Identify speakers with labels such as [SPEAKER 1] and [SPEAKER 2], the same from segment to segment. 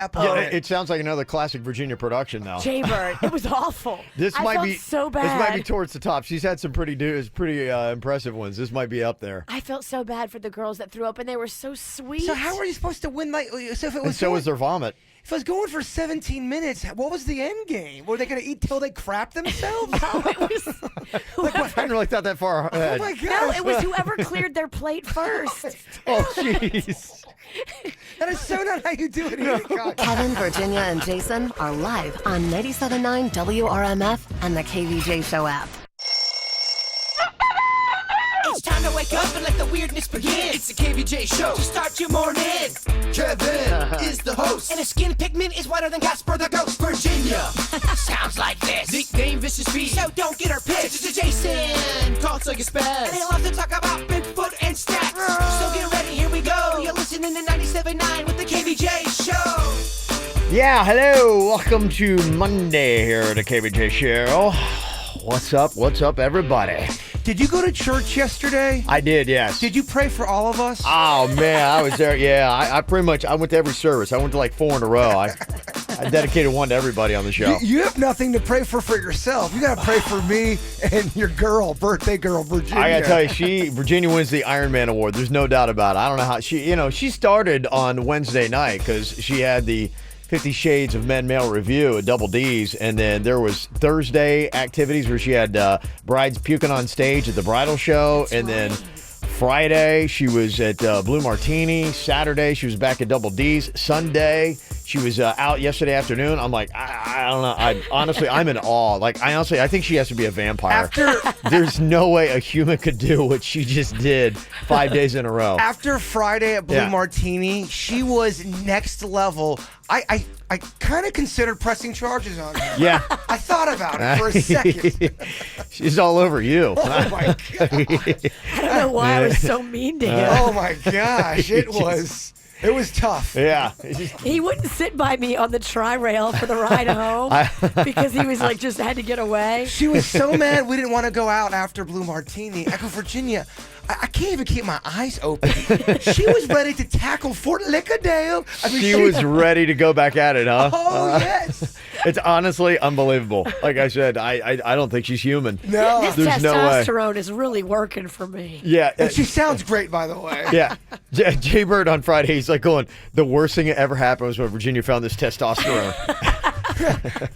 [SPEAKER 1] It sounds like another classic Virginia production now.
[SPEAKER 2] Jaybird, it was awful. I felt so bad.
[SPEAKER 1] This might be towards the top. She's had some pretty impressive ones. This might be up there.
[SPEAKER 2] I felt so bad for the girls that threw up, and they were so sweet.
[SPEAKER 3] So how are you supposed to win?
[SPEAKER 1] So was their vomit.
[SPEAKER 3] If it was going for 17 minutes, what was the end game? Were they going to eat till they crap themselves?
[SPEAKER 2] No, it was.
[SPEAKER 1] I hadn't really thought that far ahead.
[SPEAKER 3] Oh my gosh.
[SPEAKER 2] No, it was whoever cleared their plate first.
[SPEAKER 1] Oh, jeez.
[SPEAKER 3] That is so not how you do it. No.
[SPEAKER 4] Kevin, Virginia, and Jason are live on 97.9 WRMF and the KVJ Show app.
[SPEAKER 5] It's time to wake up and let the weirdness begin. It's the KVJ Show to start your morning. Kevin is the host, and his skin pigment is whiter than Casper the Ghost. Virginia sounds like this. Nickname Vicious Bee, so don't get her pissed. Jason talks like a spaz, and he loves to talk about Bigfoot and stats. So get ready, here we go. You're listening to 97.9 with the KVJ Show.
[SPEAKER 1] Yeah, hello. Welcome to Monday here at the KVJ Show. What's up? What's up, everybody?
[SPEAKER 3] Did you go to church yesterday?
[SPEAKER 1] I did, yes.
[SPEAKER 3] Did you pray for all of us?
[SPEAKER 1] Oh, man, I was there. Yeah, I pretty much, I went to every service. I went to like 4 in a row. I dedicated one to everybody on the show.
[SPEAKER 3] You have nothing to pray for yourself. You got to pray for me and your girl, birthday girl, Virginia.
[SPEAKER 1] I got to tell you, Virginia wins the Iron Man Award. There's no doubt about it. I don't know how she started on Wednesday night because she had the 50 Shades of Men male review at Double D's, and then there was Thursday activities where she had brides puking on stage at the bridal show. That's then Friday she was at Blue Martini. Saturday she was back at Double D's. Sunday she was out yesterday afternoon. I'm like, I don't know. I'm in awe. Like, I think she has to be a vampire. There's no way a human could do what she just did 5 days in a row.
[SPEAKER 3] After Friday at Blue Martini, she was next level. I kind of considered pressing charges on her.
[SPEAKER 1] Yeah.
[SPEAKER 3] I thought about it for a second.
[SPEAKER 1] She's all over you.
[SPEAKER 3] Oh, my God.
[SPEAKER 2] I don't know why I was so mean to him.
[SPEAKER 3] Oh, my gosh. It was tough.
[SPEAKER 1] Yeah.
[SPEAKER 2] He wouldn't sit by me on the tri-rail for the ride home because he was like, just had to get away.
[SPEAKER 3] She was so mad we didn't want to go out after Blue Martini. I go, Virginia, I can't even keep my eyes open. She was ready to tackle Fort Lickadale.
[SPEAKER 1] She was ready to go back at it, huh?
[SPEAKER 3] Oh, yes.
[SPEAKER 1] It's honestly unbelievable. Like I said, I don't think she's human.
[SPEAKER 3] No.
[SPEAKER 2] This
[SPEAKER 1] There's
[SPEAKER 2] testosterone is really working for me.
[SPEAKER 1] Yeah.
[SPEAKER 3] And she sounds great, by the way.
[SPEAKER 1] Yeah. Jay-Bird on Friday, he's like going, the worst thing that ever happened was when Virginia found this testosterone.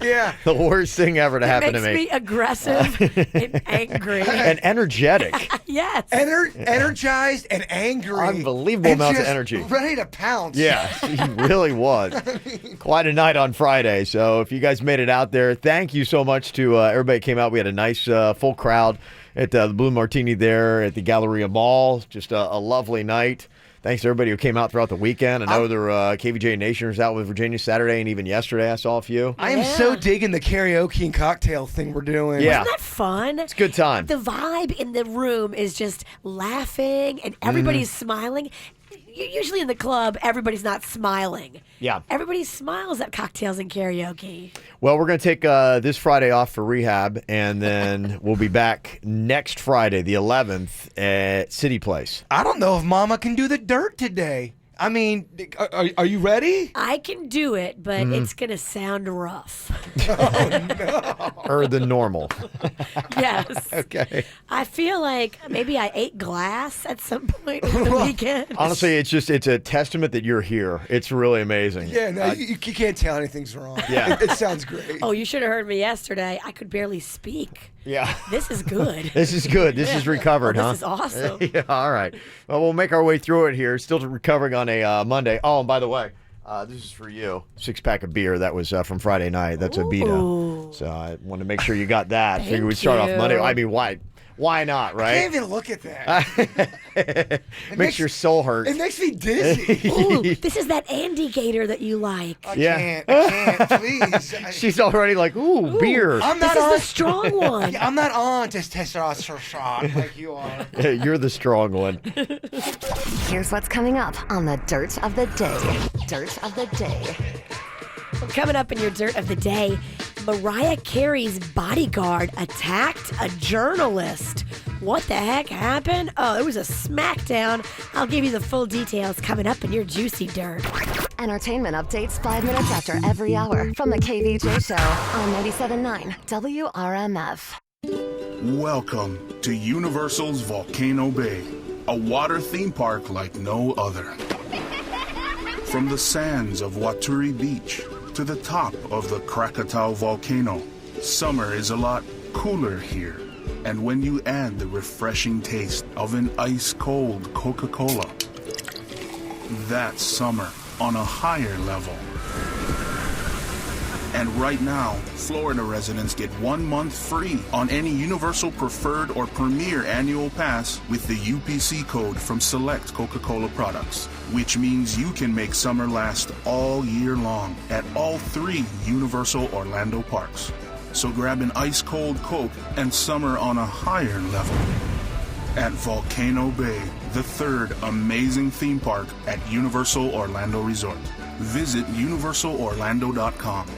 [SPEAKER 3] Yeah.
[SPEAKER 1] The worst thing ever to happen to me.
[SPEAKER 2] It makes me aggressive and angry.
[SPEAKER 1] And energetic.
[SPEAKER 2] Yes.
[SPEAKER 3] Energized and angry.
[SPEAKER 1] Unbelievable amounts of energy.
[SPEAKER 3] Ready to pounce.
[SPEAKER 1] Yeah, he really was. Quite a night on Friday. So if you guys made it out there, thank you so much to everybody who came out. We had a nice full crowd at the Blue Martini there at the Galleria Mall. Just a lovely night. Thanks to everybody who came out throughout the weekend. I know there KVJ Nation was out with Virginia Saturday, and even yesterday I saw a few.
[SPEAKER 3] I am so digging the karaoke and cocktail thing we're doing.
[SPEAKER 1] Yeah.
[SPEAKER 2] Isn't that fun?
[SPEAKER 1] It's a good time.
[SPEAKER 2] The vibe in the room is just laughing, and everybody's smiling. Usually in the club, everybody's not smiling.
[SPEAKER 1] Yeah.
[SPEAKER 2] Everybody smiles at cocktails and karaoke.
[SPEAKER 1] Well, we're going to take this Friday off for rehab, and then we'll be back next Friday, the 11th, at City Place.
[SPEAKER 3] I don't know if Mama can do the dirt today. I mean, are you ready?
[SPEAKER 2] I can do it, but it's going to sound rough.
[SPEAKER 3] Oh, no.
[SPEAKER 1] Or the normal.
[SPEAKER 2] Yes.
[SPEAKER 1] Okay.
[SPEAKER 2] I feel like maybe I ate glass at some point over the weekend.
[SPEAKER 1] Honestly, it's a testament that you're here. It's really amazing.
[SPEAKER 3] Yeah, no, you can't tell anything's wrong.
[SPEAKER 1] Yeah.
[SPEAKER 3] It sounds great.
[SPEAKER 2] Oh, you should have heard me yesterday. I could barely speak.
[SPEAKER 1] Yeah.
[SPEAKER 2] This is good.
[SPEAKER 1] This is good. This is recovered,
[SPEAKER 2] This
[SPEAKER 1] huh?
[SPEAKER 2] is awesome.
[SPEAKER 1] Yeah, all right. Well, we'll make our way through it here. Still recovering on a Monday. Oh, and by the way, this is for you. 6-pack of beer. That was from Friday night. That's a Beta. So I want to make sure you got that. Figure we'd start off Monday. I mean, why not, right?
[SPEAKER 3] I can't even look at that.
[SPEAKER 1] Makes your soul hurt.
[SPEAKER 3] It makes me dizzy.
[SPEAKER 2] Ooh, this is that Andy Gator that you like.
[SPEAKER 3] I can't, please.
[SPEAKER 1] She's already like, ooh, beer.
[SPEAKER 3] I'm
[SPEAKER 2] This
[SPEAKER 3] not
[SPEAKER 2] is
[SPEAKER 3] on
[SPEAKER 2] the strong one.
[SPEAKER 3] Yeah, I'm not on just testosterone like you are.
[SPEAKER 1] Yeah, you're the strong one.
[SPEAKER 4] Here's what's coming up on the Dirt of the Day. Dirt of the Day.
[SPEAKER 2] Well, coming up in your Dirt of the Day, Mariah Carey's bodyguard attacked a journalist. What the heck happened? Oh, it was a smackdown. I'll give you the full details coming up in your Juicy Dirt.
[SPEAKER 4] Entertainment updates 5 minutes after every hour from the KVJ Show on 97.9 WRMF.
[SPEAKER 6] Welcome to Universal's Volcano Bay, a water theme park like no other. From the sands of Waturi Beach to the top of the Krakatoa volcano, summer is a lot cooler here. And when you add the refreshing taste of an ice-cold Coca-Cola, that's summer on a higher level. And right now, Florida residents get 1 month free on any Universal Preferred or Premier annual pass with the UPC code from select Coca-Cola products, which means you can make summer last all year long at all 3 Universal Orlando parks. So grab an ice-cold Coke and summer on a higher level at Volcano Bay, the 3rd amazing theme park at Universal Orlando Resort. Visit universalorlando.com.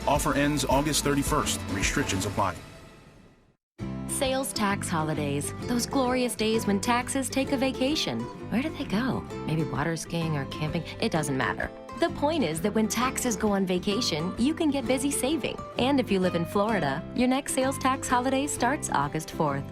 [SPEAKER 6] Offer ends August 31st. Restrictions apply.
[SPEAKER 7] Sales tax holidays. Those glorious days when taxes take a vacation. Where do they go? Maybe water skiing or camping? It doesn't matter. The point is that when taxes go on vacation, you can get busy saving. And if you live in Florida, your next sales tax holiday starts August 4th.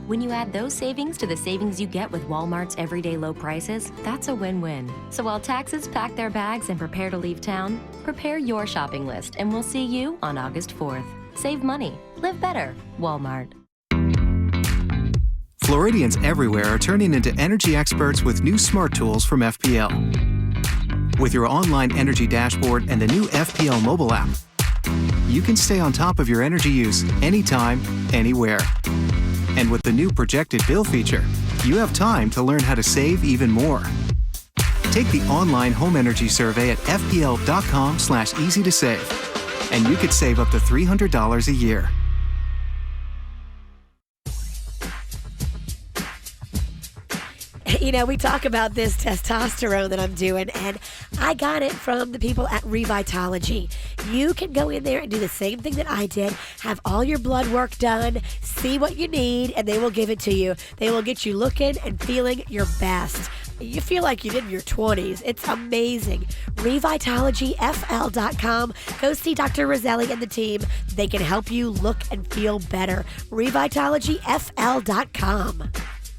[SPEAKER 7] When you add those savings to the savings you get with Walmart's everyday low prices, that's a win-win. So while taxes pack their bags and prepare to leave town, prepare your shopping list and we'll see you on August 4th. Save money. Live better. Walmart.
[SPEAKER 8] Floridians everywhere are turning into energy experts with new smart tools from FPL. With your online energy dashboard and the new FPL mobile app, you can stay on top of your energy use anytime, anywhere. And with the new projected bill feature, you have time to learn how to save even more. Take the online home energy survey at fpl.com/easy to save, and you could save up to $300 a year.
[SPEAKER 2] You know, we talk about this testosterone that I'm doing, and I got it from the people at Revitology. You can go in there and do the same thing that I did, have all your blood work done, see what you need, and they will give it to you. They will get you looking and feeling your best. You feel like you did in your 20s. It's amazing. RevitologyFL.com. Go see Dr. Roselli and the team. They can help you look and feel better. RevitologyFL.com.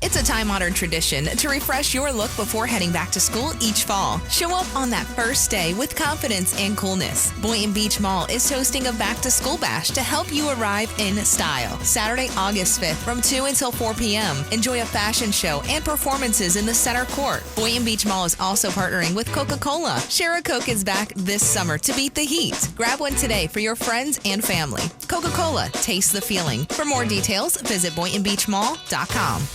[SPEAKER 9] It's a time-honored tradition to refresh your look before heading back to school each fall. Show up on that first day with confidence and coolness. Boynton Beach Mall is hosting a back-to-school bash to help you arrive in style. Saturday, August 5th from 2 until 4 p.m. Enjoy a fashion show and performances in the center court. Boynton Beach Mall is also partnering with Coca-Cola. Share a Coke is back this summer to beat the heat. Grab one today for your friends and family. Coca-Cola, taste the feeling. For more details, visit BoyntonBeachMall.com.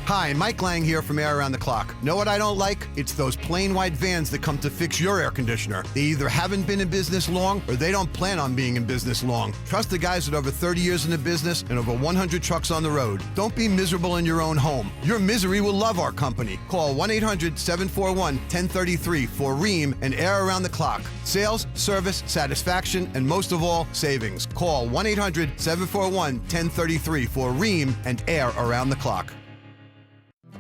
[SPEAKER 10] Hi, Mike Lang here from Air Around the Clock. Know what I don't like? It's those plain white vans that come to fix your air conditioner. They either haven't been in business long or they don't plan on being in business long. Trust the guys with over 30 years in the business and over 100 trucks on the road. Don't be miserable in your own home. Your misery will love our company. Call 1-800-741-1033 for Ream and Air Around the Clock. Sales, service, satisfaction, and most of all, savings. Call 1-800-741-1033 for Ream and Air Around the Clock.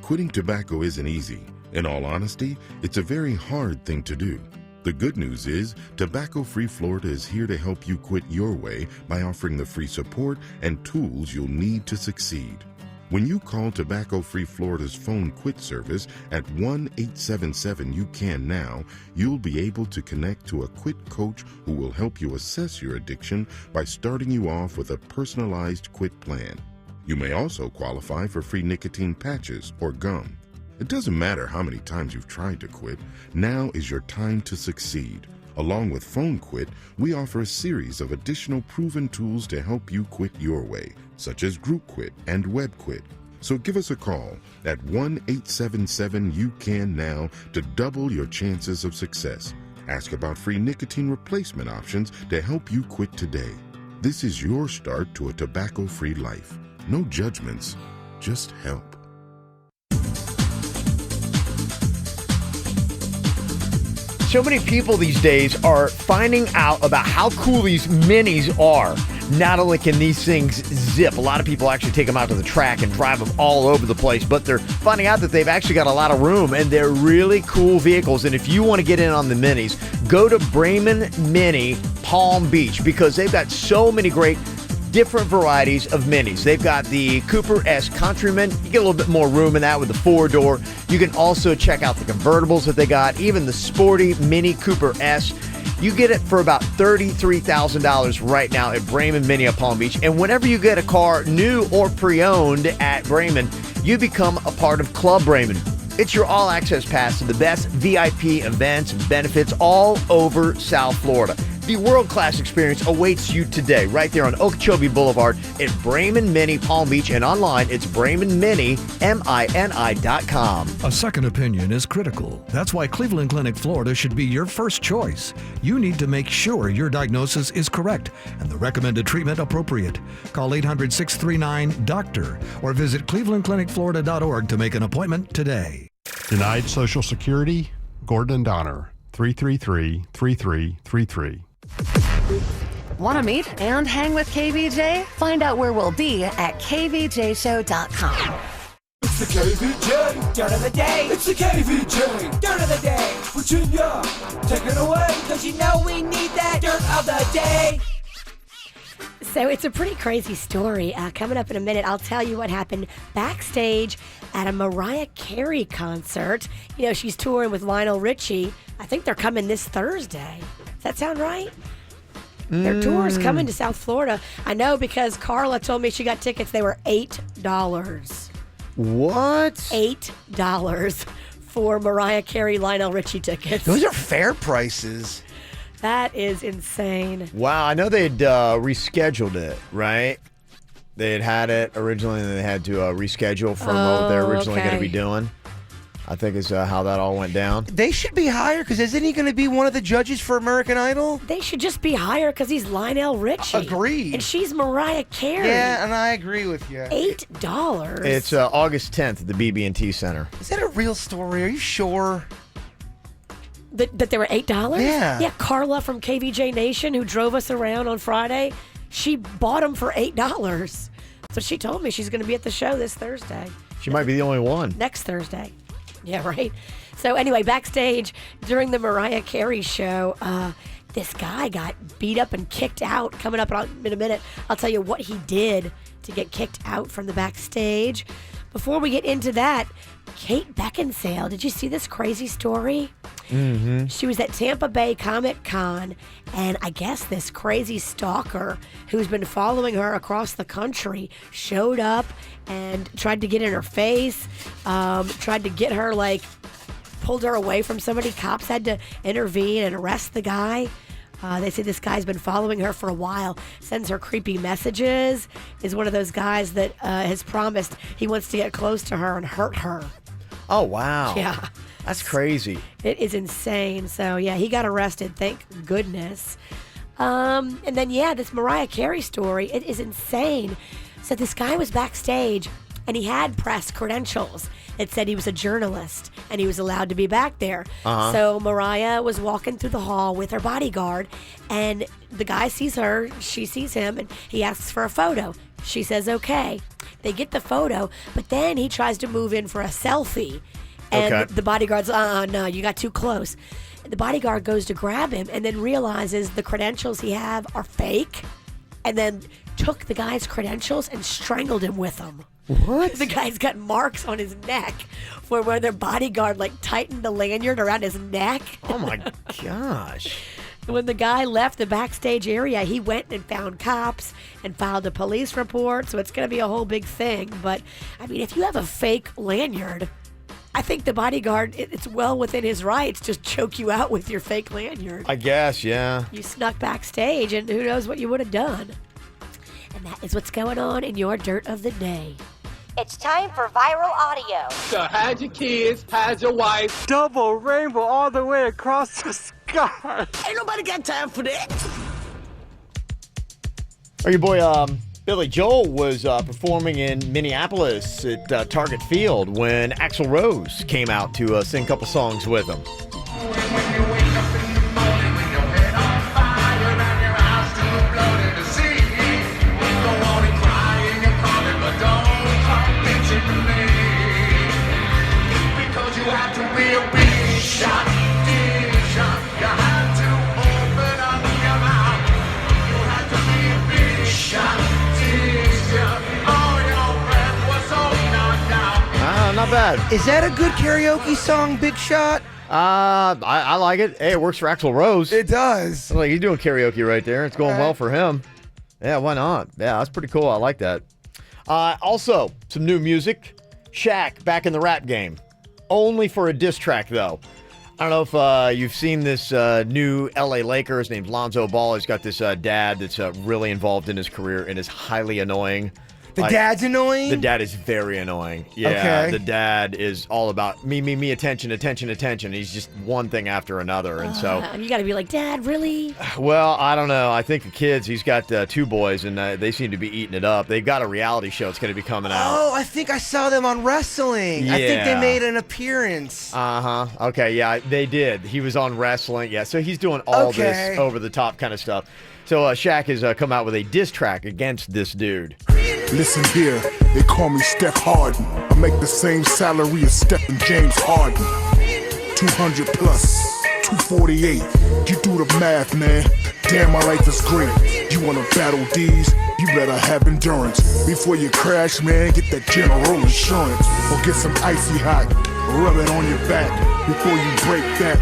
[SPEAKER 11] Quitting tobacco isn't easy. In all honesty, it's a very hard thing to do. The good news is, Tobacco Free Florida is here to help you quit your way by offering the free support and tools you'll need to succeed. When you call Tobacco Free Florida's phone quit service at 1-877-YOU-CAN-NOW, you'll be able to connect to a quit coach who will help you assess your addiction by starting you off with a personalized quit plan. You may also qualify for free nicotine patches or gum. It doesn't matter how many times you've tried to quit, now is your time to succeed. Along with Phone Quit, we offer a series of additional proven tools to help you quit your way, such as Group Quit and Web Quit. So give us a call at 1-877-YOU-CAN-NOW to double your chances of success. Ask about free nicotine replacement options to help you quit today. This is your start to a tobacco-free life. No judgments, just help.
[SPEAKER 1] So many people these days are finding out about how cool these minis are. Not only can these things zip, a lot of people actually take them out to the track and drive them all over the place, but they're finding out that they've actually got a lot of room, and they're really cool vehicles. And if you want to get in on the minis, go to Brayman Mini Palm Beach, because they've got so many great different varieties of minis. They've got the Cooper S Countryman. You get a little bit more room in that with the 4-door. You can also check out the convertibles that they got, even the sporty Mini Cooper S. You get it for about $33,000 right now at Brayman Mini at Palm Beach. And whenever you get a car new or pre-owned at Brayman, you become a part of Club Brayman. It's your all-access pass to the best VIP events and benefits all over South Florida. The world-class experience awaits you today right there on Okeechobee Boulevard at Brayman Mini Palm Beach, and online it's BraymanMini.com.
[SPEAKER 12] A second opinion is critical. That's why Cleveland Clinic Florida should be your first choice. You need to make sure your diagnosis is correct and the recommended treatment appropriate. Call 800-639-DOCTOR or visit clevelandclinicflorida.org to make an appointment today.
[SPEAKER 13] Denied Social Security? Gordon and Donner, 333-3333.
[SPEAKER 4] Want to meet and hang with KVJ? Find out where we'll be at kvjshow.com.
[SPEAKER 5] It's the KVJ Dirt of the Day. It's the KVJ Dirt of the Day. Virginia, take it away, because you know we need that Dirt of the Day.
[SPEAKER 2] So it's a pretty crazy story. Coming up in a minute, I'll tell you what happened backstage at a Mariah Carey concert. You know, she's touring with Lionel Richie. I think they're coming this Thursday. Does that sound right? Their tour is coming to South Florida. I know, because Carla told me she got tickets. They were $8.
[SPEAKER 1] What?
[SPEAKER 2] $8 for Mariah Carey, Lionel Richie tickets.
[SPEAKER 3] Those are fair prices.
[SPEAKER 2] That is insane.
[SPEAKER 1] Wow, I know they'd rescheduled it, right? They had it originally, and they had to reschedule from what they're originally going to be doing. I think is how that all went down.
[SPEAKER 3] They should be higher, because isn't he going to be one of the judges for American Idol?
[SPEAKER 2] They should just be higher, because he's Lionel Richie.
[SPEAKER 3] Agreed.
[SPEAKER 2] And she's Mariah Carey.
[SPEAKER 3] Yeah, and I agree with you.
[SPEAKER 2] $8.
[SPEAKER 1] It's August 10th at the BB&T Center.
[SPEAKER 3] Is that a real story? Are you sure?
[SPEAKER 2] That they were $8?
[SPEAKER 3] Yeah.
[SPEAKER 2] Yeah, Carla from KVJ Nation, who drove us around on Friday, she bought them for $8. So she told me she's going to be at the show this Thursday.
[SPEAKER 1] She might be the only one.
[SPEAKER 2] Next Thursday. Yeah, right. So anyway, backstage during the Mariah Carey show, this guy got beat up and kicked out. Coming up in a minute, I'll tell you what he did to get kicked out from the backstage. Before we get into that, Kate Beckinsale, did you see this crazy story?
[SPEAKER 1] Mm-hmm.
[SPEAKER 2] She was at Tampa Bay Comic Con, and I guess this crazy stalker who's been following her across the country showed up and tried to get in her face, tried to get her, pulled her away from somebody. Cops had to intervene and arrest the guy. They say this guy's been following her for a while, sends her creepy messages, is one of those guys that has promised he wants to get close to her and hurt her.
[SPEAKER 1] Oh, wow.
[SPEAKER 2] Yeah.
[SPEAKER 1] That's crazy.
[SPEAKER 2] It is insane. So, yeah, he got arrested, thank goodness. And then, this Mariah Carey story, it is insane. So this guy was backstage, and he had press credentials. It said he was a journalist, and he was allowed to be back there.
[SPEAKER 1] Uh-huh.
[SPEAKER 2] So Mariah was walking through the hall with her bodyguard, and the guy sees her, she sees him, and he asks for a photo. She says, okay. They get the photo, but then he tries to move in for a selfie. And the bodyguard's, no, you got too close. The bodyguard goes to grab him and then realizes the credentials he have are fake, and then took the guy's credentials and strangled him with them.
[SPEAKER 1] What?
[SPEAKER 2] The guy's got marks on his neck where their bodyguard tightened the lanyard around his neck.
[SPEAKER 1] Oh my gosh.
[SPEAKER 2] When the guy left the backstage area, he went and found cops and filed a police report. So it's going to be a whole big thing. But I mean, if you have a fake lanyard, I think the bodyguard, it's well within his rights to choke you out with your fake lanyard.
[SPEAKER 1] I guess, yeah.
[SPEAKER 2] You snuck backstage, and who knows what you would have done. And that is what's going on in your Dirt of the Day.
[SPEAKER 14] It's time for viral audio.
[SPEAKER 5] So how's your kids? How's your wife?
[SPEAKER 15] Double rainbow all the way across the sky.
[SPEAKER 5] Ain't nobody got time for that.
[SPEAKER 1] Oh, your boy Billy Joel was performing in Minneapolis at Target Field when Axl Rose came out to sing a couple songs with him.
[SPEAKER 5] When you wake up
[SPEAKER 1] bad.
[SPEAKER 3] Is that a good karaoke song, Big Shot?
[SPEAKER 1] I like it. Hey, it works for Axl Rose.
[SPEAKER 3] It does.
[SPEAKER 1] Like, he's doing karaoke right there. It's going well for him. Yeah, why not? Yeah, that's pretty cool. I like that. Also, some new music. Shaq back in the rap game. Only for a diss track, though. I don't know if you've seen this new LA Laker. His name's Lonzo Ball. He's got this dad that's really involved in his career and is highly annoying.
[SPEAKER 3] The dad's annoying?
[SPEAKER 1] The dad is very annoying. Yeah,
[SPEAKER 3] okay.
[SPEAKER 1] The dad is all about me, attention. He's just one thing after another. And so
[SPEAKER 2] you got to be like, Dad, really?
[SPEAKER 1] Well, I don't know. I think the kids, he's got 2 boys, and they seem to be eating it up. They've got a reality show that's going to be coming out.
[SPEAKER 3] Oh, I think I saw them on wrestling.
[SPEAKER 1] Yeah.
[SPEAKER 3] I think they made an appearance.
[SPEAKER 1] Uh-huh. Okay, yeah, they did. He was on wrestling. Yeah, so he's doing all this over-the-top kind of stuff. So Shaq has come out with a diss track against this dude.
[SPEAKER 16] Listen here, they call me Steph Harden. I make the same salary as Steph and James Harden. 200 plus, 248. You do the math, man. Damn, my life is great. You wanna battle D's? You better have endurance. Before you crash, man, get that general insurance. Or get some icy hot, rub it on your back. Before you break that,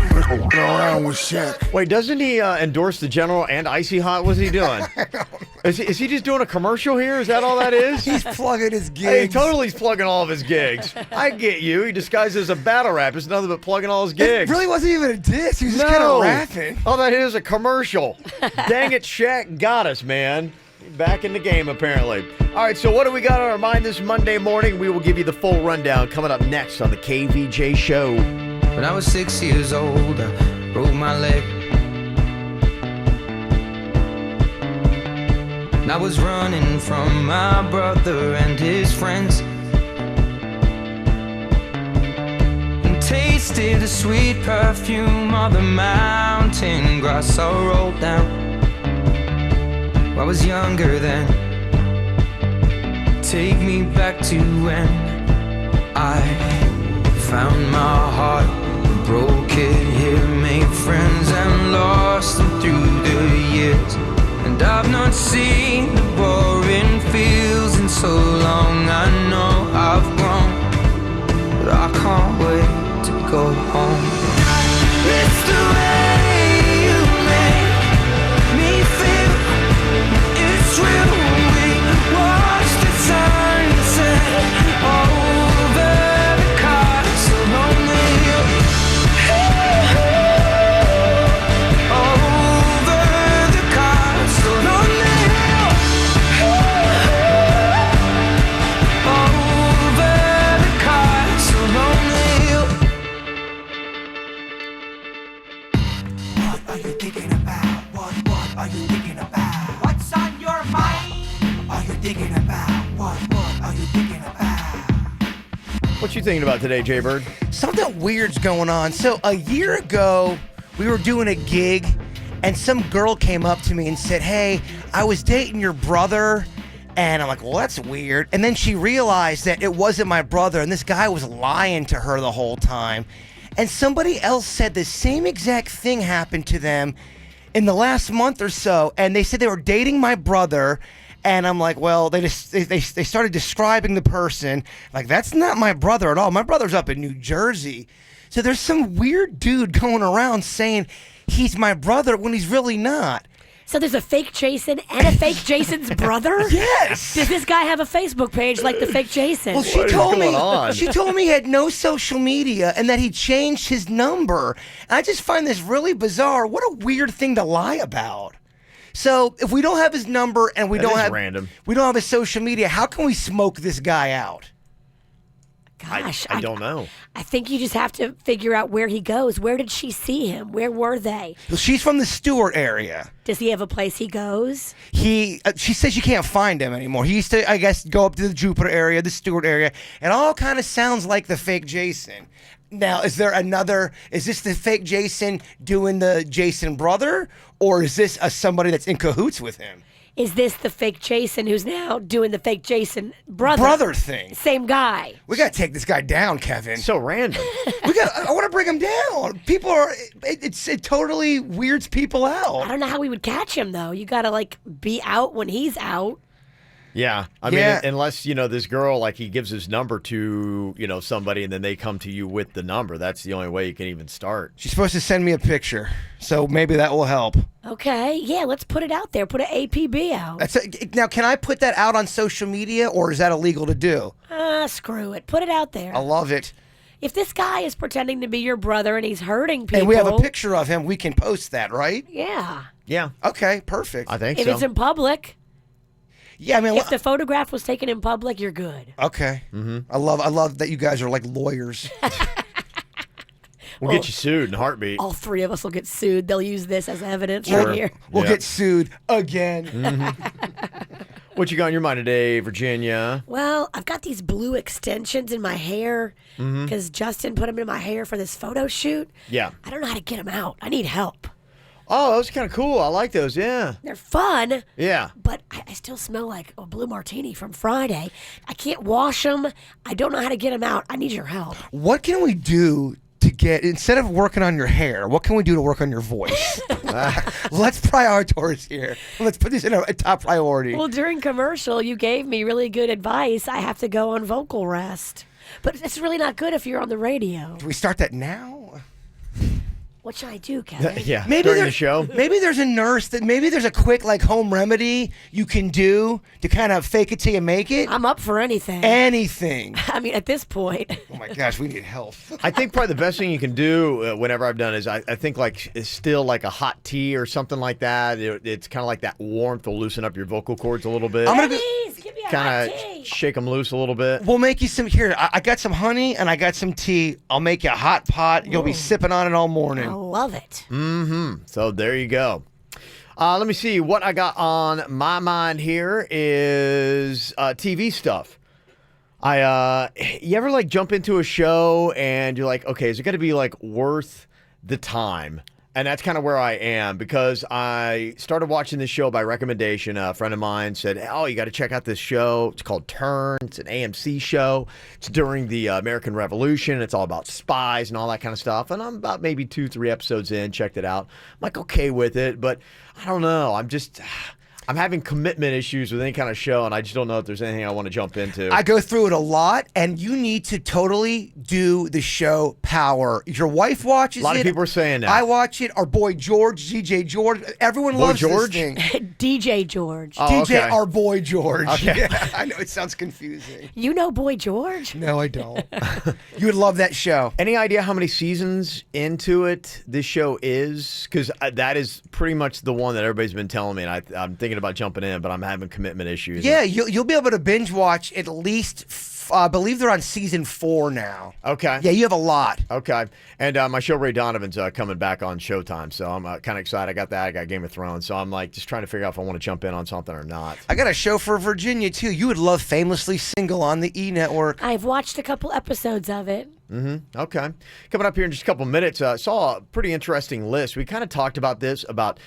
[SPEAKER 16] around with Shaq.
[SPEAKER 1] Wait, doesn't he endorse the General and Icy Hot? What's he doing? Is he just doing a commercial here? Is that all that is?
[SPEAKER 3] He's plugging his gigs.
[SPEAKER 1] Hey, totally he's plugging all of his gigs. I get you. He disguised as a battle rap. It's nothing but plugging all his gigs.
[SPEAKER 3] It really wasn't even a diss. He was just kind of rapping.
[SPEAKER 1] All that is a commercial. Dang it, Shaq got us, man. Back in the game, apparently. All right, so what do we got on our mind this Monday morning? We will give you the full rundown coming up next on the KVJ Show.
[SPEAKER 17] When I was 6 years old, I broke my leg. And I was running from my brother and his friends, and tasted the sweet perfume of the mountain grass I rolled down. I was younger then. Take me back to when I found my heart, broke it here, made friends and lost them through the years. And I've not seen the boring fields in so long. I know I've grown, but I can't wait to go home. It's the way you make me feel. It's real. We watch the sunset over the castle on the hill. Over the castle on the hill. Over the castle on the hill. What are you thinking about? What are you thinking about? What's on your mind? Are you thinking about? What are you thinking about?
[SPEAKER 1] What you thinking about today, Jay Bird?
[SPEAKER 3] Something weird's going on. So a year ago, we were doing a gig, and some girl came up to me and said, "Hey, I was dating your brother." And I'm like, well, that's weird. And then she realized that it wasn't my brother, and this guy was lying to her the whole time. And somebody else said the same exact thing happened to them in the last month or so, and they said they were dating my brother. And I'm like, well, they started describing the person like, that's not my brother at all. My brother's up in New Jersey. So there's some weird dude going around saying he's my brother when he's really not.
[SPEAKER 2] So there's a fake Jason and a fake Jason's brother?
[SPEAKER 3] Yes.
[SPEAKER 2] Does this guy have a Facebook page like the fake Jason?
[SPEAKER 3] Well, she told me he had no social media and that he changed his number. And I just find this really bizarre. What a weird thing to lie about. So if we don't have his number and we don't have his social media, how can we smoke this guy out?
[SPEAKER 2] Gosh,
[SPEAKER 1] I don't know.
[SPEAKER 2] I think you just have to figure out where he goes. Where did she see him? Where were they?
[SPEAKER 3] Well, she's from the Stewart area.
[SPEAKER 2] Does he have a place he goes?
[SPEAKER 3] She says she can't find him anymore. He used to, I guess, go up to the Jupiter area, the Stewart area. It all kind of sounds like the fake Jason. Now, is this the fake Jason doing the Jason brother? Or is this somebody that's in cahoots with him?
[SPEAKER 2] Is this the fake Jason who's now doing the fake Jason brother?
[SPEAKER 3] Brother thing.
[SPEAKER 2] Same guy.
[SPEAKER 3] We got to take this guy down, Kevin.
[SPEAKER 1] So random.
[SPEAKER 3] I want to bring him down. People are, it totally weirds people out.
[SPEAKER 2] I don't know how we would catch him, though. You got to, be out when he's out.
[SPEAKER 1] Yeah. I mean, unless, this girl, like, he gives his number to, somebody and then they come to you with the number. That's the only way you can even start.
[SPEAKER 3] She's supposed to send me a picture, so maybe that will help.
[SPEAKER 2] Okay. Yeah, let's put it out there. Put an APB out.
[SPEAKER 3] Now, can I put that out on social media, or is that illegal to do?
[SPEAKER 2] Screw it. Put it out there.
[SPEAKER 3] I love it.
[SPEAKER 2] If this guy is pretending to be your brother and he's hurting people.
[SPEAKER 3] And we have a picture of him, we can post that, right?
[SPEAKER 2] Yeah.
[SPEAKER 1] Yeah.
[SPEAKER 3] Okay, perfect.
[SPEAKER 1] I think
[SPEAKER 2] if
[SPEAKER 1] so.
[SPEAKER 2] If it's in public.
[SPEAKER 3] Yeah, I mean,
[SPEAKER 2] if the photograph was taken in public, you're good.
[SPEAKER 3] Okay. Mm-hmm. I love that you guys are like lawyers.
[SPEAKER 1] We'll get you sued in a heartbeat.
[SPEAKER 2] All three of us will get sued. They'll use this as evidence
[SPEAKER 1] Sure.
[SPEAKER 2] right here.
[SPEAKER 3] We'll get sued again.
[SPEAKER 1] Mm-hmm. What you got on your mind today, Virginia?
[SPEAKER 2] Well, I've got these blue extensions in my hair because Justin put them in my hair for this photo shoot.
[SPEAKER 1] Yeah.
[SPEAKER 2] I don't know how to get them out. I need help.
[SPEAKER 1] Oh, those are kind of cool. I like those, yeah.
[SPEAKER 2] They're fun.
[SPEAKER 1] Yeah.
[SPEAKER 2] But I still smell like a blue martini from Friday. I can't wash them. I don't know how to get them out. I need your help.
[SPEAKER 3] What can we do to get, instead of working on your hair, what can we do to work on your voice? Let's prioritize here. Let's put this in a top priority.
[SPEAKER 2] Well, during commercial, you gave me really good advice. I have to go on vocal rest. But it's really not good if you're on the radio.
[SPEAKER 3] Do we start that now?
[SPEAKER 2] What should I do, Kevin?
[SPEAKER 1] Yeah, during the show.
[SPEAKER 3] Maybe there's a nurse maybe there's a quick home remedy you can do to kind of fake it till you make it.
[SPEAKER 2] I'm up for anything.
[SPEAKER 3] Anything.
[SPEAKER 2] I mean, at this point.
[SPEAKER 3] Oh my gosh, we need help.
[SPEAKER 1] I think probably the best thing you can do whenever I've done is I think it's still like a hot tea or something like that. It's kind of like that warmth will loosen up your vocal cords a little bit.
[SPEAKER 3] I'm gonna
[SPEAKER 2] give me a
[SPEAKER 1] kind of shake them loose a little bit.
[SPEAKER 3] We'll make you some here. I got some honey and I got some tea. I'll make you a hot pot. You'll be sipping on it all morning.
[SPEAKER 2] I love it.
[SPEAKER 1] Mm-hmm. So there you go. Let me see. What I got on my mind here is TV stuff. You ever jump into a show and you're like, okay, is it going to be worth the time? And that's kind of where I am because I started watching this show by recommendation. A friend of mine said, oh, you got to check out this show. It's called Turn. It's an AMC show. It's during the American Revolution. It's all about spies and all that kind of stuff. And I'm about maybe 2-3 episodes in, checked it out. I'm okay with it, but I don't know. I'm having commitment issues with any kind of show, and I just don't know if there's anything I want to jump into.
[SPEAKER 3] I go through it a lot, and you need to totally do the show Power. Your wife watches it.
[SPEAKER 1] A lot of people are saying that.
[SPEAKER 3] I watch it. Our boy George, DJ George. Everyone loves
[SPEAKER 1] George?
[SPEAKER 3] this thing.
[SPEAKER 2] DJ George.
[SPEAKER 3] Oh,
[SPEAKER 1] okay.
[SPEAKER 3] our boy George.
[SPEAKER 1] Okay.
[SPEAKER 3] Yeah, I know it sounds confusing.
[SPEAKER 2] You know Boy George?
[SPEAKER 3] No, I don't. You would love that show.
[SPEAKER 1] Any idea how many seasons into it this show is? Because that is pretty much the one that everybody's been telling me, and I'm thinking about jumping in, but I'm having commitment issues.
[SPEAKER 3] Yeah, you'll be able to binge watch at least, I believe they're on season 4 now.
[SPEAKER 1] Okay.
[SPEAKER 3] Yeah, you have a lot.
[SPEAKER 1] Okay. And my show Ray Donovan's coming back on Showtime, so I'm kind of excited. I got that. I got Game of Thrones, so I'm just trying to figure out if I want to jump in on something or not.
[SPEAKER 3] I got a show for Virginia, too. You would love Famously Single on the E! Network.
[SPEAKER 2] I've watched a couple episodes of it.
[SPEAKER 1] Mm-hmm. Okay. Coming up here in just a couple minutes, saw a pretty interesting list. We kind of talked about this, about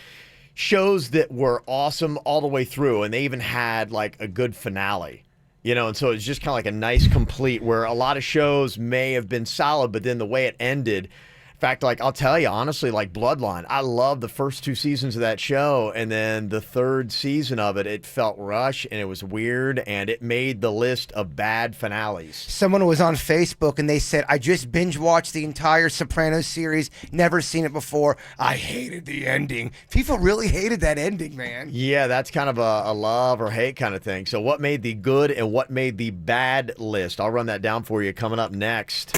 [SPEAKER 1] shows that were awesome all the way through, and they even had a good finale, and so it's just kind of like a nice complete where a lot of shows may have been solid, but then the way it ended. In fact, I'll tell you honestly, Bloodline, I love the first 2 seasons of that show, and then the 3rd season of it, it felt rushed and it was weird, and it made the list of bad finales.
[SPEAKER 3] Someone was on Facebook and they said, I just binge watched the entire Sopranos series, never seen it before. I hated the ending. People really hated that ending, man.
[SPEAKER 1] Yeah, that's kind of a love or hate kind of thing. So what made the good and what made the bad list? I'll run that down for you coming up next.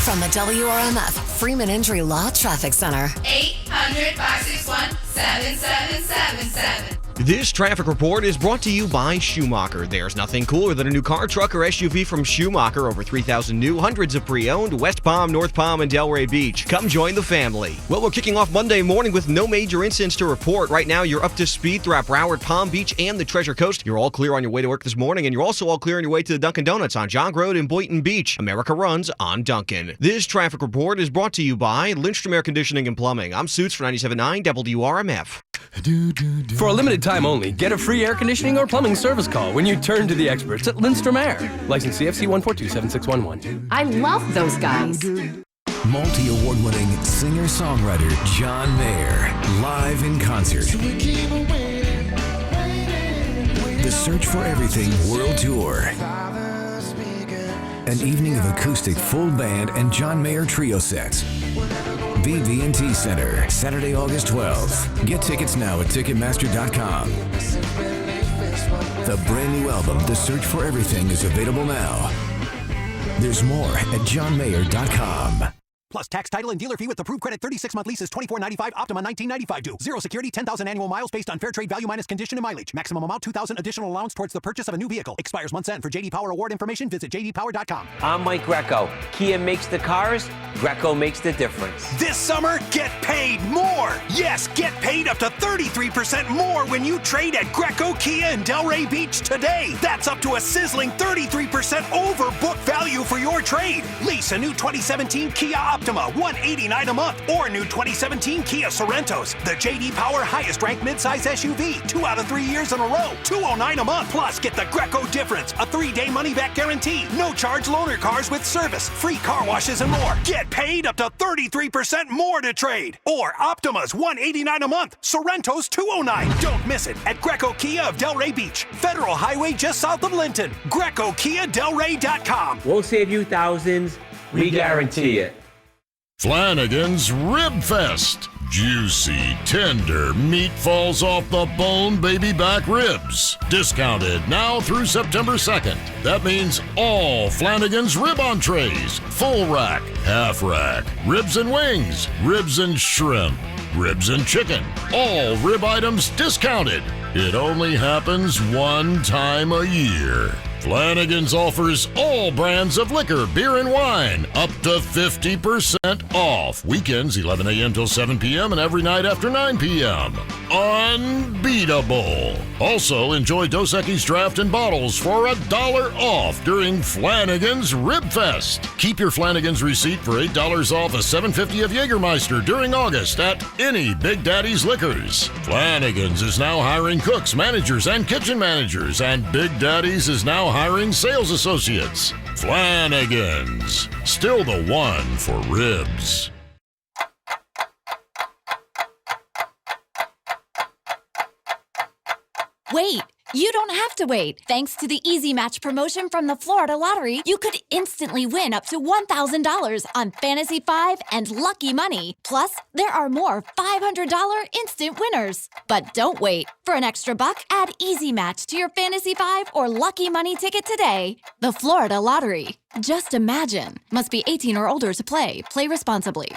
[SPEAKER 4] From the WRMF Freeman Injury Law Traffic Center.
[SPEAKER 18] 800-561-7777. This traffic report is brought to you by Schumacher. There's nothing cooler than a new car, truck, or SUV from Schumacher. Over 3,000 new, hundreds of pre-owned, West Palm, North Palm, and Delray Beach. Come join the family. Well, we're kicking off Monday morning with no major incidents to report. Right now, you're up to speed throughout Broward, Palm Beach, and the Treasure Coast. You're all clear on your way to work this morning, and you're also all clear on your way to the Dunkin' Donuts on Jog Road in Boynton Beach. America runs on Dunkin'. This traffic report is brought to you by Lindstrom Air Conditioning and Plumbing. I'm Suits for 97.9 WRMF.
[SPEAKER 19] For a limited time only, get a free air conditioning or plumbing service call when you turn to the experts at Lindstrom Air. License CFC 1427611.
[SPEAKER 4] I love those guys.
[SPEAKER 20] Multi-award-winning singer-songwriter John Mayer, live in concert. The the Search for Everything World Tour. An evening of acoustic full band and John Mayer trio sets. BB&T Center, Saturday, August 12th. Get tickets now at Ticketmaster.com. The brand new album, The Search for Everything, is available now. There's more at johnmayer.com.
[SPEAKER 21] Plus tax, title, and dealer fee with approved credit. 36-month leases, $24.95. Optima $19.95 due. Zero security, 10,000 annual miles based on fair trade value minus condition and mileage. Maximum amount $2,000 additional allowance towards the purchase of a new vehicle. Expires month's end. For JD Power award information, visit jdpower.com.
[SPEAKER 22] I'm Mike Greco. Kia makes the cars. Greco makes the difference.
[SPEAKER 23] This summer, get paid more. Yes, get paid up to 33% more when you trade at Greco Kia in Delray Beach today. That's up to a sizzling 33% over book value for your trade. Lease a new 2017 Kia Optima, $189 a month, or new 2017 Kia Sorrentos, the JD Power highest ranked midsize SUV, 2 out of 3 years in a row, $209 a month. Plus, get the Greco difference, a 3-day money-back guarantee, no charge loaner cars with service, free car washes, and more. Get paid up to 33% more to trade. Or Optima's $189 a month, Sorrento's $209. Don't miss it at Greco Kia of Delray Beach, Federal Highway just south of Linton. GrecoKiaDelray.com.
[SPEAKER 22] We'll save you thousands. We guarantee it.
[SPEAKER 24] Flanagan's Rib Fest. Juicy, tender meat falls off the bone baby back ribs. Discounted now through September 2nd. That means all Flanagan's rib entrees, full rack, half rack, ribs and wings, ribs and shrimp, ribs and chicken. All rib items discounted. It only happens one time a year. Flanagan's offers all brands of liquor, beer, and wine up to 50% off. Weekends 11 a.m. till 7 p.m. and every night after 9 p.m. Unbeatable. Also, enjoy Dos Equis draft and bottles for $1 off during Flanagan's Rib Fest. Keep your Flanagan's receipt for $8 off a $7.50 of Jägermeister during August at any Big Daddy's Liquors. Flanagan's is now hiring cooks, managers, and kitchen managers, and Big Daddy's is now hiring sales associates. Flanagan's, still the one for ribs.
[SPEAKER 25] Wait, you don't have to wait. Thanks to the Easy Match promotion from the Florida Lottery, you could instantly win up to $1,000 on Fantasy 5 and Lucky Money. Plus, there are more $500 instant winners. But don't wait. For an extra buck, add Easy Match to your Fantasy 5 or Lucky Money ticket today. The Florida Lottery. Just imagine. Must be 18 or older to play. Play responsibly.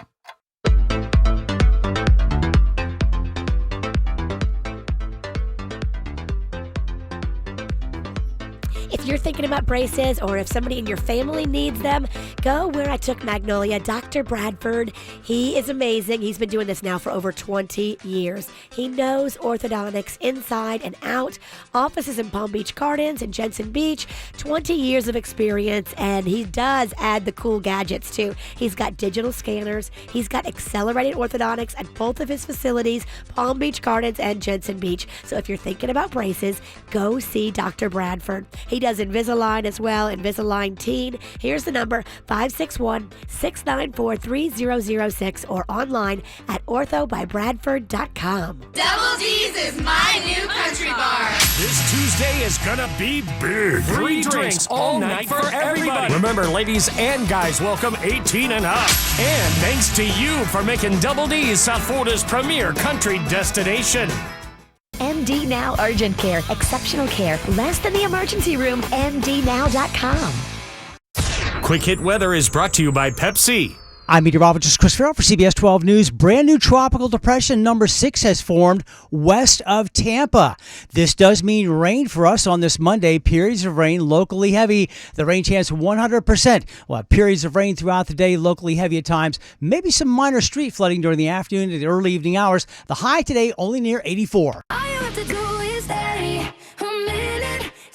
[SPEAKER 2] If you're thinking about braces or if somebody in your family needs them, go where I took Magnolia, Dr. Bradford. He is amazing. He's been doing this now for over 20 years. He knows orthodontics inside and out. Offices in Palm Beach Gardens and Jensen Beach. 20 years of experience, and he does add the cool gadgets too. He's got digital scanners. He's got accelerated orthodontics at both of his facilities, Palm Beach Gardens and Jensen Beach. So if you're thinking about braces, go see Dr. Bradford. He does Invisalign as well, Invisalign Teen. Here's the number, 561-694-3006 or online at orthobybradford.com.
[SPEAKER 26] Double D's is my new country bar.
[SPEAKER 27] This Tuesday is gonna be big. Free drinks all night for everybody. Remember, ladies and guys, welcome 18 and up. And thanks to you for making Double D's South Florida's premier country destination.
[SPEAKER 28] MD Now Urgent Care. Exceptional care. Less than the emergency room. MDNow.com.
[SPEAKER 27] Quick Hit Weather is brought to you by Pepsi.
[SPEAKER 29] I'm meteorologist Chris Farrell for CBS 12 News. Brand new tropical depression number 6 has formed west of Tampa. This does mean rain for us on this Monday. Periods of rain, locally heavy. The rain chance 100%. We'll have periods of rain throughout the day, locally heavy at times. Maybe some minor street flooding during the afternoon and the early evening hours. The high today only near 84.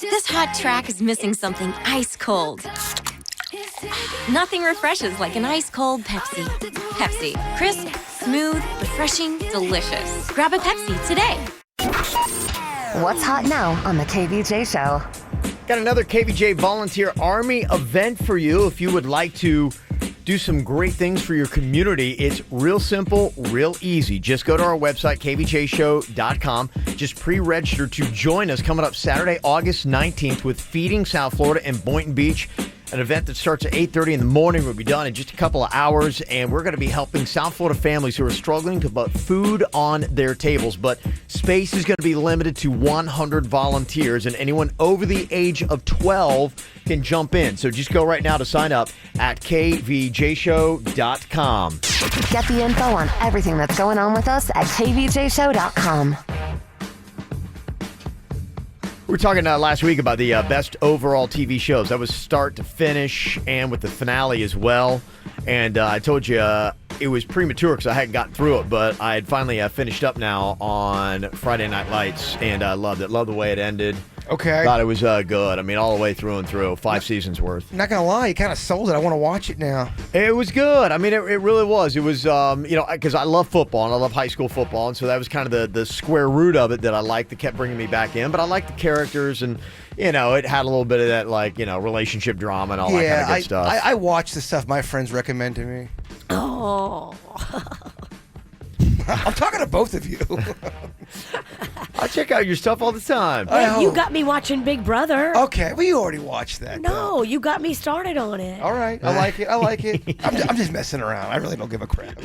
[SPEAKER 7] This hot track is missing something ice cold. Nothing refreshes like an ice-cold Pepsi. Pepsi. Crisp, smooth, refreshing, delicious. Grab a Pepsi today.
[SPEAKER 4] What's hot now on the KVJ Show?
[SPEAKER 1] Got another KVJ Volunteer Army event for you. If you would like to do some great things for your community, it's real simple, real easy. Just go to our website, kvjshow.com. Just pre-register to join us coming up Saturday, August 19th with Feeding South Florida in Boynton Beach. An event that starts at 8:30 in the morning. Will be done in just a couple of hours, and we're going to be helping South Florida families who are struggling to put food on their tables. But space is going to be limited to 100 volunteers, and anyone over the age of 12 can jump in. So just go right now to sign up at kvjshow.com.
[SPEAKER 4] Get the info on everything that's going on with us at kvjshow.com.
[SPEAKER 1] We were talking last week about the best overall TV shows. That was start to finish and with the finale as well. And I told you it was premature because I hadn't gotten through it, but I had finally finished up now on Friday Night Lights, and I loved it. Loved the way it ended.
[SPEAKER 3] Okay.
[SPEAKER 1] Thought it was good. I mean, all the way through and through. 5 seasons worth.
[SPEAKER 3] Not going to lie, you kind of sold it. I want to watch it now.
[SPEAKER 1] It was good. I mean, it really was. It was, because I love football, and I love high school football, and so that was kind of the square root of it that I liked that kept bringing me back in. But I liked the characters, and, it had a little bit of that, relationship drama and all that kind of good stuff.
[SPEAKER 3] I watch the stuff my friends recommend to me.
[SPEAKER 2] Oh.
[SPEAKER 3] I'm talking to both of you.
[SPEAKER 1] I check out your stuff all the time.
[SPEAKER 2] Hey, you got me watching Big Brother.
[SPEAKER 3] Okay, well, you already watched that.
[SPEAKER 2] No, you got me started on it.
[SPEAKER 3] All right, I like it. I'm just messing around. I really don't give a crap.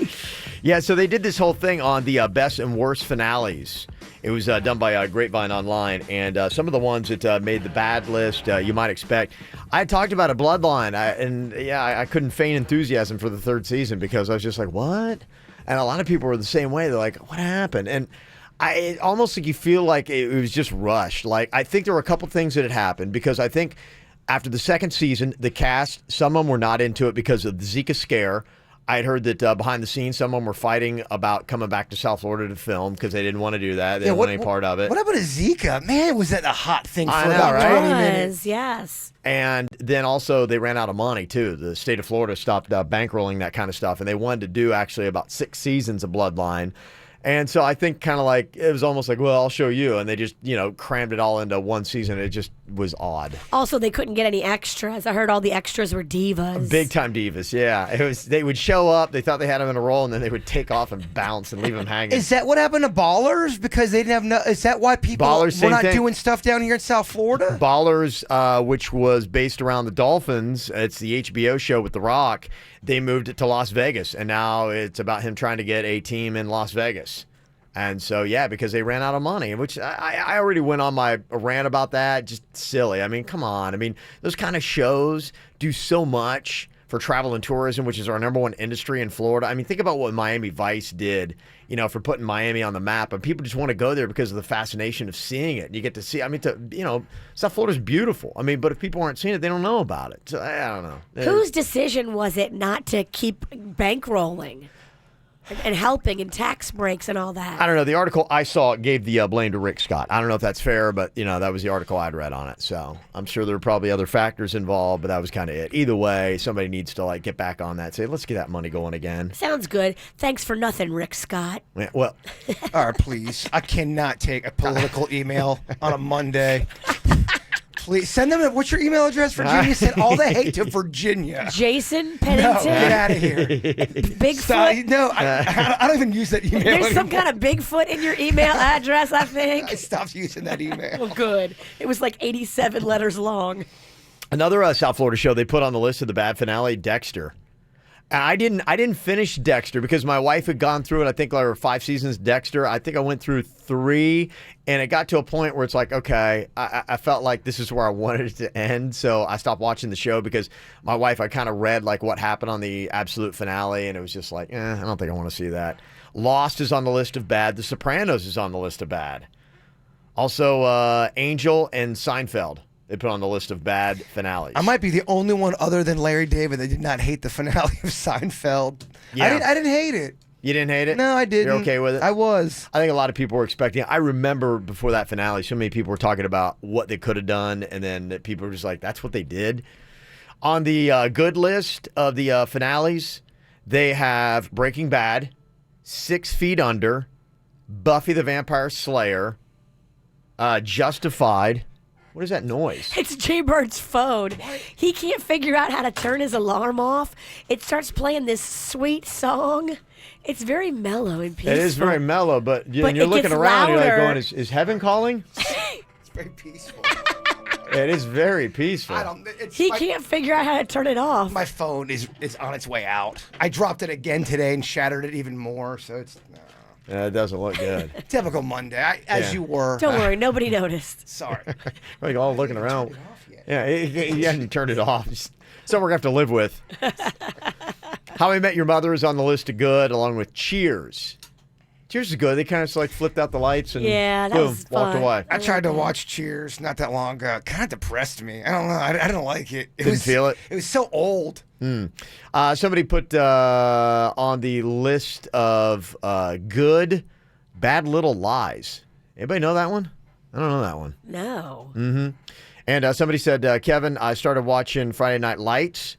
[SPEAKER 1] Yeah, so they did this whole thing on the best and worst finales. It was done by Grapevine Online, and some of the ones that made the bad list you might expect. I had talked about a Bloodline, I couldn't feign enthusiasm for the 3rd season because I was just like, what? And a lot of people were the same way. They're like, what happened? And it almost like you feel like it was just rushed. Like, I think there were a couple things that had happened because I think after the 2nd season, the cast, some of them were not into it because of the Zika scare. I had heard that behind the scenes, some of them were fighting about coming back to South Florida to film because they didn't want to do that. They didn't want any part of it.
[SPEAKER 3] What happened to Zika? Man, was that a hot thing for
[SPEAKER 1] about
[SPEAKER 3] 20 minutes?
[SPEAKER 2] Yes.
[SPEAKER 1] And then also they ran out of money, too. The state of Florida stopped bankrolling that kind of stuff, and they wanted to do actually about 6 seasons of Bloodline. And so I think kind of like it was almost like, well, I'll show you. And they just, crammed it all into one season. It just was odd.
[SPEAKER 2] Also, they couldn't get any extras. I heard all the extras were divas.
[SPEAKER 1] Big time divas, yeah. They would show up, they thought they had them in a role, and then they would take off and bounce and leave them hanging.
[SPEAKER 3] Is that what happened to Ballers? Because they didn't have is that why people were not doing stuff down here in South Florida?
[SPEAKER 1] Ballers, which was based around the Dolphins, it's the HBO show with The Rock. They moved it to Las Vegas, and now it's about him trying to get a team in Las Vegas. And so, yeah, because they ran out of money, which I already went on my rant about that. Just silly. I mean, come on. I mean, those kind of shows do so much for travel and tourism, which is our #1 industry in Florida. I mean, think about what Miami Vice did, for putting Miami on the map. And people just want to go there because of the fascination of seeing it. You get to see, South Florida's beautiful. I mean, but if people aren't seeing it, they don't know about it. So, I don't know.
[SPEAKER 2] Whose decision was it not to keep bankrolling? And helping and tax breaks and all that.
[SPEAKER 1] I don't know. The article I saw gave the blame to Rick Scott. I don't know if that's fair, but, that was the article I'd read on it. So I'm sure there were probably other factors involved, but that was kind of it. Either way, somebody needs to, get back on that. Say, let's get that money going again.
[SPEAKER 2] Sounds good. Thanks for nothing, Rick Scott.
[SPEAKER 1] Yeah, well.
[SPEAKER 3] All right, please. I cannot take a political email on a Monday. Please send them. What's your email address, Virginia? Send all the hate to Virginia.
[SPEAKER 2] Jason Pennington.
[SPEAKER 3] No, get out of here.
[SPEAKER 2] Bigfoot.
[SPEAKER 3] No, I don't even use that email.
[SPEAKER 2] There's
[SPEAKER 3] anymore.
[SPEAKER 2] some kind of Bigfoot in your email address, I think.
[SPEAKER 3] I stopped using that email.
[SPEAKER 2] Well, good. It was like 87 letters long.
[SPEAKER 1] Another South Florida show they put on the list of the bad finale, Dexter. And I didn't finish Dexter because my wife had gone through it. I think there were 5 seasons of Dexter. I think I went through 3, and it got to a point where it's like, okay, I felt like this is where I wanted it to end. So I stopped watching the show because my wife, I kind of read what happened on the absolute finale, and it was just like, I don't think I want to see that. Lost is on the list of bad. The Sopranos is on the list of bad. Also, Angel and Seinfeld. They put on the list of bad finales.
[SPEAKER 3] I might be the only one other than Larry David that did not hate the finale of Seinfeld.
[SPEAKER 1] Yeah.
[SPEAKER 3] I didn't hate it.
[SPEAKER 1] You didn't hate it?
[SPEAKER 3] No, I didn't.
[SPEAKER 1] You're okay with it?
[SPEAKER 3] I was.
[SPEAKER 1] I think a lot of people were expecting it. I remember before that finale, so many people were talking about what they could have done, and then people were just like, that's what they did. On the good list of the finales, they have Breaking Bad, 6 Feet Under, Buffy the Vampire Slayer, Justified. What is that noise?
[SPEAKER 2] It's Jay-Bird's phone. He can't figure out how to turn his alarm off. It starts playing this sweet song, It's very mellow and peaceful.
[SPEAKER 1] It is very mellow, but you're
[SPEAKER 2] it
[SPEAKER 1] looking
[SPEAKER 2] gets
[SPEAKER 1] around, you're like
[SPEAKER 2] louder.
[SPEAKER 1] going, is heaven calling?
[SPEAKER 3] It's very peaceful.
[SPEAKER 1] It is very peaceful.
[SPEAKER 2] He can't figure out how to turn it off.
[SPEAKER 3] My phone is on its way out. I dropped it again today and shattered it even more, so it's...
[SPEAKER 1] Yeah, it doesn't look good.
[SPEAKER 3] Typical Monday, as you were.
[SPEAKER 2] Don't worry, nobody noticed.
[SPEAKER 3] Sorry.
[SPEAKER 1] Like all looking around. Yeah, he hadn't turned it off. So we're going to have to live with. How I Met Your Mother is on the list of good, along with Cheers. Cheers is good. They kind of just like flipped out the lights and boom, walked away.
[SPEAKER 3] I tried to watch Cheers not that long ago. It kind of depressed me. I don't know. I don't like it.
[SPEAKER 1] Didn't feel it?
[SPEAKER 3] It was so old.
[SPEAKER 1] Somebody put on the list of good, Bad Little Lies. Anybody know that one? I don't know that one.
[SPEAKER 2] No.
[SPEAKER 1] Mm-hmm. And somebody said, Kevin, I started watching Friday Night Lights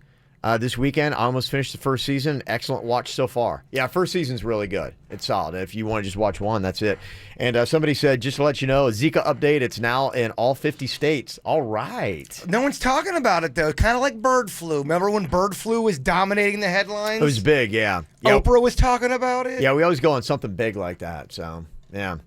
[SPEAKER 1] this weekend. I almost finished the first season. Excellent watch so far. Yeah, first season's really good. It's solid. If you want to just watch one, that's it. And somebody said, just to let you know, a Zika update, it's now in all 50 states. All right.
[SPEAKER 3] No one's talking about it, though. Kind of like bird flu. Remember when bird flu was dominating the headlines?
[SPEAKER 1] It was big, yeah.
[SPEAKER 3] Oprah was talking about it?
[SPEAKER 1] Yeah, we always go on something big like that. So, yeah.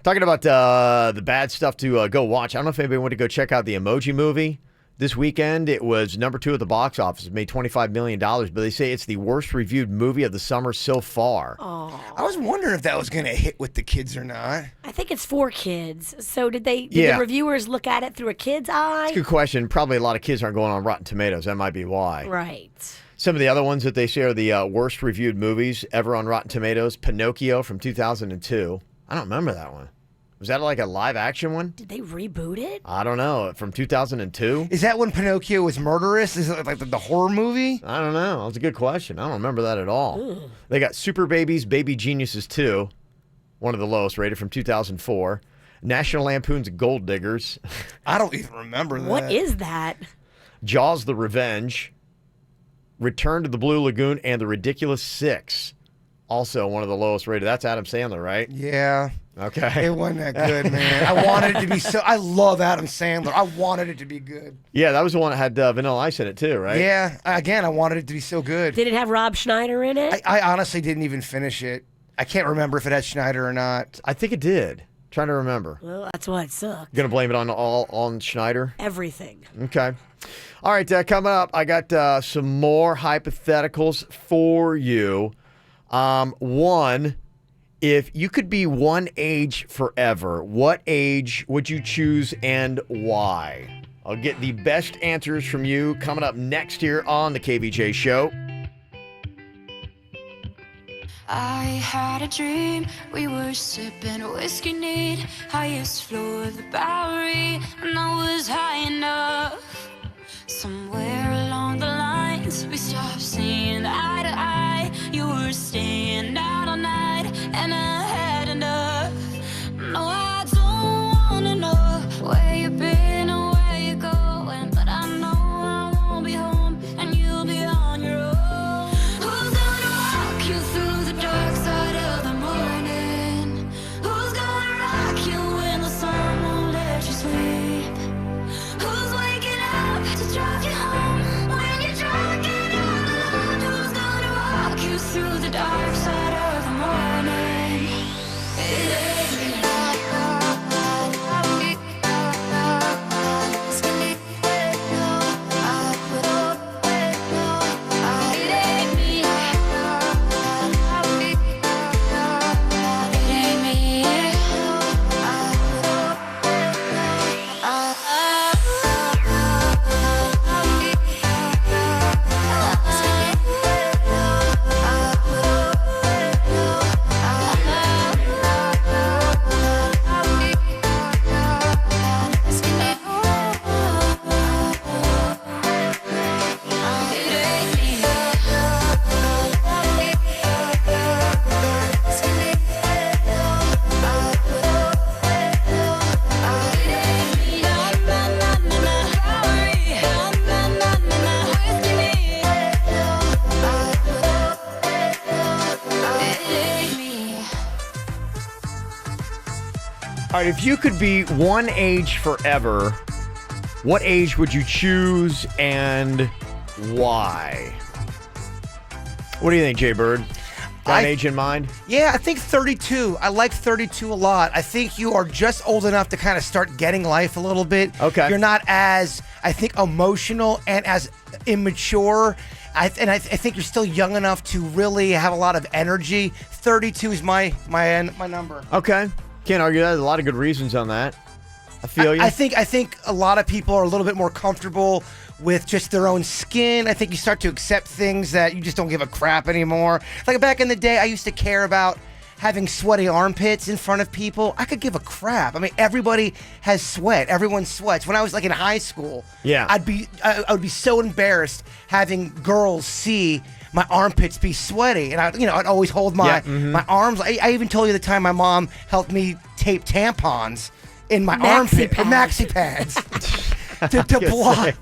[SPEAKER 1] Talking about the bad stuff to go watch. I don't know if anybody went to go check out the Emoji Movie this weekend. It was number 2 at the box office. It made $25 million, but they say it's the worst reviewed movie of the summer so far.
[SPEAKER 3] I was wondering if that was going to hit with the kids or not.
[SPEAKER 2] I think it's for kids. So did the reviewers look at it through a kid's eye?
[SPEAKER 1] That's a good question. Probably a lot of kids aren't going on Rotten Tomatoes. That might be why.
[SPEAKER 2] Right.
[SPEAKER 1] Some of the other ones that they say are the worst reviewed movies ever on Rotten Tomatoes. Pinocchio from 2002. I don't remember that one. Was that like a live action one?
[SPEAKER 2] Did they reboot it?
[SPEAKER 1] I don't know. From 2002?
[SPEAKER 3] Is that when Pinocchio was murderous? Is it like the horror movie?
[SPEAKER 1] I don't know. That's a good question. I don't remember that at all.
[SPEAKER 2] Ooh.
[SPEAKER 1] They got Super Babies, Baby Geniuses 2, one of the lowest rated from 2004. National Lampoon's Gold Diggers.
[SPEAKER 3] I don't even remember that.
[SPEAKER 2] What is that?
[SPEAKER 1] Jaws the Revenge. Return to the Blue Lagoon and The Ridiculous Six. Also one of the lowest rated. That's Adam Sandler, right?
[SPEAKER 3] Yeah.
[SPEAKER 1] Okay.
[SPEAKER 3] It wasn't that good, man. I wanted it to be so... I love Adam Sandler. I wanted it to be good.
[SPEAKER 1] Yeah, that was the one that had Vanilla Ice in it too, right?
[SPEAKER 3] Yeah. Again, I wanted it to be so good.
[SPEAKER 2] Did it have Rob Schneider in it?
[SPEAKER 3] I honestly didn't even finish it. I can't remember if it had Schneider or not.
[SPEAKER 1] I think it did. Trying to remember.
[SPEAKER 2] Well, that's why it sucked.
[SPEAKER 1] Gonna blame it on Schneider?
[SPEAKER 2] Everything.
[SPEAKER 1] Okay. All right, coming up, I got some more hypotheticals for you. One, if you could be one age forever, what age would you choose and why? I'll get the best answers from you coming up next here on the KVJ Show.
[SPEAKER 6] I had a dream, we were sipping whiskey neat, highest floor of the Bowery, and I was high enough. Somewhere along the lines, we stopped seeing eye to eye. You were staying out all night, and I had enough. No, I don't wanna know where you've been or where you're going, but I know I won't be home, and you'll be on your own. Who's gonna walk you through the dark side of the morning? Who's gonna rock you when the sun won't let you sleep? Who's waking up to drive you home when you're drunk and all alone? Who's gonna walk you through the dark side of the morning? It ain't me.
[SPEAKER 1] All right, if you could be one age forever, what age would you choose and why? What do you think, Jay Bird? Got an age in mind?
[SPEAKER 3] Yeah, I think 32. I like 32 a lot. I think you are just old enough to kind of start getting life a little bit.
[SPEAKER 1] Okay.
[SPEAKER 3] You're not as, I think, emotional and as immature. I think you're still young enough to really have a lot of energy. 32 is my number.
[SPEAKER 1] Okay. Can't argue that. There's a lot of good reasons on that. I feel you.
[SPEAKER 3] I think a lot of people are a little bit more comfortable with just their own skin. I think you start to accept things that you just don't give a crap anymore. Like back in the day, I used to care about having sweaty armpits in front of people. I could give a crap. I mean, everybody has sweat. Everyone sweats. When I was like in high school,
[SPEAKER 1] yeah,
[SPEAKER 3] I would be so embarrassed having girls see my armpits be sweaty, and I'd always hold my arms. I even told you the time my mom helped me tape tampons in my armpit, maxi pads, to block.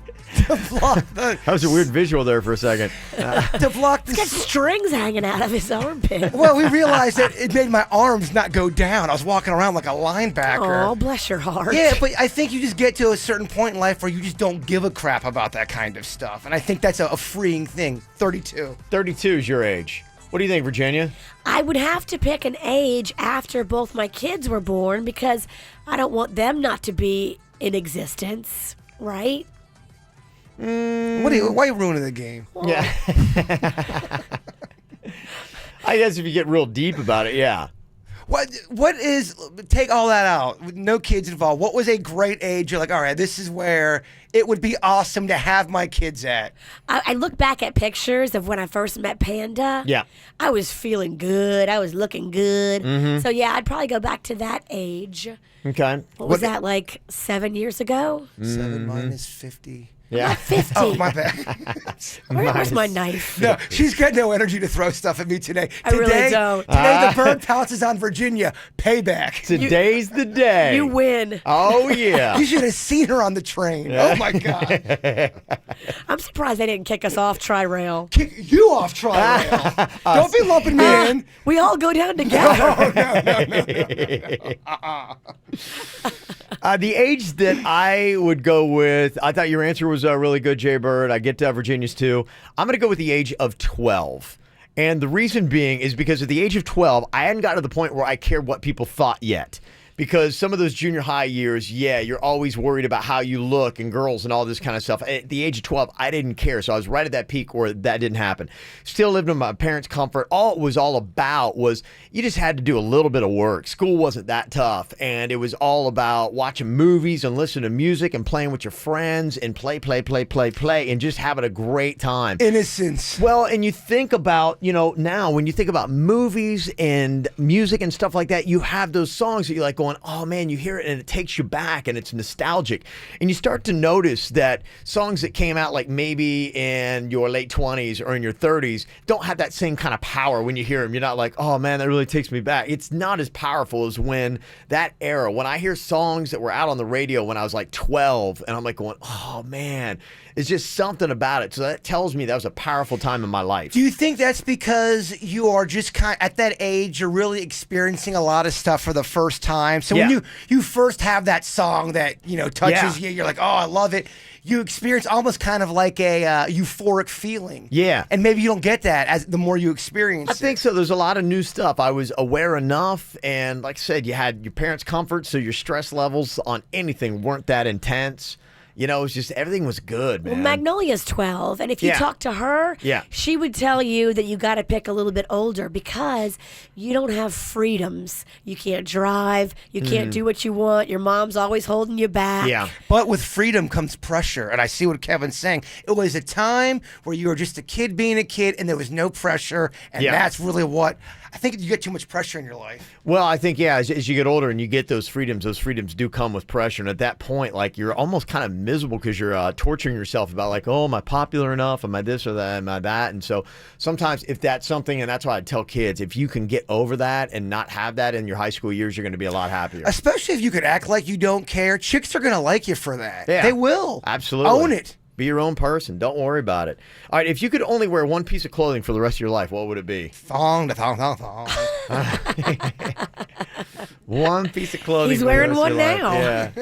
[SPEAKER 1] That was a weird visual there for a second.
[SPEAKER 3] To block
[SPEAKER 2] He's got strings hanging out of his armpit.
[SPEAKER 3] Well, we realized that it made my arms not go down. I was walking around like a linebacker.
[SPEAKER 2] Oh, bless your heart.
[SPEAKER 3] Yeah, but I think you just get to a certain point in life where you just don't give a crap about that kind of stuff. And I think that's a freeing thing. 32.
[SPEAKER 1] 32 is your age. What do you think, Virginia?
[SPEAKER 2] I would have to pick an age after both my kids were born because I don't want them not to be in existence, right?
[SPEAKER 3] Why are you ruining the game?
[SPEAKER 1] Yeah. I guess if you get real deep about it, yeah.
[SPEAKER 3] Take all that out, with no kids involved. What was a great age? You're like, all right, this is where it would be awesome to have my kids at.
[SPEAKER 2] I look back at pictures of when I first met Panda.
[SPEAKER 1] Yeah.
[SPEAKER 2] I was feeling good. I was looking good.
[SPEAKER 1] Mhm.
[SPEAKER 2] So, yeah, I'd probably go back to that age.
[SPEAKER 1] Okay.
[SPEAKER 2] What was that, like 7 years ago?
[SPEAKER 3] 7 minus 50.
[SPEAKER 1] Yeah.
[SPEAKER 2] Not 50.
[SPEAKER 3] Oh, my bad.
[SPEAKER 2] Where's my knife?
[SPEAKER 3] No, she's got no energy to throw stuff at me today.
[SPEAKER 2] I really don't.
[SPEAKER 3] Today, the bird pounces on Virginia. Payback.
[SPEAKER 1] Today's the day.
[SPEAKER 2] You win.
[SPEAKER 1] Oh, yeah.
[SPEAKER 3] You should have seen her on the train. Oh, my God.
[SPEAKER 2] I'm surprised they didn't kick us off Tri-Rail.
[SPEAKER 3] Kick you off Tri-Rail. Don't be lumping me in.
[SPEAKER 2] We all go down together.
[SPEAKER 3] No.
[SPEAKER 1] The age that I would go with, I thought your answer was really good, Jay Bird. I get Virginia's too. I'm going to go with the age of 12. And the reason being is because at the age of 12, I hadn't gotten to the point where I cared what people thought yet. Because some of those junior high years, yeah, you're always worried about how you look and girls and all this kind of stuff. At the age of 12, I didn't care. So I was right at that peak where that didn't happen. Still lived in my parents' comfort. All it was all about was you just had to do a little bit of work. School wasn't that tough. And it was all about watching movies and listening to music and playing with your friends and play, and just having a great time.
[SPEAKER 3] Innocence.
[SPEAKER 1] Well, and you think about, now when you think about movies and music and stuff like that, you have those songs that you're like going, oh man, you hear it and it takes you back and it's nostalgic. And you start to notice that songs that came out like maybe in your late 20s or in your 30s don't have that same kind of power when you hear them. You're not like, oh man, that really takes me back. It's not as powerful as when that era, when I hear songs that were out on the radio when I was like 12 and I'm like going, oh man, it's just something about it. So that tells me that was a powerful time in my life.
[SPEAKER 3] Do you think that's because you are just at that age, you're really experiencing a lot of stuff for the first time? So when you first have that song that, touches you, you're like, oh, I love it. You experience almost kind of like a euphoric feeling.
[SPEAKER 1] Yeah.
[SPEAKER 3] And maybe you don't get that as the more you experience
[SPEAKER 1] I think so. There's a lot of new stuff. I was aware enough. And like I said, you had your parents' comfort. So your stress levels on anything weren't that intense. It was just, everything was good, man.
[SPEAKER 2] Well, Magnolia's 12, and if you talk to her, she would tell you that you got to pick a little bit older because you don't have freedoms. You can't drive. You can't do what you want. Your mom's always holding you back.
[SPEAKER 3] Yeah. But with freedom comes pressure, and I see what Kevin's saying. It was a time where you were just a kid being a kid, and there was no pressure, and that's really what... I think you get too much pressure in your life.
[SPEAKER 1] Well, I think, as you get older and you get those freedoms do come with pressure. And at that point, like, you're almost kind of miserable because you're torturing yourself about like, oh, am I popular enough? Am I this or that? Am I that? And so sometimes if that's something, and that's why I tell kids, if you can get over that and not have that in your high school years, you're going to be a lot happier.
[SPEAKER 3] Especially if you could act like you don't care. Chicks are going to like you for that.
[SPEAKER 1] Yeah.
[SPEAKER 3] They will.
[SPEAKER 1] Absolutely.
[SPEAKER 3] Own it.
[SPEAKER 1] Be your own person. Don't worry about it. All right, if you could only wear one piece of clothing for the rest of your life, what would it be?
[SPEAKER 3] Thong, the thong, thong, thong.
[SPEAKER 1] One piece of clothing.
[SPEAKER 2] He's
[SPEAKER 1] for the
[SPEAKER 2] wearing
[SPEAKER 1] rest of
[SPEAKER 2] one
[SPEAKER 1] your
[SPEAKER 2] now.
[SPEAKER 1] life.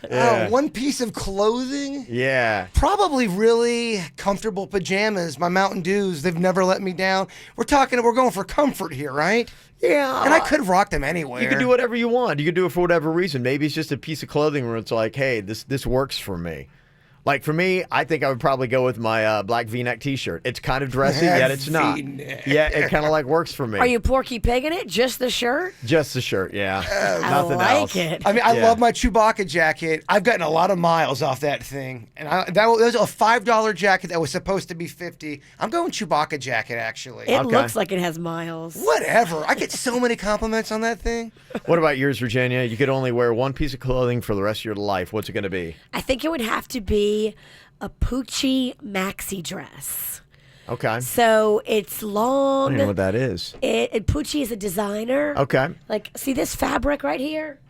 [SPEAKER 1] Yeah.
[SPEAKER 3] One piece of clothing?
[SPEAKER 1] Yeah.
[SPEAKER 3] Probably really comfortable pajamas. My Mountain Dews, they've never let me down. We're going for comfort here, right?
[SPEAKER 1] Yeah.
[SPEAKER 3] And I could rock them anywhere.
[SPEAKER 1] You can do whatever you want. You can do it for whatever reason. Maybe it's just a piece of clothing where it's like, hey, this works for me. Like for me, I think I would probably go with my black V-neck T-shirt. It's kind of dressy, yet it's not.
[SPEAKER 3] V-neck.
[SPEAKER 1] Yeah, it kind of like works for me.
[SPEAKER 2] Are you Porky Pigging it? Just the shirt?
[SPEAKER 1] Just the shirt, yeah. Nothing
[SPEAKER 2] I like
[SPEAKER 1] else.
[SPEAKER 2] it.
[SPEAKER 3] I mean, I love my Chewbacca jacket. I've gotten a lot of miles off that thing. And that was a $5 jacket that was supposed to be $50. I'm going Chewbacca jacket, actually.
[SPEAKER 2] It looks like it has miles.
[SPEAKER 3] Whatever. I get so many compliments on that thing.
[SPEAKER 1] What about yours, Virginia? You could only wear one piece of clothing for the rest of your life. What's it going to be?
[SPEAKER 2] I think it would have to be a Poochie maxi dress.
[SPEAKER 1] Okay.
[SPEAKER 2] So it's long.
[SPEAKER 1] I don't know what that is.
[SPEAKER 2] Poochie is a designer.
[SPEAKER 1] Okay.
[SPEAKER 2] Like, see this fabric right here?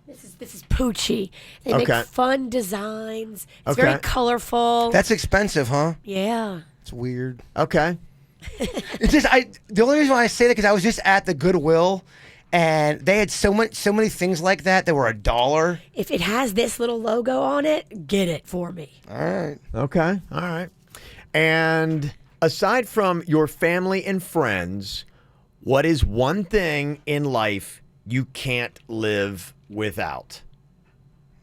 [SPEAKER 2] This is Poochie. They make fun designs. It's very colorful.
[SPEAKER 3] That's expensive, huh?
[SPEAKER 2] Yeah.
[SPEAKER 3] It's weird.
[SPEAKER 1] Okay.
[SPEAKER 3] It's just the only reason why I say that because I was just at the Goodwill. And they had so many things like that were $1.
[SPEAKER 2] If it has this little logo on it, get it for me.
[SPEAKER 3] All right.
[SPEAKER 1] Okay. All right. And aside from your family and friends, what is one thing in life you can't live without?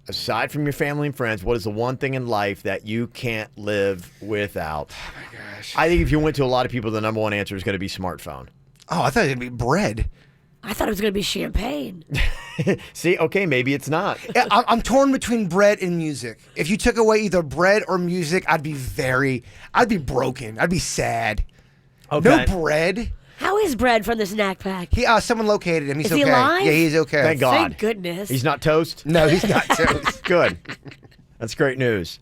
[SPEAKER 1] Aside from your family and friends, what is the one thing in life that you can't live without?
[SPEAKER 3] Oh, my gosh.
[SPEAKER 1] I think if you went to a lot of people, the number one answer is going to be smartphone.
[SPEAKER 3] Oh, I thought it would be bread.
[SPEAKER 2] I thought it was going to be champagne.
[SPEAKER 1] See, okay, maybe it's not.
[SPEAKER 3] I'm torn between bread and music. If you took away either bread or music, I'd be broken. I'd be sad.
[SPEAKER 1] Okay.
[SPEAKER 3] No bread.
[SPEAKER 2] How is Bread from the snack pack?
[SPEAKER 3] Someone located him. He's
[SPEAKER 2] Is
[SPEAKER 3] okay.
[SPEAKER 2] he alive?
[SPEAKER 3] Yeah, he's okay.
[SPEAKER 1] Thank God.
[SPEAKER 2] Thank goodness.
[SPEAKER 1] He's not toast?
[SPEAKER 3] No, he's not toast.
[SPEAKER 1] Good. That's great news.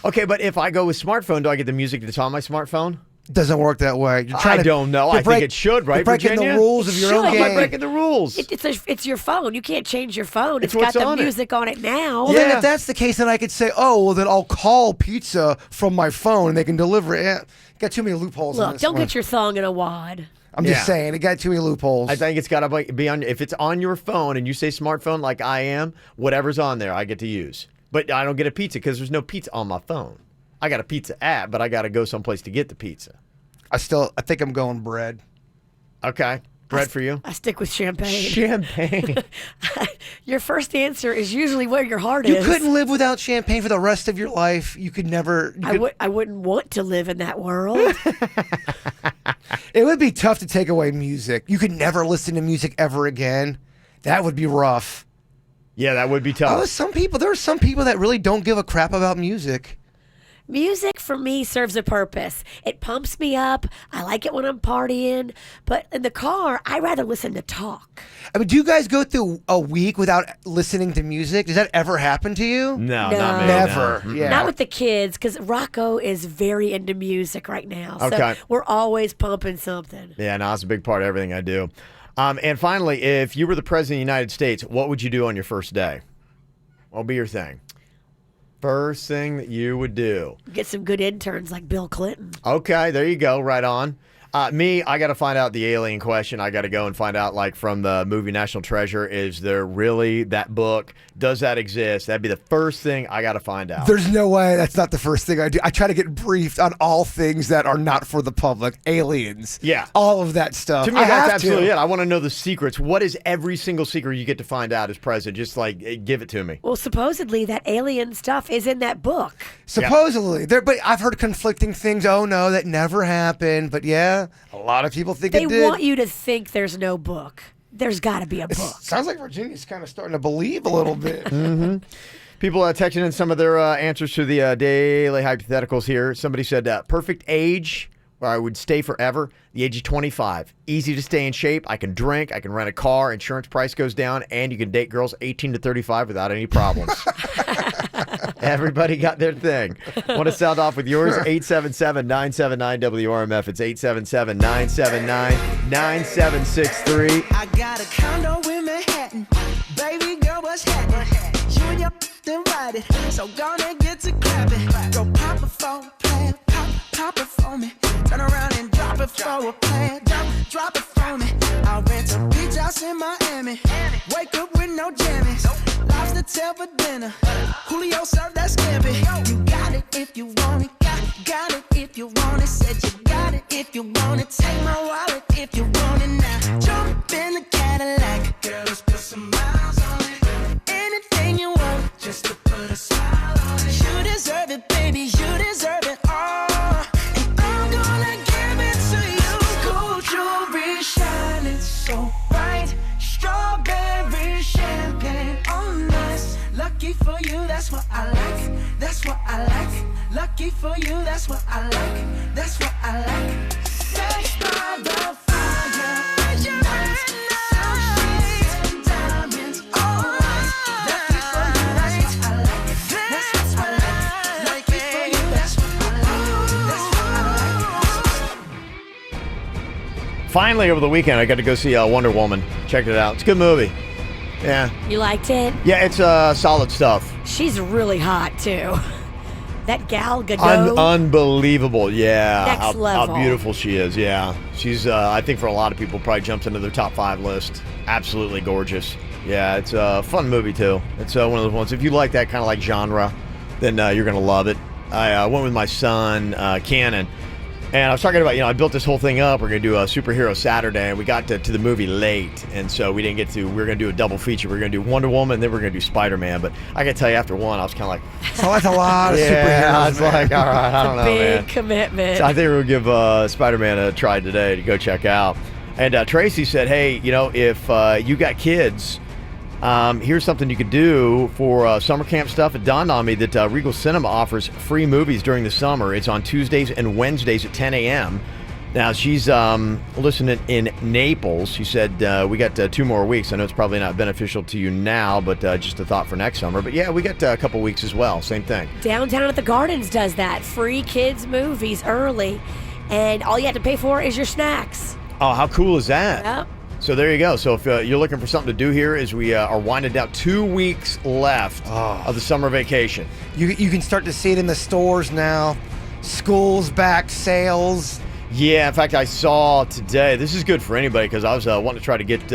[SPEAKER 1] Okay, but if I go with smartphone, do I get the music that's on my smartphone?
[SPEAKER 3] Doesn't work that way.
[SPEAKER 1] I don't know. I think it should, right,
[SPEAKER 3] You're breaking
[SPEAKER 1] Virginia?
[SPEAKER 3] the rules of your own
[SPEAKER 1] How am I
[SPEAKER 3] game.
[SPEAKER 1] breaking the rules?
[SPEAKER 2] It's your phone. You can't change your phone.
[SPEAKER 1] It's
[SPEAKER 2] It's got
[SPEAKER 1] what's
[SPEAKER 2] the
[SPEAKER 1] on it.
[SPEAKER 2] music on it now.
[SPEAKER 3] Well, then if that's the case, then I could say, oh, well, then I'll call pizza from my phone and they can deliver it. Yeah, got too many loopholes in
[SPEAKER 2] Look,
[SPEAKER 3] this
[SPEAKER 2] don't
[SPEAKER 3] one.
[SPEAKER 2] get your thong in a wad.
[SPEAKER 3] I'm just saying, it got too many loopholes.
[SPEAKER 1] I think it's got to be on. If it's on your phone and you say smartphone like I am, whatever's on there, I get to use. But I don't get a pizza because there's no pizza on my phone. I got a pizza app, but I got to go someplace to get the pizza.
[SPEAKER 3] I think I'm going bread.
[SPEAKER 1] Okay. Bread for you?
[SPEAKER 2] I stick with champagne.
[SPEAKER 1] Champagne.
[SPEAKER 2] Your first answer is usually where your heart
[SPEAKER 3] You
[SPEAKER 2] is.
[SPEAKER 3] couldn't live without champagne for the rest of your life. You could never.
[SPEAKER 2] I wouldn't want to live in that world.
[SPEAKER 3] It would be tough to take away music. You could never listen to music ever again. That would be rough.
[SPEAKER 1] Yeah, that would be tough.
[SPEAKER 3] There are some people that really don't give a crap about music.
[SPEAKER 2] Music for me serves a purpose. It pumps me up. I like it when I'm partying. But in the car, I rather listen to talk.
[SPEAKER 3] I mean, do you guys go through a week without listening to music? Does that ever happen to you?
[SPEAKER 1] No, not me.
[SPEAKER 3] Never.
[SPEAKER 1] No.
[SPEAKER 3] Yeah.
[SPEAKER 2] Not with the kids, because Rocco is very into music right now. So
[SPEAKER 1] Okay.
[SPEAKER 2] we're always pumping something.
[SPEAKER 1] Yeah, no, it's a big part of everything I do. And finally, if you were the president of the United States, what would you do on your first day? What would be your thing? First thing that you would do.
[SPEAKER 2] Get some good interns like Bill Clinton.
[SPEAKER 1] Okay, there you go. Right on. Me, I got to find out the alien question. I got to go and find out, like, from the movie National Treasure, is there really that book? Does that exist? That'd be the first thing I got to find out.
[SPEAKER 3] There's no way that's not the first thing I do. I try to get briefed on all things that are not for the public. Aliens.
[SPEAKER 1] Yeah.
[SPEAKER 3] All of that stuff.
[SPEAKER 1] To me,
[SPEAKER 3] I
[SPEAKER 1] that's
[SPEAKER 3] have
[SPEAKER 1] absolutely
[SPEAKER 3] to.
[SPEAKER 1] it. I want to know the secrets. What is every single secret you get to find out as president? Just, like, give it to me.
[SPEAKER 2] Well, supposedly that alien stuff is in that book.
[SPEAKER 3] Supposedly. But I've heard conflicting things. Oh, no, that never happened. But yeah, a lot of people think
[SPEAKER 2] They
[SPEAKER 3] it did.
[SPEAKER 2] want you to think there's no book. There's got to be a book.
[SPEAKER 3] Sounds like Virginia's kind of starting to believe a little bit.
[SPEAKER 1] Mm-hmm. People texting in some of their answers to the daily hypotheticals here. Somebody said perfect age where I would stay forever, the age of 25. Easy to stay in shape. I can drink. I can rent a car. Insurance price goes down. And you can date girls 18 to 35 without any problems. Everybody got their thing. Want to sound off with yours? 877-979-WRMF. It's 877-979-9763.
[SPEAKER 5] I got a condo in Manhattan. Baby girl, what's happening? You and your invited, so gonna get to clapping. Go pop it for a plan, pop it for me. Turn around and drop it for a plan. drop it for me. I'll rent a beach house in Miami. Wake up with no jammies. Lobster tail for dinner. Julio served that scampi. You got it if you want it. Got it if you want it. Said you got it if you want it. Take my wallet if you want it now. Jump in the Cadillac. Girl, let's put some miles on it. Anything you want, just to put a smile on it. You deserve it, baby. You deserve it all. And I'm gonna give it to you. Gold jewelry shining so bright. Strawberry champagne on us. Lucky for you, that's what I like. That's what I like. Lucky for you, that's what I like. That's what I like. Sex by the fire. Sunshades and diamonds all night. Lucky for you, that's what I like. That's what I like. Lucky for you, that's what I like. That's what I like.
[SPEAKER 1] Finally, over the weekend, I got to go see Wonder Woman. Checked it out. It's a good movie. Yeah.
[SPEAKER 2] You liked it?
[SPEAKER 1] Yeah, it's solid stuff.
[SPEAKER 2] She's really hot, too. That Gal Gadot.
[SPEAKER 1] Unbelievable. Yeah.
[SPEAKER 2] Next
[SPEAKER 1] how
[SPEAKER 2] level.
[SPEAKER 1] beautiful she is. Yeah. She's, I think for a lot of people, probably jumps into their top 5 list. Absolutely gorgeous. Yeah, it's a fun movie, too. It's one of those ones. If you like that kind of like genre, then you're going to love it. I went with my son, Cannon. And I was talking about, I built this whole thing up. We're going to do a superhero Saturday, and we got to the movie late. And so we didn't get to, we were going to do a double feature. We were going to do Wonder Woman, and then we were going to do Spider-Man. But I got to tell you, after one, I was kind of like,
[SPEAKER 3] so that's a lot of superheroes.
[SPEAKER 1] Yeah, I was like, all right, I don't know, man.
[SPEAKER 2] Big commitment.
[SPEAKER 1] So I think we'll give Spider-Man a try today to go check out. And Tracy said, hey, if you got kids, here's something you could do for summer camp stuff. It dawned on me that Regal Cinema offers free movies during the summer. It's on Tuesdays and Wednesdays at 10 a.m. Now, she's listening in Naples. She said, we got 2 more weeks. I know it's probably not beneficial to you now, but just a thought for next summer. But yeah, we got a couple weeks as well. Same thing.
[SPEAKER 2] Downtown at the Gardens does that. Free kids movies early. And all you have to pay for is your snacks.
[SPEAKER 1] Oh, how cool is that?
[SPEAKER 2] Yep.
[SPEAKER 1] So there you go. So if you're looking for something to do here, as we are winding down, 2 weeks left of the summer vacation.
[SPEAKER 3] You can start to see it in the stores now. School's back, sales.
[SPEAKER 1] Yeah, in fact, I saw today, this is good for anybody because I was wanting to try to get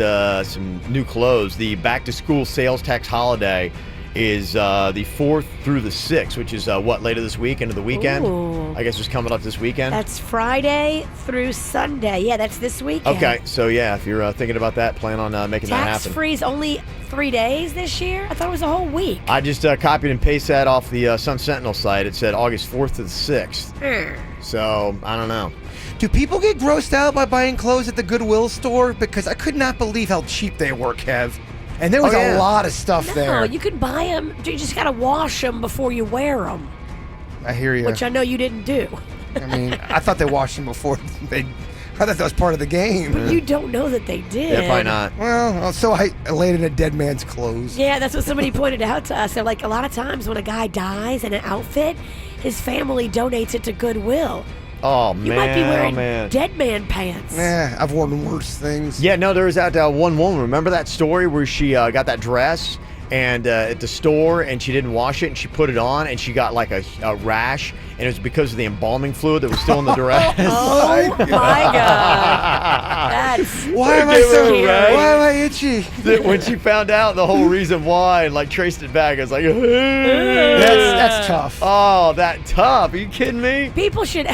[SPEAKER 1] some new clothes. The back-to-school sales tax holiday is the 4th through the 6th, which is later this week, into the weekend?
[SPEAKER 2] Ooh.
[SPEAKER 1] I guess it's coming up this weekend.
[SPEAKER 2] That's Friday through Sunday. Yeah, that's this weekend.
[SPEAKER 1] Okay, so yeah, if you're thinking about that, plan on making that happen.
[SPEAKER 2] Tax-free's only 3 days this year? I thought it was a whole week.
[SPEAKER 1] I just copied and pasted that off the Sun Sentinel site. It said August 4th to the 6th. So, I don't know.
[SPEAKER 3] Do people get grossed out by buying clothes at the Goodwill store? Because I could not believe how cheap they were, Kev. And there was a lot of stuff there.
[SPEAKER 2] No, you can buy them. You just got to wash them before you wear them.
[SPEAKER 3] I hear you.
[SPEAKER 2] Which I know you didn't do.
[SPEAKER 3] I mean, I thought they washed them before I thought that was part of the game.
[SPEAKER 2] But you don't know that they did.
[SPEAKER 1] Yeah, probably not.
[SPEAKER 3] Well, so I laid in a dead man's clothes.
[SPEAKER 2] Yeah, that's what somebody pointed out to us. They're like, a lot of times when a guy dies in an outfit, his family donates it to Goodwill.
[SPEAKER 1] Oh, man.
[SPEAKER 2] You might be wearing
[SPEAKER 1] man.
[SPEAKER 2] dead man pants.
[SPEAKER 3] Yeah, I've worn worse things.
[SPEAKER 1] Yeah, no, there was that one woman. Remember that story where she got that dress and at the store and she didn't wash it and she put it on and she got like a rash and it was because of the embalming fluid that was still in the dress.
[SPEAKER 2] Oh, my God. That's
[SPEAKER 3] why am I itchy?
[SPEAKER 1] When she found out the whole reason why and like traced it back, I was like,
[SPEAKER 3] that's tough.
[SPEAKER 1] Oh, that tough. Are you kidding me?
[SPEAKER 2] People should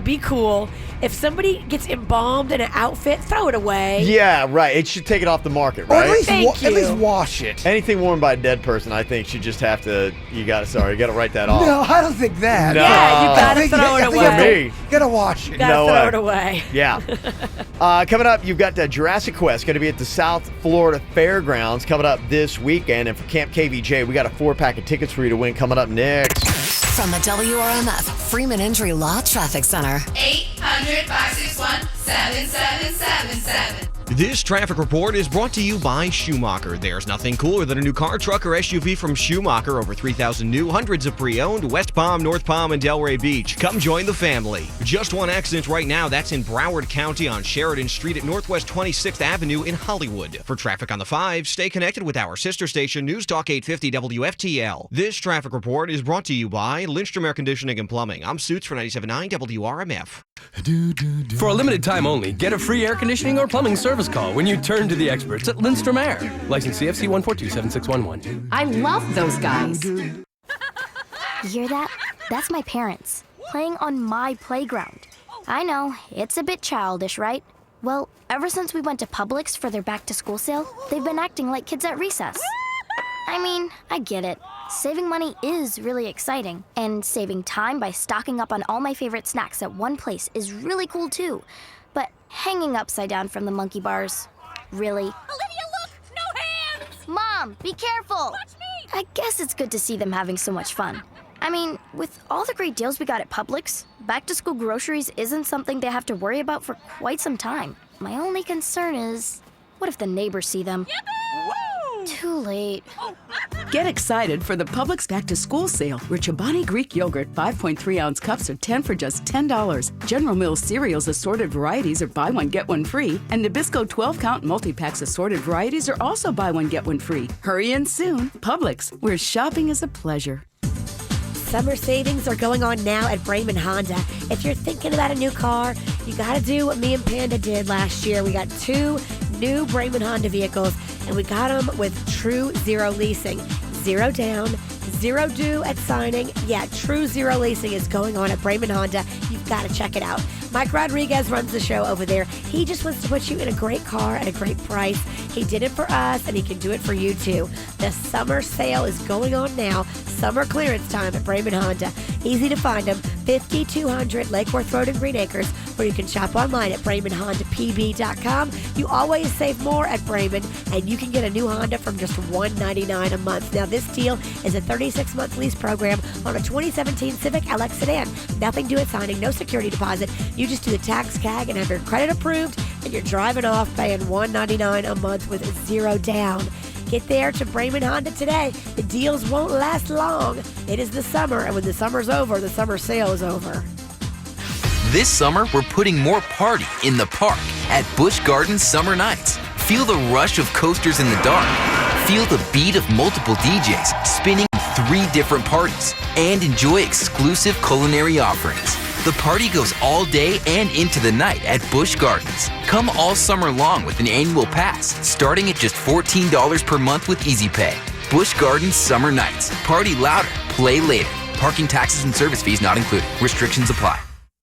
[SPEAKER 2] #be cool. If somebody gets embalmed in an outfit, throw it away.
[SPEAKER 1] Yeah, right. It should take it off the market, right?
[SPEAKER 3] Or at least wash it.
[SPEAKER 1] Anything worn by a dead person, I think, should just have to. You got to write that off.
[SPEAKER 3] No, I don't think that.
[SPEAKER 1] No.
[SPEAKER 2] Yeah, you gotta throw it away.
[SPEAKER 3] You gotta wash it.
[SPEAKER 2] You gotta throw it away.
[SPEAKER 1] Yeah. Coming up, you've got Jurassic Quest going to be at the South Florida Fairgrounds coming up this weekend, and for Camp KVJ, we got a 4-pack of tickets for you to win coming up next.
[SPEAKER 4] From the WRMF Freeman Injury Law Traffic Center.
[SPEAKER 26] 800-561-7777.
[SPEAKER 18] This traffic report is brought to you by Schumacher. There's nothing cooler than a new car, truck, or SUV from Schumacher. Over 3,000 new, hundreds of pre-owned, West Palm, North Palm, and Delray Beach. Come join the family. Just one accident right now. That's in Broward County on Sheridan Street at Northwest 26th Avenue in Hollywood. For traffic on the 5, stay connected with our sister station, News Talk 850 WFTL. This traffic report is brought to you by Lindstrom Air Conditioning and Plumbing. I'm Suits for 97.9 WRMF.
[SPEAKER 19] For a limited time only, get a free air conditioning or plumbing service call when you turn to the experts at Lindstrom Air. License CFC 1427611.
[SPEAKER 8] I love those guys. You hear that? That's my parents, playing on my playground. I know, it's a bit childish, right? Well, ever since we went to Publix for their back-to-school sale, they've been acting like kids at recess. I mean, I get it. Saving money is really exciting, and saving time by stocking up on all my favorite snacks at one place is really cool too. But hanging upside down from the monkey bars, really? Olivia, look! No hands! Mom, be careful! Watch me! I guess it's good to see them having so much fun. I mean, with all the great deals we got at Publix, back-to-school groceries isn't something they have to worry about for quite some time. My only concern is, what if the neighbors see them? Too late.
[SPEAKER 9] Get excited for the Publix Back to School sale, where Chobani Greek yogurt 5.3-ounce cups are 10 for just $10. General Mills cereals assorted varieties are buy one, get one free. And Nabisco 12-count multi-packs assorted varieties are also buy one, get one free. Hurry in soon. Publix, where shopping is a pleasure.
[SPEAKER 2] Summer savings are going on now at Brayman Honda. If you're thinking about a new car, you got to do what me and Panda did last year. We got 2 new Brayman Honda vehicles, and we got them with true zero leasing. 0 down, 0 due at signing. Yeah, true zero leasing is going on at Brayman Honda. You've got to check it out. Mike Rodriguez runs the show over there. He just wants to put you in a great car at a great price. He did it for us, and he can do it for you too. The summer sale is going on now. Summer clearance time at Brayman Honda. Easy to find them. 5200 Lake Worth Road in Green Acres, or you can shop online at BraymanHondaPB.com. You always save more at Brayman, and you can get a new Honda from just $199 a month. Now, this deal is a 36-month lease program on a 2017 Civic LX sedan. Nothing due at signing, no security deposit. You just do the tax CAG and have your credit approved, and you're driving off paying $199 a month with 0 down. Get there to Brayman Honda today. The deals won't last long. It is the summer, and when the summer's over, the summer sale is over.
[SPEAKER 10] This summer, we're putting more party in the park at Busch Gardens Summer Nights. Feel the rush of coasters in the dark. Feel the beat of multiple DJs spinning 3 different parties. And enjoy exclusive culinary offerings. The party goes all day and into the night at Busch Gardens. Come all summer long with an annual pass, starting at just $14 per month with Easy Pay. Busch Gardens Summer Nights. Party louder, play later. Parking, taxes, and service fees not included. Restrictions apply.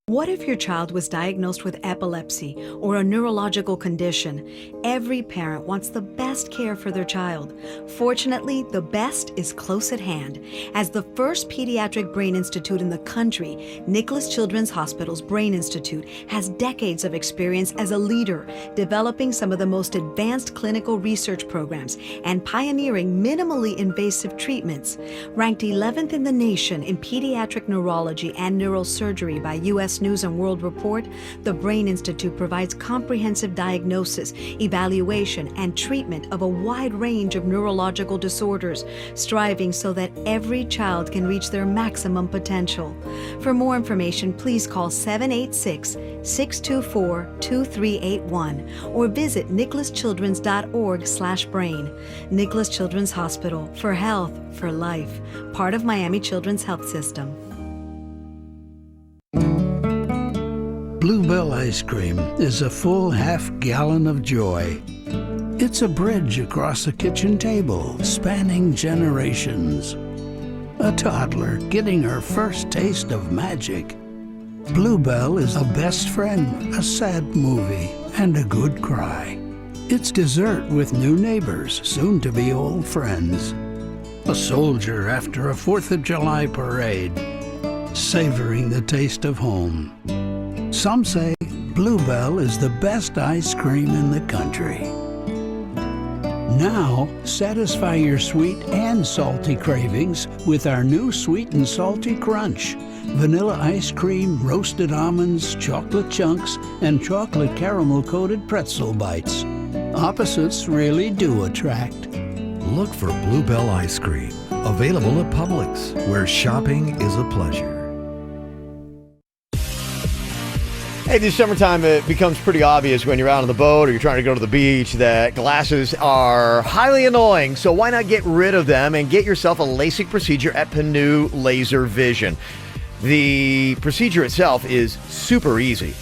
[SPEAKER 11] What if your child was diagnosed with epilepsy or a neurological condition? Every parent wants the best care for their child. Fortunately, the best is close at hand. As the first pediatric brain institute in the country, Nicholas Children's Hospital's Brain Institute has decades of experience as a leader, developing some of the most advanced clinical research programs and pioneering minimally invasive treatments. Ranked 11th in the nation in pediatric neurology and neurosurgery by U.S. News and World Report, the Brain Institute provides comprehensive diagnosis, evaluation, and treatment of a wide range of neurological disorders, striving so that every child can reach their maximum potential. For more information, please call 786-624-2381 or visit nicholaschildrens.org/brain. Nicholas Children's Hospital, for health, for life, part of Miami Children's Health System.
[SPEAKER 12] Bluebell ice cream is a full half-gallon of joy. It's a bridge across a kitchen table, spanning generations. A toddler getting her first taste of magic. Bluebell is a best friend, a sad movie, and a good cry. It's dessert with new neighbors, soon to be old friends. A soldier after a 4th of July parade, savoring the taste of home. Some say Bluebell is the best ice cream in the country. Now, satisfy your sweet and salty cravings with our new Sweet and Salty Crunch. Vanilla ice cream, roasted almonds, chocolate chunks, and chocolate caramel-coated pretzel bites. Opposites really do attract.
[SPEAKER 13] Look for Bluebell Ice Cream, available at Publix, where shopping is a pleasure.
[SPEAKER 1] Hey, this summertime, it becomes pretty obvious when you're out on the boat or you're trying to go to the beach that glasses are highly annoying. So why not get rid of them and get yourself a LASIK procedure at Panu Laser Vision? The procedure itself is super easy.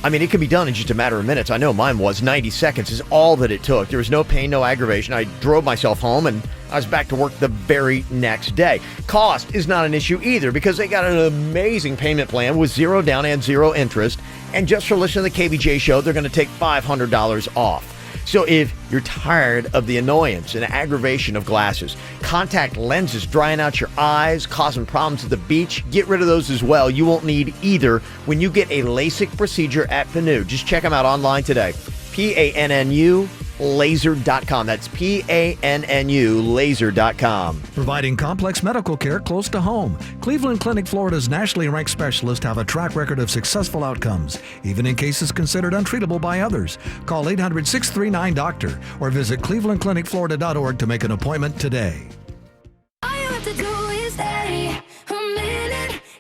[SPEAKER 1] I mean, it can be done in just a matter of minutes. I know mine was. 90 seconds is all that it took. There was no pain, no aggravation. I drove myself home and I was back to work the very next day. Cost is not an issue either because they got an amazing payment plan with 0 down and 0 interest. And just for listening to the KVJ show, they're going to take $500 off. So if you're tired of the annoyance and aggravation of glasses, contact lenses drying out your eyes, causing problems at the beach, get rid of those as well. You won't need either when you get a LASIK procedure at Panu. Just check them out online today. PANNU laser.com. That's PANNU laser.com.
[SPEAKER 13] Providing complex medical care close to home. Cleveland Clinic, Florida's nationally ranked specialists have a track record of successful outcomes, even in cases considered untreatable by others. Call 800-639-DOCTOR or visit clevelandclinicflorida.org to make an appointment today.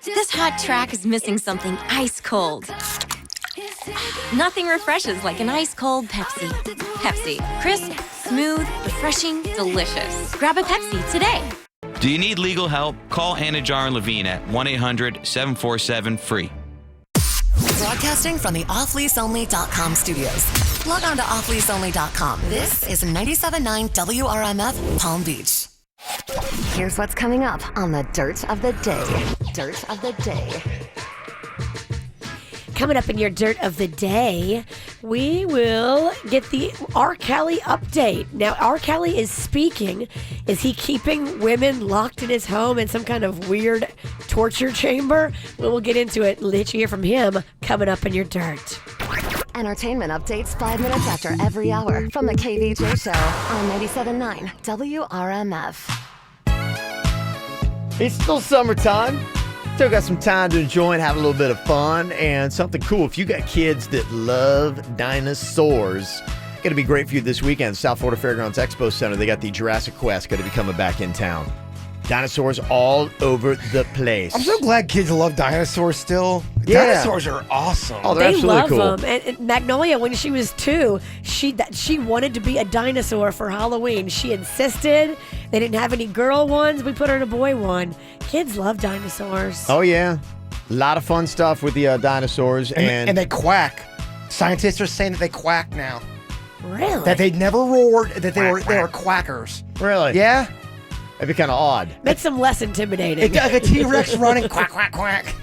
[SPEAKER 25] This hot track is missing something ice cold. Nothing refreshes like an ice cold Pepsi. Pepsi. Crisp, smooth, refreshing, delicious. Grab a Pepsi today.
[SPEAKER 14] Do you need legal help? Call Anna Jar and Levine at 1-800-747-FREE.
[SPEAKER 4] Broadcasting from the offleaseonly.com studios. Log on to offleaseonly.com. This is 97.9 WRMF Palm Beach. Here's what's coming up on the Dirt of the Day. Dirt of the Day.
[SPEAKER 2] Coming up in your Dirt of the Day, we will get the R. Kelly update. Now, R. Kelly is speaking. Is he keeping women locked in his home in some kind of weird torture chamber? We'll get into it. Let you hear from him coming up in your Dirt.
[SPEAKER 4] Entertainment updates 5 minutes after every hour from the KVJ Show on 97.9 WRMF.
[SPEAKER 1] It's still summertime. Still got some time to enjoy and have a little bit of fun and something cool. If you got kids that love dinosaurs, going to be great for you this weekend. South Florida Fairgrounds Expo Center, they got the Jurassic Quest going to be coming back in town. Dinosaurs all over the place.
[SPEAKER 3] I'm so glad kids love dinosaurs still.
[SPEAKER 1] Yeah.
[SPEAKER 3] Dinosaurs are awesome.
[SPEAKER 1] Oh, they're absolutely
[SPEAKER 2] love
[SPEAKER 1] cool.
[SPEAKER 2] them. And Magnolia, when she was 2, she wanted to be a dinosaur for Halloween. She insisted. They didn't have any girl ones. We put her in a boy one. Kids love dinosaurs.
[SPEAKER 1] Oh, yeah. A lot of fun stuff with the dinosaurs.
[SPEAKER 3] And they quack. Scientists are saying that they quack now.
[SPEAKER 2] Really?
[SPEAKER 3] That they never roared, that they were quackers.
[SPEAKER 1] Really?
[SPEAKER 3] Yeah?
[SPEAKER 1] That'd be kind of odd.
[SPEAKER 2] Makes them less intimidating.
[SPEAKER 3] Like a T-Rex running quack, quack, quack.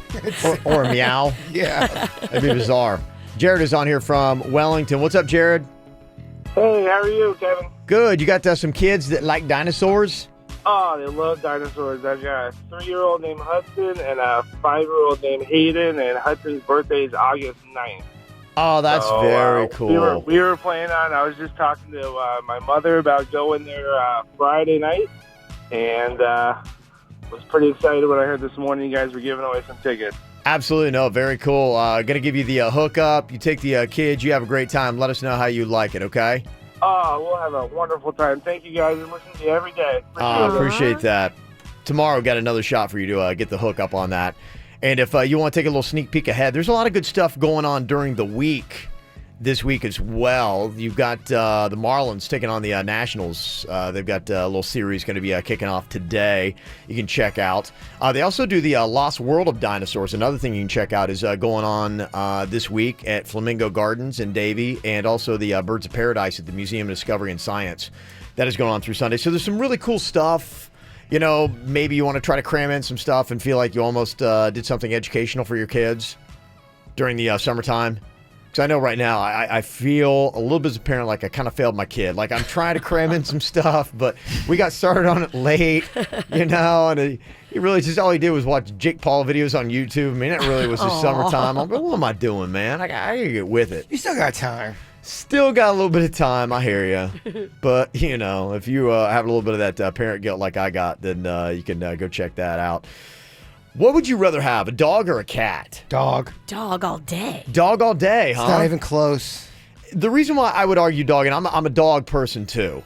[SPEAKER 1] Or a meow.
[SPEAKER 3] Yeah.
[SPEAKER 1] That'd be bizarre. Jared is on here from Wellington. What's up, Jared?
[SPEAKER 15] Hey, how are you, Kevin?
[SPEAKER 1] Good. You got some kids that like dinosaurs?
[SPEAKER 15] Oh, they love dinosaurs. I've got a 3-year-old named Hudson and a 5-year-old named Hayden, and Hudson's birthday is August 9th.
[SPEAKER 1] Oh, that's very cool.
[SPEAKER 15] We were planning on, I was just talking to my mother about going there Friday night, and was pretty excited when I heard this morning you guys were giving away some tickets.
[SPEAKER 1] Absolutely. No, very cool. Going to give you the hookup. You take the kids. You have a great time. Let us know how you like it, okay?
[SPEAKER 15] Oh, we'll have a wonderful time. Thank you guys. I listen to you every day.
[SPEAKER 1] Appreciate that. Tomorrow, got another shot for you to get the hookup on that. And if you want to take a little sneak peek ahead, there's a lot of good stuff going on during the week. This week as well. You've got the Marlins taking on the Nationals. They've got a little series going to be kicking off today. You can check out. They also do the Lost World of Dinosaurs. Another thing you can check out is going on this week at Flamingo Gardens in Davie, and also the Birds of Paradise at the Museum of Discovery and Science. That is going on through Sunday. So there's some really cool stuff. You know, maybe you want to try to cram in some stuff and feel like you almost did something educational for your kids during the summertime. Because I know right now I feel a little bit as a parent like I kind of failed my kid. Like I'm trying to cram in some stuff, but we got started on it late, you know, and he really just all he did was watch Jake Paul videos on YouTube. I mean, it really was his summertime. I'm like, what am I doing, man? I got to get with it.
[SPEAKER 3] You still got time.
[SPEAKER 1] Still got a little bit of time. I hear you. But, you know, if you have a little bit of that parent guilt like I got, then you can go check that out. What would you rather have, a dog or a cat?
[SPEAKER 3] Dog.
[SPEAKER 2] Dog all day.
[SPEAKER 1] Dog all day, huh?
[SPEAKER 3] It's not even close.
[SPEAKER 1] the reason why I would argue dog, and I'm a dog person too.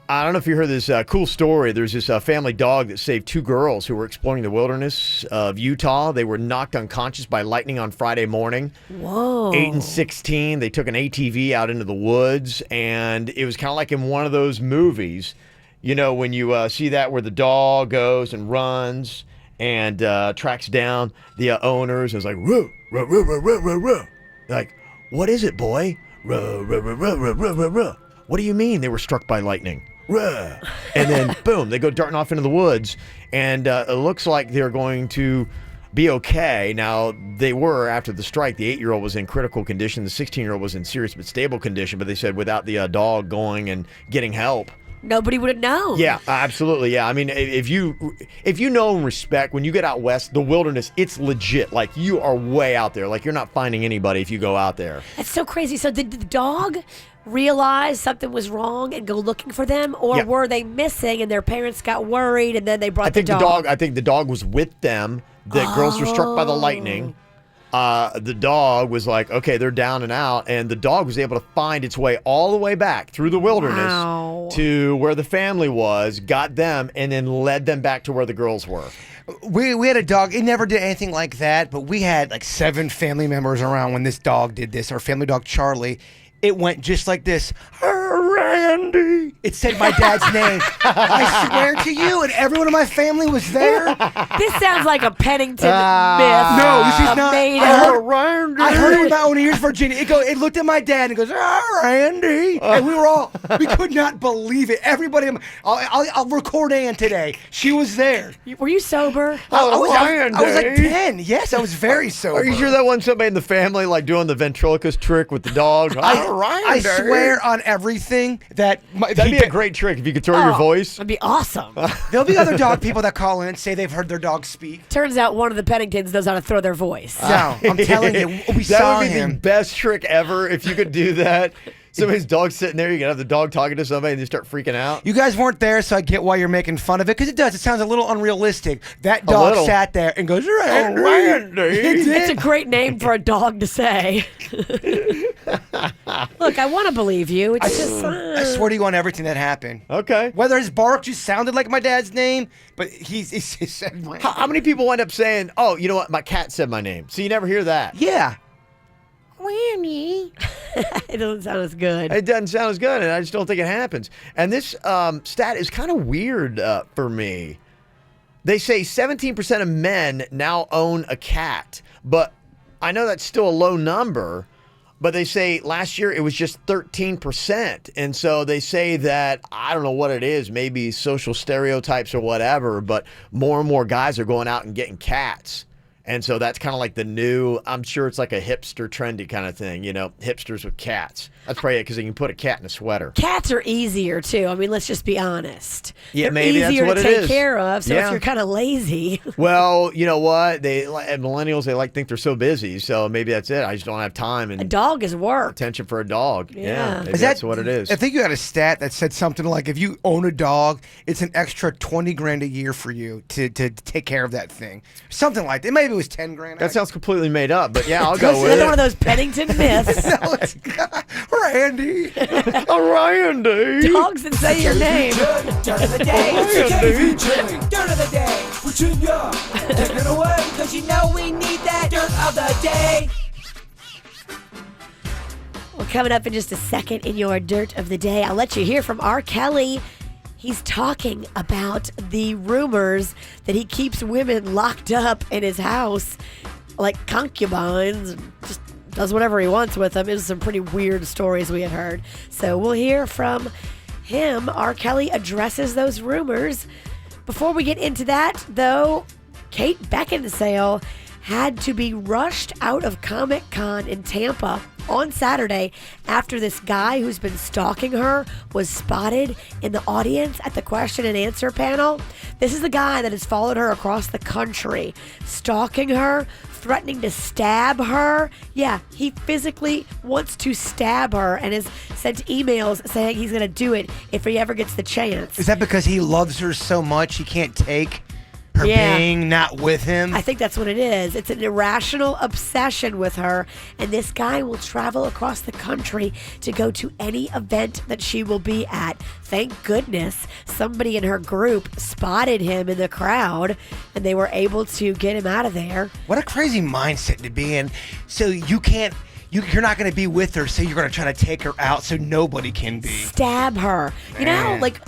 [SPEAKER 1] I don't know if you heard this cool story. There's this family dog that saved 2 girls who were exploring the wilderness of Utah. They were knocked unconscious by lightning on Friday morning.
[SPEAKER 2] Whoa.
[SPEAKER 1] 8 and 16. They took an ATV out into the woods, and it was kind of like in one of those movies, you know, when you see that where the dog goes and runs and tracks down the owners. And it's like, ruh, ruh, ruh, ruh, ruh, ruh, ruh. Like, what is it, boy? Ruh, ruh, ruh, ruh, ruh, ruh, ruh, ruh. What do you mean they were struck by lightning? Ruh. And then, boom, they go darting off into the woods. And it looks like they're going to be okay. Now, they were, after the strike, the 8-year-old was in critical condition. The 16-year-old was in serious but stable condition. But they said without the dog going and getting help,
[SPEAKER 2] nobody would have known.
[SPEAKER 1] yeah, absolutely. Yeah. I mean, if you know and respect, when you get out west, the wilderness, it's legit. Like, you are way out there. Like, you're not finding anybody if you go out there.
[SPEAKER 2] That's so crazy. So did the dog realize something was wrong and go looking for them, or
[SPEAKER 1] Yeah.
[SPEAKER 2] were they missing and their parents got worried and then they brought
[SPEAKER 1] I think
[SPEAKER 2] the dog?
[SPEAKER 1] I think the dog was with them. The girls were struck by the lightning. The dog was like, okay, they're down and out, and the dog was able to find its way all the way back through the wilderness to where the family was, got them, and then led them back to where the girls were.
[SPEAKER 3] We had a dog. It never did anything like that, but we had like 7 family members around when this dog did this. Our family dog, Charlie. It went just like this. Randy. It said my dad's name. I swear to you, and everyone in my family was there.
[SPEAKER 2] This sounds like a Pennington myth.
[SPEAKER 3] No, this is not.
[SPEAKER 2] Made
[SPEAKER 3] I heard it with my own ears, Virginia. It looked at my dad and goes, Randy. And we could not believe it. Everybody, I'll record Ann today. She was there.
[SPEAKER 2] Were you sober?
[SPEAKER 3] I was like 10. Yes, I was very sober.
[SPEAKER 1] Are you sure that wasn't somebody in the family like doing the ventriloquist trick with the dog?
[SPEAKER 3] I swear on everything that
[SPEAKER 1] that'd be a great trick if you could throw your voice.
[SPEAKER 2] That'd be awesome.
[SPEAKER 3] There'll be other dog people that call in and say they've heard their dog speak.
[SPEAKER 2] Turns out one of the Penningtons knows how to throw their voice.
[SPEAKER 3] No, I'm telling you, we
[SPEAKER 1] that
[SPEAKER 3] saw
[SPEAKER 1] would be
[SPEAKER 3] him.
[SPEAKER 1] the best trick ever if you could do that. Somebody's dog's sitting there, you can have the dog talking to somebody and they start freaking out.
[SPEAKER 3] You guys weren't there, so I get why you're making fun of it, because it does. It sounds a little unrealistic. That dog sat there and goes, Randy.
[SPEAKER 2] It's a great name for a dog to say. Look, I want to believe you. It's just.
[SPEAKER 3] I swear to you on everything that happened.
[SPEAKER 1] Okay.
[SPEAKER 3] Whether his bark just sounded like my dad's name, but he said Randy.
[SPEAKER 1] How many people wind up saying, oh, you know what, my cat said my name? So you never hear that.
[SPEAKER 3] Yeah.
[SPEAKER 2] Randy. It doesn't sound as good.
[SPEAKER 1] It doesn't sound as good, and I just don't think it happens. And this stat is kind of weird for me. They say 17% of men now own a cat, but I know that's still a low number, but they say last year it was just 13%. And so they say that, I don't know what it is, maybe social stereotypes or whatever, but more and more guys are going out and getting cats. And so that's kind of like the new, I'm sure it's like a hipster trendy kind of thing, you know, hipsters with cats. That's probably it, because you can put a cat in a sweater.
[SPEAKER 2] Cats are easier, too. I mean, let's just be honest.
[SPEAKER 1] Yeah,
[SPEAKER 2] They're
[SPEAKER 1] maybe that's
[SPEAKER 2] easier
[SPEAKER 1] what
[SPEAKER 2] to
[SPEAKER 1] it
[SPEAKER 2] take
[SPEAKER 1] is.
[SPEAKER 2] care of, so
[SPEAKER 1] Yeah.
[SPEAKER 2] if you're kind of lazy.
[SPEAKER 1] Well, you know what? Millennials, they think they're so busy, so maybe that's it. I just don't have time and
[SPEAKER 2] A dog is work.
[SPEAKER 1] attention for a dog.
[SPEAKER 2] Yeah.
[SPEAKER 1] Maybe that's what it is.
[SPEAKER 3] I think you had a stat that said something like, if you own a dog, it's an extra $20,000 a year for you to take care of that thing. Something like that. Maybe it was $10,000.
[SPEAKER 1] That sounds completely made up, but yeah, I'll go with
[SPEAKER 2] Another
[SPEAKER 1] it.
[SPEAKER 2] one of those Pennington myths.
[SPEAKER 3] No, it's Randy.
[SPEAKER 1] Randy.
[SPEAKER 2] Dogs that say your name.
[SPEAKER 5] Dirt of the day.
[SPEAKER 1] Randy.
[SPEAKER 5] Dirt of the day. Virginia. Take it away, because you know we need that dirt of the day.
[SPEAKER 2] Well, coming up in just a second in your Dirt of the Day, I'll let you hear from R. Kelly. He's talking about the rumors that he keeps women locked up in his house like concubines and just does whatever he wants with them. It was some pretty weird stories we had heard. So we'll hear from him. R. Kelly addresses those rumors. Before we get into that, though, Kate Beckinsale had to be rushed out of Comic-Con in Tampa on Saturday after this guy who's been stalking her was spotted in the audience at the question and answer panel. This is the guy that has followed her across the country, stalking her, threatening to stab her. Yeah, he physically wants to stab her and has sent emails saying he's going to do it if he ever gets the chance.
[SPEAKER 3] Is that because he loves her so much he can't take Her
[SPEAKER 2] Yeah.
[SPEAKER 3] being not with him.
[SPEAKER 2] I think that's what it is. It's an irrational obsession with her, and this guy will travel across the country to go to any event that she will be at. Thank goodness somebody in her group spotted him in the crowd, and they were able to get him out of there.
[SPEAKER 3] What a crazy mindset to be in. So you're not going to be with her, so you're going to try to take her out so nobody can be.
[SPEAKER 2] Stab her. You know how,
[SPEAKER 3] Man.
[SPEAKER 2] like,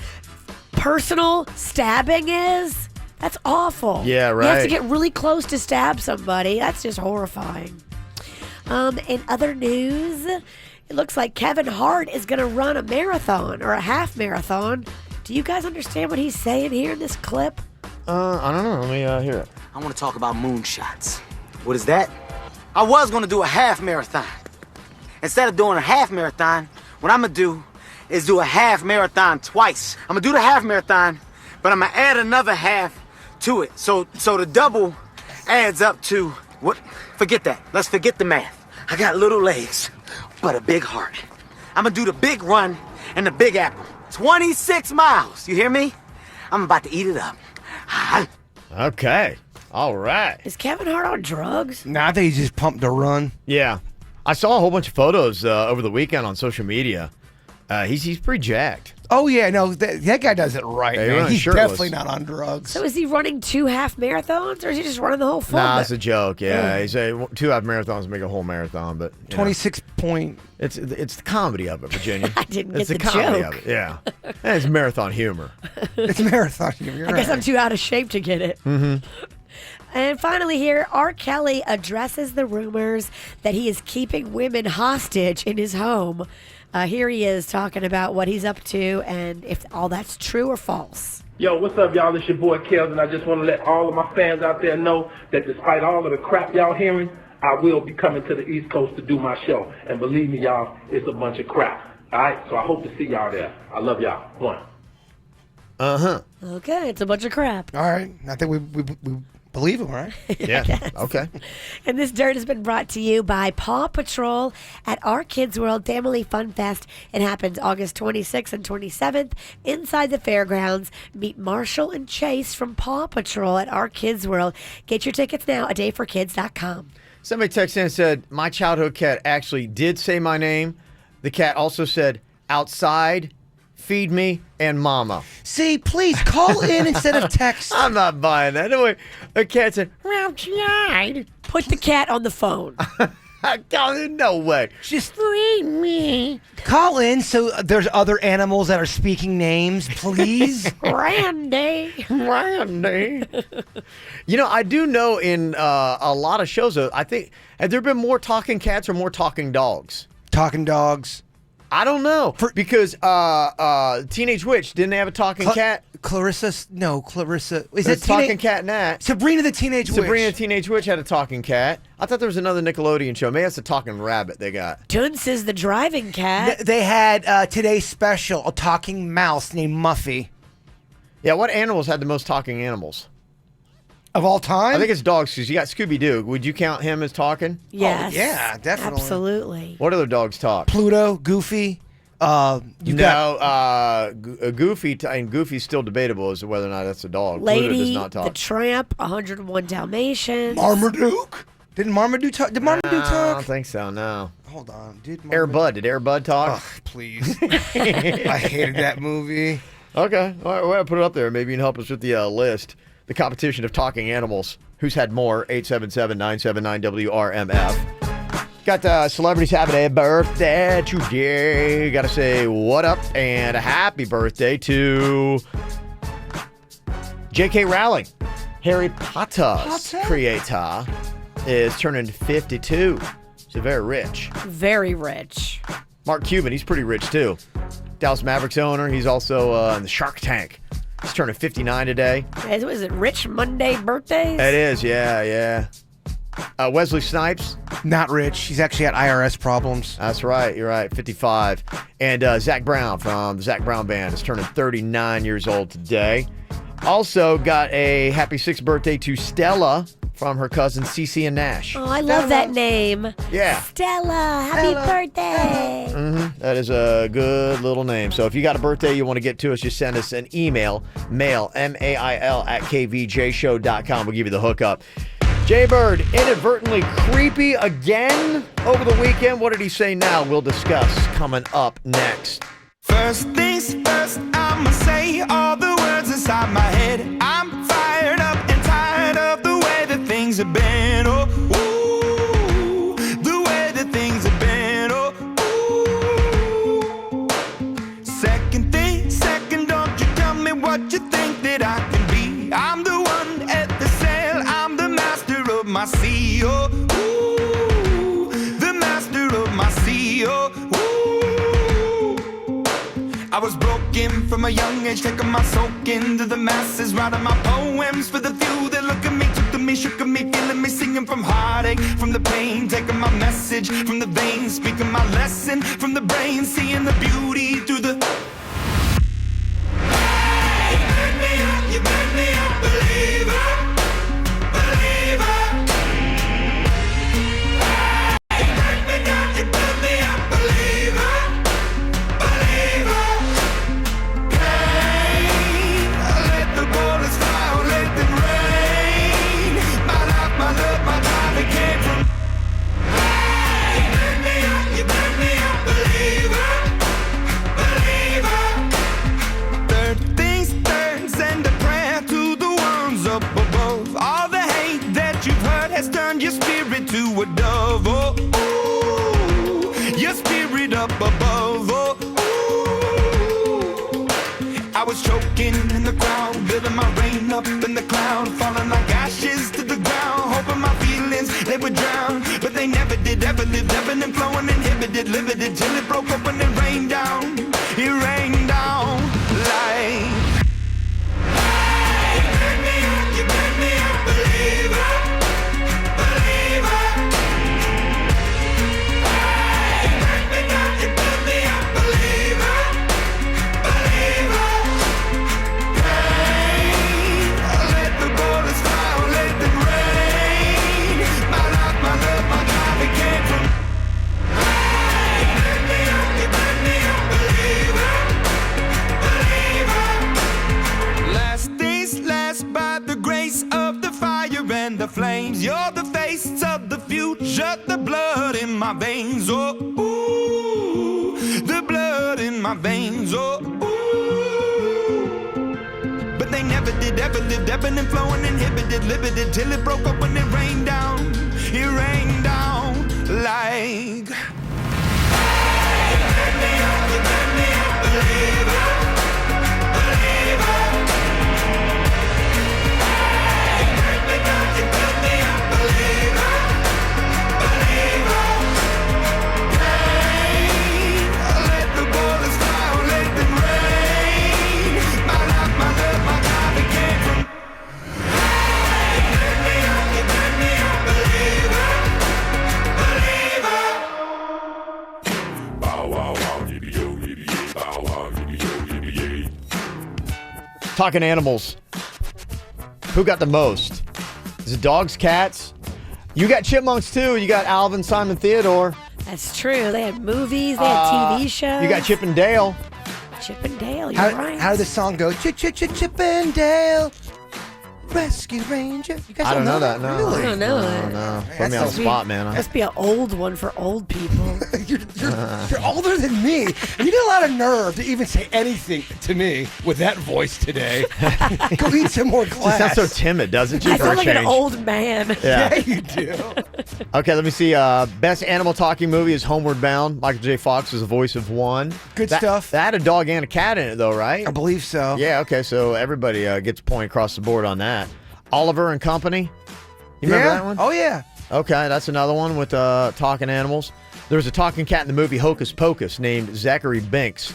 [SPEAKER 2] personal stabbing is? That's awful.
[SPEAKER 1] Yeah,
[SPEAKER 2] You have to
[SPEAKER 1] right.
[SPEAKER 2] get really close to stab somebody. That's just horrifying. In other news, it looks like Kevin Hart is going to run a marathon or a half marathon. Do you guys understand what he's saying here in this clip?
[SPEAKER 1] I don't know. Let me hear it.
[SPEAKER 16] I want to talk about moonshots. What is that? I was going to do a half marathon. Instead of doing a half marathon, what I'm going to do is do a half marathon twice. I'm going to do the half marathon, but I'm going to add another half to it. So the double adds up to what? Forget that. Let's forget the math. I got little legs, but a big heart. I'm going to do the big run and the big apple. 26 miles. You hear me? I'm about to eat it up.
[SPEAKER 1] Okay. All right.
[SPEAKER 2] Is Kevin Hart on drugs?
[SPEAKER 3] Nah, I think he just pumped to run.
[SPEAKER 1] Yeah. I saw a whole bunch of photos over the weekend on social media. He's pretty jacked.
[SPEAKER 3] Oh, yeah, no, that guy does it right,
[SPEAKER 1] Yeah,
[SPEAKER 3] man. He's
[SPEAKER 1] shirtless.
[SPEAKER 3] definitely not on drugs.
[SPEAKER 2] So is he running 2 half marathons, or is he just running the whole full?
[SPEAKER 1] Nah, it's a joke. Yeah, he's 2 half marathons make a whole marathon, but
[SPEAKER 3] 26 point.
[SPEAKER 1] It's the comedy of it, Virginia.
[SPEAKER 2] I didn't
[SPEAKER 1] it's
[SPEAKER 2] get
[SPEAKER 1] the
[SPEAKER 2] the
[SPEAKER 1] comedy
[SPEAKER 2] joke.
[SPEAKER 1] of it. Yeah, and it's marathon humor.
[SPEAKER 3] It's marathon. You're
[SPEAKER 2] I guess
[SPEAKER 3] right.
[SPEAKER 2] I'm too out of shape to get it.
[SPEAKER 1] Mm-hmm.
[SPEAKER 2] And finally here, R. Kelly addresses the rumors that he is keeping women hostage in his home. Here he is talking about what he's up to and if all that's true or false.
[SPEAKER 17] Yo, what's up, y'all? It's your boy Kelvin. I just want to let all of my fans out there know that despite all of the crap y'all hearing, I will be coming to the East Coast to do my show. And believe me, y'all, it's a bunch of crap. All right? So I hope to see y'all there. I love y'all. One.
[SPEAKER 1] Uh-huh.
[SPEAKER 2] Okay, it's a bunch of crap.
[SPEAKER 3] All right. I think we believe him, right?
[SPEAKER 1] Yeah. Okay.
[SPEAKER 2] And this dirt has been brought to you by Paw Patrol at Our Kids World Family Fun Fest. It happens August 26th and 27th inside the fairgrounds. Meet Marshall and Chase from Paw Patrol at Our Kids World. Get your tickets now at adayforkids.com.
[SPEAKER 1] Somebody texted in and said, my childhood cat actually did say my name. The cat also said, outside, feed me, and mama.
[SPEAKER 3] See, please call in instead of text.
[SPEAKER 1] I'm not buying that. Anyway, a cat said, outside.
[SPEAKER 2] Put the cat on the phone.
[SPEAKER 1] No way.
[SPEAKER 3] Just
[SPEAKER 1] feed me.
[SPEAKER 3] call in so there's other animals that are speaking names, please.
[SPEAKER 2] Randy.
[SPEAKER 1] You know, I do know in a lot of shows, I think, have there been more talking cats or more talking dogs?
[SPEAKER 3] Talking dogs.
[SPEAKER 1] I don't know. Because Teenage Witch, didn't they have a talking cat?
[SPEAKER 3] Clarissa. Is
[SPEAKER 1] There's
[SPEAKER 3] it
[SPEAKER 1] talking cat in that?
[SPEAKER 3] Sabrina the Teenage Witch.
[SPEAKER 1] Sabrina the Teenage Witch had a talking cat. I thought there was another Nickelodeon show. Maybe that's a talking rabbit they got.
[SPEAKER 2] Toons is the driving cat.
[SPEAKER 3] They had today's special, a talking mouse named Muffy.
[SPEAKER 1] Yeah, what animals had the most talking animals?
[SPEAKER 3] Of all time?
[SPEAKER 1] I think it's dogs, because you got Scooby-Doo. Would you count him as talking?
[SPEAKER 2] Yes.
[SPEAKER 3] Oh, yeah, definitely.
[SPEAKER 2] Absolutely.
[SPEAKER 1] What other dogs talk?
[SPEAKER 3] Pluto, Goofy.
[SPEAKER 1] Goofy, and Goofy's still debatable as to whether or not that's a dog. Pluto does
[SPEAKER 2] Lady,
[SPEAKER 1] not talk.
[SPEAKER 2] the Tramp, 101 Dalmatians.
[SPEAKER 3] Marmaduke. Didn't Marmaduke talk? Did Marmaduke
[SPEAKER 1] I
[SPEAKER 3] talk?
[SPEAKER 1] don't think so, no.
[SPEAKER 3] Hold on.
[SPEAKER 1] Air Bud. Did Air Bud talk?
[SPEAKER 3] Oh, please. I hated that movie.
[SPEAKER 1] Okay. All right, well, put it up there. Maybe you can help us with the list. The competition of talking animals. Who's had more? 877-979-WRMF. Got celebrities having a birthday today. Got to say what up and a happy birthday to J.K. Rowling. Harry Potter's creator is turning 52. She's very rich.
[SPEAKER 2] Very rich.
[SPEAKER 1] Mark Cuban, he's pretty rich too. Dallas Mavericks owner. He's also in the Shark Tank. He's turning 59 today.
[SPEAKER 2] Was it Rich Monday birthdays?
[SPEAKER 1] It is, yeah. Wesley Snipes.
[SPEAKER 3] Not rich. He's actually had IRS problems.
[SPEAKER 1] That's right. You're right. 55. And Zach Brown from the Zach Brown Band is turning 39 years old today. Also got a happy 6th birthday to Stella from her cousins Cece and Nash.
[SPEAKER 2] Oh, I love that name.
[SPEAKER 1] Yeah.
[SPEAKER 2] Stella, happy birthday.
[SPEAKER 1] That is a good little name. So if you got a birthday you want to get to us, just send us an email, mail, mail, at kvjshow.com. We'll give you the hookup. Jay-Bird, inadvertently creepy again over the weekend. What did he say now? We'll discuss coming up next.
[SPEAKER 5] First things first, I'ma say all the words inside my head. I'm fired up and tired of the way that things have been. Oh, ooh, the way that things have been. Oh, ooh. Second thing, second, don't you tell me what you think that I can be. I'm the one at the sail, I'm the master of my sea. Oh, ooh, the master of my sea. Oh, ooh. I was broken from a young age, taking my soak into the masses, writing my poems for the few that look at me, took to me, shook at me, feeling me, singing from heartache, from the pain, taking my message from the veins, speaking my lesson from the brain, seeing the beauty through the... Hey, you burn me up, believer, believer. Hey, you burn me up, believer, believer. Has turned your spirit to a dove, oh, ooh, your spirit up above, oh, ooh. I was choking in the crowd, building my rain up in the cloud, falling like ashes to the ground, hoping my feelings, they would drown, but they never did, ever lived, ebbing and flowing, inhibited, limited, till it broke open and rained down, it rained down like... Hey, you burn me up, believer. And the flames, you're the face of the future, the blood in my veins, oh, ooh, the blood in my veins, oh, ooh. But they never did, ever lived, ebbing and flowing, inhibited, limited, till it broke up and it rained down like... Hey, you burn me up, believer, believer.
[SPEAKER 1] Talking animals. Who got the most? Is it dogs, cats? You got chipmunks too. You got Alvin, Simon, Theodore.
[SPEAKER 2] That's true. They had movies. They had TV shows.
[SPEAKER 1] You got Chip and Dale.
[SPEAKER 2] Chip and Dale. You're right.
[SPEAKER 3] How did the song go? Chip and Dale. Rescue Ranger. You guys
[SPEAKER 1] I don't know that. No,
[SPEAKER 2] Really? I don't know it.
[SPEAKER 1] No. Put me on the spot, man.
[SPEAKER 2] Must be an old one for old people.
[SPEAKER 3] You're older than me. And you got a lot of nerve to even say anything to me with that voice today. Go eat some more glass.
[SPEAKER 1] She sounds so timid, doesn't she?
[SPEAKER 2] I sound like an old man.
[SPEAKER 1] Yeah,
[SPEAKER 3] you do.
[SPEAKER 1] Okay, let me see. Best animal talking movie is Homeward Bound. Michael J. Fox was the voice of one.
[SPEAKER 3] Good stuff.
[SPEAKER 1] That had a dog and a cat in it, though, right?
[SPEAKER 3] I believe so.
[SPEAKER 1] Yeah, okay, so everybody gets a point across the board on that. Oliver and Company. You remember that one?
[SPEAKER 3] Oh, yeah.
[SPEAKER 1] Okay, that's another one with talking animals. There was a talking cat in the movie Hocus Pocus named Zachary Binks.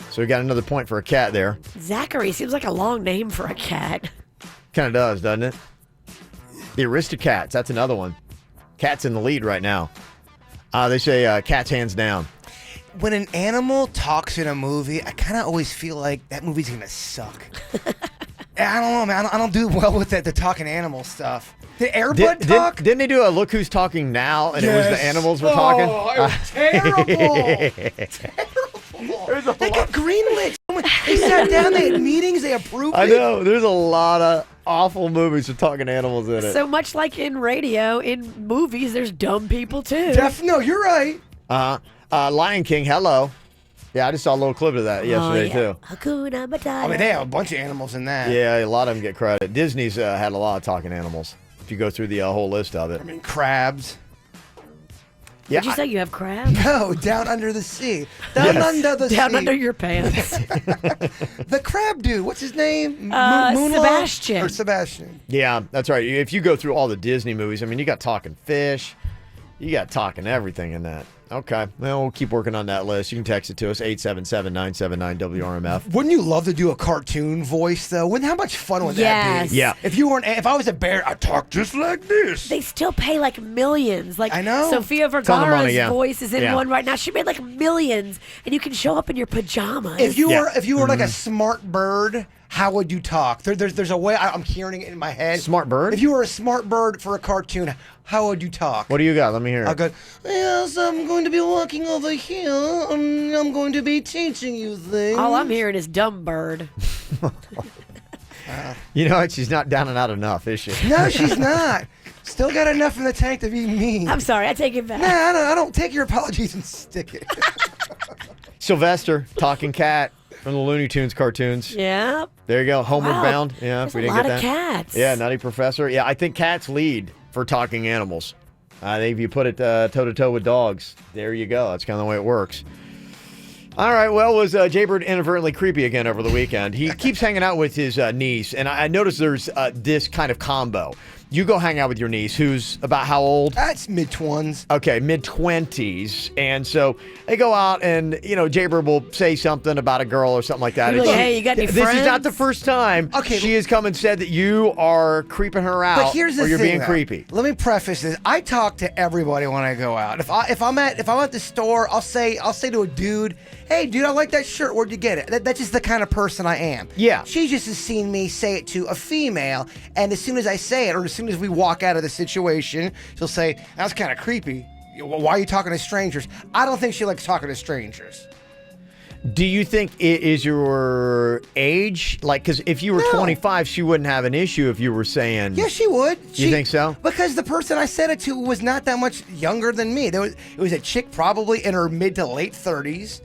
[SPEAKER 1] So we got another point for a cat there.
[SPEAKER 2] Zachary seems like a long name for a cat.
[SPEAKER 1] Kind of does, doesn't it? The Aristocats, that's another one. Cat's in the lead right now. They say cat's hands down.
[SPEAKER 3] When an animal talks in a movie, I kind of always feel like that movie's going to suck. I don't know, man. I don't do well with the talking animal stuff. The Airbud talk?
[SPEAKER 1] Didn't they do a Look Who's Talking Now, and it was the animals were talking?
[SPEAKER 3] Oh, it was terrible. They got greenlit. They sat down, they had meetings, they approved it.
[SPEAKER 1] I know. There's a lot of awful movies with talking animals in it.
[SPEAKER 2] So much like in radio, in movies, there's dumb people too.
[SPEAKER 3] No, you're right.
[SPEAKER 1] Lion King, hello. Yeah, I just saw a little clip of that yesterday, too.
[SPEAKER 2] Hakuna Matata.
[SPEAKER 3] I mean, they have a bunch of animals in that.
[SPEAKER 1] Yeah, a lot of them get credit. Disney's had a lot of talking animals, if you go through the whole list of it.
[SPEAKER 3] I mean, crabs.
[SPEAKER 1] Yeah,
[SPEAKER 2] Did you say you have crabs?
[SPEAKER 3] No, down under the sea. Down under the sea.
[SPEAKER 2] Down under your pants.
[SPEAKER 3] The crab dude, what's his name?
[SPEAKER 2] Sebastian.
[SPEAKER 3] Or Sebastian.
[SPEAKER 1] Yeah, that's right. If you go through all the Disney movies, I mean, you got talking fish, you got talking everything in that. Okay, well, we'll keep working on that list. You can text it to us, 877-979-WRMF.
[SPEAKER 3] Wouldn't you love to do a cartoon voice, though? How much fun would that be?
[SPEAKER 1] Yeah.
[SPEAKER 3] If I was a bear, I'd talk just like this.
[SPEAKER 2] They still pay like millions. Like
[SPEAKER 3] I know.
[SPEAKER 2] Sofia
[SPEAKER 1] Ton of
[SPEAKER 2] Vergara's
[SPEAKER 1] money, yeah.
[SPEAKER 2] voice is in
[SPEAKER 1] Yeah.
[SPEAKER 2] one right now. She made like millions, and you can show up in your pajamas.
[SPEAKER 3] If you were like a smart bird, how would you talk? There's a way. I'm hearing it in my head.
[SPEAKER 1] Smart bird?
[SPEAKER 3] If you were a smart bird for a cartoon, how would you talk?
[SPEAKER 1] What do you got? Let me hear it.
[SPEAKER 3] I'll go, yes, I'm going to be walking over here, and I'm going to be teaching you things.
[SPEAKER 2] All I'm hearing is dumb bird.
[SPEAKER 1] You know what? She's not down and out enough, is she?
[SPEAKER 3] No, she's not. Still got enough in the tank to be mean.
[SPEAKER 2] I'm sorry, I take it back.
[SPEAKER 3] Nah, I don't take your apologies and stick it.
[SPEAKER 1] Sylvester, talking cat from the Looney Tunes cartoons.
[SPEAKER 2] Yeah.
[SPEAKER 1] There you go. Homeward
[SPEAKER 2] Wow.
[SPEAKER 1] Bound. Yeah,
[SPEAKER 2] There's
[SPEAKER 1] if we
[SPEAKER 2] a
[SPEAKER 1] didn't
[SPEAKER 2] lot
[SPEAKER 1] get
[SPEAKER 2] of
[SPEAKER 1] that.
[SPEAKER 2] cats.
[SPEAKER 1] Yeah, Nutty Professor. Yeah, I think cats lead for talking animals. I think if you put it toe-to-toe with dogs, there you go. That's kind of the way it works. All right, well, was Jaybird inadvertently creepy again over the weekend? He keeps hanging out with his niece, and I noticed there's this kind of combo. You go hang out with your niece, who's about how old?
[SPEAKER 3] That's mid-20s.
[SPEAKER 1] Okay, mid-20s. And so they go out and, Jaybird will say something about a girl or something like that.
[SPEAKER 2] You're
[SPEAKER 1] And
[SPEAKER 2] like, hey, you got any
[SPEAKER 1] This
[SPEAKER 2] friends?
[SPEAKER 1] is not the first time she has come and said that you are creeping her out
[SPEAKER 3] But here's the
[SPEAKER 1] or you're
[SPEAKER 3] thing,
[SPEAKER 1] being
[SPEAKER 3] though.
[SPEAKER 1] creepy.
[SPEAKER 3] Let me preface this. I talk to everybody when I go out. If I'm at the store, I'll say to a dude, "Hey, dude, I like that shirt. Where'd you get it?" That's just the kind of person I am.
[SPEAKER 1] Yeah.
[SPEAKER 3] She just has seen me say it to a female, and as soon as I say it, or as soon as we walk out of the situation, she'll say, "That's kind of creepy. Why are you talking to strangers?" I don't think she likes talking to strangers.
[SPEAKER 1] Do you think it is your age? Like, because if you were 25, she wouldn't have an issue if you were saying...
[SPEAKER 3] Yeah, she would.
[SPEAKER 1] You think so?
[SPEAKER 3] Because the person I said it to was not that much younger than me. It was a chick probably in her mid to late 30s.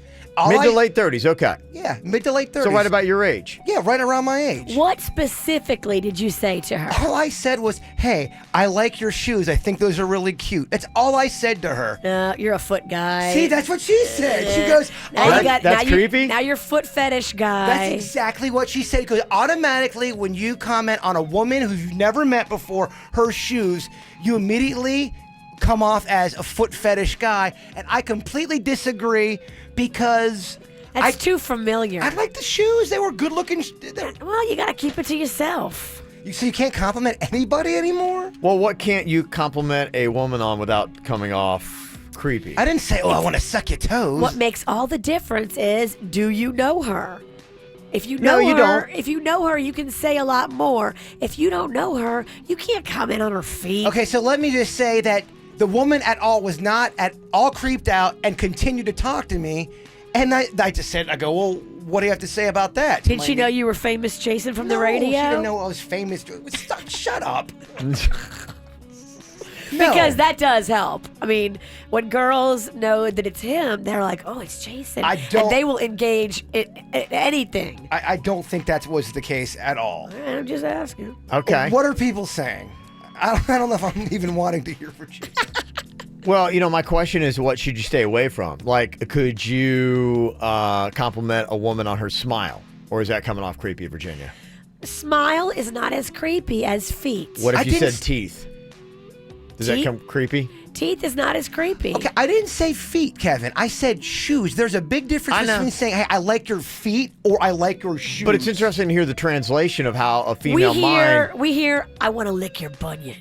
[SPEAKER 1] Mid to late 30s, okay.
[SPEAKER 3] Yeah, mid to late 30s.
[SPEAKER 1] So right about your age.
[SPEAKER 3] Yeah, right around my age.
[SPEAKER 2] What specifically did you say to her?
[SPEAKER 3] All I said was, "Hey, I like your shoes. I think those are really cute." That's all I said to her.
[SPEAKER 2] No, you're a foot guy.
[SPEAKER 3] See, that's what she said. She goes,
[SPEAKER 2] Now
[SPEAKER 1] creepy?
[SPEAKER 2] Now you're foot fetish guy.
[SPEAKER 3] That's exactly what she said. Because automatically, when you comment on a woman who you've never met before, her shoes, you immediately come off as a foot fetish guy. And I completely disagree because...
[SPEAKER 2] That's too familiar.
[SPEAKER 3] I like the shoes. They were good looking.
[SPEAKER 2] Well, you got to keep it to yourself.
[SPEAKER 3] So you can't compliment anybody anymore?
[SPEAKER 1] Well, what can't you compliment a woman on without coming off creepy?
[SPEAKER 3] I didn't say, "Oh, I want to suck your toes."
[SPEAKER 2] What makes all the difference is, do you know her? If you know
[SPEAKER 1] No, you
[SPEAKER 2] her,
[SPEAKER 1] don't.
[SPEAKER 2] if you know her, you can say a lot more. If you don't know her, you can't comment on her feet.
[SPEAKER 3] Okay, so let me just say that the woman at all was not at all creeped out and continued to talk to me. And I just said, I go, "Well, what do you have to say about that?"
[SPEAKER 2] Did she know you were famous Jason from the radio?
[SPEAKER 3] She didn't know I was famous. Shut up.
[SPEAKER 2] Because that does help. I mean, when girls know that it's him, they're like, "Oh, it's Jason."
[SPEAKER 3] I don't-
[SPEAKER 2] And they will engage in anything.
[SPEAKER 3] I don't think that was the case at all.
[SPEAKER 2] I'm just asking.
[SPEAKER 1] Okay.
[SPEAKER 3] What are people saying? I don't know if I'm even wanting to hear from you.
[SPEAKER 1] Well, my question is, what should you stay away from? Like, could you compliment a woman on her smile? Or is that coming off creepy, Virginia?
[SPEAKER 2] Smile is not as creepy as feet.
[SPEAKER 1] What if you said teeth? Does that
[SPEAKER 2] Teeth?
[SPEAKER 1] come creepy?
[SPEAKER 2] Teeth is not as creepy.
[SPEAKER 3] Okay, I didn't say feet, Kevin. I said shoes. There's a big difference
[SPEAKER 1] I know.
[SPEAKER 3] between saying, "Hey, I like your feet," or "I like your shoes."
[SPEAKER 1] But it's interesting to hear the translation of how a female mind...
[SPEAKER 2] We hear, I want to lick your bunion.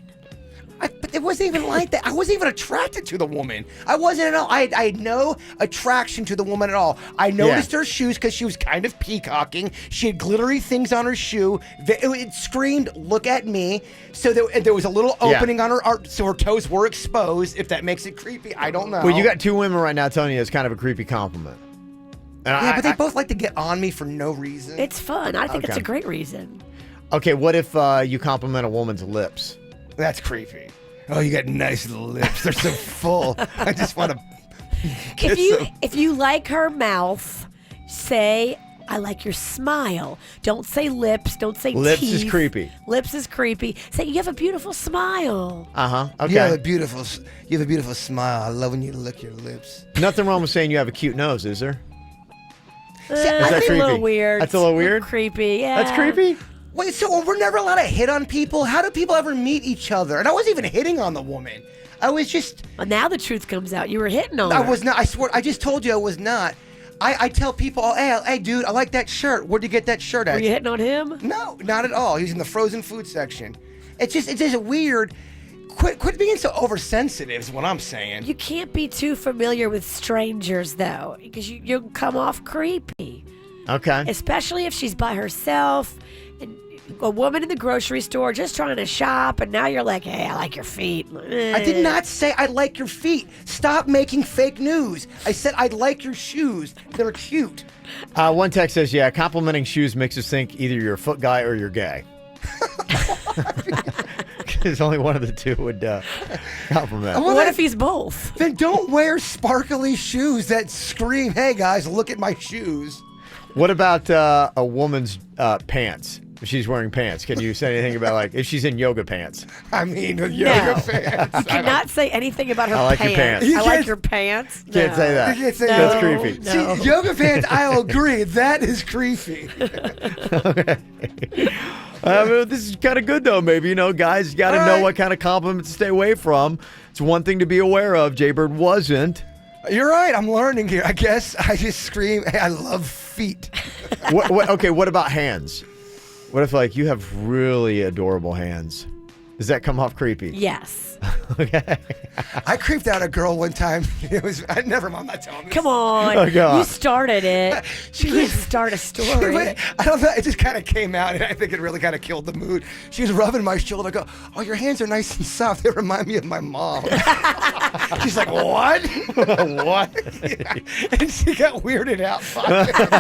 [SPEAKER 3] But it wasn't even like that. I wasn't even attracted to the woman. I wasn't at all. I had no attraction to the woman at all. I noticed her shoes because she was kind of peacocking. She had glittery things on her shoe. It screamed, "Look at me!" So there was a little opening on her, so her toes were exposed. If that makes it creepy, I don't know.
[SPEAKER 1] Well, you got two women right now telling you it's kind of a creepy compliment. And
[SPEAKER 3] but they both like to get on me for no reason.
[SPEAKER 2] It's fun. I think it's a great reason.
[SPEAKER 1] Okay, what if you compliment a woman's lips?
[SPEAKER 3] That's creepy. Oh, you got nice lips. They're so full. I just want to kiss them.
[SPEAKER 2] If you like her mouth, say, "I like your smile." Don't say lips. Don't say
[SPEAKER 1] lips
[SPEAKER 2] teeth.
[SPEAKER 1] is creepy.
[SPEAKER 2] Lips is creepy. Say, "You have a beautiful smile."
[SPEAKER 1] Okay.
[SPEAKER 3] You have a beautiful smile. I love when you lick your lips.
[SPEAKER 1] Nothing wrong with saying you have a cute nose, is there?
[SPEAKER 2] Is that
[SPEAKER 1] creepy?
[SPEAKER 2] a little weird.
[SPEAKER 1] That's a little weird?
[SPEAKER 2] Creepy, yeah.
[SPEAKER 1] That's creepy?
[SPEAKER 3] Wait, so we're never allowed to hit on people? How do people ever meet each other? And I wasn't even hitting on the woman. I was just...
[SPEAKER 2] Well, now the truth comes out. You were hitting on
[SPEAKER 3] I
[SPEAKER 2] her.
[SPEAKER 3] was not. I swear. I just told you I was not. I tell people, hey, dude, I like that shirt. Where'd you get that shirt at?
[SPEAKER 2] Were you hitting on him?
[SPEAKER 3] No, not at all. He was in the frozen food section. It's just weird. Quit being so oversensitive is what I'm saying.
[SPEAKER 2] You can't be too familiar with strangers, though, because you'll come off creepy.
[SPEAKER 1] Okay.
[SPEAKER 2] Especially if she's by herself, and a woman in the grocery store just trying to shop, and now you're like, "Hey, I like your feet."
[SPEAKER 3] I did not say I like your feet. Stop making fake news. I said I like your shoes. They're cute.
[SPEAKER 1] One text says, "Yeah, complimenting shoes makes us think either you're a foot guy or you're gay." Because only one of the two would compliment.
[SPEAKER 2] What if he's both?
[SPEAKER 3] Then don't wear sparkly shoes that scream, "Hey guys, look at my shoes."
[SPEAKER 1] What about a woman's pants? If she's wearing pants, can you say anything about, like, if she's in yoga pants?
[SPEAKER 3] I mean, yoga pants.
[SPEAKER 2] You cannot say anything about her
[SPEAKER 1] I like your
[SPEAKER 2] pants.
[SPEAKER 1] pants.
[SPEAKER 2] I like your pants.
[SPEAKER 1] Can't say that.
[SPEAKER 3] You can't say
[SPEAKER 1] That's
[SPEAKER 3] that.
[SPEAKER 1] creepy.
[SPEAKER 2] No.
[SPEAKER 3] See, yoga pants, I'll agree. That is creepy.
[SPEAKER 1] This is kind of good, though, maybe. Guys got to know what kind of compliments to stay away from. It's one thing to be aware of. Jaybird wasn't.
[SPEAKER 3] You're right. I'm learning here. I guess I just scream, "Hey, I love feet."
[SPEAKER 1] Okay, what about hands? What if, like, you have really adorable hands? Does that come off creepy?
[SPEAKER 2] Yes.
[SPEAKER 1] Okay.
[SPEAKER 3] I creeped out a girl one time. It was never mind. I'm not telling this.
[SPEAKER 2] Come on.
[SPEAKER 1] Oh, God.
[SPEAKER 2] You started it. You didn't start a story.
[SPEAKER 3] I don't know. It just kind of came out, and I think it really kind of killed the mood. She was rubbing my shoulder. I go, "Oh, your hands are nice and soft. They remind me of my mom." She's like, "What?"
[SPEAKER 1] What?
[SPEAKER 3] Yeah. And she got weirded out. I was like,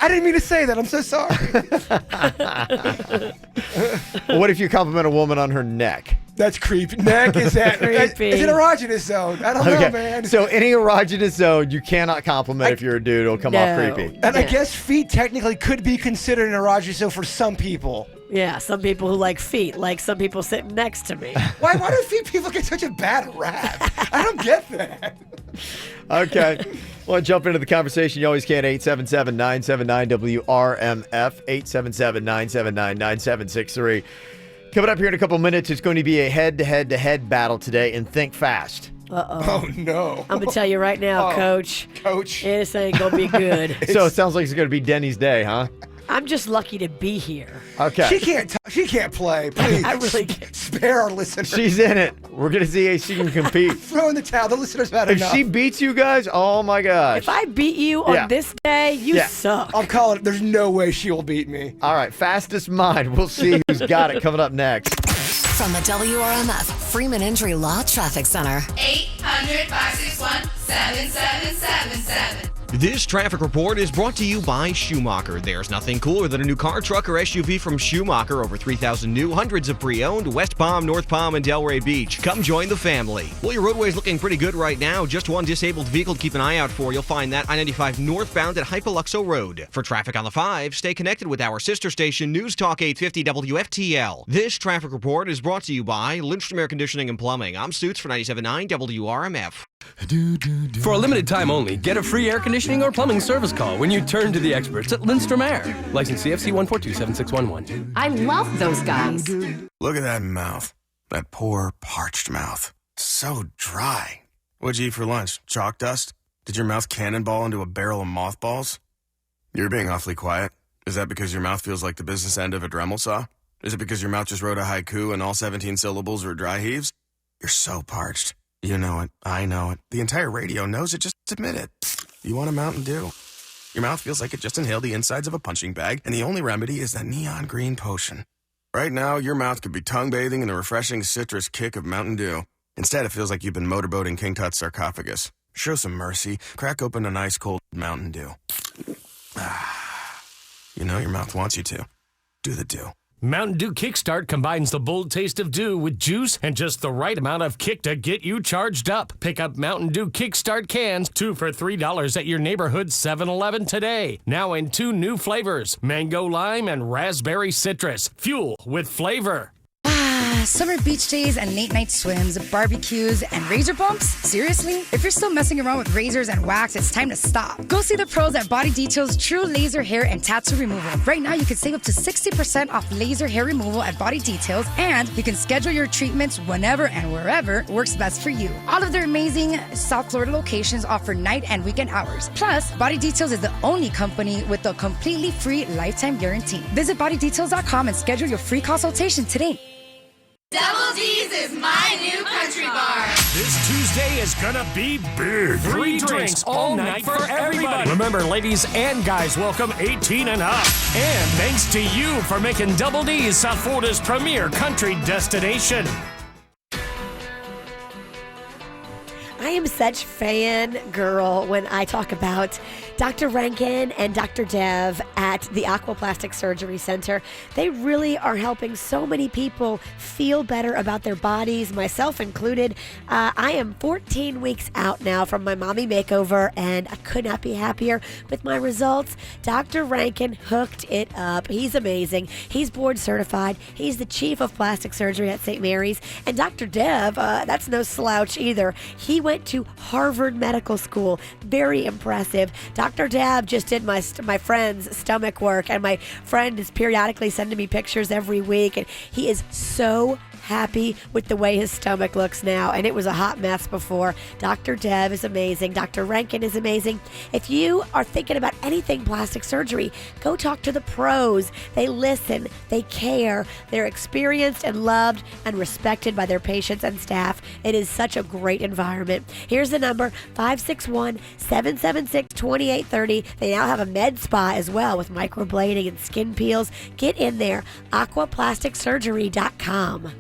[SPEAKER 3] I didn't mean to say that. I'm so sorry.
[SPEAKER 1] What if you compliment a woman on her neck?
[SPEAKER 3] That's creepy. Neck is that
[SPEAKER 2] Creepy.
[SPEAKER 3] It's an erogenous zone. I don't know, man.
[SPEAKER 1] So any erogenous zone, you cannot compliment if you're a dude. It'll come off creepy.
[SPEAKER 3] And I guess feet technically could be considered an erogenous zone for some people.
[SPEAKER 2] Yeah, some people who like feet, like some people sitting next to me.
[SPEAKER 3] Why do feet people get such a bad rap? I don't get that.
[SPEAKER 1] Okay. Well, jump into the conversation. You always can. 877-979-WRMF. 877-979-9763. Coming up here in a couple minutes, it's going to be a head-to-head battle today, and think fast.
[SPEAKER 3] Oh, no.
[SPEAKER 2] I'm going to tell you right now, Coach. This ain't going to be good.
[SPEAKER 1] So it sounds like it's going to be Denny's day, huh?
[SPEAKER 2] I'm just lucky to be here.
[SPEAKER 1] Okay.
[SPEAKER 3] She can't play. Please.
[SPEAKER 2] I really can't.
[SPEAKER 3] Spare our listeners.
[SPEAKER 1] She's in it. We're going to see if she can compete.
[SPEAKER 3] Throw in the towel. The listeners had
[SPEAKER 1] If
[SPEAKER 3] enough.
[SPEAKER 1] she beats you guys, oh my gosh.
[SPEAKER 2] If I beat you on this day, you suck.
[SPEAKER 3] I'm calling it. There's no way she will beat me.
[SPEAKER 1] All right. Fastest mind. We'll see who's got it coming up next.
[SPEAKER 4] From the WRMF Freeman Injury Law Traffic Center.
[SPEAKER 26] 800-561-7777.
[SPEAKER 18] This traffic report is brought to you by Schumacher. There's nothing cooler than a new car, truck, or SUV from Schumacher. Over 3,000 new, hundreds of pre-owned, West Palm, North Palm, and Delray Beach. Come join the family. Well, your roadway's looking pretty good right now. Just one disabled vehicle to keep an eye out for. You'll find that I-95 northbound at Hypothetical Road. For traffic on the 5, stay connected with our sister station, News Talk 850 WFTL. This traffic report is brought to you by Lindstrom Air Conditioning and Plumbing. I'm Suits for 97.9 WRMF.
[SPEAKER 19] For a limited time only, get a free air conditioning or plumbing service call when you turn to the experts at Lindstrom Air. License CFC 1427611.
[SPEAKER 7] I love those guys.
[SPEAKER 20] Look at that mouth. That poor, parched mouth. So dry. What'd you eat for lunch? Chalk dust? Did your mouth cannonball into a barrel of mothballs? You're being awfully quiet. Is that because your mouth feels like the business end of a Dremel saw? Is it because your mouth just wrote a haiku and all 17 syllables were dry heaves? You're so parched. You know it. I know it. The entire radio knows it. Just admit it. You want a Mountain Dew. Your mouth feels like it just inhaled the insides of a punching bag, and the only remedy is that neon green potion. Right now, your mouth could be tongue-bathing in the refreshing citrus kick of Mountain Dew. Instead, it feels like you've been motorboating King Tut's sarcophagus. Show some mercy. Crack open an ice-cold Mountain Dew. You know your mouth wants you to. Do the Dew.
[SPEAKER 6] Mountain Dew Kickstart combines the bold taste of dew with juice and just the right amount of kick to get you charged up. Pick up Mountain Dew Kickstart cans, 2 for $3 at your neighborhood 7-Eleven today. Now in 2 new flavors, mango lime and raspberry citrus. Fuel with flavor.
[SPEAKER 7] Summer beach days and late night swims, barbecues, and razor bumps? Seriously? If you're still messing around with razors and wax, it's time to stop. Go see the pros at Body Detail's True Laser Hair and Tattoo Removal. Right now, you can save up to 60% off laser hair removal at Body Details, and you can schedule your treatments whenever and wherever works best for you. All of their amazing South Florida locations offer night and weekend hours. Plus, Body Details is the only company with a completely free lifetime guarantee. Visit bodydetails.com and schedule your free consultation today.
[SPEAKER 26] Double D's is my new country bar.
[SPEAKER 6] This Tuesday is gonna be big. Free drinks all night for everybody. Remember, ladies and guys, welcome 18 and up. And thanks to you for making Double D's South Florida's premier country destination.
[SPEAKER 2] I am such fangirl when I talk about Dr. Rankin and Dr. Dev at the Aquaplastic Surgery Center. They really are helping so many people feel better about their bodies, myself included. I am 14 weeks out now from my mommy makeover, and I could not be happier with my results. Dr. Rankin hooked it up. He's amazing. He's board certified. He's the chief of plastic surgery at St. Mary's. And Dr. Dev, that's no slouch either. He went to Harvard Medical School. Very impressive. Dr. Dev just did my friend's stomach work, and my friend is periodically sending me pictures every week, and he is so happy with the way his stomach looks now, and it was a hot mess before. Dr. Dev is amazing. Dr. Rankin is amazing. If you are thinking about anything plastic surgery, go talk to the pros. They listen, they care, they're experienced and loved and respected by their patients and staff. It is such a great environment. Here's the number, 561-776-2830. They now have a med spa as well with microblading and skin peels. Get in there, aquaplasticsurgery.com.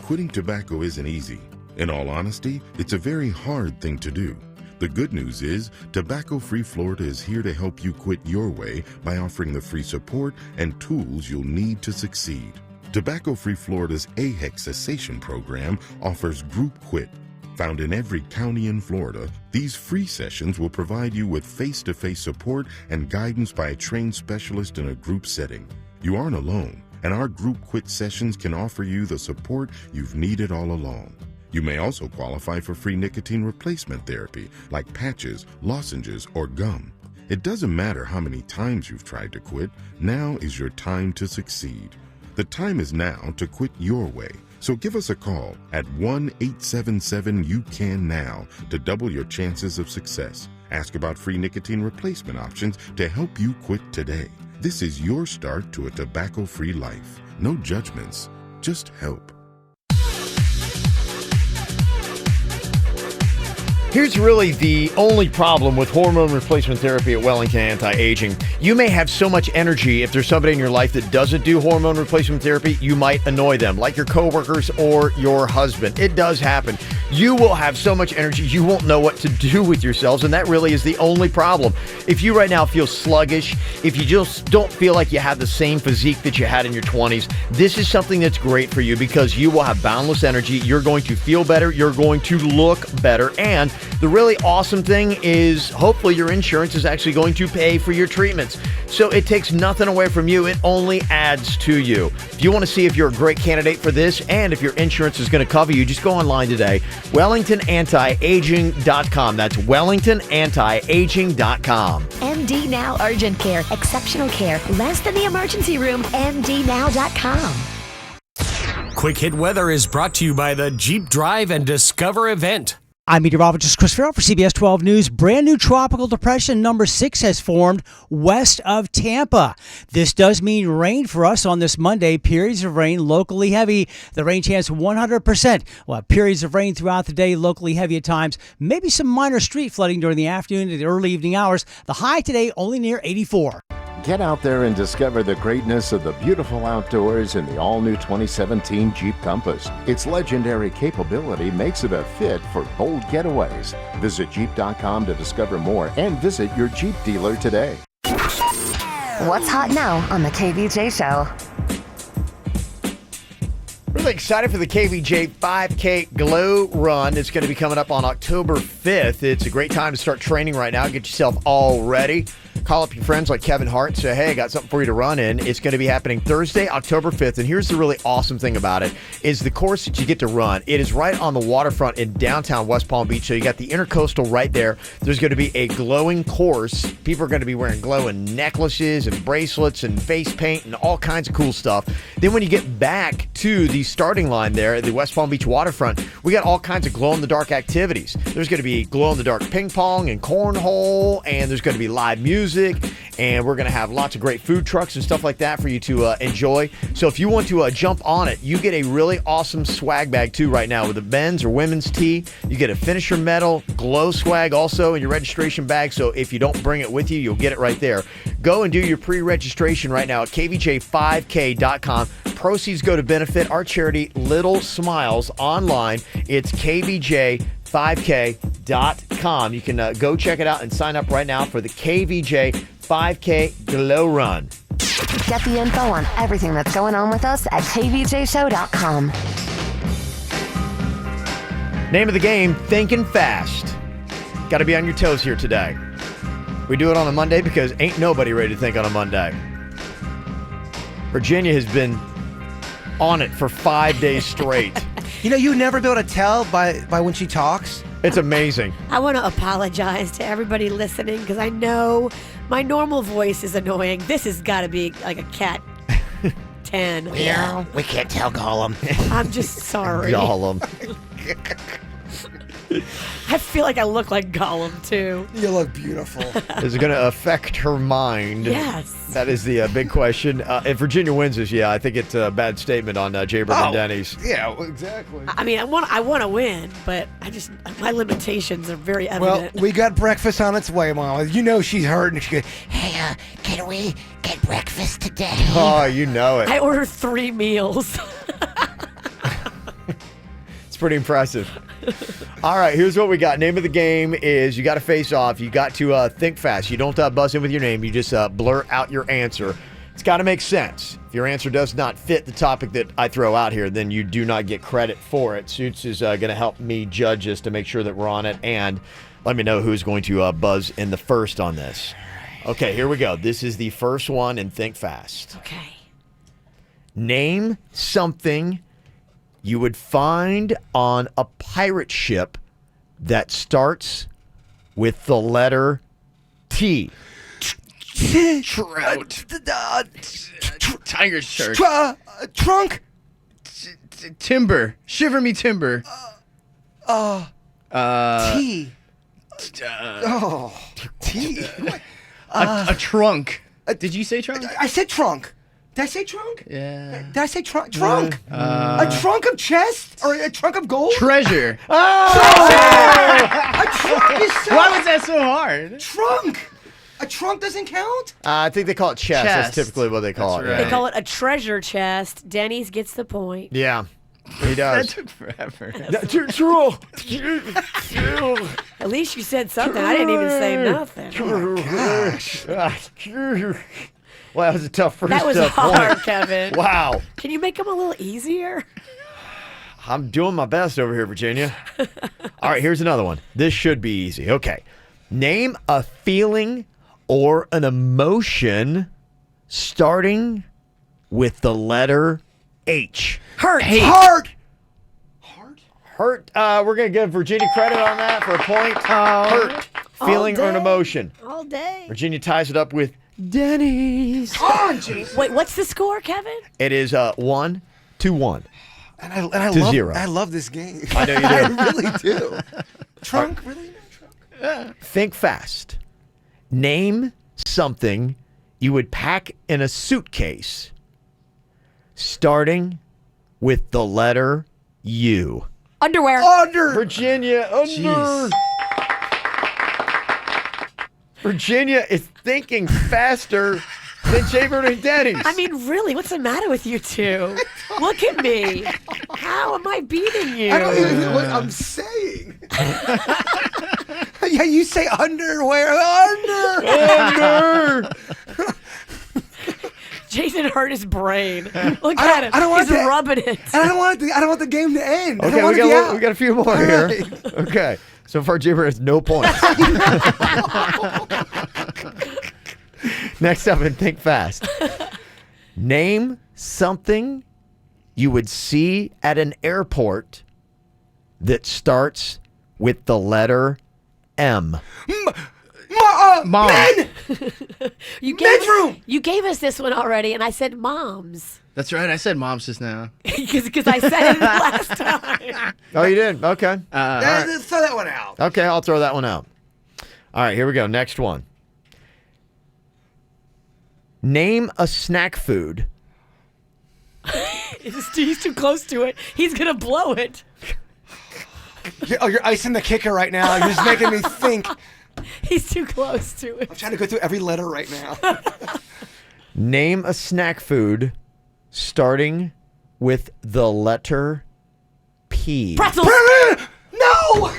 [SPEAKER 21] Quitting tobacco isn't easy. In all honesty, it's a very hard thing to do. The good news is, Tobacco Free Florida is here to help you quit your way by offering the free support and tools you'll need to succeed. Tobacco Free Florida's AHEC cessation program offers Group Quit. Found in every county in Florida, these free sessions will provide you with face-to-face support and guidance by a trained specialist in a group setting. You aren't alone, and our Group Quit sessions can offer you the support you've needed all along. You may also qualify for free nicotine replacement therapy, like patches, lozenges, or gum. It doesn't matter how many times you've tried to quit, now is your time to succeed. The time is now to quit your way. So give us a call at 1-877-YOU-CAN-NOW to double your chances of success. Ask about free nicotine replacement options to help you quit today. This is your start to a tobacco-free life. No judgments, just help.
[SPEAKER 1] Here's really the only problem with hormone replacement therapy at Wellington Anti-Aging. You may have so much energy. If there's somebody in your life that doesn't do hormone replacement therapy, you might annoy them, like your coworkers or your husband. It does happen. You will have so much energy, you won't know what to do with yourselves, and that really is the only problem. If you right now feel sluggish, if you just don't feel like you have the same physique that you had in your 20s, this is something that's great for you because you will have boundless energy. You're going to feel better. You're going to look better. And the really awesome thing is hopefully your insurance is actually going to pay for your treatments. So it takes nothing away from you. It only adds to you. If you want to see if you're a great candidate for this and if your insurance is going to cover you, just go online today. WellingtonAntiAging.com. That's WellingtonAntiAging.com.
[SPEAKER 2] MD Now Urgent Care. Exceptional care. Less than the emergency room. MDNow.com.
[SPEAKER 6] Quick Hit Weather is brought to you by the Jeep Drive and Discover event.
[SPEAKER 8] I'm meteorologist Chris Farrell for CBS 12 News. Brand new tropical depression number 6 has formed west of Tampa. This does mean rain for us on this Monday. Periods of rain locally heavy. The rain chance 100%. We'll have periods of rain throughout the day, locally heavy at times. Maybe some minor street flooding during the afternoon and the early evening hours. The high today only near 84.
[SPEAKER 9] Get out there and discover the greatness of the beautiful outdoors in the all-new 2017 Jeep Compass. Its legendary capability makes it a fit for bold getaways. Visit Jeep.com to discover more and visit your Jeep dealer today.
[SPEAKER 4] What's hot now on the KVJ Show?
[SPEAKER 1] Really excited for the KVJ 5K Glow Run. It's going to be coming up on October 5th. It's a great time to start training right now. Get yourself all ready. Call up your friends like Kevin Hart and say, hey, I got something for you to run in. It's going to be happening Thursday, October 5th. And here's the really awesome thing about it is the course that you get to run. It is right on the waterfront in downtown West Palm Beach. So you got the Intercoastal right there. There's going to be a glowing course. People are going to be wearing glowing necklaces and bracelets and face paint and all kinds of cool stuff. Then when you get back to the starting line there at the West Palm Beach waterfront, we got all kinds of glow-in-the-dark activities. There's going to be glow-in-the-dark ping pong and cornhole, and there's going to be live music, and we're going to have lots of great food trucks and stuff like that for you to enjoy. So if you want to jump on it, you get a really awesome swag bag too right now with a men's or women's tee. You get a finisher medal, glow swag also in your registration bag. So if you don't bring it with you, you'll get it right there. Go and do your pre-registration right now at kvj5k.com. Proceeds go to benefit our charity Little Smiles online. It's kvj5k.com. You can go check it out and sign up right now for the KVJ 5K Glow Run.
[SPEAKER 4] Get the info on everything that's going on with us at kvjshow.com.
[SPEAKER 1] Name of the game, Thinking Fast. Got to be on your toes here today. We do it on a Monday because ain't nobody ready to think on a Monday. Virginia has been on it for 5 days straight.
[SPEAKER 3] You know, you never be able to tell by when she talks.
[SPEAKER 1] It's amazing.
[SPEAKER 2] I want to apologize to everybody listening because I know my normal voice is annoying. This has got to be like a cat 10.
[SPEAKER 3] Yeah, we can't tell Gollum.
[SPEAKER 2] I'm just sorry.
[SPEAKER 1] Gollum.
[SPEAKER 2] I feel like I look like Gollum, too.
[SPEAKER 3] You look beautiful.
[SPEAKER 1] Is it going to affect her mind?
[SPEAKER 2] Yes.
[SPEAKER 1] That is the big question. If Virginia wins this, yeah, I think it's a bad statement on Jaybird and Denny's.
[SPEAKER 3] Yeah, well, exactly.
[SPEAKER 2] I mean, I want to win, but my limitations are very evident.
[SPEAKER 3] Well, we got breakfast on its way, Mama. You know she's hurting. She goes, hey, can we get breakfast today?
[SPEAKER 1] Oh, you know it.
[SPEAKER 2] I ordered 3 meals.
[SPEAKER 1] It's pretty impressive. All right, here's what we got. Name of the game is you got to face off. You got to think fast. You don't buzz in with your name. You just blurt out your answer. It's got to make sense. If your answer does not fit the topic that I throw out here, then you do not get credit for it. Suits is going to help me judge this to make sure that we're on it, and let me know who's going to buzz in the first on this. Okay, here we go. This is the first one in Think Fast.
[SPEAKER 2] Okay.
[SPEAKER 1] Name something you would find on a pirate ship that starts with the letter T.
[SPEAKER 10] Trout. Tiger shark.
[SPEAKER 3] Trunk.
[SPEAKER 10] Timber. Shiver me timber.
[SPEAKER 3] T.
[SPEAKER 10] T. A trunk. Did you say trunk?
[SPEAKER 3] I said trunk. Did I say trunk?
[SPEAKER 10] Yeah.
[SPEAKER 3] Did I say trunk? Trunk. A trunk of chest or a trunk of gold?
[SPEAKER 10] Treasure.
[SPEAKER 3] A trunk is so.
[SPEAKER 10] Why was that so hard?
[SPEAKER 3] Trunk. A trunk doesn't count?
[SPEAKER 1] I think they call it chest. That's typically what they call it.
[SPEAKER 10] Right.
[SPEAKER 2] They call it a treasure chest. Denny's gets the point.
[SPEAKER 1] Yeah, he does.
[SPEAKER 10] That took forever.
[SPEAKER 2] At least you said something. I didn't even say nothing.
[SPEAKER 1] Well, that was a tough first
[SPEAKER 2] That was
[SPEAKER 1] point.
[SPEAKER 2] hard, Kevin.
[SPEAKER 1] Wow.
[SPEAKER 2] Can you make them a little easier?
[SPEAKER 1] I'm doing my best over here, Virginia. All right, here's another one. This should be easy. Okay. Name a feeling or an emotion starting with the letter H.
[SPEAKER 2] Hurt.
[SPEAKER 3] Heart.
[SPEAKER 1] Hurt. We're going to give Virginia credit on that for a point. Hurt. Feeling or an emotion.
[SPEAKER 2] All day.
[SPEAKER 1] Virginia ties it up with Denny's.
[SPEAKER 2] Wait, what's the score, Kevin?
[SPEAKER 1] It is 1-1.
[SPEAKER 3] And I
[SPEAKER 1] to
[SPEAKER 3] love
[SPEAKER 1] 0.
[SPEAKER 3] I love this game.
[SPEAKER 1] I know you do.
[SPEAKER 3] I really do. Trunk? Really?
[SPEAKER 1] Think fast. Name something you would pack in a suitcase starting with the letter U.
[SPEAKER 2] Underwear.
[SPEAKER 1] Virginia, under. Virginia is thinking faster than Jaybird and Denny's.
[SPEAKER 2] I mean, really, what's the matter with you two? Look at me. How am I beating you?
[SPEAKER 3] I don't even know what I'm saying. Yeah, you say underwear. Under.
[SPEAKER 2] Jason hurt his brain. Look at him.
[SPEAKER 3] I don't want
[SPEAKER 2] He's
[SPEAKER 3] to,
[SPEAKER 2] rubbing it.
[SPEAKER 3] And I don't want the game to end.
[SPEAKER 1] Okay, we got a few more here. Okay, so far Jaybird has no points. Next up, and think fast. Name something you would see at an airport that starts with the letter M.
[SPEAKER 10] Mom.
[SPEAKER 3] Ben!
[SPEAKER 2] You
[SPEAKER 3] Bedroom!
[SPEAKER 2] You gave us this one already, and I said moms.
[SPEAKER 10] That's right. I said moms just now.
[SPEAKER 2] Because I said it last time.
[SPEAKER 1] Oh, you did? Okay.
[SPEAKER 3] Let's throw that one out.
[SPEAKER 1] Okay, I'll throw that one out. All right, here we go. Next one. Name a snack food.
[SPEAKER 2] He's too close to it. He's going to blow it.
[SPEAKER 3] Oh, you're icing the kicker right now. You're just making me think.
[SPEAKER 2] He's too close to it.
[SPEAKER 3] I'm trying to go through every letter right now.
[SPEAKER 1] Name a snack food starting with the letter P.
[SPEAKER 2] Pretzels.
[SPEAKER 3] No!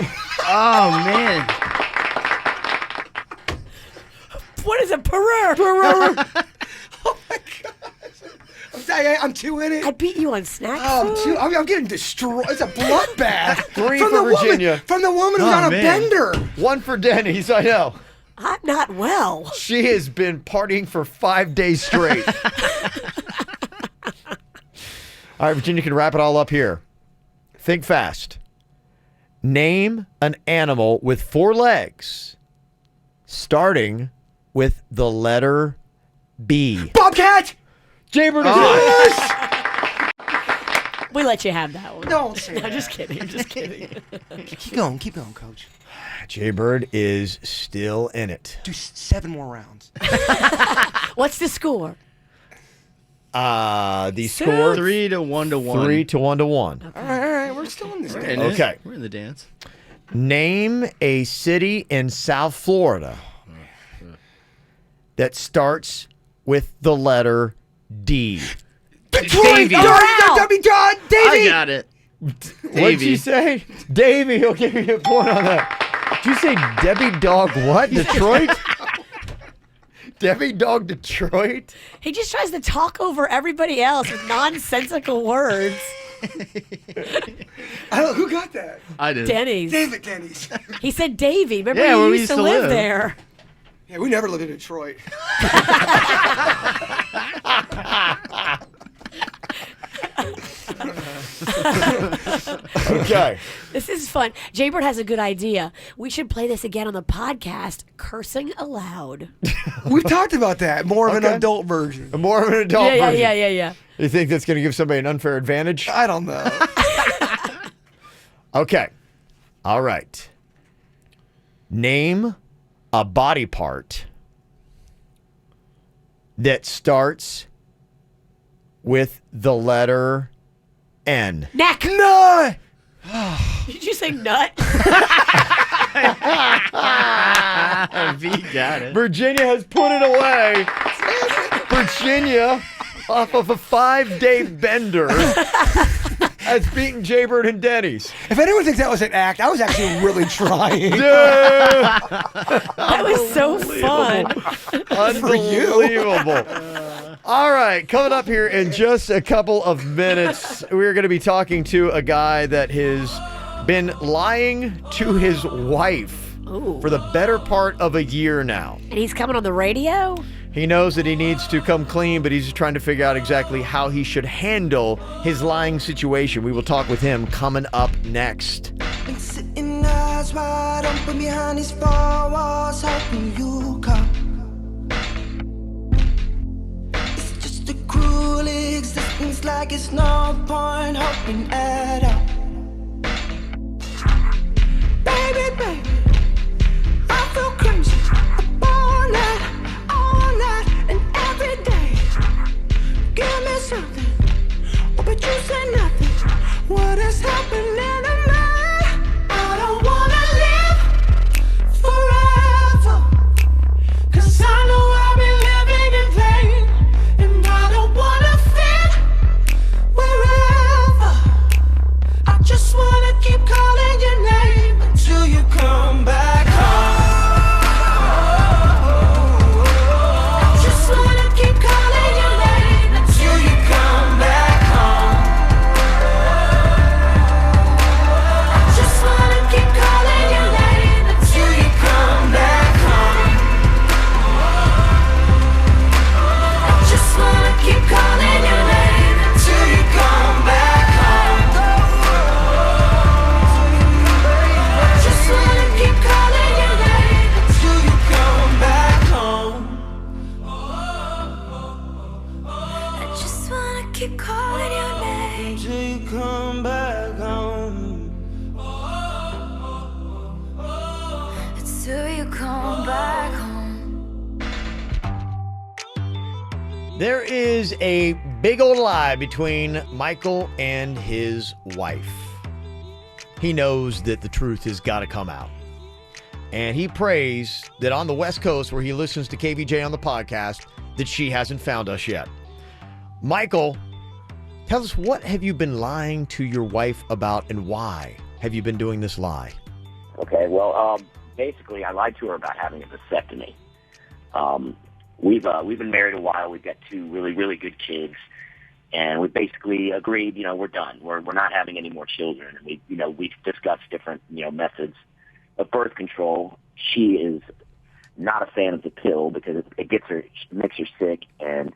[SPEAKER 10] Oh, man.
[SPEAKER 2] What is a perur?
[SPEAKER 3] Oh, my gosh. I'm two in it.
[SPEAKER 2] I beat you on snack food.
[SPEAKER 3] I'm getting destroyed. It's a bloodbath.
[SPEAKER 1] Three for Virginia.
[SPEAKER 3] From the woman who's on a bender.
[SPEAKER 1] One for Denny's, I know.
[SPEAKER 2] I'm not well.
[SPEAKER 1] She has been partying for 5 days straight. All right, Virginia can wrap it all up here. Think fast. Name an animal with 4 legs, starting with the letter B.
[SPEAKER 3] Bobcat!
[SPEAKER 1] Jaybird
[SPEAKER 2] We let you have that one.
[SPEAKER 3] Don't say
[SPEAKER 2] No, just kidding. Just kidding.
[SPEAKER 3] Keep going, Coach.
[SPEAKER 1] Jaybird is still in it.
[SPEAKER 3] Do 7 more rounds.
[SPEAKER 2] What's the score?
[SPEAKER 1] The score
[SPEAKER 10] 3 to 1 to 1.
[SPEAKER 1] 3 to 1 to 1.
[SPEAKER 3] All right, we're still in this game.
[SPEAKER 1] Okay.
[SPEAKER 10] We're in the dance.
[SPEAKER 1] Name a city in South Florida that starts with the letter D.
[SPEAKER 3] Detroit!
[SPEAKER 10] Davey.
[SPEAKER 3] Davey!
[SPEAKER 10] I got it.
[SPEAKER 1] What did you say? Davey, he'll give you a point on that. Did you say Debbie Dog what? Detroit? Debbie Dog Detroit?
[SPEAKER 2] He just tries to talk over everybody else with nonsensical words.
[SPEAKER 3] I don't know, who got that?
[SPEAKER 10] I did.
[SPEAKER 2] Denny's.
[SPEAKER 3] Denny's.
[SPEAKER 2] He said Davey. Remember
[SPEAKER 10] Yeah,
[SPEAKER 2] you
[SPEAKER 10] where we
[SPEAKER 2] used to live there.
[SPEAKER 3] Yeah, we never lived in Detroit.
[SPEAKER 1] Okay.
[SPEAKER 2] This is fun. Jaybird has a good idea. We should play this again on the podcast, Cursing Aloud.
[SPEAKER 3] We've talked about that. More of an adult version.
[SPEAKER 1] More of an adult version.
[SPEAKER 2] Yeah.
[SPEAKER 1] You think that's going to give somebody an unfair advantage?
[SPEAKER 3] I don't know.
[SPEAKER 1] Okay. All right. Name a body part that starts with the letter N.
[SPEAKER 2] Neck.
[SPEAKER 3] No!
[SPEAKER 2] Did you say nut?
[SPEAKER 10] V got it.
[SPEAKER 1] Virginia has put it away. Virginia, off of a 5-day bender, has beaten Jaybird and Denny's.
[SPEAKER 3] If anyone thinks that was an act, I was actually really trying.
[SPEAKER 2] That was so fun.
[SPEAKER 1] Unbelievable. All right, coming up here in just a couple of minutes, we're going to be talking to a guy that has been lying to his wife for the better part of a year now.
[SPEAKER 2] And he's coming on the radio?
[SPEAKER 1] He knows that he needs to come clean, but he's just trying to figure out exactly how he should handle his lying situation. We will talk with him coming up next.
[SPEAKER 5] Been sitting eyes wide open behind these 4 walls, hoping you come. It's just a cruel existence, like it's no point hoping at all. Baby, calling your name until you come back home. Until you come back home.
[SPEAKER 1] There is a big old lie between Michael and his wife. He knows that the truth has got to come out. And he prays that on the West Coast, where he listens to KVJ on the podcast, that she hasn't found us yet. Michael, tell us, what have you been lying to your wife about, and why have you been doing this lie?
[SPEAKER 11] Okay, well, basically, I lied to her about having a vasectomy. We've been married a while. We've got 2 really, really good kids. And we basically agreed, we're done. We're not having any more children. And we've discussed different, methods of birth control. She is not a fan of the pill because it makes her sick. And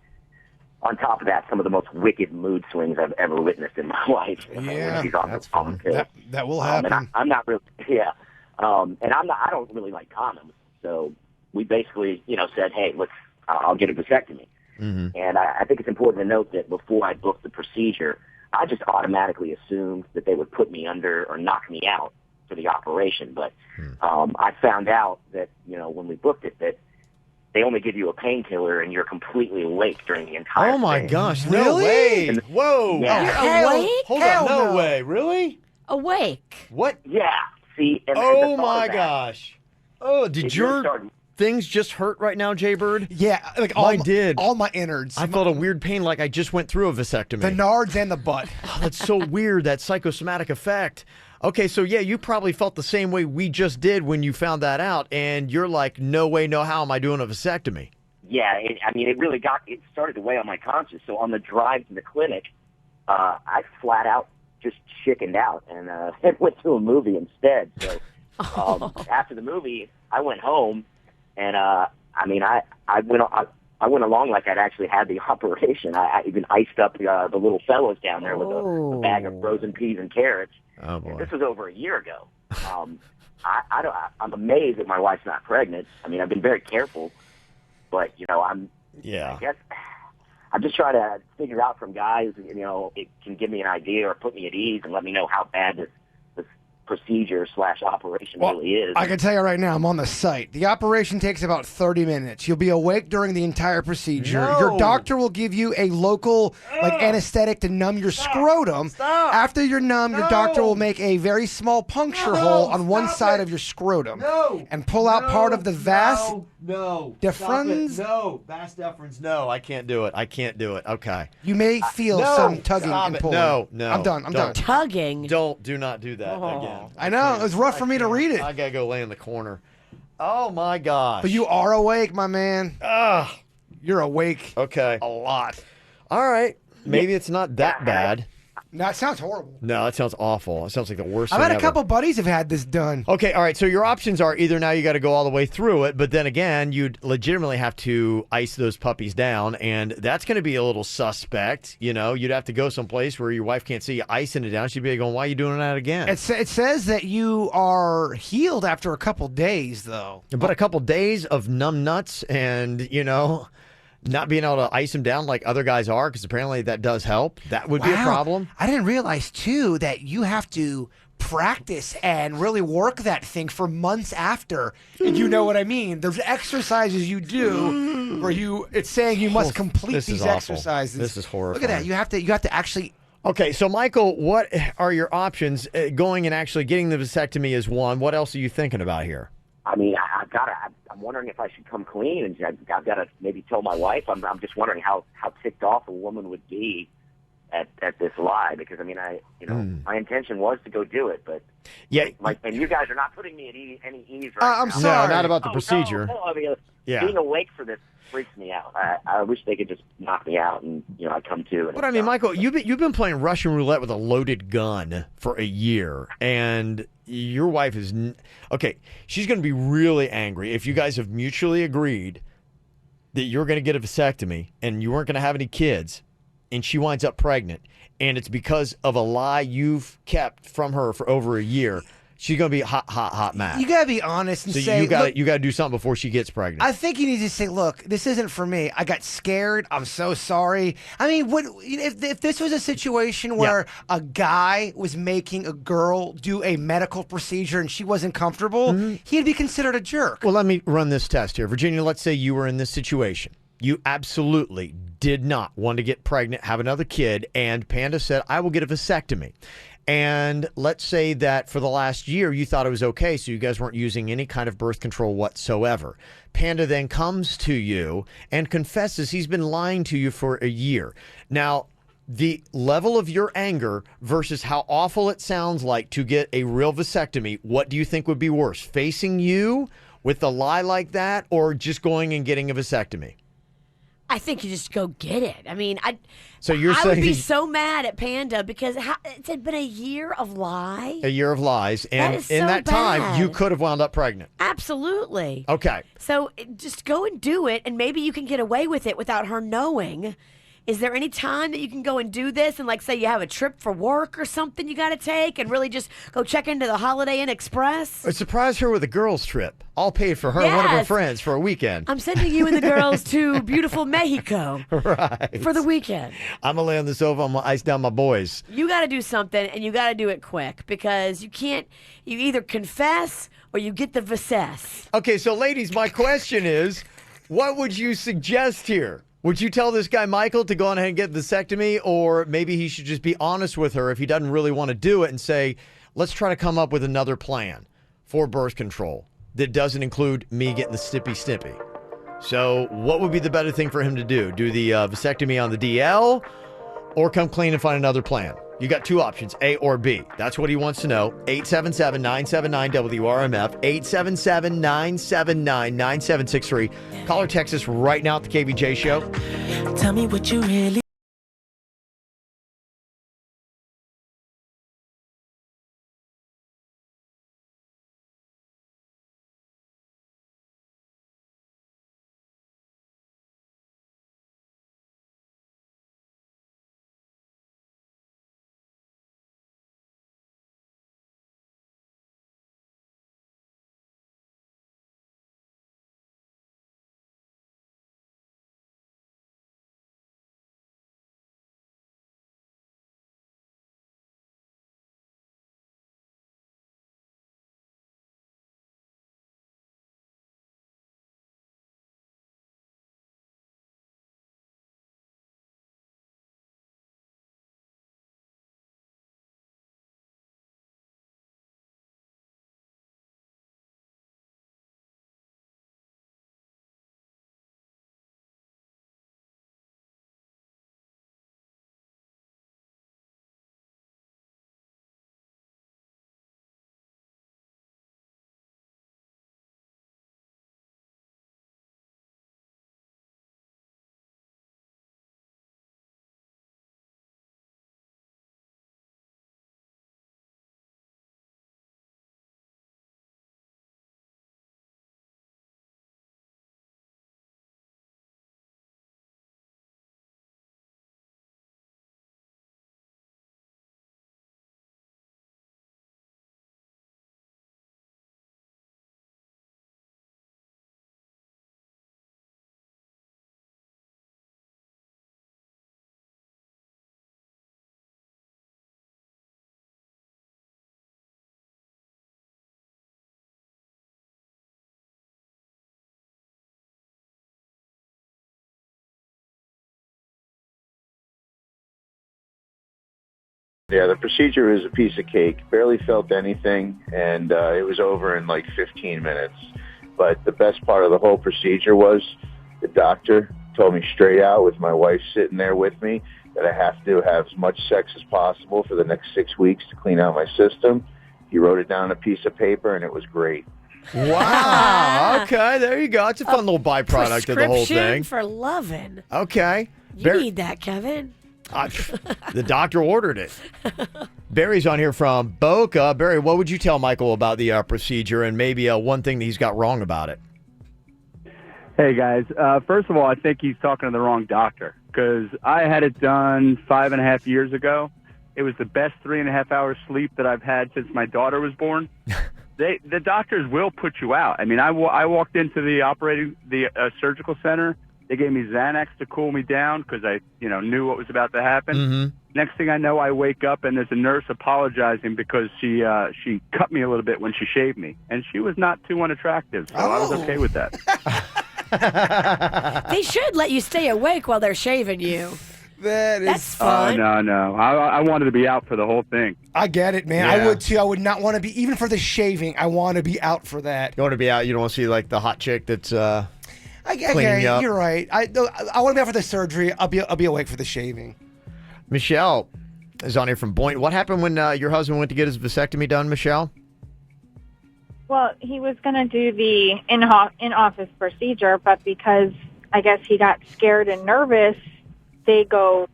[SPEAKER 11] on top of that, some of the most wicked mood swings I've ever witnessed in my life.
[SPEAKER 10] Yeah,
[SPEAKER 11] she's on the pill.
[SPEAKER 10] That will happen.
[SPEAKER 11] And I'm not really, yeah. And I don't really like condoms. So we basically, said, hey, I'll get a vasectomy.
[SPEAKER 1] Mm-hmm.
[SPEAKER 11] And I think it's important to note that before I booked the procedure, I just automatically assumed that they would put me under or knock me out for the operation. But I found out that, when we booked it, that they only give you a painkiller and you're completely awake during the entire
[SPEAKER 1] Oh, my
[SPEAKER 11] thing.
[SPEAKER 1] gosh. No way.
[SPEAKER 11] And-
[SPEAKER 1] Whoa.
[SPEAKER 11] Yeah.
[SPEAKER 2] You're awake?
[SPEAKER 1] Hold on. No way. Really?
[SPEAKER 2] Awake.
[SPEAKER 1] What?
[SPEAKER 11] Yeah. See, and
[SPEAKER 1] Oh,
[SPEAKER 11] the thought
[SPEAKER 1] my
[SPEAKER 11] of that,
[SPEAKER 1] gosh. Oh, did
[SPEAKER 11] if you're
[SPEAKER 1] your
[SPEAKER 11] starting-
[SPEAKER 1] things just hurt right now, Jaybird?
[SPEAKER 10] Yeah, like
[SPEAKER 1] Mine did.
[SPEAKER 10] All my innards.
[SPEAKER 1] I felt a weird pain like I just went through a vasectomy.
[SPEAKER 10] The nards and the butt.
[SPEAKER 1] Oh, that's so weird, that psychosomatic effect. Okay, so yeah, you probably felt the same way we just did when you found that out, and you're like, no way, no how am I doing a vasectomy?
[SPEAKER 11] Yeah, it started to weigh on my conscience. So on the drive to the clinic, I flat out just chickened out and went to a movie instead. So after the movie, I went home, and I went along like I'd actually had the operation. I even iced up the little fellows down there with a bag of frozen peas and carrots.
[SPEAKER 1] Oh boy!
[SPEAKER 11] And this was over a year ago. I'm amazed that my wife's not pregnant. I mean, I've been very careful, but I guess I'm just trying to figure out from guys, it can give me an idea or put me at ease and let me know how bad this procedure / operation really is.
[SPEAKER 10] I can tell you right now, I'm on the site. The operation takes about 30 minutes. You'll be awake during the entire procedure.
[SPEAKER 1] No.
[SPEAKER 10] Your doctor will give you a local anesthetic to numb your scrotum. After you're numb, your doctor will make a very small puncture hole on one side of your scrotum and pull out part of the vas deferens.
[SPEAKER 1] No, vas deferens. No, I can't do it. Okay.
[SPEAKER 10] You may feel some tugging and pulling.
[SPEAKER 1] No.
[SPEAKER 10] I'm done.
[SPEAKER 2] Tugging.
[SPEAKER 1] Do not do that again.
[SPEAKER 10] I know. It was rough for me to read it.
[SPEAKER 1] I gotta go lay in the corner. Oh my gosh.
[SPEAKER 10] But you are awake, my man. You're awake.
[SPEAKER 1] Okay.
[SPEAKER 10] A lot.
[SPEAKER 1] All right. Maybe it's not that bad.
[SPEAKER 10] No, it sounds horrible.
[SPEAKER 1] No, it sounds awful. It sounds like the worst
[SPEAKER 10] I've
[SPEAKER 1] thing
[SPEAKER 10] had a
[SPEAKER 1] ever.
[SPEAKER 10] couple buddies have had this done.
[SPEAKER 1] Okay, all right. So your options are either now you got to go all the way through it, but then again, you'd legitimately have to ice those puppies down, and that's going to be a little suspect. You'd have to go someplace where your wife can't see you icing it down. She'd be going, "Why are you doing that again?"
[SPEAKER 10] It says that you are healed after a couple days, though.
[SPEAKER 1] But a couple days of numb nuts and, not being able to ice them down like other guys are, because apparently that does help. That would be a problem.
[SPEAKER 10] I didn't realize, too, that you have to practice and really work that thing for months after. And you know what I mean? There's exercises you do where it's saying you must complete these exercises.
[SPEAKER 1] This is horrifying.
[SPEAKER 10] Look at that. You have to actually...
[SPEAKER 1] Okay, so Michael, what are your options? Going and actually getting the vasectomy is one. What else are you thinking about here?
[SPEAKER 11] I mean, I'm wondering if I should come clean, and I've got to maybe tell my wife. I'm just wondering how ticked off a woman would be at this lie, because I mean, my intention was to go do it, but and you guys are not putting me at any ease right now.
[SPEAKER 10] I'm sorry.
[SPEAKER 1] No, not about the procedure.
[SPEAKER 11] No, I mean, being awake for this freaks me out. I wish they could just knock me out, and I come to.
[SPEAKER 1] But I mean, Michael, you've been playing Russian roulette with a loaded gun for a year, and your wife is okay. She's going to be really angry if you guys have mutually agreed that you're going to get a vasectomy and you weren't going to have any kids, and she winds up pregnant, and it's because of a lie you've kept from her for over a year. She's going to be hot mad.
[SPEAKER 10] You gotta be honest and
[SPEAKER 1] So
[SPEAKER 10] say,
[SPEAKER 1] you got
[SPEAKER 10] look,
[SPEAKER 1] to do something before she gets pregnant.
[SPEAKER 10] I think you need to say, look, this isn't for me. I got scared. I'm so sorry. I mean, if this was a situation where a guy was making a girl do a medical procedure and she wasn't comfortable, he'd be considered a jerk.
[SPEAKER 1] Well, let me run this test here. Virginia, let's say you were in this situation. You absolutely did not want to get pregnant, have another kid, and Panda said, I will get a vasectomy. And let's say that for the last year, you thought it was okay, so you guys weren't using any kind of birth control whatsoever. Panda then comes to you and confesses he's been lying to you for a year. Now, the level of your anger versus how awful it sounds like to get a real vasectomy, what do you think would be worse? Facing you with a lie like that or just going and getting a vasectomy?
[SPEAKER 2] I think you just go get it. I mean,
[SPEAKER 1] So you're
[SPEAKER 2] I
[SPEAKER 1] saying
[SPEAKER 2] would be so mad at Panda because it had been a year of lie.
[SPEAKER 1] a year of lies, and
[SPEAKER 2] That is
[SPEAKER 1] in
[SPEAKER 2] so
[SPEAKER 1] that time,
[SPEAKER 2] bad.
[SPEAKER 1] you could have wound up pregnant.
[SPEAKER 2] Absolutely.
[SPEAKER 1] Okay.
[SPEAKER 2] So just go and do it, and maybe you can get away with it without her knowing. Is there any time that you can go and do this and, like, say you have a trip for work or something you got to take and really just go check into the Holiday Inn Express?
[SPEAKER 1] Or surprise her with a girls' trip, all paid for her and one of her
[SPEAKER 2] Yes.
[SPEAKER 1] friends for a weekend.
[SPEAKER 2] I'm sending you and the girls to beautiful Mexico
[SPEAKER 1] Right.
[SPEAKER 2] for the weekend.
[SPEAKER 1] I'm going to lay on the sofa. I'm going to ice down my boys.
[SPEAKER 2] You got to do something, and you got to do it quick because you either confess or you get the vasectomy.
[SPEAKER 1] Okay, so ladies, my question is, what would you suggest here? Would you tell this guy, Michael, to go on ahead and get the vasectomy, or maybe he should just be honest with her if he doesn't really want to do it and say, let's try to come up with another plan for birth control that doesn't include me getting the snippy. So what would be the better thing for him to do? Do the vasectomy on the DL or come clean and find another plan? You got two options, A or B. That's what he wants to know. 877-979-WRMF, 877-979-9763. Call or text us right now at the KVJ Show.
[SPEAKER 5] Tell me what you really.
[SPEAKER 12] Yeah, the procedure is a piece of cake. Barely felt anything, and it was over in like 15 minutes. But the best part of the whole procedure was the doctor told me straight out, with my wife sitting there with me, that I have to have as much sex as possible for the next 6 weeks to clean out my system. He wrote it down on a piece of paper, and it was great.
[SPEAKER 1] Wow. Okay, there you go. It's a fun little byproduct of the whole
[SPEAKER 2] Prescription
[SPEAKER 1] thing.
[SPEAKER 2] for loving.
[SPEAKER 1] Okay.
[SPEAKER 2] You need that, Kevin.
[SPEAKER 1] The doctor ordered it. Barry's on here from Boca. Barry, what would you tell Michael about the procedure and maybe one thing that he's got wrong about it?
[SPEAKER 13] Hey, guys. First of all, I think he's talking to the wrong doctor because I had it done 5.5 years ago. It was the best 3.5 hours sleep that I've had since my daughter was born. The doctors will put you out. I mean, I walked into the surgical center. They gave me Xanax to cool me down because I, knew what was about to happen.
[SPEAKER 1] Mm-hmm.
[SPEAKER 13] Next thing I know, I wake up and there's a nurse apologizing because she cut me a little bit when she shaved me, and she was not too unattractive, so I was okay with that.
[SPEAKER 2] They should let you stay awake while they're shaving you.
[SPEAKER 10] That's
[SPEAKER 2] fun.
[SPEAKER 13] Oh, no. I wanted to be out for the whole thing.
[SPEAKER 10] I get it, man.
[SPEAKER 1] Yeah.
[SPEAKER 10] I would too. I would not want to be, even for the shaving, I want to be out for that.
[SPEAKER 1] You want to be out. You don't want to see like the hot chick that's cleaning you up.
[SPEAKER 10] You're right. I want to be out for the surgery. I'll be awake for the shaving.
[SPEAKER 1] Michelle is on here from Boynton. What happened when your husband went to get his vasectomy done, Michelle?
[SPEAKER 14] Well, he was going to do the in-office procedure, but because I guess he got scared and nervous, they go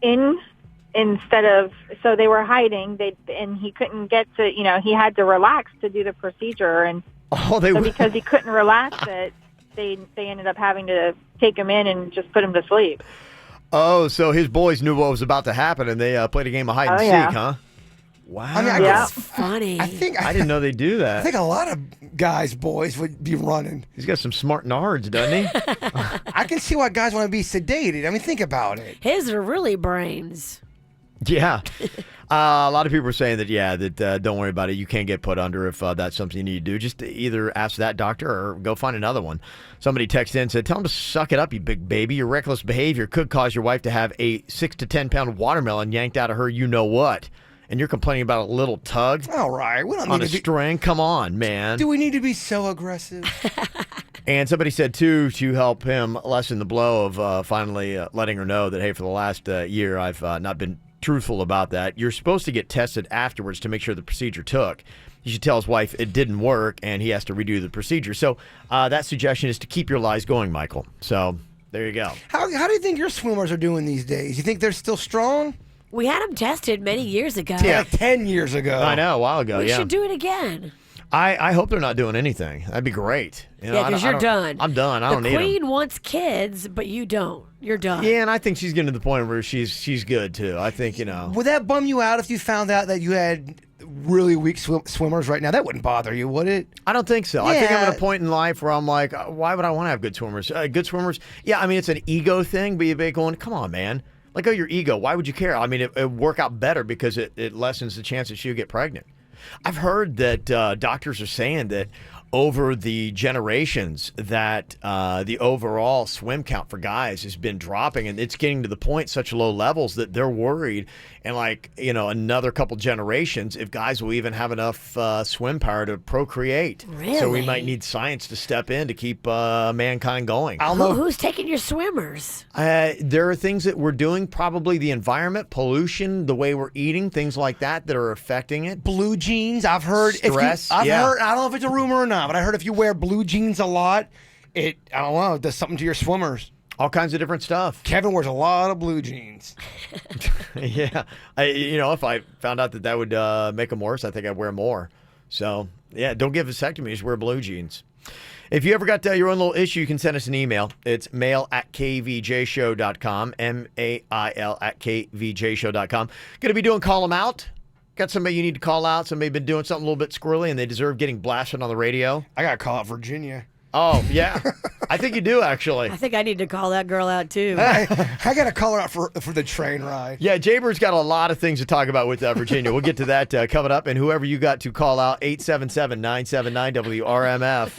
[SPEAKER 14] in instead of, so they were hiding, and he couldn't get to, he had to relax to do the procedure, and because he couldn't relax it, they ended up having to take him in and just put him to sleep.
[SPEAKER 1] Oh, so his boys knew what was about to happen, and they played a game of hide and seek, huh? Wow.
[SPEAKER 10] I mean,
[SPEAKER 2] That's funny.
[SPEAKER 1] I didn't know they do that.
[SPEAKER 10] I think a lot of guys' boys would be running.
[SPEAKER 1] He's got some smart nards, doesn't he?
[SPEAKER 10] I can see why guys want to be sedated. I mean, think about it.
[SPEAKER 2] His are really brains.
[SPEAKER 1] Yeah. A lot of people are saying that, don't worry about it. You can't get put under if that's something you need to do. Just either ask that doctor or go find another one. Somebody texted in and said, tell him to suck it up, you big baby. Your reckless behavior could cause your wife to have a 6 to 10 pound watermelon yanked out of her you-know-what. And you're complaining about a little tug?
[SPEAKER 10] All right. We don't
[SPEAKER 1] on
[SPEAKER 10] need
[SPEAKER 1] a
[SPEAKER 10] to be...
[SPEAKER 1] string? Come on, man.
[SPEAKER 10] Do we need to be so aggressive?
[SPEAKER 1] And somebody said, too, to help him lessen the blow of finally letting her know that, hey, for the last year, I've not been truthful about that. You're supposed to get tested afterwards to make sure the procedure took. He should tell his wife it didn't work, and he has to redo the procedure. So that suggestion is to keep your lies going, Michael. So there you go.
[SPEAKER 10] How do you think your swimmers are doing these days? You think they're still strong?
[SPEAKER 2] We had them tested many years ago.
[SPEAKER 10] Yeah, like 10 years ago.
[SPEAKER 1] I know, a while ago,
[SPEAKER 2] We should do it again.
[SPEAKER 1] I hope they're not doing anything. That'd be great.
[SPEAKER 2] Yeah, because you're done.
[SPEAKER 1] I'm done. I don't need
[SPEAKER 2] The
[SPEAKER 1] them.
[SPEAKER 2] queen wants kids, but you don't. You're done.
[SPEAKER 1] Yeah, and I think she's getting to the point where she's good, too. I think,
[SPEAKER 10] Would that bum you out if you found out that you had really weak swimmers right now? That wouldn't bother you, would it?
[SPEAKER 1] I don't think so.
[SPEAKER 10] Yeah.
[SPEAKER 1] I think I'm at a point in life where I'm like, why would I want to have good swimmers? Good swimmers, yeah, I mean, it's an ego thing, but you'd be going, come on, man. Let go of your ego. Why would you care? I mean, it would work out better because it lessens the chance that she'll get pregnant. I've heard that doctors are saying that over the generations that the overall swim count for guys has been dropping, and it's getting to the point, such low levels, that they're worried in another couple generations if guys will even have enough swim power to procreate.
[SPEAKER 2] Really?
[SPEAKER 1] So we might need science to step in to keep mankind going.
[SPEAKER 2] Who's taking your swimmers?
[SPEAKER 1] There are things that we're doing, probably the environment, pollution, the way we're eating, things like that are affecting it.
[SPEAKER 10] Blue jeans, I've heard.
[SPEAKER 1] Stress,
[SPEAKER 10] I've heard, I don't know if it's a rumor or not, but I heard if you wear blue jeans a lot, I don't know, it does something to your swimmers.
[SPEAKER 1] All kinds of different stuff.
[SPEAKER 10] Kevin wears a lot of blue jeans.
[SPEAKER 1] Yeah. If I found out that would make them worse, I think I'd wear more. So, yeah, don't get vasectomy, just wear blue jeans. If you ever got your own little issue, you can send us an email. It's mail@kvjshow.com, mail@kvjshow.com. Going to be doing Call 'em Out. Got somebody you need to call out, somebody been doing something a little bit squirrely, and they deserve getting blasted on the radio.
[SPEAKER 10] I got to call out Virginia.
[SPEAKER 1] Oh, yeah. I think you do, actually.
[SPEAKER 2] I think I need to call that girl out, too.
[SPEAKER 10] I got to call her out for the train ride.
[SPEAKER 1] Yeah, Jaber's got a lot of things to talk about with Virginia. We'll get to that coming up. And whoever you got to call out, 877-979-WRMF.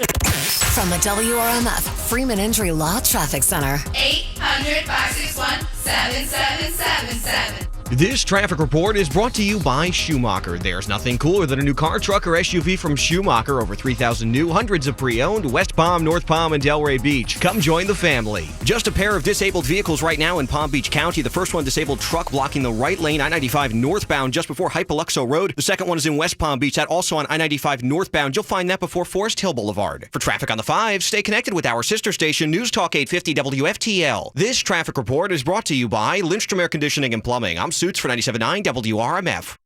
[SPEAKER 4] From the WRMF Freeman Injury Law Traffic Center.
[SPEAKER 26] 800-561-7777.
[SPEAKER 18] This traffic report is brought to you by Schumacher. There's nothing cooler than a new car, truck, or SUV from Schumacher. Over 3,000 new, hundreds of pre-owned, West Palm, North Palm, and Delray Beach. Come join the family. Just a pair of disabled vehicles right now in Palm Beach County. The first one, disabled truck blocking the right lane, I-95 northbound just before Hypothetical Road. The second one is in West Palm Beach, that also on I-95 northbound. You'll find that before Forest Hill Boulevard. For traffic on the 5, stay connected with our sister station, News Talk 850 WFTL. This traffic report is brought to you by Lindstrom Air Conditioning and Plumbing. I'm Suits for 97.9 WRMF.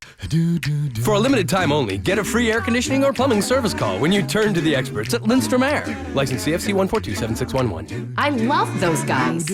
[SPEAKER 19] For a limited time only, get a free air conditioning or plumbing service call when you turn to the experts at Lindstrom Air. License CFC 1427611.
[SPEAKER 15] I love those guys.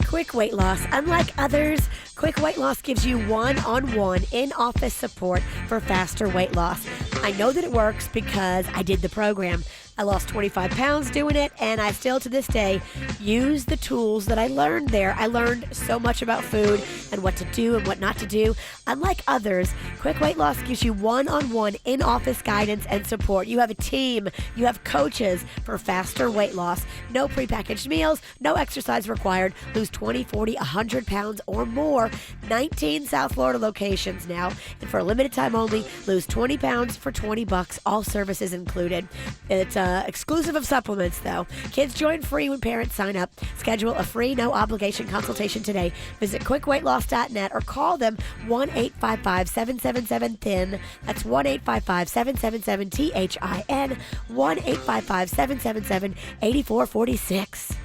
[SPEAKER 2] Quick Weight Loss. Unlike others, Quick Weight Loss gives you one-on-one in-office support for faster weight loss. I know that it works because I did the program. I lost 25 pounds doing it, and I still to this day use the tools that I learned there. I learned so much about food and what to do and what not to do. Unlike others, Quick Weight Loss gives you one-on-one in-office guidance and support. You have a team, you have coaches for faster weight loss. No prepackaged meals, no exercise required. Lose 20, 40, 100 pounds or more. 19 South Florida locations now. And for a limited time only, lose 20 pounds for $20, all services included. It's exclusive of supplements, though. Kids join free when parents sign up. Schedule a free, no-obligation consultation today. Visit quickweightloss.net or call them 1-855-777-THIN. That's 1-855-777-THIN. 1-855-777-8446.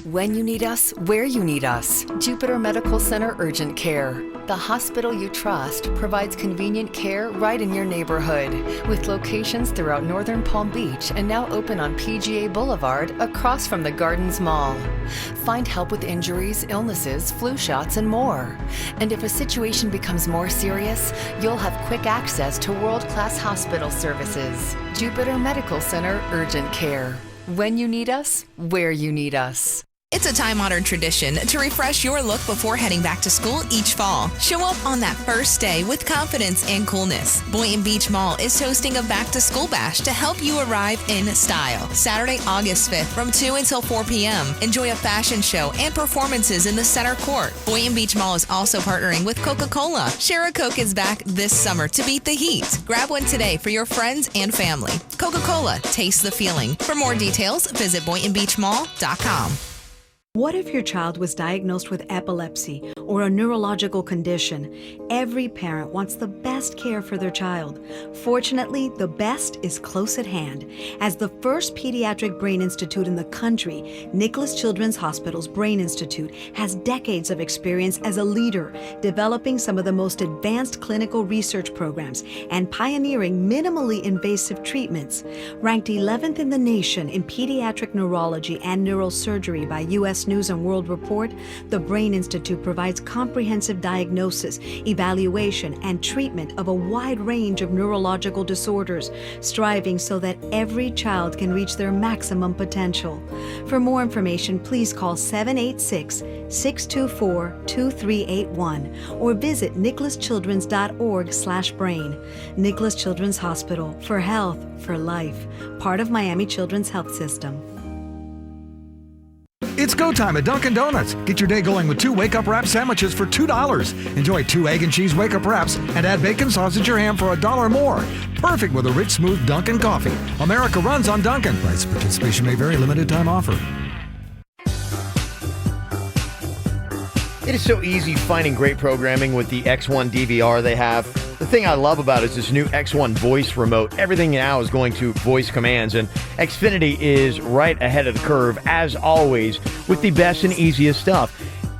[SPEAKER 15] When you need us, where you need us. Jupiter Medical Center Urgent Care. The hospital you trust provides convenient care right in your neighborhood, with locations throughout northern Palm Beach and now open on PGA Boulevard across from the Gardens Mall. Find help with injuries, illnesses, flu shots, and more. And if a situation becomes more serious, you'll have quick access to world-class hospital services. Jupiter Medical Center Urgent Care. When you need us, where you need us.
[SPEAKER 16] It's a time-honored tradition to refresh your look before heading back to school each fall. Show up on that first day with confidence and coolness. Boynton Beach Mall is hosting a back-to-school bash to help you arrive in style. Saturday, August 5th from 2 until 4 p.m. Enjoy a fashion show and performances in the center court. Boynton Beach Mall is also partnering with Coca-Cola. Share a Coke is back this summer to beat the heat. Grab one today for your friends and family. Coca-Cola, taste the feeling. For more details, visit BoyntonBeachMall.com.
[SPEAKER 22] What if your child was diagnosed with epilepsy or a neurological condition? Every parent wants the best care for their child. Fortunately, the best is close at hand. As the first pediatric brain institute in the country, Nicholas Children's Hospital's Brain Institute has decades of experience as a leader, developing some of the most advanced clinical research programs and pioneering minimally invasive treatments. Ranked 11th in the nation in pediatric neurology and neurosurgery by U.S. News and World Report, the Brain Institute provides comprehensive diagnosis, evaluation, and treatment of a wide range of neurological disorders, striving so that every child can reach their maximum potential. For more information, please call 786-624-2381 or visit nicholaschildrens.org/brain. Nicholas Children's Hospital, for health, for life, part of Miami Children's Health System.
[SPEAKER 23] It's go time at Dunkin' Donuts. Get your day going with 2 Wake-Up Wrap sandwiches for $2. Enjoy 2 egg and cheese Wake-Up Wraps and add bacon, sausage, or ham for $1 more. Perfect with a rich, smooth Dunkin' coffee. America runs on Dunkin'. Price of participation may vary. Limited time offer.
[SPEAKER 1] It is so easy finding great programming with the X1 DVR they have. The thing I love about it is this new X1 voice remote. Everything now is going to voice commands, and Xfinity is right ahead of the curve, as always, with the best and easiest stuff.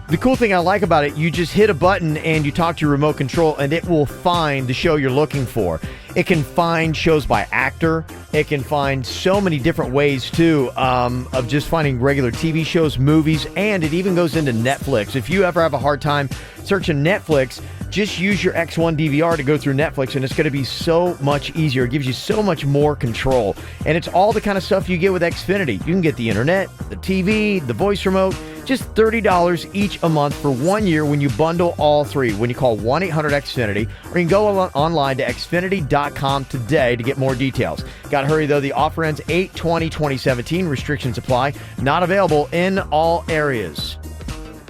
[SPEAKER 1] The cool thing I like about it, you just hit a button and you talk to your remote control, and it will find the show you're looking for. It can find shows by actor. It can find so many different ways, too, of just finding regular TV shows, movies, and it even goes into Netflix. If you ever have a hard time searching Netflix, just use your X1 DVR to go through Netflix, and it's going to be so much easier. It gives you so much more control. And it's all the kind of stuff you get with Xfinity. You can get the internet, the TV, the voice remote, just $30 each a month for 1 year when you bundle all three. When you call 1-800-XFINITY, or you can go online to xfinity.com today to get more details. Got to hurry, though. The offer ends 8/20/2017. Restrictions apply. Not available in all areas.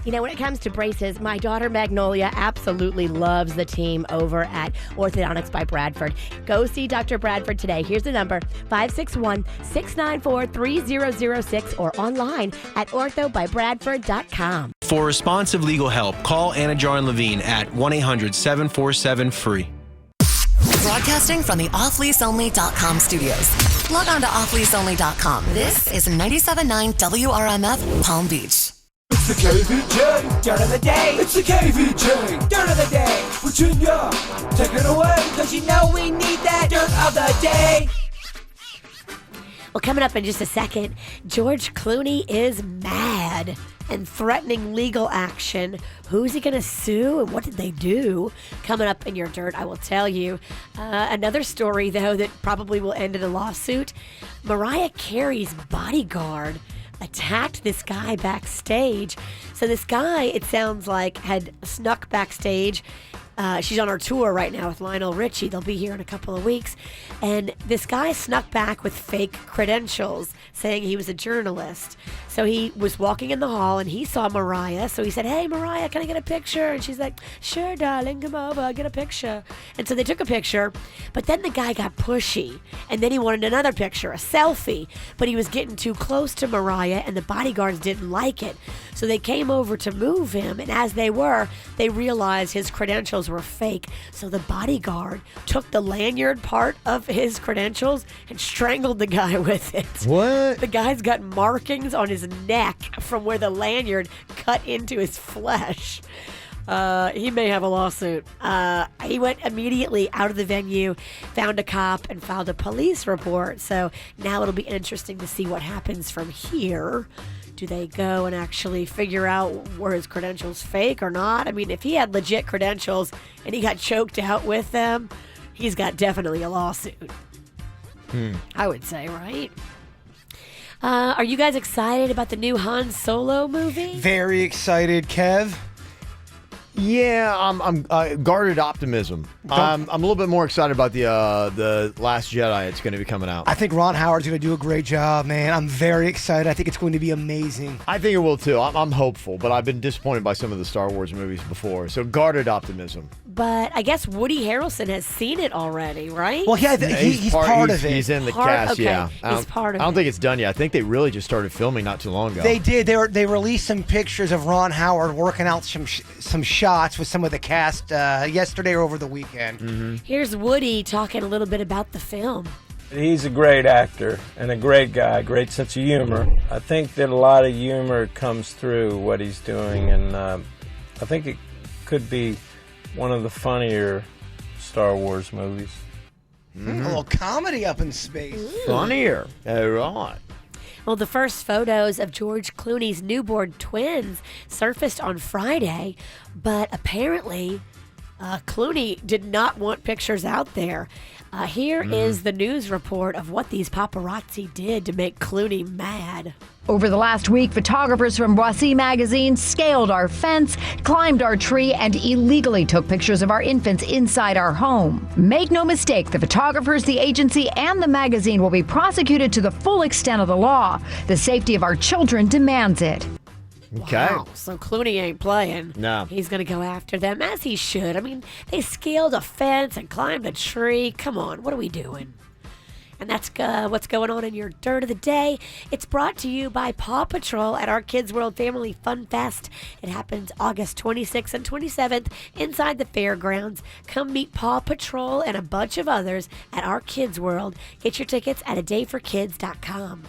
[SPEAKER 2] You know, when it comes to braces, my daughter Magnolia absolutely loves the team over at Orthodontics by Bradford. Go see Dr. Bradford today. Here's the number, 561-694-3006, or online at orthobybradford.com.
[SPEAKER 24] For responsive legal help, call Anna Jarn Levine at 1-800-747-FREE.
[SPEAKER 4] Broadcasting from the offleaseonly.com studios. Log on to offleaseonly.com. This is 97.9 WRMF Palm Beach.
[SPEAKER 5] It's the KVJ Dirt of the Day. It's the KVJ Dirt of the Day. Virginia, take it away, 'cause you know we need that Dirt of the Day.
[SPEAKER 2] Well, coming up in just a second, George Clooney is mad and threatening legal action. Who's he going to sue and what did they do? Coming up in your dirt, I will tell you. Another story, though, that probably will end in a lawsuit. Mariah Carey's bodyguard attacked this guy backstage. So this guy, it sounds like, had snuck backstage. She's on her tour right now with Lionel Richie. They'll be here in a couple of weeks. And this guy snuck back with fake credentials, saying he was a journalist. So he was walking in the hall and he saw Mariah. So he said, "Hey, Mariah, can I get a picture?" And she's like, "Sure, darling, come over, get a picture." And so they took a picture. But then the guy got pushy. And then he wanted another picture, a selfie. But he was getting too close to Mariah and the bodyguards didn't like it. So they came over to move him. And as they were, they realized his credentials were fake. So the bodyguard took the lanyard part of his credentials and strangled the guy with it.
[SPEAKER 1] What?
[SPEAKER 2] The guy's got markings on his neck from where the lanyard cut into his flesh. He may have a lawsuit. He went immediately out of the venue, found a cop, and filed a police report. So now it'll be interesting to see what happens from here. Do they go and actually figure out were his credentials fake or not? I mean, if he had legit credentials and he got choked out with them, he's got definitely a lawsuit. I would say, right? Are you guys excited about the new Han Solo movie?
[SPEAKER 10] Very excited, Kev.
[SPEAKER 1] Yeah, I'm guarded optimism. I'm a little bit more excited about the Last Jedi. It's going to be coming out.
[SPEAKER 10] I think Ron Howard's going to do a great job, man. I'm very excited. I think it's going to be amazing.
[SPEAKER 1] I think it will too. I'm hopeful, but I've been disappointed by some of the Star Wars movies before. So guarded optimism.
[SPEAKER 2] But I guess Woody Harrelson has seen it already, right?
[SPEAKER 10] Well, yeah, he's part of it.
[SPEAKER 1] He's in the cast,
[SPEAKER 2] okay.
[SPEAKER 1] yeah.
[SPEAKER 2] He's part of it.
[SPEAKER 1] I don't think it's done yet. I think they really just started filming not too long ago.
[SPEAKER 10] They did. They released some pictures of Ron Howard working out some shots with some of the cast yesterday or over the weekend.
[SPEAKER 2] Here's Woody talking a little bit about the film.
[SPEAKER 6] He's a great actor and a great guy, great sense of humor. I think that a lot of humor comes through what he's doing, and I think it could be one of the funnier Star Wars movies.
[SPEAKER 10] A little comedy up in space.
[SPEAKER 1] Funnier. All right.
[SPEAKER 2] Well, the first photos of George Clooney's newborn twins surfaced on Friday, but apparently Clooney did not want pictures out there. Here is the news report of what these paparazzi did to make Clooney mad.
[SPEAKER 7] Over the last week, photographers from Voici magazine scaled our fence, climbed our tree, and illegally took pictures of our infants inside our home. Make no mistake, the photographers, the agency, and the magazine will be prosecuted to the full extent of the law. The safety of our children demands it.
[SPEAKER 1] Okay.
[SPEAKER 2] Wow, so Clooney ain't playing.
[SPEAKER 1] No.
[SPEAKER 2] He's going to go after them, as he should. I mean, they scaled a fence and climbed a tree. Come on, what are we doing? And that's what's going on in your Dirt of the Day. It's brought to you by Paw Patrol at our Kids World Family Fun Fest. It happens August 26th and 27th inside the fairgrounds. Come meet Paw Patrol and a bunch of others at our Kids World. Get your tickets at adayforkids.com.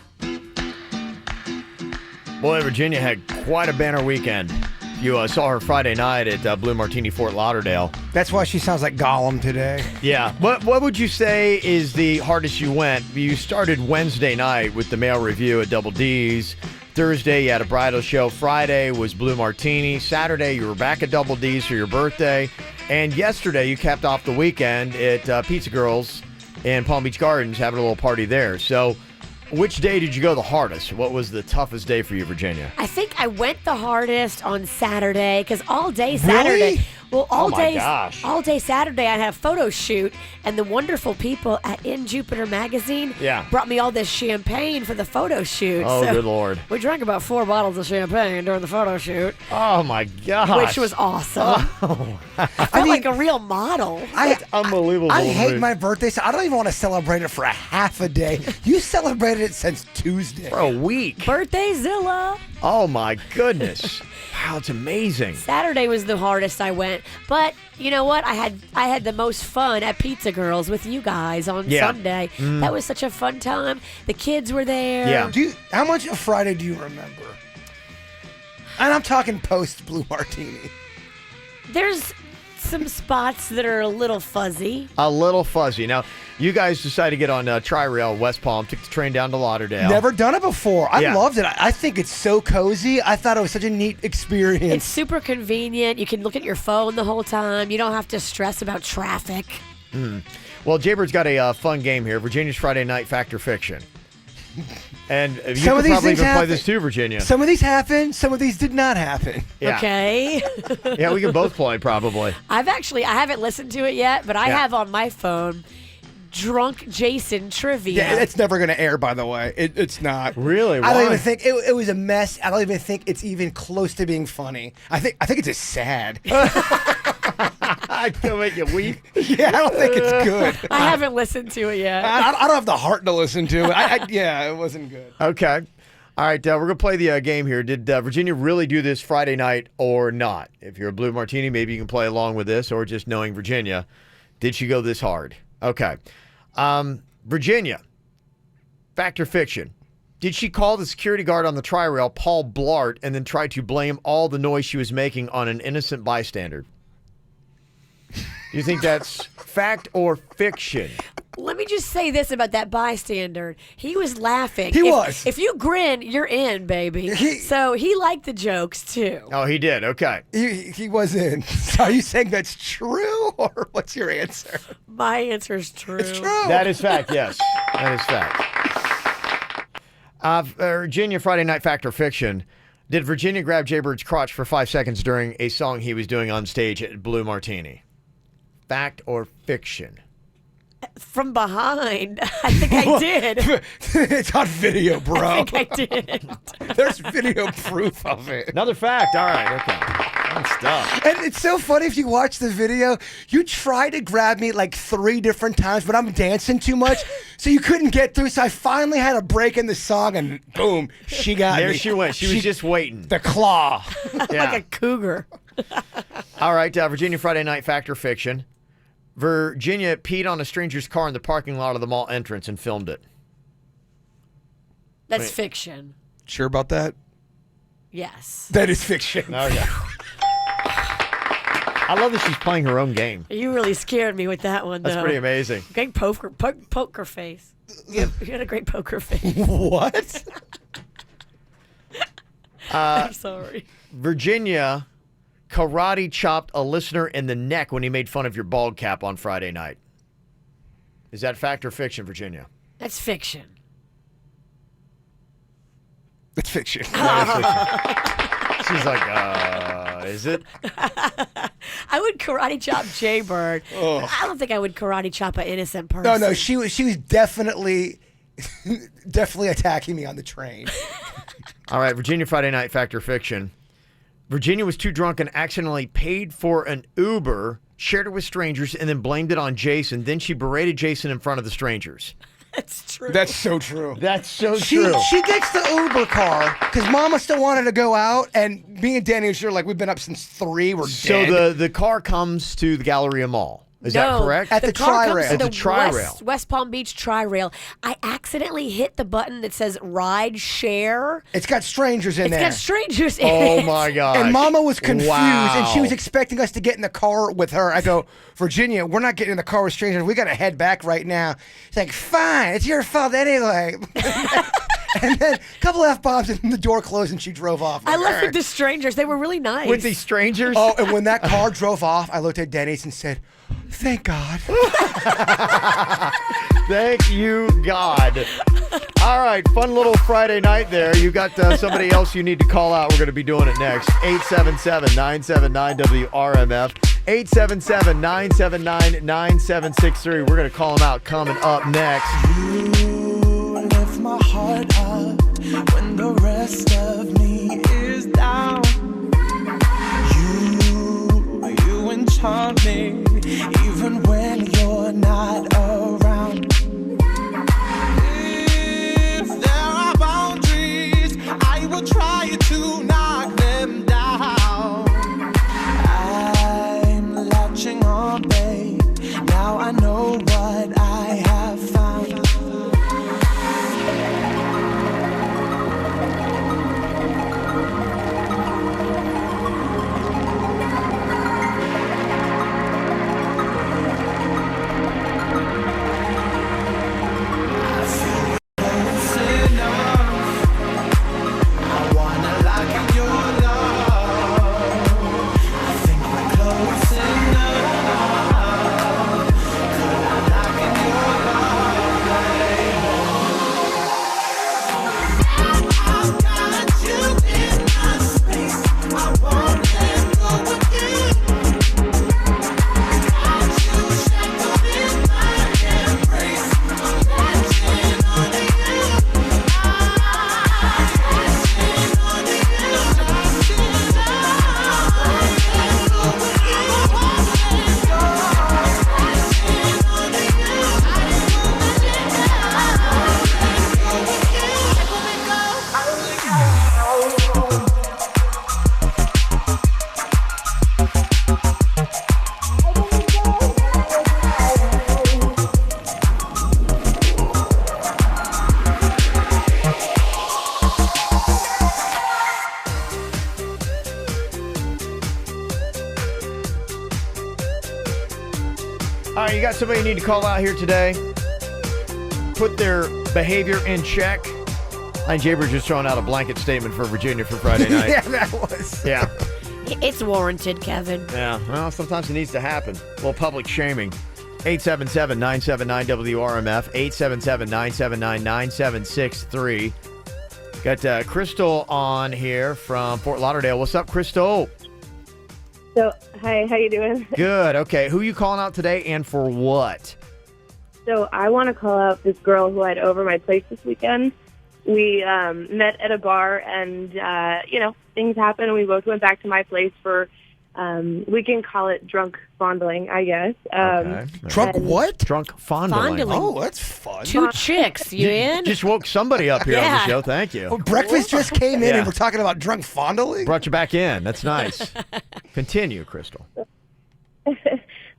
[SPEAKER 1] Boy, Virginia had quite a banner weekend. You saw her Friday night at Blue Martini Fort Lauderdale.
[SPEAKER 10] That's why she sounds like Gollum today.
[SPEAKER 1] Yeah. What would you say is the hardest you went? You started Wednesday night with the male review at Double D's. Thursday, you had a bridal show. Friday was Blue Martini. Saturday, you were back at Double D's for your birthday. And yesterday, you capped off the weekend at Pizza Girls in Palm Beach Gardens, having a little party there. So which day did you go the hardest? What was the toughest day for you, Virginia?
[SPEAKER 2] I think I went the hardest on Saturday because all day Saturday.
[SPEAKER 1] Really?
[SPEAKER 2] Well, all day Saturday, I had a photo shoot, and the wonderful people at In Jupiter magazine brought me all this champagne for the photo shoot.
[SPEAKER 1] Oh,
[SPEAKER 2] so
[SPEAKER 1] good Lord.
[SPEAKER 2] We drank about 4 bottles of champagne during the photo shoot.
[SPEAKER 1] Oh, my gosh.
[SPEAKER 2] Which was awesome.
[SPEAKER 1] Oh.
[SPEAKER 2] I felt like a real model.
[SPEAKER 1] That's unbelievable.
[SPEAKER 10] I hate my birthday, so I don't even want to celebrate it for a half a day. You celebrated it since Tuesday.
[SPEAKER 1] For a week.
[SPEAKER 2] Birthday-zilla.
[SPEAKER 1] Oh, my goodness. Wow, it's amazing.
[SPEAKER 2] Saturday was the hardest I went, but you know what? I had the most fun at Pizza Girls with you guys on Sunday. That was such a fun time. The kids were there.
[SPEAKER 1] Yeah.
[SPEAKER 10] How much of Friday do you remember? And I'm talking post Blue Martini.
[SPEAKER 2] There's some spots that are a little fuzzy.
[SPEAKER 1] A little fuzzy. Now, You guys decided to get on Tri-Rail West Palm, took the train down to Lauderdale.
[SPEAKER 10] Never done it before. I
[SPEAKER 1] Yeah.
[SPEAKER 10] loved it. I think it's so cozy. I thought it was such a neat experience.
[SPEAKER 2] It's super convenient. You can look at your phone the whole time. You don't have to stress about traffic.
[SPEAKER 1] Well, Jaybird's got a fun game here. Virginia's Friday Night Fact or Fiction. And you
[SPEAKER 10] Some of
[SPEAKER 1] could
[SPEAKER 10] these
[SPEAKER 1] probably
[SPEAKER 10] things
[SPEAKER 1] even play
[SPEAKER 10] happen.
[SPEAKER 1] this too, Virginia.
[SPEAKER 10] Some of these happened. Some of these did not happen.
[SPEAKER 1] Yeah.
[SPEAKER 2] Okay.
[SPEAKER 1] Yeah, we can both play probably.
[SPEAKER 2] I haven't listened to it yet, but I
[SPEAKER 1] Yeah.
[SPEAKER 2] have on my phone Drunk Jason Trivia.
[SPEAKER 10] Yeah, it's never going to air, by the way. It's not.
[SPEAKER 1] Really?
[SPEAKER 10] I don't
[SPEAKER 1] Why?
[SPEAKER 10] even think it was a mess. I don't even think it's even close to being funny. I think it's just sad.
[SPEAKER 1] I can make you weep.
[SPEAKER 10] Yeah, I don't think it's good.
[SPEAKER 2] I haven't listened to it yet.
[SPEAKER 10] I don't have the heart to listen to it. Yeah, it wasn't good.
[SPEAKER 1] Okay. All right, we're going to play the game here. Did Virginia really do this Friday night or not? If you're a Blue Martini, maybe you can play along with this, or just knowing Virginia, did she go this hard? Okay. Virginia, fact or fiction? Did she call the security guard on the Tri-Rail, Paul Blart, and then try to blame all the noise she was making on an innocent bystander? Do you think that's fact or fiction?
[SPEAKER 2] Let me just say this about that bystander. He was laughing.
[SPEAKER 10] He was.
[SPEAKER 2] If you grin, you're in, baby. So he liked the jokes, too.
[SPEAKER 1] Oh, he did. Okay.
[SPEAKER 10] He was in. So are you saying that's true, or what's your answer?
[SPEAKER 2] My answer is true.
[SPEAKER 10] It's true.
[SPEAKER 1] That is fact, yes. That is fact. Virginia, Friday Night Fact or Fiction. Did Virginia grab Jaybird's crotch for 5 seconds during a song he was doing on stage at Blue Martini? Fact or fiction?
[SPEAKER 2] From behind. I think I did.
[SPEAKER 10] It's on video, bro.
[SPEAKER 2] I think I did.
[SPEAKER 10] There's video proof of it.
[SPEAKER 1] Another fact. All right. Okay. Fun stuff.
[SPEAKER 10] And it's so funny if you watch the video, you tried to grab me like 3 different times, but I'm dancing too much, so you couldn't get through. So I finally had a break in the song, and boom, she got me.
[SPEAKER 1] There she went. She was just waiting.
[SPEAKER 10] The claw.
[SPEAKER 1] Yeah.
[SPEAKER 2] Like a cougar.
[SPEAKER 1] All right. Virginia, Friday Night Fact or Fiction. Virginia peed on a stranger's car in the parking lot of the mall entrance and filmed it.
[SPEAKER 2] That's
[SPEAKER 1] Wait.
[SPEAKER 2] fiction.
[SPEAKER 10] Sure about that?
[SPEAKER 2] Yes.
[SPEAKER 10] That is fiction.
[SPEAKER 1] Oh, yeah. I love that she's playing her own game.
[SPEAKER 2] You really scared me with that one, though.
[SPEAKER 1] That's pretty amazing.
[SPEAKER 2] Great poker face. You had a great poker face.
[SPEAKER 10] What?
[SPEAKER 2] I'm sorry.
[SPEAKER 1] Virginia karate chopped a listener in the neck when he made fun of your bald cap on Friday night. Is that fact or fiction, Virginia?
[SPEAKER 2] That's fiction.
[SPEAKER 10] It's fiction.
[SPEAKER 1] She's like, is it?
[SPEAKER 2] I would karate chop Jaybird.
[SPEAKER 10] Oh.
[SPEAKER 2] I don't think I would karate chop an innocent person.
[SPEAKER 10] No, she was definitely attacking me on the train.
[SPEAKER 1] All right, Virginia, Friday Night Fact or Fiction. Virginia was too drunk and accidentally paid for an Uber, shared it with strangers, and then blamed it on Jason. Then she berated Jason in front of the strangers.
[SPEAKER 2] That's true.
[SPEAKER 10] That's so true.
[SPEAKER 1] That's so true.
[SPEAKER 10] She gets the Uber car because Mama still wanted to go out, and me and Danny are like, we've been up since 3. We're
[SPEAKER 1] So
[SPEAKER 10] dead.
[SPEAKER 1] the car comes to the Galleria Mall. Is that
[SPEAKER 2] No,
[SPEAKER 1] correct?
[SPEAKER 10] At the
[SPEAKER 2] car comes
[SPEAKER 10] Tri-Rail.
[SPEAKER 2] to
[SPEAKER 1] At the
[SPEAKER 2] the
[SPEAKER 1] Tri-Rail.
[SPEAKER 2] West Palm Beach Tri-Rail. I accidentally hit the button that says ride share.
[SPEAKER 10] It's got strangers in
[SPEAKER 2] It's
[SPEAKER 10] there.
[SPEAKER 2] got strangers in
[SPEAKER 1] Oh
[SPEAKER 2] it.
[SPEAKER 1] my gosh.
[SPEAKER 10] And Mama was confused, and she
[SPEAKER 1] Wow.
[SPEAKER 10] was expecting us to get in the car with her. I go, Virginia, we're not getting in the car with strangers. We got to head back right now. She's like, fine, it's your fault anyway. And then a couple F-bombs, and the door closed, and she drove off.
[SPEAKER 2] I left with the strangers. They were really nice.
[SPEAKER 1] With these strangers?
[SPEAKER 10] Oh, and when that car drove off, I looked at Denny's and said, thank God.
[SPEAKER 1] Thank you, God. All right, fun little Friday night there. You got somebody else you need to call out. We're going to be doing it next. 877-979-WRMF. 877-979-9763. We're going to call them out coming up next.
[SPEAKER 5] You lift my heart up when the rest of me is down. You enchant me even when you're not around. If there are boundaries, I will try to knock them down. I'm latching on, babe. Now I know what I have found.
[SPEAKER 1] All right, you got somebody you need to call out here today. Put their behavior in check. And Jaber's just throwing out a blanket statement for Virginia for Friday night.
[SPEAKER 10] Yeah, that was.
[SPEAKER 1] Yeah.
[SPEAKER 2] It's warranted, Kevin.
[SPEAKER 1] Yeah. Well, sometimes it needs to happen. A little public shaming. 877-979-WRMF. 877-979-9763. Got Crystal on here from Fort Lauderdale. What's up, Crystal?
[SPEAKER 8] So, hi, how you doing?
[SPEAKER 1] Good. Okay. Who you calling out today and for what?
[SPEAKER 8] So, I want to call out this girl who I had over my place this weekend. We met at a bar, and, things happened, and we both went back to my place for, we can call it drunk fondling, I guess.
[SPEAKER 1] Okay.
[SPEAKER 10] Drunk what?
[SPEAKER 1] Drunk fondling.
[SPEAKER 2] Fondling.
[SPEAKER 10] Oh, that's fun.
[SPEAKER 2] Two chicks, you in?
[SPEAKER 1] Just woke somebody up here on
[SPEAKER 2] Yeah.
[SPEAKER 1] the show. Thank you.
[SPEAKER 10] Well, breakfast just came in,
[SPEAKER 1] Yeah.
[SPEAKER 10] and we're talking about drunk fondling?
[SPEAKER 1] Brought you back in. That's nice. Continue, Crystal.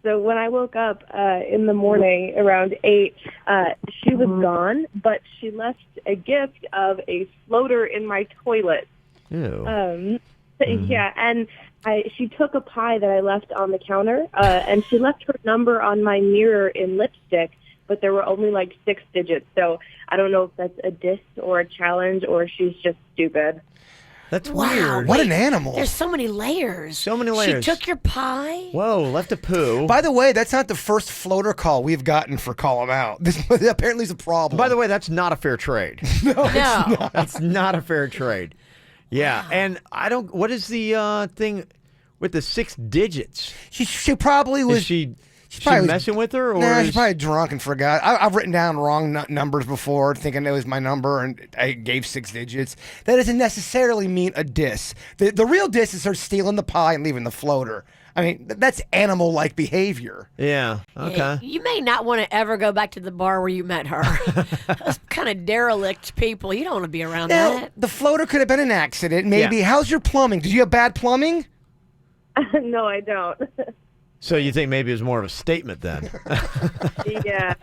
[SPEAKER 8] So when I woke up in the morning around 8, she was gone, but she left a gift of a floater in my toilet.
[SPEAKER 1] Ew.
[SPEAKER 8] Yeah, and she took a pie that I left on the counter, and she left her number on my mirror in lipstick, but there were only like 6 digits. So I don't know if that's a diss or a challenge or she's just stupid.
[SPEAKER 1] That's
[SPEAKER 2] Wow.
[SPEAKER 1] weird.
[SPEAKER 10] What an animal.
[SPEAKER 2] There's so many layers.
[SPEAKER 1] So many layers.
[SPEAKER 2] She took your pie?
[SPEAKER 1] Whoa, left a poo.
[SPEAKER 10] By the way, that's not the first floater call we've gotten for Call 'em Out. This apparently is a problem.
[SPEAKER 1] By the way, that's not a fair trade.
[SPEAKER 2] No.
[SPEAKER 1] That's not a fair trade. Yeah, and I don't. What is the thing with the 6 digits?
[SPEAKER 10] She probably was.
[SPEAKER 1] Is she
[SPEAKER 10] probably
[SPEAKER 1] messing with her, or
[SPEAKER 10] Nah,
[SPEAKER 1] is
[SPEAKER 10] she's probably drunk and forgot. I've written down wrong numbers before, thinking it was my number, and I gave 6 digits. That doesn't necessarily mean a diss. The real diss is her stealing the pie and leaving the floater. I mean, that's animal-like behavior.
[SPEAKER 1] Yeah. Okay.
[SPEAKER 2] You may not want to ever go back to the bar where you met her. Those kind of derelict people. You don't want to be around
[SPEAKER 10] Now,
[SPEAKER 2] that.
[SPEAKER 10] the floater could have been an accident. Maybe.
[SPEAKER 1] Yeah.
[SPEAKER 10] How's your plumbing? Did you have bad plumbing?
[SPEAKER 8] No, I don't.
[SPEAKER 1] So you think maybe it was more of a statement then?
[SPEAKER 8] Yeah.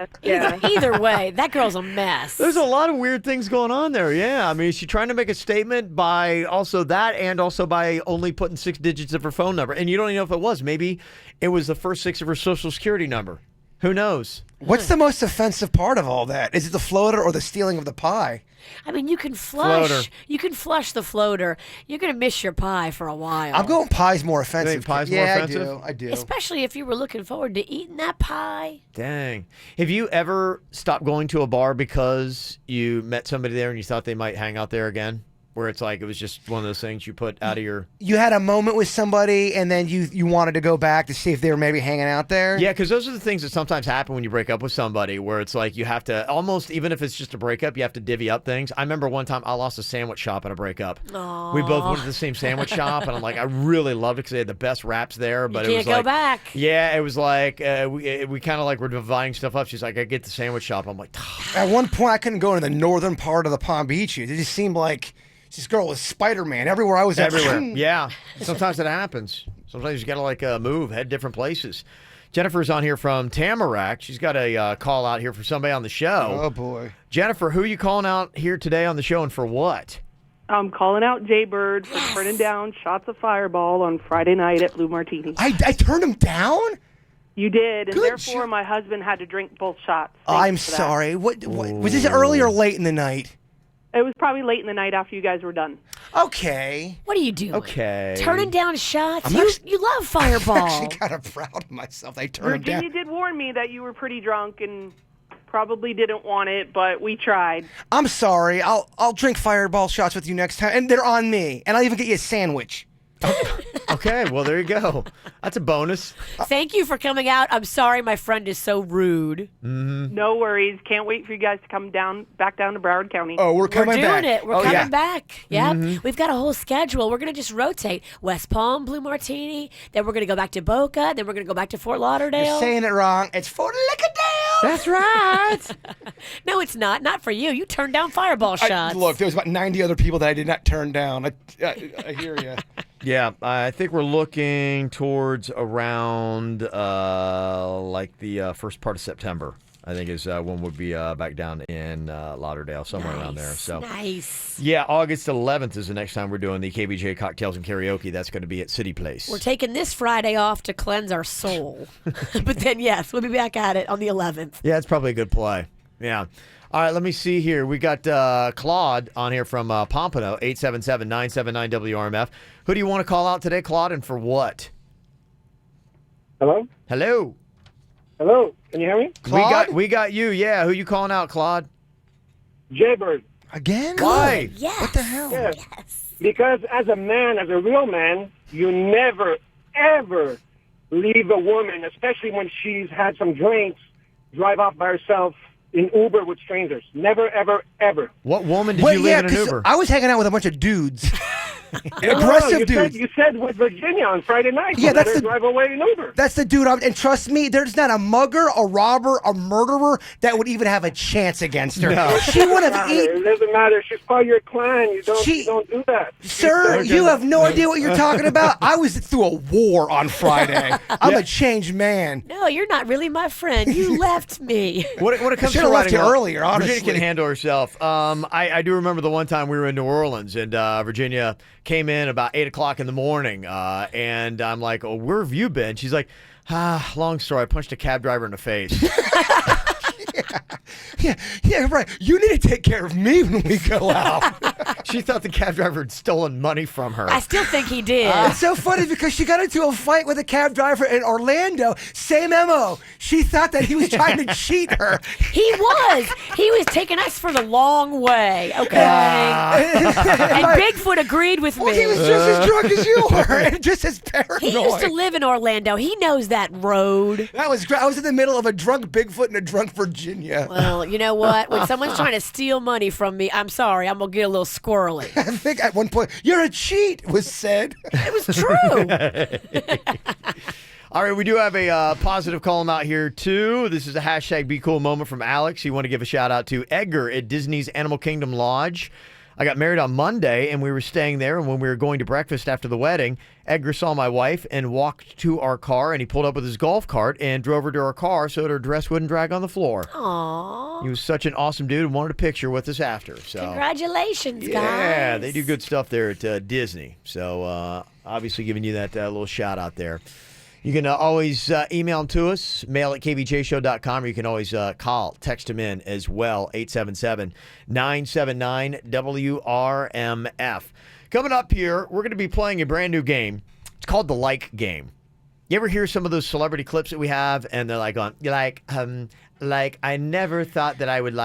[SPEAKER 2] Either way, that girl's a mess.
[SPEAKER 1] There's a lot of weird things going on there. Yeah, I mean, is she trying to make a statement by also that and also by only putting 6 digits of her phone number? And you don't even know if it was. Maybe it was the first 6 of her social security number. Who knows?
[SPEAKER 10] What's the most offensive part of all that? Is it the floater or the stealing of the pie?
[SPEAKER 2] I mean, you can flush.
[SPEAKER 1] Floater.
[SPEAKER 2] You can flush the floater. You're going to miss your pie for a while.
[SPEAKER 10] I'm going pie's more offensive.
[SPEAKER 1] think pie's more
[SPEAKER 10] yeah,
[SPEAKER 1] offensive?
[SPEAKER 10] I do.
[SPEAKER 2] Especially if you were looking forward to eating that pie.
[SPEAKER 1] Dang. Have you ever stopped going to a bar because you met somebody there and you thought they might hang out there again? Where it's like it was just one of those things you put out of your...
[SPEAKER 10] You had a moment with somebody and then you wanted to go back to see if they were maybe hanging out there?
[SPEAKER 1] Yeah, because those are the things that sometimes happen when you break up with somebody, where it's like you have to almost, even if it's just a breakup, you have to divvy up things. I remember one time I lost a sandwich shop in a breakup.
[SPEAKER 2] Aww.
[SPEAKER 1] We both went to the same sandwich shop, and I'm like, I really loved it because they had the best wraps there. But
[SPEAKER 2] You
[SPEAKER 1] it was
[SPEAKER 2] can't go
[SPEAKER 1] like,
[SPEAKER 2] back.
[SPEAKER 1] Yeah, it was like we kind of like were dividing stuff up. She's like, I get the sandwich shop. I'm like,
[SPEAKER 10] At one point, I couldn't go into the northern part of the Palm Beaches. It just seemed like this girl was Spider-Man. Everywhere I was at.
[SPEAKER 1] everywhere. Yeah, sometimes it happens. Sometimes you got to like move, head different places. Jennifer's on here from Tamarack. She's got a call out here for somebody on the show.
[SPEAKER 10] Oh, boy.
[SPEAKER 1] Jennifer, who are you calling out here today on the show and for what?
[SPEAKER 9] I'm calling out Jaybird for turning down shots of Fireball on Friday night at Blue Martini.
[SPEAKER 10] I turned him down?
[SPEAKER 9] You did, and
[SPEAKER 10] Good
[SPEAKER 9] therefore my husband had to drink both shots.
[SPEAKER 10] I'm
[SPEAKER 9] Thanks for that.
[SPEAKER 10] sorry. What was this early or late in the night?
[SPEAKER 9] It was probably late in the night after you guys were done.
[SPEAKER 10] Okay.
[SPEAKER 2] What are you doing?
[SPEAKER 1] Okay.
[SPEAKER 2] Turning down shots?
[SPEAKER 10] I'm
[SPEAKER 2] You,
[SPEAKER 10] actually-
[SPEAKER 2] you love Fireball.
[SPEAKER 10] I'm actually kind of proud of myself. I turned him
[SPEAKER 9] Virginia
[SPEAKER 10] down.
[SPEAKER 9] did warn me that you were pretty drunk and probably didn't want it, but we tried.
[SPEAKER 10] I'm sorry. I'll drink Fireball shots with you next time, and they're on me. And I'll even get you a sandwich.
[SPEAKER 1] Okay, well, there you go. That's a bonus.
[SPEAKER 2] Thank you for coming out. I'm sorry my friend is so rude.
[SPEAKER 1] Mm-hmm.
[SPEAKER 9] No worries. Can't wait for you guys to come back down to Broward County.
[SPEAKER 10] Oh, we're
[SPEAKER 2] We're doing
[SPEAKER 10] back.
[SPEAKER 2] it. We're
[SPEAKER 10] Oh,
[SPEAKER 2] coming
[SPEAKER 10] yeah.
[SPEAKER 2] back. Yeah.
[SPEAKER 1] Mm-hmm.
[SPEAKER 2] We've got a whole schedule. We're going to just rotate. West Palm, Blue Martini. Then we're going to go back to Boca. Then we're going to go back to Fort Lauderdale.
[SPEAKER 10] You're saying it wrong. It's Fort Lauderdale.
[SPEAKER 1] That's right.
[SPEAKER 2] No, it's not. Not for you. You turned down Fireball shots.
[SPEAKER 10] Look, there was about 90 other people that I did not turn down. I hear you.
[SPEAKER 1] Yeah, I think we're looking towards around like the first part of September. I think is when we'll be back down in Lauderdale, somewhere around there. So
[SPEAKER 2] Nice.
[SPEAKER 1] Yeah, August 11th is the next time we're doing the KBJ Cocktails and Karaoke. That's going to be at City Place.
[SPEAKER 2] We're taking this Friday off to cleanse our soul. But then, yes, we'll be back at it on the 11th.
[SPEAKER 1] Yeah, it's probably a good play. Yeah. All right, let me see here. We got Claude on here from Pompano, 877-979-WRMF. Who do you want to call out today, Claude, and for what?
[SPEAKER 3] Hello?
[SPEAKER 1] Hello.
[SPEAKER 3] Hello, can you hear me?
[SPEAKER 1] Claude? We got you, yeah. Who you calling out, Claude?
[SPEAKER 3] Jaybird.
[SPEAKER 10] Again?
[SPEAKER 1] Why?
[SPEAKER 2] Yes.
[SPEAKER 10] What the hell?
[SPEAKER 3] Yes. Because as a man, as a real man, you never, ever leave a woman, especially when she's had some drinks, drive off by herself in Uber with strangers. Never, ever, ever.
[SPEAKER 1] What woman did you leave in an
[SPEAKER 10] 'cause
[SPEAKER 1] Uber?
[SPEAKER 10] I was hanging out with a bunch of dudes.
[SPEAKER 3] No,
[SPEAKER 10] Aggressive dudes.
[SPEAKER 3] You said with Virginia on Friday night.
[SPEAKER 10] Yeah,
[SPEAKER 3] You
[SPEAKER 10] that's
[SPEAKER 3] let her
[SPEAKER 10] the-
[SPEAKER 3] drive away in Uber.
[SPEAKER 10] That's the dude. And trust me, there's not a mugger, a robber, a murderer that would even have a chance against her.
[SPEAKER 1] No.
[SPEAKER 10] She would have
[SPEAKER 3] It doesn't matter. She's part of your clan. You don't do that.
[SPEAKER 10] Sir, you have no idea what you're talking about. I was through a war on Friday. I'm a changed man.
[SPEAKER 2] No, you're not really my friend. You left me.
[SPEAKER 1] When it comes
[SPEAKER 10] Should've
[SPEAKER 1] to
[SPEAKER 10] left
[SPEAKER 1] riding
[SPEAKER 10] you
[SPEAKER 1] along,
[SPEAKER 10] earlier, honestly.
[SPEAKER 1] Virginia can handle herself. I do remember the one time we were in New Orleans, and Virginia came in about 8 o'clock in the morning, and I'm like, oh, where have you been? She's like, long story. I punched a cab driver in the face.
[SPEAKER 10] Yeah, right. You need to take care of me when we go out.
[SPEAKER 1] She thought the cab driver had stolen money from her.
[SPEAKER 2] I still think he did.
[SPEAKER 10] It's so funny because she got into a fight with a cab driver in Orlando. Same MO. She thought that he was trying to cheat her.
[SPEAKER 2] He was. He was taking us for the long way, okay? And Bigfoot agreed with me.
[SPEAKER 10] Well, he was just as drunk as you were and just as paranoid.
[SPEAKER 2] He used to live in Orlando. He knows that road.
[SPEAKER 10] That was great. I was in the middle of a drunk Bigfoot and a drunk Virginia.
[SPEAKER 2] Well, you know what? When someone's trying to steal money from me, I'm sorry. I'm going to get a little squirrely.
[SPEAKER 10] I think at one point, you're a cheat, was said.
[SPEAKER 2] It was true.
[SPEAKER 1] All right, we do have a positive column out here, too. This is a hashtag Be Cool moment from Alex. You want to give a shout out to Edgar at Disney's Animal Kingdom Lodge. I got married on Monday, and we were staying there, and when we were going to breakfast after the wedding, Edgar saw my wife and walked to our car, and he pulled up with his golf cart and drove her to our car so that her dress wouldn't drag on the floor.
[SPEAKER 2] Aww.
[SPEAKER 1] He was such an awesome dude and wanted a picture with us after. So
[SPEAKER 2] Congratulations, guys.
[SPEAKER 1] yeah, they do good stuff there at Disney. So obviously giving you that little shout out there. You can always email them to us, mail at kvjshow.com, or you can always call, text them in as well, 877-979-WRMF. Coming up here, we're going to be playing a brand new game. It's called the Like Game. You ever hear some of those celebrity clips that we have, and they're like, I never thought that I would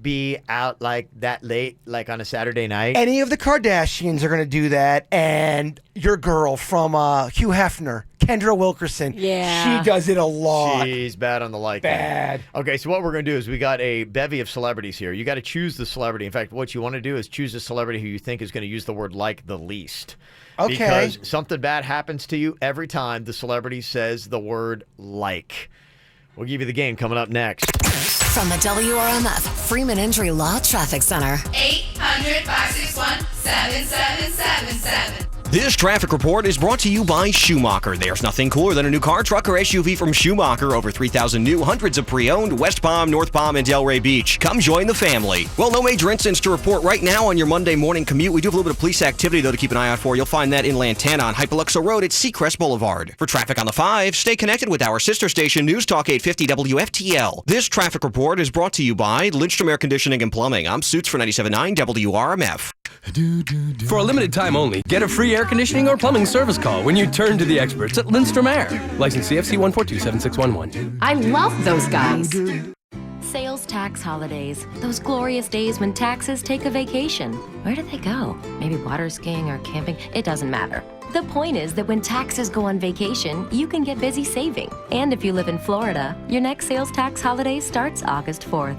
[SPEAKER 1] be out like that late, like on a Saturday night.
[SPEAKER 10] Any of the Kardashians are going to do that, and your girl from Hugh Hefner, Kendra Wilkerson, she does it a lot.
[SPEAKER 1] She's bad on the like.
[SPEAKER 10] Bad.
[SPEAKER 1] Okay, so what we're going to do is we got a bevy of celebrities here. You got to choose the celebrity. In fact, what you want to do is choose a celebrity who you think is going to use the word like the least.
[SPEAKER 10] Okay.
[SPEAKER 1] Because something bad happens to you every time the celebrity says the word like. We'll give you the game coming up next.
[SPEAKER 4] From the WRMF Freeman Injury Law Traffic Center.
[SPEAKER 16] 800-561-7777.
[SPEAKER 18] This traffic report is brought to you by Schumacher. There's nothing cooler than a new car, truck, or SUV from Schumacher. Over 3,000 new, hundreds of pre-owned, West Palm, North Palm, and Delray Beach. Come join the family. Well, no major incidents to report right now on your Monday morning commute. We do have a little bit of police activity, though, to keep an eye out for. You'll find that in Lantana on Hypothetical Road at Seacrest Boulevard. For traffic on the 5, stay connected with our sister station, News Talk 850 WFTL. This traffic report is brought to you by Lindstrom Air Conditioning and Plumbing. I'm Suits for 97.9 WRMF.
[SPEAKER 19] For a limited time only, get a free air conditioning or plumbing service call when you turn to the experts at Lindstrom Air. License CFC 1427611.
[SPEAKER 11] I love those guys. Sales tax holidays. Those glorious days when taxes take a vacation. Where do they go? Maybe water skiing or camping? It doesn't matter. The point is that when taxes go on vacation, you can get busy saving. And if you live in Florida, your next sales tax holiday starts August 4th.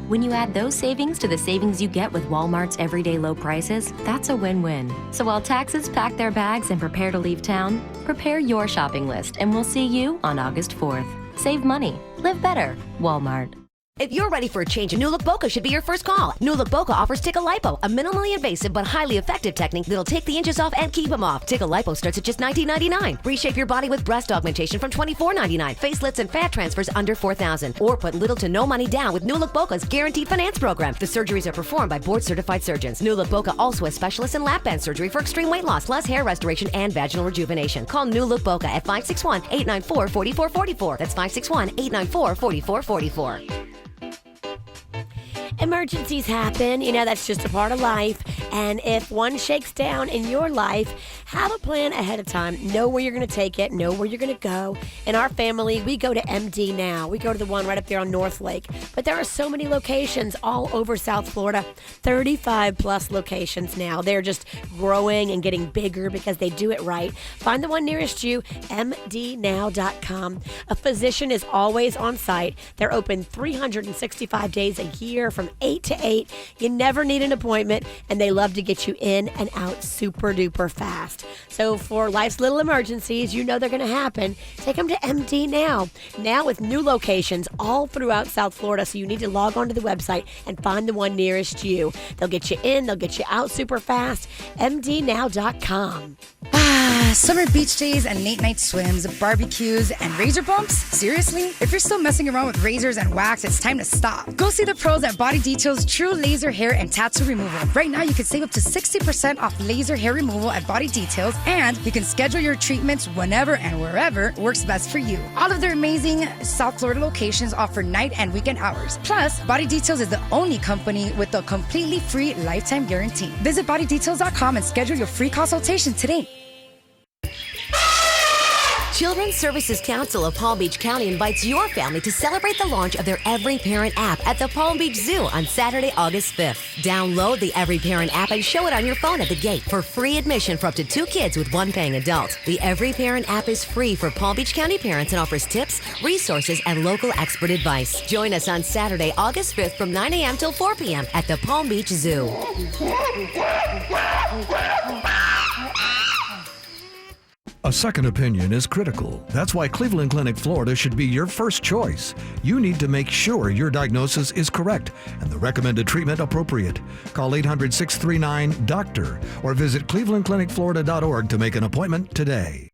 [SPEAKER 11] When you add those savings to the savings you get with Walmart's everyday low prices, that's a win-win. So while taxes pack their bags and prepare to leave town, prepare your shopping list and we'll see you on August 4th. Save money. Live better. Walmart.
[SPEAKER 12] If you're ready for a change, New Look Boca should be your first call. New Look Boca offers Ticka Lipo, a minimally invasive but highly effective technique that'll take the inches off and keep them off. Ticka Lipo starts at just $19.99. Reshape your body with breast augmentation from $24.99. Facelifts and fat transfers under $4,000. Or put little to no money down with New Look Boca's Guaranteed Finance Program. The surgeries are performed by board-certified surgeons. New Look Boca also has specialists in lap band surgery for extreme weight loss, plus hair restoration and vaginal rejuvenation. Call New Look Boca at 561-894-4444. That's 561-894-4444.
[SPEAKER 2] Emergencies happen, that's just a part of life. And if one shakes down in your life, have a plan ahead of time. Know where you're going to take it, know where you're going to go. In our family, we go to MD now. We go to the one right up there on North Lake. But there are so many locations all over South Florida, 35 plus locations now. They're just growing and getting bigger because they do it right. Find the one nearest you, mdnow.com. A physician is always on site. They're open 365 days a year from 8 to 8. You never need an appointment, and they love to get you in and out super duper fast. So for life's little emergencies, they're going to happen. Take them to MD Now. Now with new locations all throughout South Florida, so you need to log onto the website and find the one nearest you. They'll get you in, they'll get you out super fast. mdnow.com.
[SPEAKER 13] Summer beach days and late night swims, barbecues, and razor bumps? Seriously? If you're still messing around with razors and wax, it's time to stop. Go see the pros at Body Detail's True Laser Hair and Tattoo Removal. Right now, you can save up to 60% off laser hair removal at Body Details, and you can schedule your treatments whenever and wherever works best for you. All of their amazing South Florida locations offer night and weekend hours. Plus, Body Details is the only company with a completely free lifetime guarantee. Visit bodydetails.com and schedule your free consultation today.
[SPEAKER 12] Children's Services Council of Palm Beach County invites your family to celebrate the launch of their Every Parent app at the Palm Beach Zoo on Saturday, August 5th. Download the Every Parent app and show it on your phone at the gate for free admission for up to 2 kids with 1 paying adult. The Every Parent app is free for Palm Beach County parents and offers tips, resources, and local expert advice. Join us on Saturday, August 5th from 9 a.m. till 4 p.m. at the Palm Beach Zoo.
[SPEAKER 23] A second opinion is critical. That's why Cleveland Clinic Florida should be your first choice. You need to make sure your diagnosis is correct and the recommended treatment appropriate. Call 800-639-DOCTOR or visit clevelandclinicflorida.org to make an appointment today.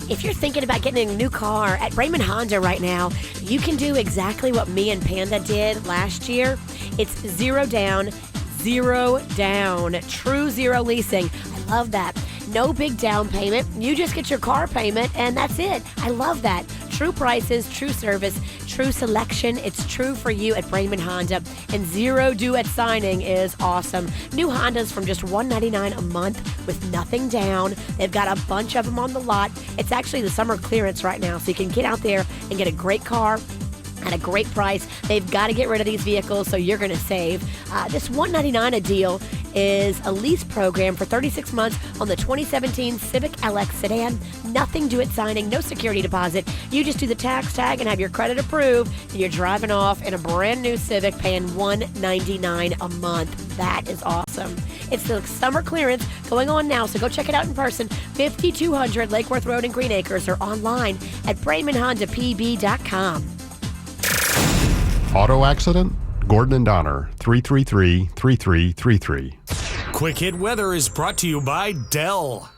[SPEAKER 2] If you're thinking about getting a new car at Raymond Honda right now, you can do exactly what me and Panda did last year. It's zero down, true zero leasing. I love that. No big down payment. You just get your car payment and that's it. I love that. True prices, true service, true selection. It's true for you at Raymond Honda. And zero due at signing is awesome. New Hondas from just $199 a month with nothing down. They've got a bunch of them on the lot. It's actually the summer clearance right now, so you can get out there and get a great car at a great price. They've got to get rid of these vehicles, so you're going to save. This $199 a deal is a lease program for 36 months on the 2017 Civic LX sedan. Nothing due at signing, no security deposit. You just do the tax tag and have your credit approved, and you're driving off in a brand new Civic paying $199 a month. That is awesome. It's the summer clearance going on now, so go check it out in person. 5200 Lake Worth Road in Green Acres or online at BraymondHondaPB.com.
[SPEAKER 17] Auto accident? Gordon and Donner, 333-3333.
[SPEAKER 20] Quick Hit Weather is brought to you by Dell.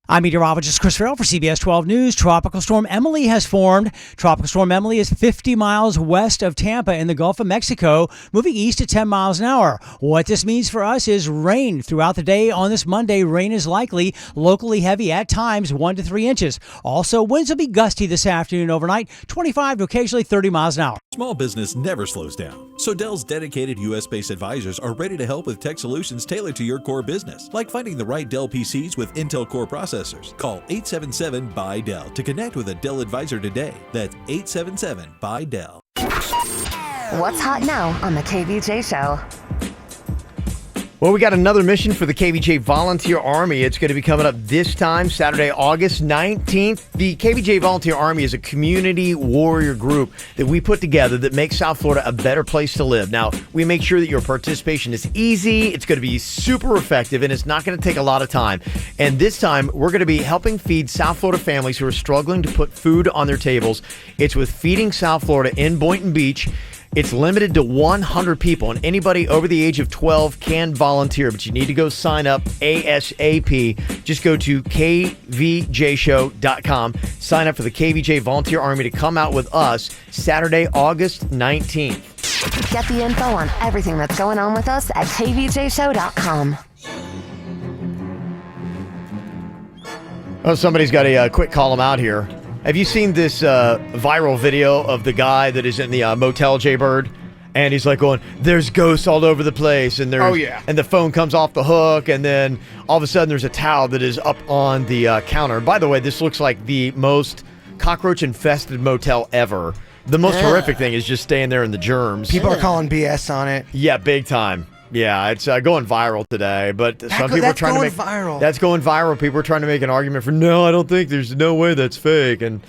[SPEAKER 21] I'm meteorologist Chris Farrell for CBS 12 News. Tropical Storm Emily has formed. Tropical Storm Emily is 50 miles west of Tampa in the Gulf of Mexico, moving east at 10 miles an hour. What this means for us is rain throughout the day. On this Monday, rain is likely, locally heavy at times, 1 to 3 inches. Also, winds will be gusty this afternoon overnight, 25 to occasionally 30 miles an hour.
[SPEAKER 25] Small business never slows down, so Dell's dedicated U.S.-based advisors are ready to help with tech solutions tailored to your core business, like finding the right Dell PCs with Intel Core processors. Call 877-BUY-DELL to connect with a Dell advisor today. That's 877-BUY-DELL.
[SPEAKER 4] What's hot now on the KVJ Show?
[SPEAKER 1] Well, we got another mission for the KVJ Volunteer Army. It's going to be coming up this time, Saturday, August 19th. The KVJ Volunteer Army is a community warrior group that we put together that makes South Florida a better place to live. Now, we make sure that your participation is easy, it's going to be super effective, and it's not going to take a lot of time. And this time, we're going to be helping feed South Florida families who are struggling to put food on their tables. It's with Feeding South Florida in Boynton Beach. It's limited to 100 people, and anybody over the age of 12 can volunteer, but you need to go sign up ASAP. Just go to kvjshow.com. Sign up for the KVJ Volunteer Army to come out with us Saturday, August 19th.
[SPEAKER 4] Get the info on everything that's going on with us at kvjshow.com.
[SPEAKER 1] Oh, somebody's got a quick call them out here. Have you seen this viral video of the guy that is in the motel, Jaybird? And he's like going, there's ghosts all over the place. And and the phone comes off the hook. And then all of a sudden there's a towel that is up on the counter. By the way, this looks like the most cockroach-infested motel ever. The most horrific thing is just staying there in the germs.
[SPEAKER 10] People are calling BS on it.
[SPEAKER 1] Yeah, big time. Yeah, it's going viral today, but some people are trying to make
[SPEAKER 10] viral.
[SPEAKER 1] That's going viral. People are trying to make an argument for no, I don't think there's no way that's fake, and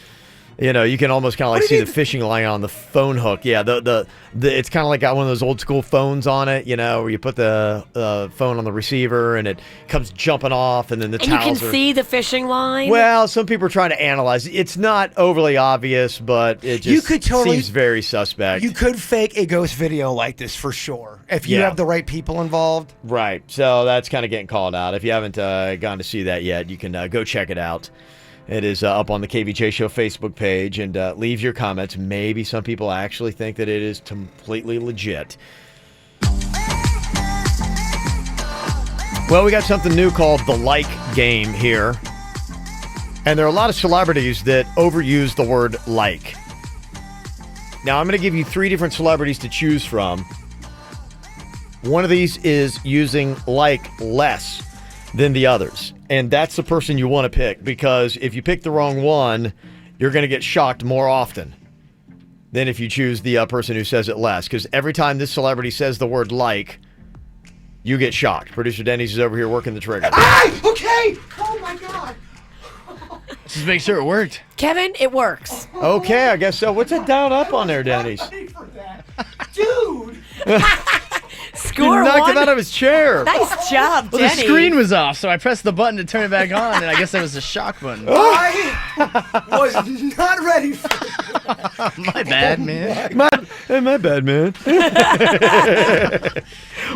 [SPEAKER 1] you know you can almost kind of like see the fishing line on the phone hook. Yeah, the it's kind of like got one of those old school phones on it, you know, where you put the phone on the receiver and it comes jumping off, and then the towels
[SPEAKER 2] you can see the fishing line.
[SPEAKER 1] Well, some people are trying to analyze it. It's not overly obvious, but it just seems very suspect.
[SPEAKER 10] You could fake a ghost video like this for sure if you have the right people involved.
[SPEAKER 1] Right. So that's kind of getting called out. If you haven't gone to see that yet, you can go check it out. It is up on the KVJ Show Facebook page, and leave your comments. Maybe some people actually think that it is completely legit. Well, we got something new called the like game here. And there are a lot of celebrities that overuse the word like. Now, I'm going to give you 3 different celebrities to choose from. One of these is using like less than the others. And that's the person you want to pick, because if you pick the wrong one, you're going to get shocked more often than if you choose the person who says it less. Because every time this celebrity says the word like, you get shocked. Producer Denny's is over here working the trigger.
[SPEAKER 10] Okay! Oh my God!
[SPEAKER 6] Just make sure it worked.
[SPEAKER 2] Kevin, it works.
[SPEAKER 1] Okay, I guess so. What's it down up on there, Denny's?
[SPEAKER 10] Dude!
[SPEAKER 2] Score
[SPEAKER 1] knocked
[SPEAKER 2] one.
[SPEAKER 1] him out of his chair.
[SPEAKER 2] Nice job,
[SPEAKER 6] Well,
[SPEAKER 2] Denny.
[SPEAKER 6] the screen was off, so I pressed the button to turn it back on, and I guess that was a shock button.
[SPEAKER 10] I was not ready for that.
[SPEAKER 6] My bad, man.
[SPEAKER 1] My bad, man.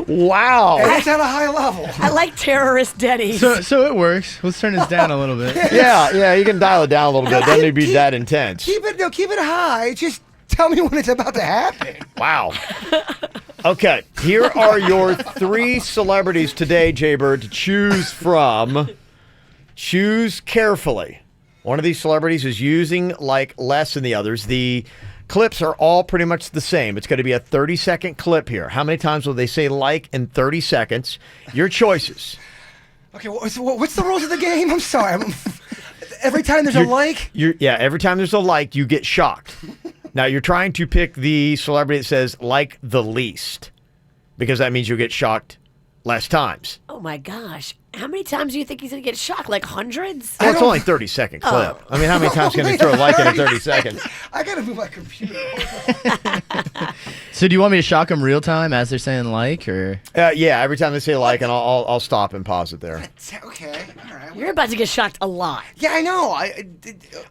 [SPEAKER 1] Wow.
[SPEAKER 10] And it's at a high level.
[SPEAKER 2] I like terrorist Denny.
[SPEAKER 6] So it works. Let's turn this down a little bit.
[SPEAKER 1] Yeah, you can dial it down a little bit. Doesn't need to be that intense.
[SPEAKER 10] Keep it high. Just tell me when it's about to happen.
[SPEAKER 1] Wow. Okay, here are your 3 celebrities today, Jaybird, to choose from. Choose carefully. One of these celebrities is using like less than the others. The clips are all pretty much the same. It's going to be a 30-second clip here. How many times will they say like in 30 seconds? Your choices.
[SPEAKER 10] Okay, what's the rules of the game? I'm sorry. Every time there's a like?
[SPEAKER 1] Every time there's a like, you get shocked. Now, you're trying to pick the celebrity that says like the least, because that means you'll get shocked less times.
[SPEAKER 2] Oh my gosh. How many times do you think he's going to get shocked? Like hundreds?
[SPEAKER 1] Well, it's only a 30-second clip. I mean, how many times can they throw a like in 30 seconds?
[SPEAKER 10] I got to move my computer.
[SPEAKER 6] So do you want me to shock them real time as they're saying like, or?
[SPEAKER 1] Yeah, every time they say like, and I'll stop and pause it there.
[SPEAKER 10] Okay, all right.
[SPEAKER 2] You're about to get shocked a lot.
[SPEAKER 10] Yeah, I know.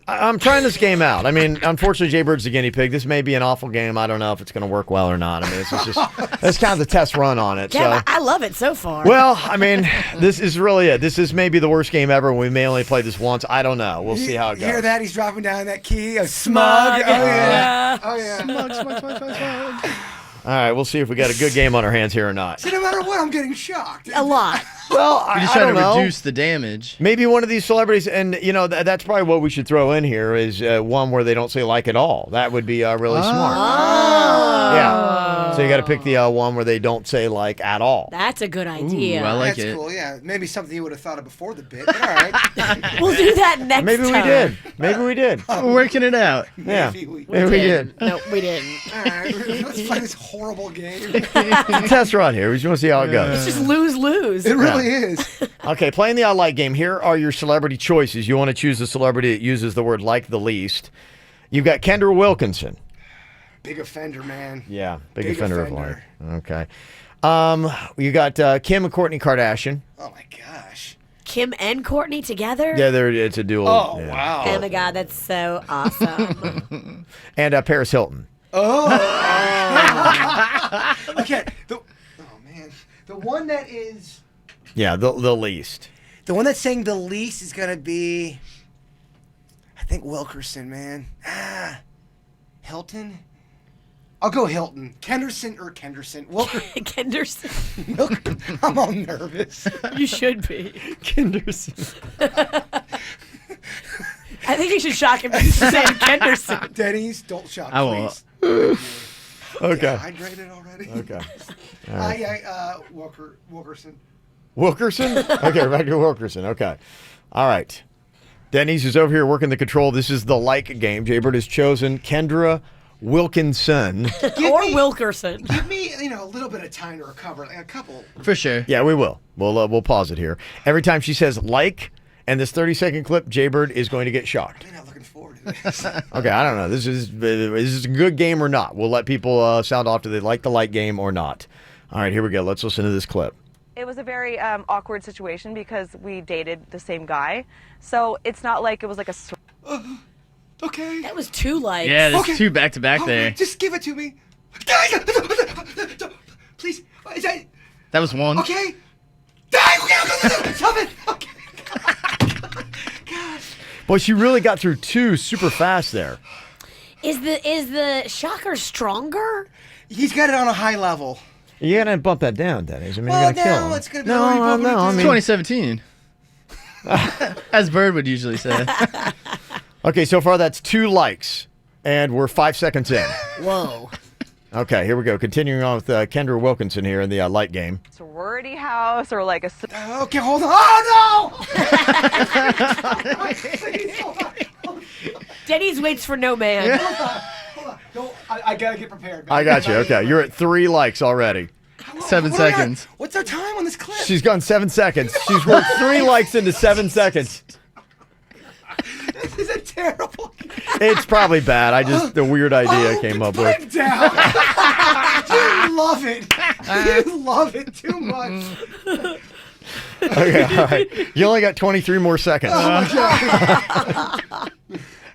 [SPEAKER 1] I'm trying this game out. I mean, unfortunately, Jaybird's the guinea pig. This may be an awful game. I don't know if it's going to work well or not. I mean, it's just that's kind of the test run on it.
[SPEAKER 2] Yeah,
[SPEAKER 1] So.
[SPEAKER 2] I love it so far.
[SPEAKER 1] Well, I mean, this is really it. This is maybe the worst game ever. We may only play this once. I don't know. We'll see how it goes.
[SPEAKER 10] Hear that? He's dropping down that key. A smug. Oh, yeah. Oh, yeah.
[SPEAKER 6] Smug.
[SPEAKER 1] All right, we'll see if we got a good game on our hands here or not.
[SPEAKER 10] So no matter what, I'm getting shocked.
[SPEAKER 2] A lot.
[SPEAKER 1] Well,
[SPEAKER 6] You're just trying to reduce the damage.
[SPEAKER 1] Maybe one of these celebrities, and you know that's probably what we should throw in here is one where they don't say like at all. That would be really smart.
[SPEAKER 2] Oh.
[SPEAKER 1] Yeah. So you got to pick the one where they don't say like at all.
[SPEAKER 2] That's a good idea.
[SPEAKER 6] Ooh, I like
[SPEAKER 10] That's
[SPEAKER 6] it.
[SPEAKER 10] cool, yeah. Maybe something you would have thought of before the bit, but all right.
[SPEAKER 2] We'll do that next time.
[SPEAKER 1] Maybe we did. Maybe we did.
[SPEAKER 6] We're working it out.
[SPEAKER 1] Yeah.
[SPEAKER 10] Maybe we
[SPEAKER 1] Maybe we did.
[SPEAKER 2] No, we didn't.
[SPEAKER 10] All right, let's play this horrible game.
[SPEAKER 1] It's a test run here. We just want to see how it goes.
[SPEAKER 2] It's just lose-lose.
[SPEAKER 10] It really is.
[SPEAKER 1] Okay, playing the I Like game. Here are your celebrity choices. You want to choose a celebrity that uses the word like the least. You've got Kendra Wilkinson.
[SPEAKER 10] Big offender, man.
[SPEAKER 1] Yeah, big offender of like. Okay. You got Kim and Kourtney Kardashian.
[SPEAKER 10] Oh, my gosh.
[SPEAKER 2] Kim and Kourtney together?
[SPEAKER 1] Yeah, it's a dual.
[SPEAKER 10] Oh,
[SPEAKER 1] yeah.
[SPEAKER 10] wow.
[SPEAKER 2] Oh, my God, that's so awesome.
[SPEAKER 1] And Paris Hilton.
[SPEAKER 10] Oh. Okay. Oh, man. The one that is...
[SPEAKER 1] Yeah, the least.
[SPEAKER 10] The one that's saying the least is going to be... I think Wilkerson, man. Hilton? I'll go Hilton. Kenderson.
[SPEAKER 2] Kenderson.
[SPEAKER 10] I'm all nervous.
[SPEAKER 2] You should be.
[SPEAKER 1] Kenderson.
[SPEAKER 2] I think you should shock him by saying Kenderson.
[SPEAKER 10] Denny's, don't shock,
[SPEAKER 6] I won't.
[SPEAKER 10] please.
[SPEAKER 1] Okay.
[SPEAKER 10] Hydrated already?
[SPEAKER 1] Okay. All right.
[SPEAKER 10] Wilkerson.
[SPEAKER 1] Wilkerson? Okay, back to Wilkerson. Okay. All right. Denny's is over here working the control. This is the like game. Jaybird has chosen Kendra Wilkinson.
[SPEAKER 2] Wilkerson.
[SPEAKER 10] Give me, a little bit of time to recover. Like a couple.
[SPEAKER 6] For sure.
[SPEAKER 1] Yeah, we will. We'll pause it here. Every time she says like, and this 30-second clip, Jaybird is going to get shocked.
[SPEAKER 10] I'm not looking forward to this.
[SPEAKER 1] Okay, I don't know. Is this a good game or not? We'll let people sound off. Do they like the like game or not? All right, here we go. Let's listen to this clip.
[SPEAKER 7] It was a very awkward situation because we dated the same guy. So it's not like it was like a...
[SPEAKER 10] Okay.
[SPEAKER 2] That was 2 likes.
[SPEAKER 6] Yeah, there's 2 back-to-back there.
[SPEAKER 10] Just give it to me. Please. Is that...
[SPEAKER 6] That was 1.
[SPEAKER 10] Okay. Stop it. Okay. Gosh.
[SPEAKER 1] Boy, she really got through 2 super fast there.
[SPEAKER 2] Is the shocker stronger?
[SPEAKER 10] He's got it on a high level.
[SPEAKER 1] You gotta bump that down, Dennis. I mean,
[SPEAKER 10] Well,
[SPEAKER 1] you're gonna kill
[SPEAKER 10] now
[SPEAKER 1] him.
[SPEAKER 10] it's gonna be
[SPEAKER 1] no,
[SPEAKER 10] already
[SPEAKER 1] no,
[SPEAKER 10] bumping
[SPEAKER 1] I
[SPEAKER 10] into
[SPEAKER 1] mean,
[SPEAKER 6] 2017. As Bird would usually say.
[SPEAKER 1] Okay, so far that's 2 likes, and we're 5 seconds in.
[SPEAKER 2] Whoa.
[SPEAKER 1] Okay, here we go. Continuing on with Kendra Wilkinson here in the light game.
[SPEAKER 7] sorority house or like a...
[SPEAKER 10] Okay, hold on. Oh, no!
[SPEAKER 2] Denny's waits for no man.
[SPEAKER 10] Hold on. No, I gotta get prepared. Man.
[SPEAKER 1] I got you. Okay, you're at 3 likes already.
[SPEAKER 6] 7 seconds.
[SPEAKER 10] What's our time on this clip?
[SPEAKER 1] She's gone 7 seconds. She's worked 3 likes into 7 seconds.
[SPEAKER 10] This is a terrible game.
[SPEAKER 1] It's probably bad. The weird idea came up with.
[SPEAKER 10] Pipe down. You love it. You love it too much.
[SPEAKER 1] Okay, all right. You only got 23 more seconds.
[SPEAKER 10] Oh, my God.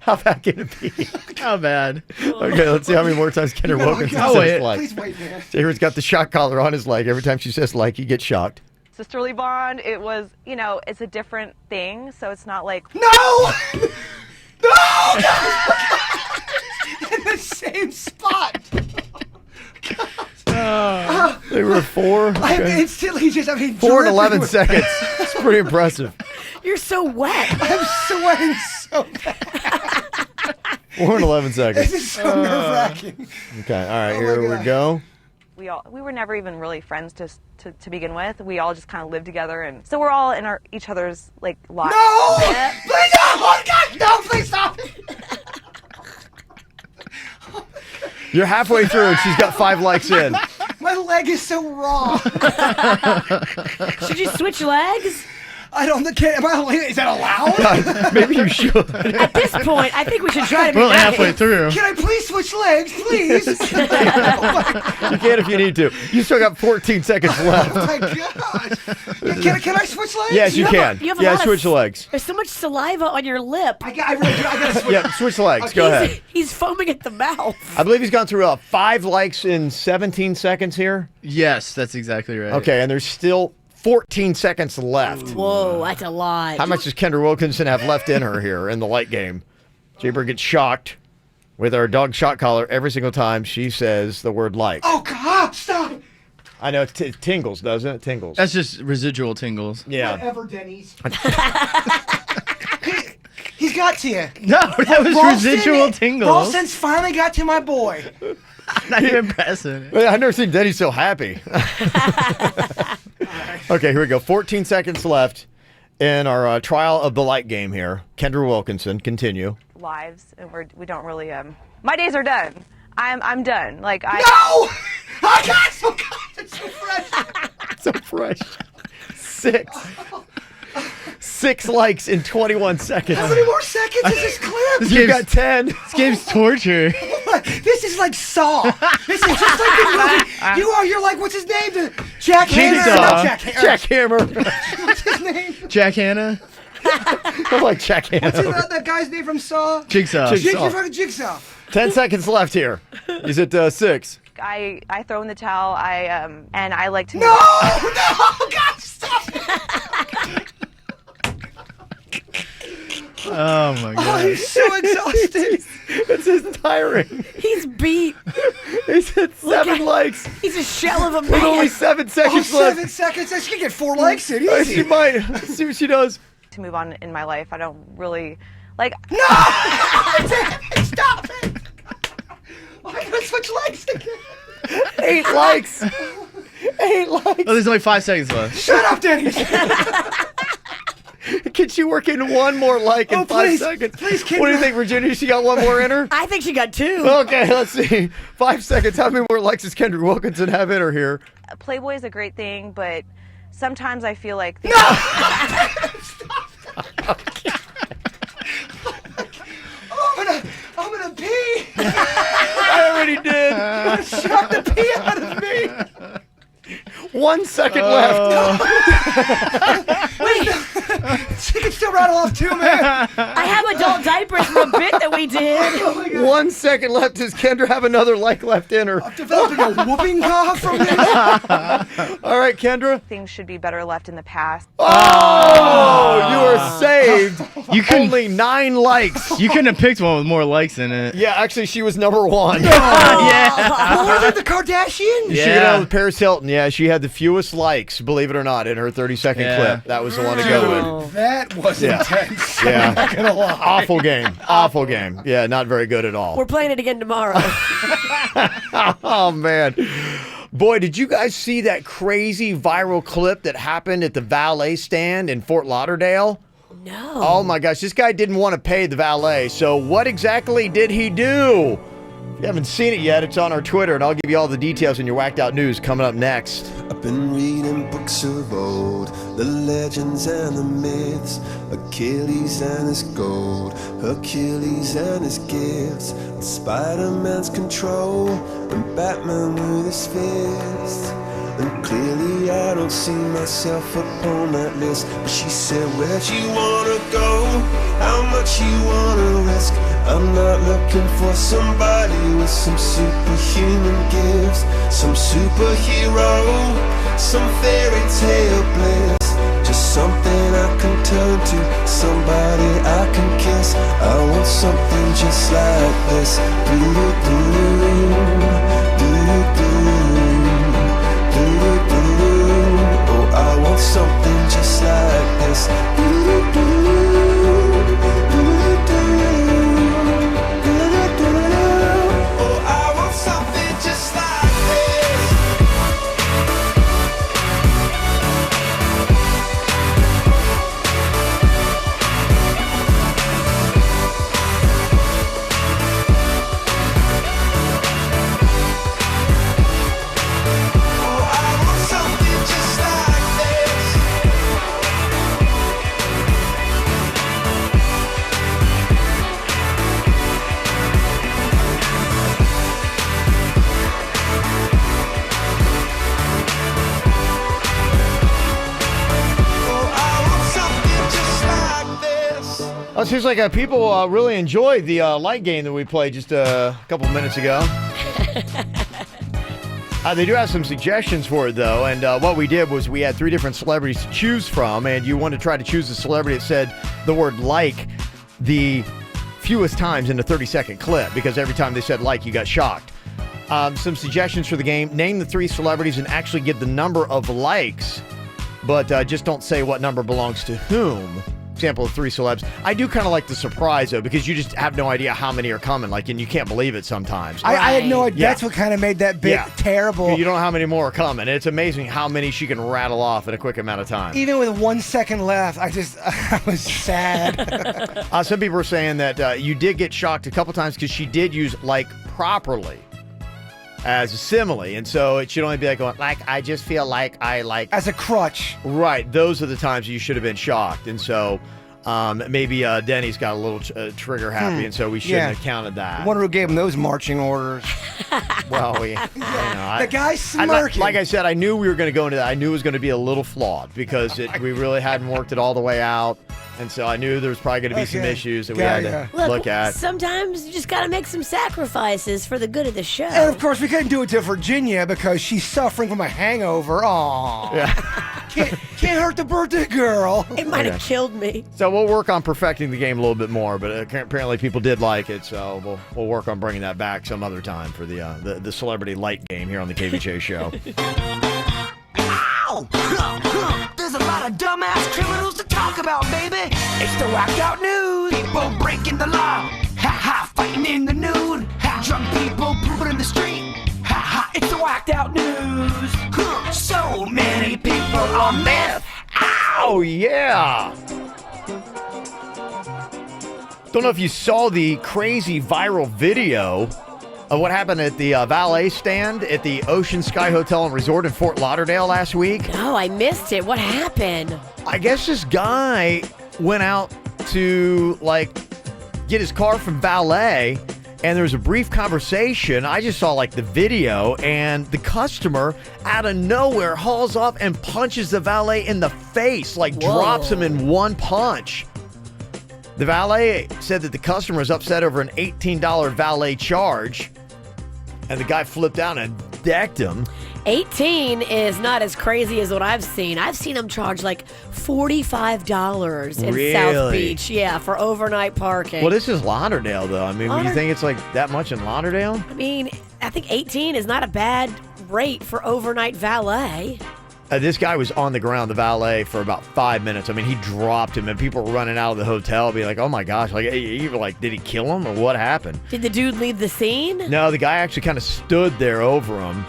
[SPEAKER 1] How bad can it be?
[SPEAKER 6] How bad?
[SPEAKER 1] Okay, let's see how many more times Kendra Wilkinson says like.
[SPEAKER 10] Please wait, man.
[SPEAKER 1] Jared's got the shock collar on his leg. Every time she says like, he gets shocked.
[SPEAKER 7] sisterly bond. It was, it's a different thing, so it's not like...
[SPEAKER 10] No! No! In the same spot.
[SPEAKER 1] They were 4.
[SPEAKER 10] I'm
[SPEAKER 1] Okay.
[SPEAKER 10] instantly
[SPEAKER 1] 4 and 11 seconds. It's pretty impressive.
[SPEAKER 2] You're so wet.
[SPEAKER 10] I'm sweating so bad.
[SPEAKER 1] 4 and 11 seconds.
[SPEAKER 10] This is so nerve-wracking.
[SPEAKER 1] Okay, all right, here we go.
[SPEAKER 7] We were never even really friends to begin with. We all just kind of lived together, and so we're all in each other's lives.
[SPEAKER 10] No! Please no! Oh God! No! Please stop!
[SPEAKER 1] You're halfway through, and she's got 5 likes in.
[SPEAKER 10] My leg is so raw.
[SPEAKER 2] Should you switch legs?
[SPEAKER 10] I don't care. Is that allowed?
[SPEAKER 1] Maybe you should.
[SPEAKER 2] At this point, I think we should try to be
[SPEAKER 6] We're only
[SPEAKER 2] nice.
[SPEAKER 6] halfway through.
[SPEAKER 10] Can I please switch legs, please?
[SPEAKER 1] You can if you need to. You still got 14 seconds left.
[SPEAKER 10] Oh my gosh! Can I switch legs?
[SPEAKER 1] Yes, you can.
[SPEAKER 2] You have a
[SPEAKER 1] Yeah,
[SPEAKER 2] lot of
[SPEAKER 1] switch legs.
[SPEAKER 2] There's so much saliva on your lip.
[SPEAKER 10] I gotta switch.
[SPEAKER 1] Yeah, switch legs. Go ahead.
[SPEAKER 2] He's foaming at the mouth.
[SPEAKER 1] I believe he's gone through 5 likes in 17 seconds here.
[SPEAKER 6] Yes, that's exactly right.
[SPEAKER 1] Okay, and there's still 14 seconds left.
[SPEAKER 2] Whoa, that's a lot.
[SPEAKER 1] How much does Kendra Wilkinson have left in her here in the light game? Jaber gets shocked with our dog shot collar every single time she says the word like.
[SPEAKER 10] Oh God! Stop!
[SPEAKER 1] I know it tingles, doesn't it? Tingles.
[SPEAKER 6] That's just residual tingles.
[SPEAKER 1] Yeah.
[SPEAKER 10] Whatever, Denny's. He's got to you.
[SPEAKER 6] No, that was residual tingles.
[SPEAKER 10] Ralston's finally got to my boy.
[SPEAKER 6] Not even pressing.
[SPEAKER 1] I've never seen Denny so happy. Okay, here we go. 14 seconds left. In our trial of the light game here, Kendra Wilkinson, continue.
[SPEAKER 7] Lives, and we don't really. My days are done. I'm done. Like I.
[SPEAKER 10] No! Oh God! So God, it's so fresh.
[SPEAKER 1] So fresh. 6 likes in 21 seconds.
[SPEAKER 10] How many more seconds is this clip?
[SPEAKER 1] You got 10.
[SPEAKER 6] This game's torture.
[SPEAKER 10] This is like Saw. This is just like the movie. You're like, what's his name? Jack Hammer.
[SPEAKER 6] Jigsaw.
[SPEAKER 1] Jack Hammer.
[SPEAKER 10] What's his name?
[SPEAKER 6] Jack Hanna.
[SPEAKER 1] I like Jack Hammer.
[SPEAKER 10] What's that guy's name from Saw?
[SPEAKER 6] Jigsaw.
[SPEAKER 10] Jigsaw.
[SPEAKER 1] 10 seconds left here. Is it 6?
[SPEAKER 7] I throw in the towel. And I like to.
[SPEAKER 10] No! God, stop!
[SPEAKER 6] Oh my God.
[SPEAKER 10] He's so exhausted.
[SPEAKER 1] It's just tiring.
[SPEAKER 2] He's beat.
[SPEAKER 1] He's at 7 likes.
[SPEAKER 2] He's a shell of a man.
[SPEAKER 1] With only 7 seconds left.
[SPEAKER 10] 7 seconds. She can get 4 likes. It easy.
[SPEAKER 1] She might. Let's see what she does.
[SPEAKER 7] To move on in my life, I don't really like.
[SPEAKER 10] No! Stop it! I gotta switch legs again.
[SPEAKER 1] 8 likes. 8 likes.
[SPEAKER 6] Oh, there's only 5 seconds left.
[SPEAKER 10] Shut up, Danny.
[SPEAKER 1] Can she work in one more like in 5 seconds?
[SPEAKER 10] Please, Kendra.
[SPEAKER 1] What do you think, Virginia? She got one more in her?
[SPEAKER 2] I think she got 2.
[SPEAKER 1] Okay, let's see. 5 seconds. How many more likes does Kendra Wilkinson have in her here?
[SPEAKER 7] Playboy is a great thing, but sometimes I feel like.
[SPEAKER 10] I'm gonna pee.
[SPEAKER 1] I already did.
[SPEAKER 10] Shut the pee out of me.
[SPEAKER 1] 1 second left.
[SPEAKER 10] Wait, she can still rattle off 2, man.
[SPEAKER 2] I have adult diapers from a bit that we did.
[SPEAKER 1] 1 second left. Does Kendra have another like left in her?
[SPEAKER 10] I'm developing a whooping cough from this.
[SPEAKER 1] All right, Kendra.
[SPEAKER 7] Things should be better left in the past.
[SPEAKER 1] Oh, you are saved. You only 9 likes.
[SPEAKER 6] You couldn't have picked one with more likes in it.
[SPEAKER 1] Yeah, actually, she was number 1.
[SPEAKER 6] Yeah.
[SPEAKER 10] More than the Kardashians?
[SPEAKER 1] She got out with Paris Hilton. Yeah, she had the fewest likes, believe it or not, in her 30-second clip. That was the one to go with.
[SPEAKER 10] That was intense.
[SPEAKER 1] Yeah.
[SPEAKER 10] I'm not gonna lie.
[SPEAKER 1] Awful game. Awful game. Yeah, not very good at all.
[SPEAKER 2] We're playing it again tomorrow.
[SPEAKER 1] Oh, man. Boy, did you guys see that crazy viral clip that happened at the valet stand in Fort Lauderdale?
[SPEAKER 2] No.
[SPEAKER 1] Oh, my gosh. This guy didn't want to pay the valet. So what exactly did he do? If you haven't seen it yet, it's on our Twitter, and I'll give you all the details in your Whacked Out News coming up next.
[SPEAKER 5] I've been reading books of old, the legends and the myths, Achilles and his gold, Hercules and his gifts, and Spider-Man's control, and Batman with his fists. And clearly I don't see myself upon that list. But she said, where'd you wanna go? How much you wanna risk? I'm not looking for somebody with some superhuman gifts, some superhero, some fairy tale bliss. Just something I can turn to, somebody I can kiss. I want something just like this. Oh, I want something just like this. Oh, I want something just like this. Oh, I want something just like this. Oh, I want something just like this.
[SPEAKER 1] Oh, it seems like people really enjoyed the light game that we played just a couple minutes ago. They do have some suggestions for it, though, and what we did was we had 3 different celebrities to choose from, and you want to try to choose a celebrity that said the word like the fewest times in a 30-second clip, because every time they said like, you got shocked. Some suggestions for the game: name the 3 celebrities and actually give the number of likes, but just don't say what number belongs to whom. sample of 3 celebs. I do kind of like the surprise, though, because you just have no idea how many are coming, like, and you can't believe it sometimes.
[SPEAKER 10] I had no idea. That's what kind of made that bit terrible.
[SPEAKER 1] You don't know how many more are coming. It's amazing how many she can rattle off in a quick amount of time.
[SPEAKER 10] Even with 1 second left, I was sad.
[SPEAKER 1] Some people are saying that you did get shocked a couple times because she did use like properly as a simile, and so it should only be like going like I just feel like I like
[SPEAKER 10] as a crutch.
[SPEAKER 1] Right, those are the times you should have been shocked, and so maybe Denny's got a little trigger happy, and so we shouldn't have counted that.
[SPEAKER 10] I wonder who gave him those marching orders.
[SPEAKER 1] Well, the
[SPEAKER 10] guy's smirking.
[SPEAKER 1] Like I said, I knew we were going to go into that. I knew it was going to be a little flawed because we really hadn't worked it all the way out. And so I knew there was probably going to be some issues that we had to look at.
[SPEAKER 2] Sometimes you just got to make some sacrifices for the good of the show.
[SPEAKER 10] And of course, we couldn't do it to Virginia because she's suffering from a hangover. Aww.
[SPEAKER 1] Yeah.
[SPEAKER 10] Can't hurt the birthday girl.
[SPEAKER 2] It might have killed me.
[SPEAKER 1] So we'll work on perfecting the game a little bit more, but apparently people did like it, so we'll work on bringing that back some other time for the celebrity light game here on the KVJ show.
[SPEAKER 8] There's a lot of dumbass criminals to talk about, baby. It's the whacked out news. People breaking the law. Ha ha, fighting in the nude. Ha, drunk people pooping in the street. Ha ha, it's the whacked out news. So many people on meth.
[SPEAKER 1] Oh, yeah. Don't know if you saw the crazy viral video of what happened at the valet stand at the Ocean Sky Hotel and Resort in Fort Lauderdale last week.
[SPEAKER 2] No, I missed it. What happened?
[SPEAKER 1] I guess this guy went out to, get his car from valet, and there was a brief conversation. I just saw, the video, and the customer, out of nowhere, hauls off and punches the valet in the face, drops him in one punch. The valet said that the customer was upset over an $18 valet charge, and the guy flipped out and decked him.
[SPEAKER 2] 18 is not as crazy as what I've seen. I've seen them charge $45 in South Beach, for overnight parking.
[SPEAKER 1] Well, this is Lauderdale, though. I mean, do you think it's that much in Lauderdale?
[SPEAKER 2] I mean, I think 18 is not a bad rate for overnight valet.
[SPEAKER 1] This guy was on the ground, the valet, for about 5 minutes. I mean, he dropped him, and people were running out of the hotel, be like, "Oh my gosh!" Did he kill him or what happened?
[SPEAKER 2] Did the dude leave the scene?
[SPEAKER 1] No, the guy actually kind of stood there over him.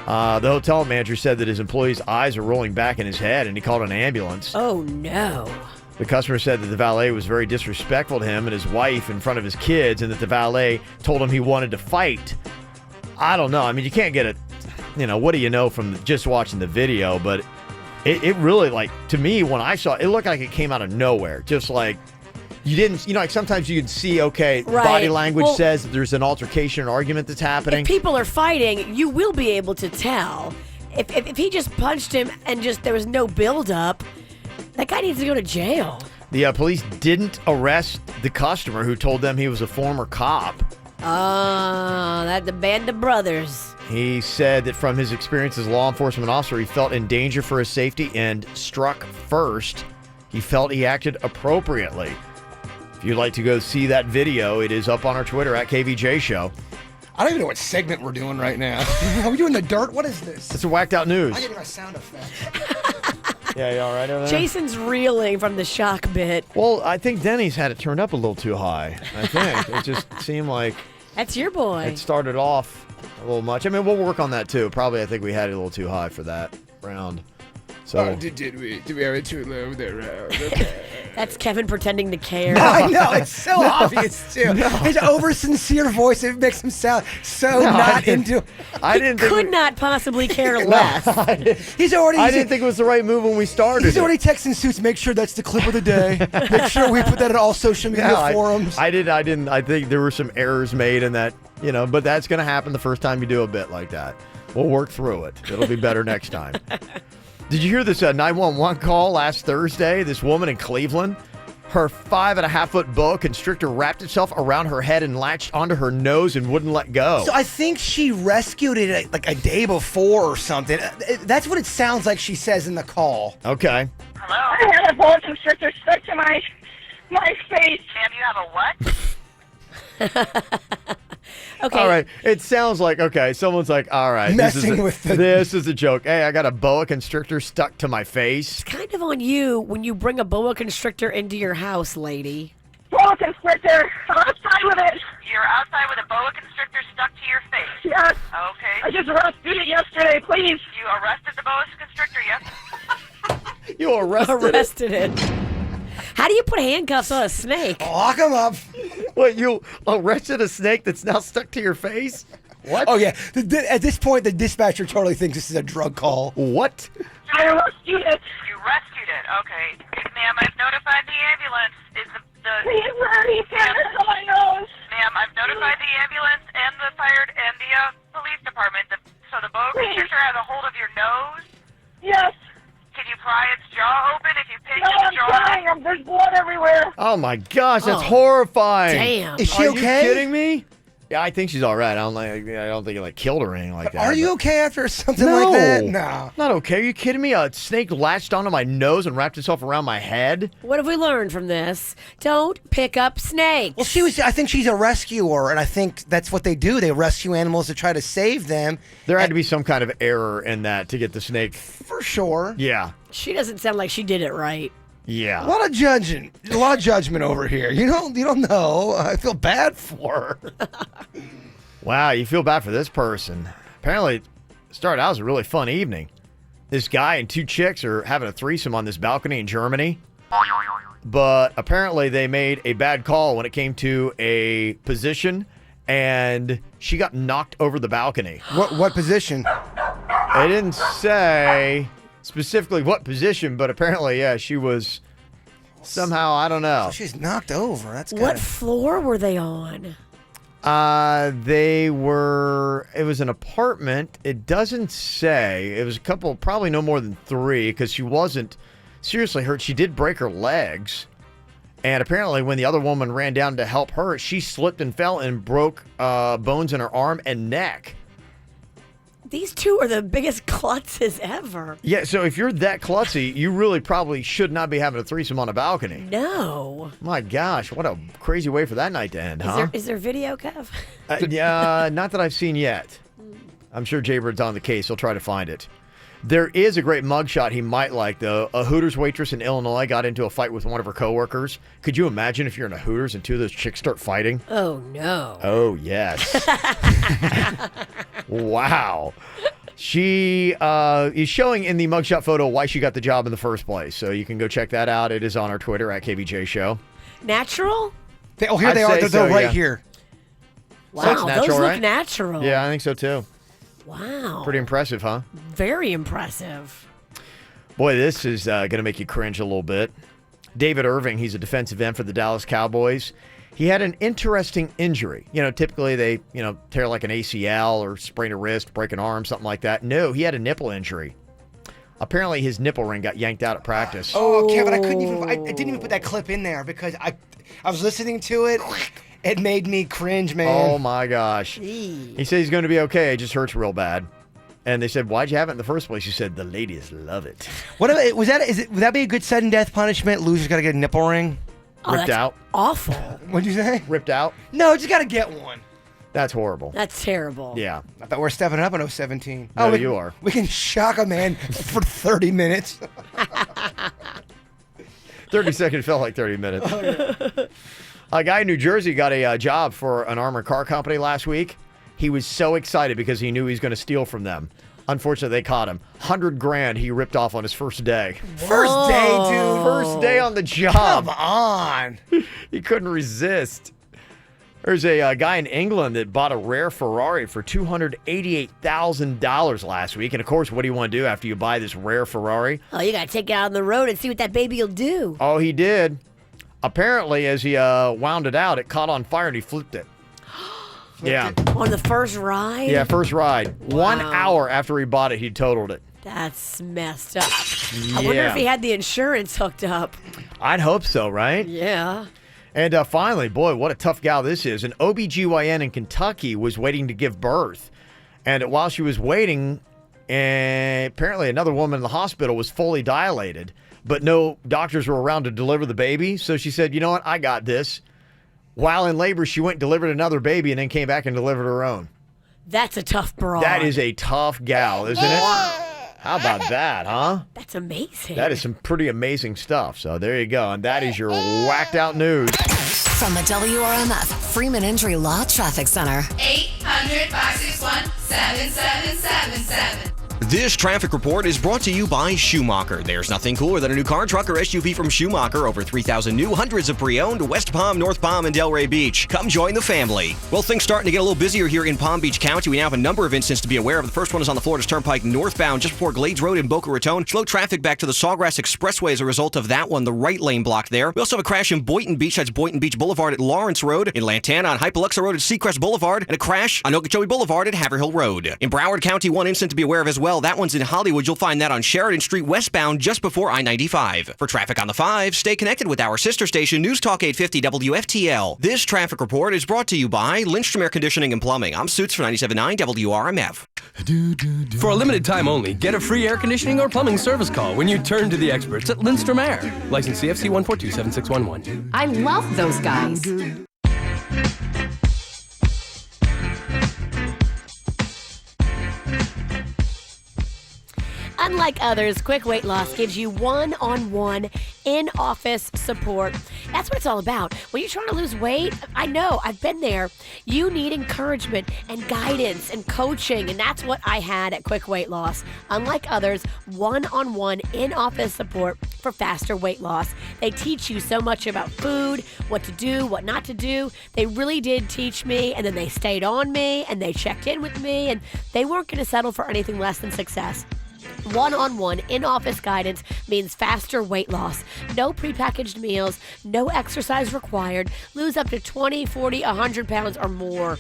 [SPEAKER 1] The hotel manager said that his employee's eyes are rolling back in his head, and he called an ambulance.
[SPEAKER 2] Oh no!
[SPEAKER 1] The customer said that the valet was very disrespectful to him and his wife in front of his kids, and that the valet told him he wanted to fight. I don't know. I mean, you can't get what do you know from just watching the video? But it really, to me, when I saw it, it looked like it came out of nowhere. Just you didn't, sometimes you can see, body language says that there's an altercation or argument that's happening.
[SPEAKER 2] If people are fighting, you will be able to tell. If he just punched him and there was no buildup, that guy needs to go to jail.
[SPEAKER 1] The police didn't arrest the customer who told them he was a former cop.
[SPEAKER 2] That the band of brothers.
[SPEAKER 1] He said that from his experience as a law enforcement officer, he felt in danger for his safety and struck first. He felt he acted appropriately. If you'd like to go see that video, it is up on our Twitter at KVJ Show.
[SPEAKER 10] I don't even know what segment we're doing right now. Are we doing the dirt? What is this?
[SPEAKER 1] It's a whacked out news.
[SPEAKER 10] I give you my sound effect.
[SPEAKER 1] Yeah, you all right over there?
[SPEAKER 2] Jason's reeling from the shock bit.
[SPEAKER 1] Well, I think Denny's had it turned up a little too high. I think. It just seemed like...
[SPEAKER 2] That's your boy.
[SPEAKER 1] It started off a little much. I mean, we'll work on that too. Probably, I think we had it a little too high for that round. So
[SPEAKER 14] did we have it too low there round?
[SPEAKER 2] That's Kevin pretending to care.
[SPEAKER 10] No, I know, it's so obvious too. His over sincere voice, it makes him sound so not into.
[SPEAKER 1] I didn't.
[SPEAKER 2] Could not possibly care less.
[SPEAKER 10] He's already.
[SPEAKER 1] I didn't think it was the right move when we started.
[SPEAKER 10] He's already texting Suits. Make sure that's the clip of the day. Make sure we put that in all social media forums.
[SPEAKER 1] I didn't. I think there were some errors made in that. But that's going to happen the first time you do a bit like that. We'll work through it. It'll be better next time. Did you hear this 911 call last Thursday? This woman in Cleveland, her 5.5-foot boa constrictor wrapped itself around her head and latched onto her nose and wouldn't let go.
[SPEAKER 10] So I think she rescued it a day before or something. That's what it sounds like she says in the call.
[SPEAKER 1] Okay.
[SPEAKER 15] Hello? I had a boa constrictor stuck to my face. Sam, you have a what?
[SPEAKER 2] Okay.
[SPEAKER 1] All right. It sounds like, okay, someone's like, all right. This is a joke. Hey, I got a boa constrictor stuck to my face.
[SPEAKER 2] It's kind of on you when you bring a boa constrictor into your house, lady.
[SPEAKER 15] Boa constrictor. I'm outside with it.
[SPEAKER 3] You're outside with a boa constrictor stuck to your face.
[SPEAKER 15] Yes.
[SPEAKER 3] Okay.
[SPEAKER 15] I just rescued it yesterday, please.
[SPEAKER 3] You arrested the boa constrictor, yes?
[SPEAKER 1] You arrested
[SPEAKER 2] it. How do you put handcuffs on a snake?
[SPEAKER 10] Lock him up.
[SPEAKER 1] What, you arrested a snake that's now stuck to your face? What?
[SPEAKER 10] Oh, yeah. At this point, the dispatcher totally thinks this is a drug call.
[SPEAKER 1] What?
[SPEAKER 15] I rescued it.
[SPEAKER 3] You rescued it. Okay. Ma'am, I've notified the ambulance. Is the
[SPEAKER 15] Please, Marie, it's on my nose.
[SPEAKER 3] Ma'am, I've notified the ambulance and the fire and the police department. So the boa constrictor has a hold of your nose?
[SPEAKER 15] Yes.
[SPEAKER 3] Can you pry its jaw open if you pinch
[SPEAKER 15] No,
[SPEAKER 3] its
[SPEAKER 15] I'm
[SPEAKER 3] jaw?
[SPEAKER 15] trying. There's blood everywhere.
[SPEAKER 1] Oh, my gosh. That's horrifying.
[SPEAKER 2] Damn.
[SPEAKER 10] Is she
[SPEAKER 1] Are
[SPEAKER 10] okay?
[SPEAKER 1] you kidding me? Yeah, I think she's all right. I don't think you killed her or anything like that.
[SPEAKER 10] Are you okay after something like that? No.
[SPEAKER 1] Not okay. Are you kidding me? A snake latched onto my nose and wrapped itself around my head.
[SPEAKER 2] What have we learned from this? Don't pick up snakes.
[SPEAKER 10] Well, I think she's a rescuer, and I think that's what they do. They rescue animals to try to save them.
[SPEAKER 1] There had to be some kind of error in that to get the snake.
[SPEAKER 10] For sure.
[SPEAKER 1] Yeah.
[SPEAKER 2] She doesn't sound like she did it right.
[SPEAKER 1] Yeah.
[SPEAKER 10] A lot of judgment over here. You don't know. I feel bad for her.
[SPEAKER 1] Wow, you feel bad for this person. Apparently, it started out as a really fun evening. This guy and two chicks are having a threesome on this balcony in Germany. But apparently they made a bad call when it came to a position, and she got knocked over the balcony.
[SPEAKER 10] What position?
[SPEAKER 1] They didn't say specifically what position, but apparently, yeah, she was somehow, I don't know.
[SPEAKER 10] So she's knocked over. That's
[SPEAKER 2] What floor were they on?
[SPEAKER 1] It was an apartment. It doesn't say. It was a couple, probably no more than 3, because she wasn't seriously hurt. She did break her legs. And apparently when the other woman ran down to help her, she slipped and fell and broke bones in her arm and neck.
[SPEAKER 2] These two are the biggest klutzes ever.
[SPEAKER 1] Yeah, so if you're that klutzy, you really probably should not be having a threesome on a balcony.
[SPEAKER 2] No.
[SPEAKER 1] My gosh, what a crazy way for that night to end, huh?
[SPEAKER 2] Is there video, Kev?
[SPEAKER 1] Not that I've seen yet. I'm sure Jaybird's on the case. He'll try to find it. There is a great mugshot he might like, though. A Hooters waitress in Illinois got into a fight with one of her coworkers. Could you imagine if you're in a Hooters and two of those chicks start fighting?
[SPEAKER 2] Oh, no.
[SPEAKER 1] Oh, yes. Wow. She is showing in the mugshot photo why she got the job in the first place. So you can go check that out. It is on our Twitter at KVJ Show.
[SPEAKER 2] Natural?
[SPEAKER 10] Here they are. They're right here.
[SPEAKER 2] Wow,
[SPEAKER 1] So it's natural,
[SPEAKER 2] those look
[SPEAKER 1] right?
[SPEAKER 2] natural.
[SPEAKER 1] Yeah, I think so, too.
[SPEAKER 2] Wow.
[SPEAKER 1] Pretty impressive, huh?
[SPEAKER 2] Very impressive.
[SPEAKER 1] Boy, this is going to make you cringe a little bit. David Irving, he's a defensive end for the Dallas Cowboys. He had an interesting injury. You know, typically they, tear like an ACL or sprain a wrist, break an arm, something like that. No, he had a nipple injury. Apparently his nipple ring got yanked out at practice.
[SPEAKER 10] Oh, Kevin, I didn't even put that clip in there because I was listening to it. It made me cringe, man.
[SPEAKER 1] Oh, my gosh. He said he's going to be okay. It just hurts real bad. And they said, why'd you have it in the first place? He said, the ladies love it.
[SPEAKER 10] Would that be a good sudden death punishment? Loser's got to get a nipple ring?
[SPEAKER 1] Ripped out?
[SPEAKER 2] Awful.
[SPEAKER 10] What'd you say?
[SPEAKER 1] Ripped out?
[SPEAKER 10] No, just got to get one.
[SPEAKER 1] That's horrible.
[SPEAKER 2] That's terrible.
[SPEAKER 1] Yeah.
[SPEAKER 10] I thought we're stepping up in 017.
[SPEAKER 1] No, you are.
[SPEAKER 10] We can shock a man for 30 minutes.
[SPEAKER 1] 30 seconds felt like 30 minutes. A guy in New Jersey got a job for an armored car company last week. He was so excited because he knew he was going to steal from them. Unfortunately, they caught him. $100,000 he ripped off on his first day.
[SPEAKER 10] First day, dude.
[SPEAKER 1] First day on the job.
[SPEAKER 10] Come on.
[SPEAKER 1] He couldn't resist. There's a guy in England that bought a rare Ferrari for $288,000 last week. And, of course, what do you want to do after you buy this rare Ferrari?
[SPEAKER 2] Oh, you got to take it out on the road and see what that baby will do.
[SPEAKER 1] Oh, he did. Apparently, as he wound it out, it caught on fire and he flipped it. Yeah.
[SPEAKER 2] On the first ride?
[SPEAKER 1] Yeah, first ride.
[SPEAKER 2] Wow.
[SPEAKER 1] 1 hour after he bought it, he totaled it.
[SPEAKER 2] That's messed up. I wonder if he had the insurance hooked up.
[SPEAKER 1] I'd hope so, right?
[SPEAKER 2] Yeah.
[SPEAKER 1] And finally, boy, what a tough gal this is. An OBGYN in Kentucky was waiting to give birth. And while she was waiting, apparently another woman in the hospital was fully dilated, but no doctors were around to deliver the baby. So she said, you know what? I got this. While in labor, she went and delivered another baby and then came back and delivered her own.
[SPEAKER 2] That's a tough broad.
[SPEAKER 1] That is a tough gal, isn't it? How about that, huh?
[SPEAKER 2] That's amazing.
[SPEAKER 1] That is some pretty amazing stuff. So there you go. And that is your whacked out news.
[SPEAKER 4] From the WRMF Freeman Injury Law Traffic Center.
[SPEAKER 9] 800-561-7777. This traffic report is brought to you by Schumacher. There's nothing cooler than a new car, truck, or SUV from Schumacher. Over 3,000 new, hundreds of pre-owned, West Palm, North Palm, and Delray Beach. Come join the family. Well, things starting to get a little busier here in Palm Beach County. We now have a number of incidents to be aware of. The first one is on the Florida's Turnpike northbound, just before Glades Road in Boca Raton. Slow traffic back to the Sawgrass Expressway as a result of that one. The right lane blocked there. We also have a crash in Boynton Beach. That's Boynton Beach Boulevard at Lawrence Road. In Lantana on Hypothetical Road at Seacrest Boulevard. And a crash on Okeechobee Boulevard at Haverhill Road. In Broward County, one incident to be aware of as well. That one's in Hollywood. You'll find that on Sheridan Street westbound just before I-95. For traffic on the 5, stay connected with our sister station, News Talk 850 WFTL. This traffic report is brought to you by Lindstrom Air Conditioning and Plumbing. I'm Suits for 97.9 WRMF.
[SPEAKER 19] For a limited time only, get a free air conditioning or plumbing service call when you turn to the experts at Lindstrom Air. License CFC 1427611.
[SPEAKER 11] I love those guys.
[SPEAKER 2] Unlike others, Quick Weight Loss gives you one-on-one in-office support. That's what it's all about. When you're trying to lose weight, I know, I've been there. You need encouragement and guidance and coaching, and that's what I had at Quick Weight Loss. Unlike others, one-on-one in-office support for faster weight loss. They teach you so much about food, what to do, what not to do. They really did teach me, and then they stayed on me, and they checked in with me, and they weren't going to settle for anything less than success. One-on-one in-office guidance means faster weight loss. No prepackaged meals, no exercise required. Lose up to 20, 40, 100 pounds or more.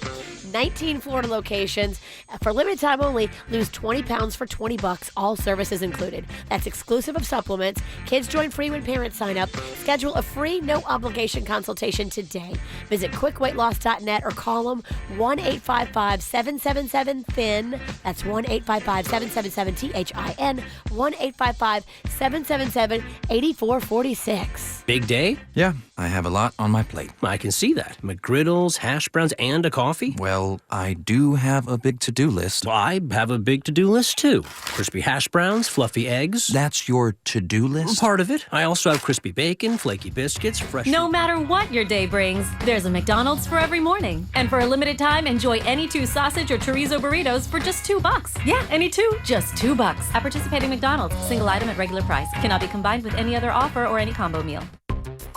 [SPEAKER 2] 19 Florida locations. For limited time only, lose 20 pounds for $20, all services included. That's exclusive of supplements. Kids join free when parents sign up. Schedule a free, no-obligation consultation today. Visit quickweightloss.net or call them 1-855-777-THIN. That's 1-855-777-THIN. 1-855-777-8446.
[SPEAKER 16] Big day?
[SPEAKER 18] Yeah, I have a lot on my plate.
[SPEAKER 16] I can see that. McGriddles, hash browns, and a coffee?
[SPEAKER 18] Well, I do have a big to-do list.
[SPEAKER 16] Well, I have a big to-do list, too. Crispy hash browns, fluffy eggs.
[SPEAKER 18] That's your to-do list?
[SPEAKER 16] Part of it. I also have crispy bacon, flaky biscuits, fresh...
[SPEAKER 22] No matter what your day brings, there's a McDonald's for every morning. And for a limited time, enjoy any 2 sausage or chorizo burritos for just $2. Yeah, any 2, just $2. At participating McDonald's, single item at regular price. Cannot be combined with any other offer or any combo meal.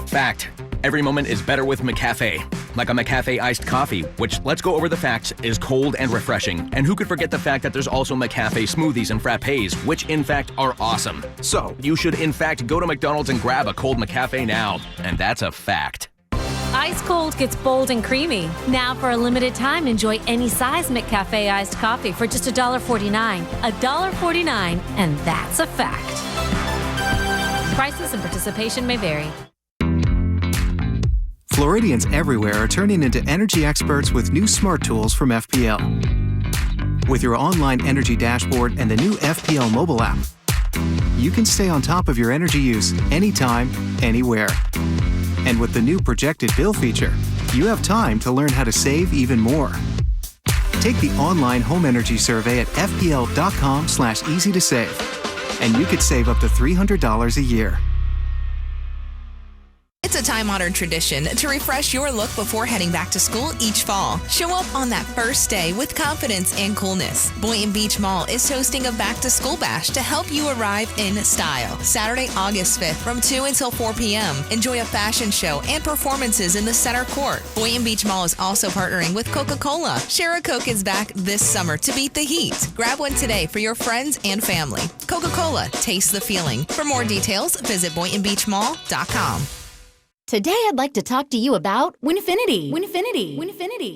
[SPEAKER 24] Fact. Every moment is better with McCafe. Like a McCafe iced coffee, which, let's go over the facts, is cold and refreshing. And who could forget the fact that there's also McCafe smoothies and frappes, which in fact are awesome. So, you should in fact go to McDonald's and grab a cold McCafe now. And that's a fact.
[SPEAKER 22] Ice Cold gets bold and creamy. Now for a limited time, enjoy any size McCafe iced coffee for just $1.49. $1.49, and that's a fact. Prices and participation may vary.
[SPEAKER 26] Floridians everywhere are turning into energy experts with new smart tools from FPL. With your online energy dashboard and the new FPL mobile app, you can stay on top of your energy use anytime, anywhere. And with the new projected bill feature, you have time to learn how to save even more. Take the online home energy survey at fpl.com/easy to save, and you could save up to $300 a year.
[SPEAKER 27] It's a time-honored tradition to refresh your look before heading back to school each fall. Show up on that first day with confidence and coolness. Boynton Beach Mall is hosting a back-to-school bash to help you arrive in style. Saturday, August 5th from 2 until 4 p.m. Enjoy a fashion show and performances in the center court. Boynton Beach Mall is also partnering with Coca-Cola. Share a Coke is back this summer to beat the heat. Grab one today for your friends and family. Coca-Cola, taste the feeling. For more details, visit BoyntonBeachMall.com.
[SPEAKER 11] Today, I'd like to talk to you about Winfinity.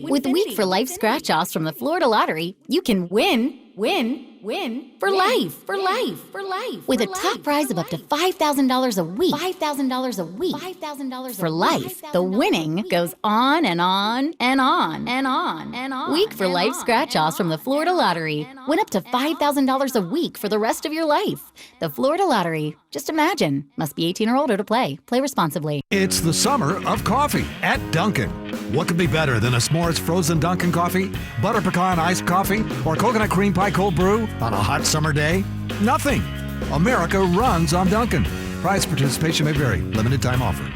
[SPEAKER 11] With Week for Life scratch-offs from the Florida Lottery, you can win
[SPEAKER 12] Win for life. With a top prize of up to $5,000 a week. $5,000 a week. $5,000 for life. The winning goes on and on and on and on and on. Week for life scratch-offs from the Florida Lottery. Win up to $5,000 a week for the rest of your life. The Florida Lottery. Just imagine. Must be 18 or older to play. Play responsibly.
[SPEAKER 13] It's the summer of coffee at Dunkin'. What could be better than a s'mores frozen Dunkin' coffee, butter pecan iced coffee, or coconut cream pie cold brew on a hot summer day? Nothing. America runs on Dunkin'. Price participation may vary. Limited time offer.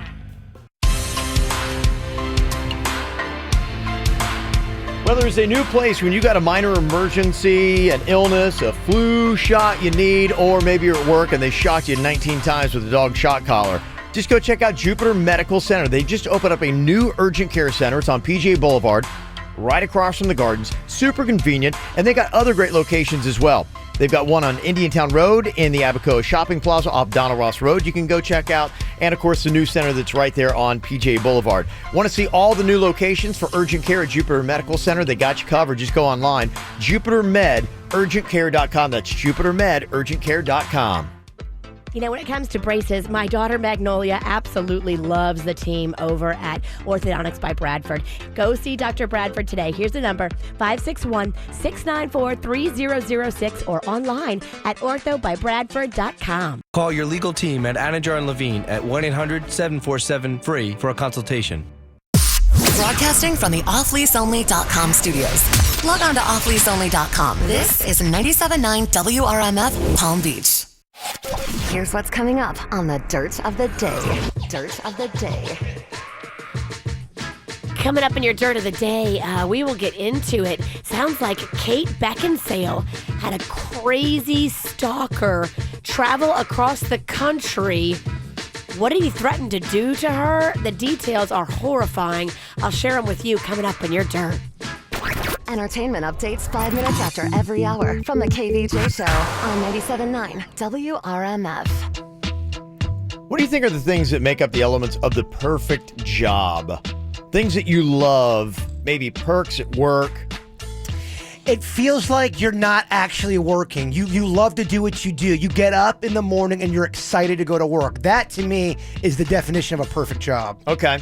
[SPEAKER 1] Well, there's a new place when you got a minor emergency, an illness, a flu shot you need, or maybe you're at work and they shocked you 19 times with a dog shot collar. Just go check out Jupiter Medical Center. They just opened up a new urgent care center. It's on PGA Boulevard, right across from the Gardens. Super convenient, and they got other great locations as well. They've got one on Indiantown Road in the Abacoa Shopping Plaza off Donald Ross Road you can go check out. And, of course, the new center that's right there on PGA Boulevard. Want to see all the new locations for urgent care at Jupiter Medical Center? They got you covered. Just go online. JupiterMedUrgentCare.com. That's JupiterMedUrgentCare.com.
[SPEAKER 2] You know, when it comes to braces, my daughter Magnolia absolutely loves the team over at Orthodontics by Bradford. Go see Dr. Bradford today. Here's the number, 561-694-3006 or online at orthobybradford.com.
[SPEAKER 17] Call your legal team at Anajar and Levine at 1-800-747-FREE for a consultation.
[SPEAKER 4] Broadcasting from the offleaseonly.com studios. Log on to offleaseonly.com. This is 97.9 WRMF Palm Beach. Here's what's coming up on the Dirt of the Day. Dirt of the Day.
[SPEAKER 2] Coming up in your Dirt of the Day, we will get into it. Sounds like Kate Beckinsale had a crazy stalker travel across the country. What did he threaten to do to her? The details are horrifying. I'll share them with you coming up in your Dirt.
[SPEAKER 4] Entertainment updates 5 minutes after every hour from the KVJ Show on 97.9 WRMF.
[SPEAKER 1] What do you think are the things that make up the elements of the perfect job? Things that you love, maybe perks at work.
[SPEAKER 10] It feels like you're not actually working. You love to do what you do. You get up in the morning and you're excited to go to work. That, to me, is the definition of a perfect job.
[SPEAKER 1] Okay.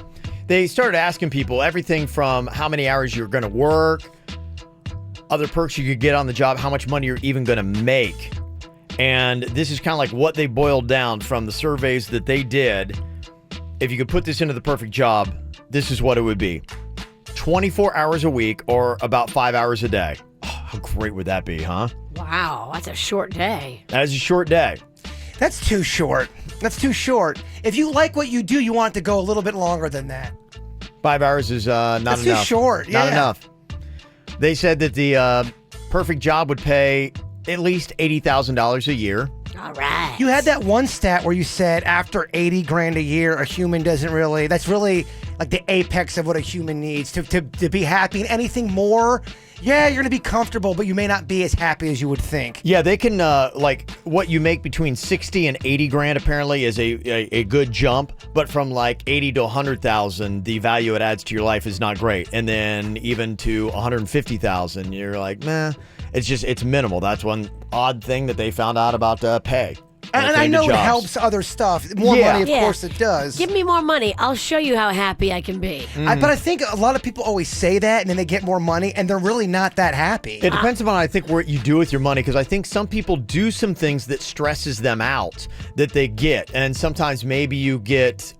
[SPEAKER 1] They started asking people everything from how many hours you're going to work, other perks you could get on the job, how much money you're even going to make. And this is kind of like what they boiled down from the surveys that they did. If you could put this into the perfect job, this is what it would be. 24 hours a week or about 5 hours a day. Oh, how great would that be, huh?
[SPEAKER 2] Wow, that's a short day.
[SPEAKER 1] That is a short day.
[SPEAKER 10] That's too short. That's too short. If you like what you do, you want it to go a little bit longer than that.
[SPEAKER 1] 5 hours is not enough.
[SPEAKER 10] That's too short.
[SPEAKER 1] Not enough. They said that the perfect job would pay at least $80,000 a year.
[SPEAKER 2] All right.
[SPEAKER 10] You had that one stat where you said after 80 grand a year, a human doesn't really, that's really like the apex of what a human needs to be happy. And anything more, yeah, you're going to be comfortable, but you may not be as happy as you would think.
[SPEAKER 1] Yeah, they can, like, what you make between 60 and 80 grand apparently is a good jump, but from like 80 to 100,000, the value it adds to your life is not great. And then even to 150,000, you're like, nah, it's minimal. That's one odd thing that they found out about pay.
[SPEAKER 10] And I know it helps other stuff. More money, of course it does.
[SPEAKER 2] Give me more money. I'll show you how happy I can be.
[SPEAKER 10] But I think a lot of people always say that, and then they get more money, and they're really not that happy.
[SPEAKER 1] It depends upon, I think, what you do with your money, because I think some people do some things that stresses them out that they get. And sometimes maybe you get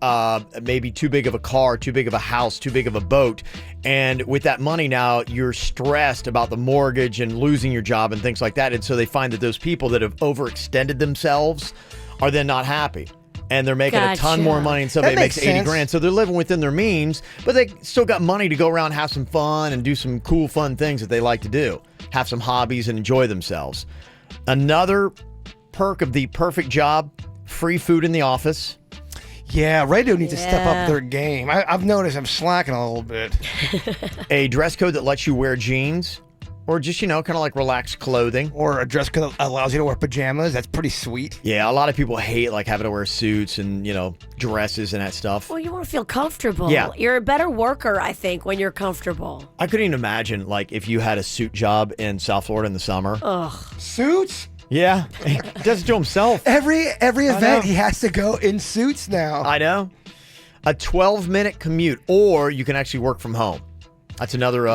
[SPEAKER 1] maybe too big of a car, too big of a house, too big of a boat. And with that money now, you're stressed about the mortgage and losing your job and things like that. And so they find that those people that have overextended themselves are then not happy. And they're making a ton more money, and somebody makes 80 grand. So they're living within their means, but they still got money to go around, have some fun, and do some cool, fun things that they like to do. Have some hobbies and enjoy themselves. Another perk of the perfect job, free food in the office.
[SPEAKER 10] Yeah, radio needs to step up their game. I've noticed I'm slacking a little bit.
[SPEAKER 1] A dress code that lets you wear jeans. Or just, kind of like relaxed clothing.
[SPEAKER 10] Or a dress code that allows you to wear pajamas. That's pretty sweet.
[SPEAKER 1] Yeah, a lot of people hate like having to wear suits and, dresses and that stuff.
[SPEAKER 2] Well, you want to feel comfortable.
[SPEAKER 1] Yeah.
[SPEAKER 2] You're a better worker, I think, when you're comfortable.
[SPEAKER 1] I couldn't even imagine like if you had a suit job in South Florida in the summer.
[SPEAKER 2] Ugh.
[SPEAKER 10] Suits?
[SPEAKER 1] Yeah, he does it to himself.
[SPEAKER 10] Every event he has to go in suits now.
[SPEAKER 1] I know. A 12-minute commute, or you can actually work from home. That's another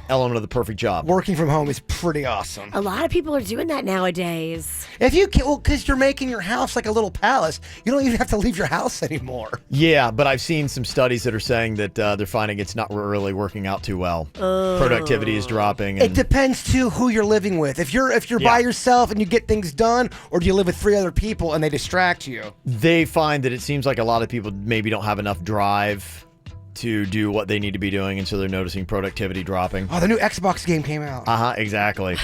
[SPEAKER 1] element of the perfect job.
[SPEAKER 10] Working from home is pretty awesome.
[SPEAKER 2] A lot of people are doing that nowadays.
[SPEAKER 10] If you can, because you're making your house like a little palace, you don't even have to leave your house anymore.
[SPEAKER 1] Yeah, but I've seen some studies that are saying that they're finding it's not really working out too well. Productivity is dropping.
[SPEAKER 10] It depends too who you're living with. If you're by yourself and you get things done, or do you live with 3 other people and they distract you?
[SPEAKER 1] They find that it seems like a lot of people maybe don't have enough drive to do what they need to be doing, and so they're noticing productivity dropping.
[SPEAKER 10] Oh, the new Xbox game came out.
[SPEAKER 1] Exactly.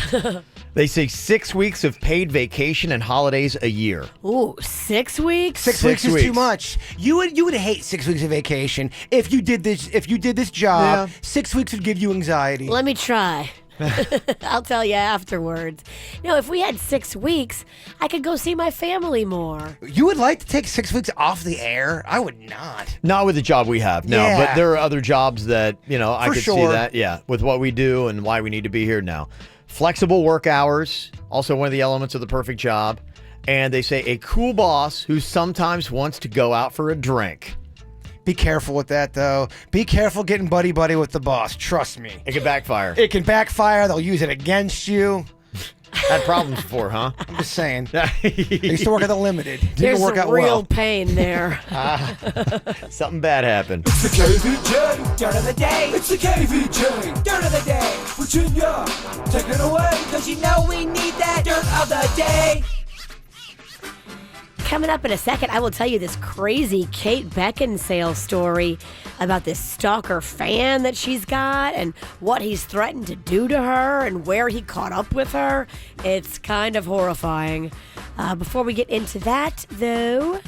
[SPEAKER 1] They say 6 weeks of paid vacation and holidays a year.
[SPEAKER 2] Ooh, 6 weeks?
[SPEAKER 10] 6 weeks is too much. You would hate 6 weeks of vacation if you did this job.
[SPEAKER 1] Yeah.
[SPEAKER 10] 6 weeks would give you anxiety.
[SPEAKER 2] Let me try. I'll tell you afterwards. No, if we had 6 weeks, I could go see my family more.
[SPEAKER 10] You would like to take 6 weeks off the air? I would not.
[SPEAKER 1] Not with the job we have, no.
[SPEAKER 10] Yeah.
[SPEAKER 1] But there are other jobs that, I
[SPEAKER 10] For
[SPEAKER 1] could
[SPEAKER 10] sure.
[SPEAKER 1] see that. Yeah, with what we do and why we need to be here now. Flexible work hours, also one of the elements of the perfect job. And they say a cool boss who sometimes wants to go out for a drink.
[SPEAKER 10] Be careful with that, though. Be careful getting buddy-buddy with the boss. Trust me.
[SPEAKER 1] It can backfire.
[SPEAKER 10] It can backfire. They'll use it against you.
[SPEAKER 1] Had problems before, huh?
[SPEAKER 10] I'm just saying. I used to work at the Limited.
[SPEAKER 2] There's
[SPEAKER 10] Didn't work
[SPEAKER 2] some
[SPEAKER 10] out
[SPEAKER 2] real
[SPEAKER 10] well.
[SPEAKER 2] pain there.
[SPEAKER 1] Something bad happened.
[SPEAKER 8] It's the KVJ Dirt of the Day. It's the KVJ Dirt of the Day. Virginia, take it away, because you know we need that Dirt of the Day.
[SPEAKER 2] Coming up in a second, I will tell you this crazy Kate Beckinsale story about this stalker fan that she's got and what he's threatened to do to her and where he caught up with her. It's kind of horrifying. Before we get into that, though,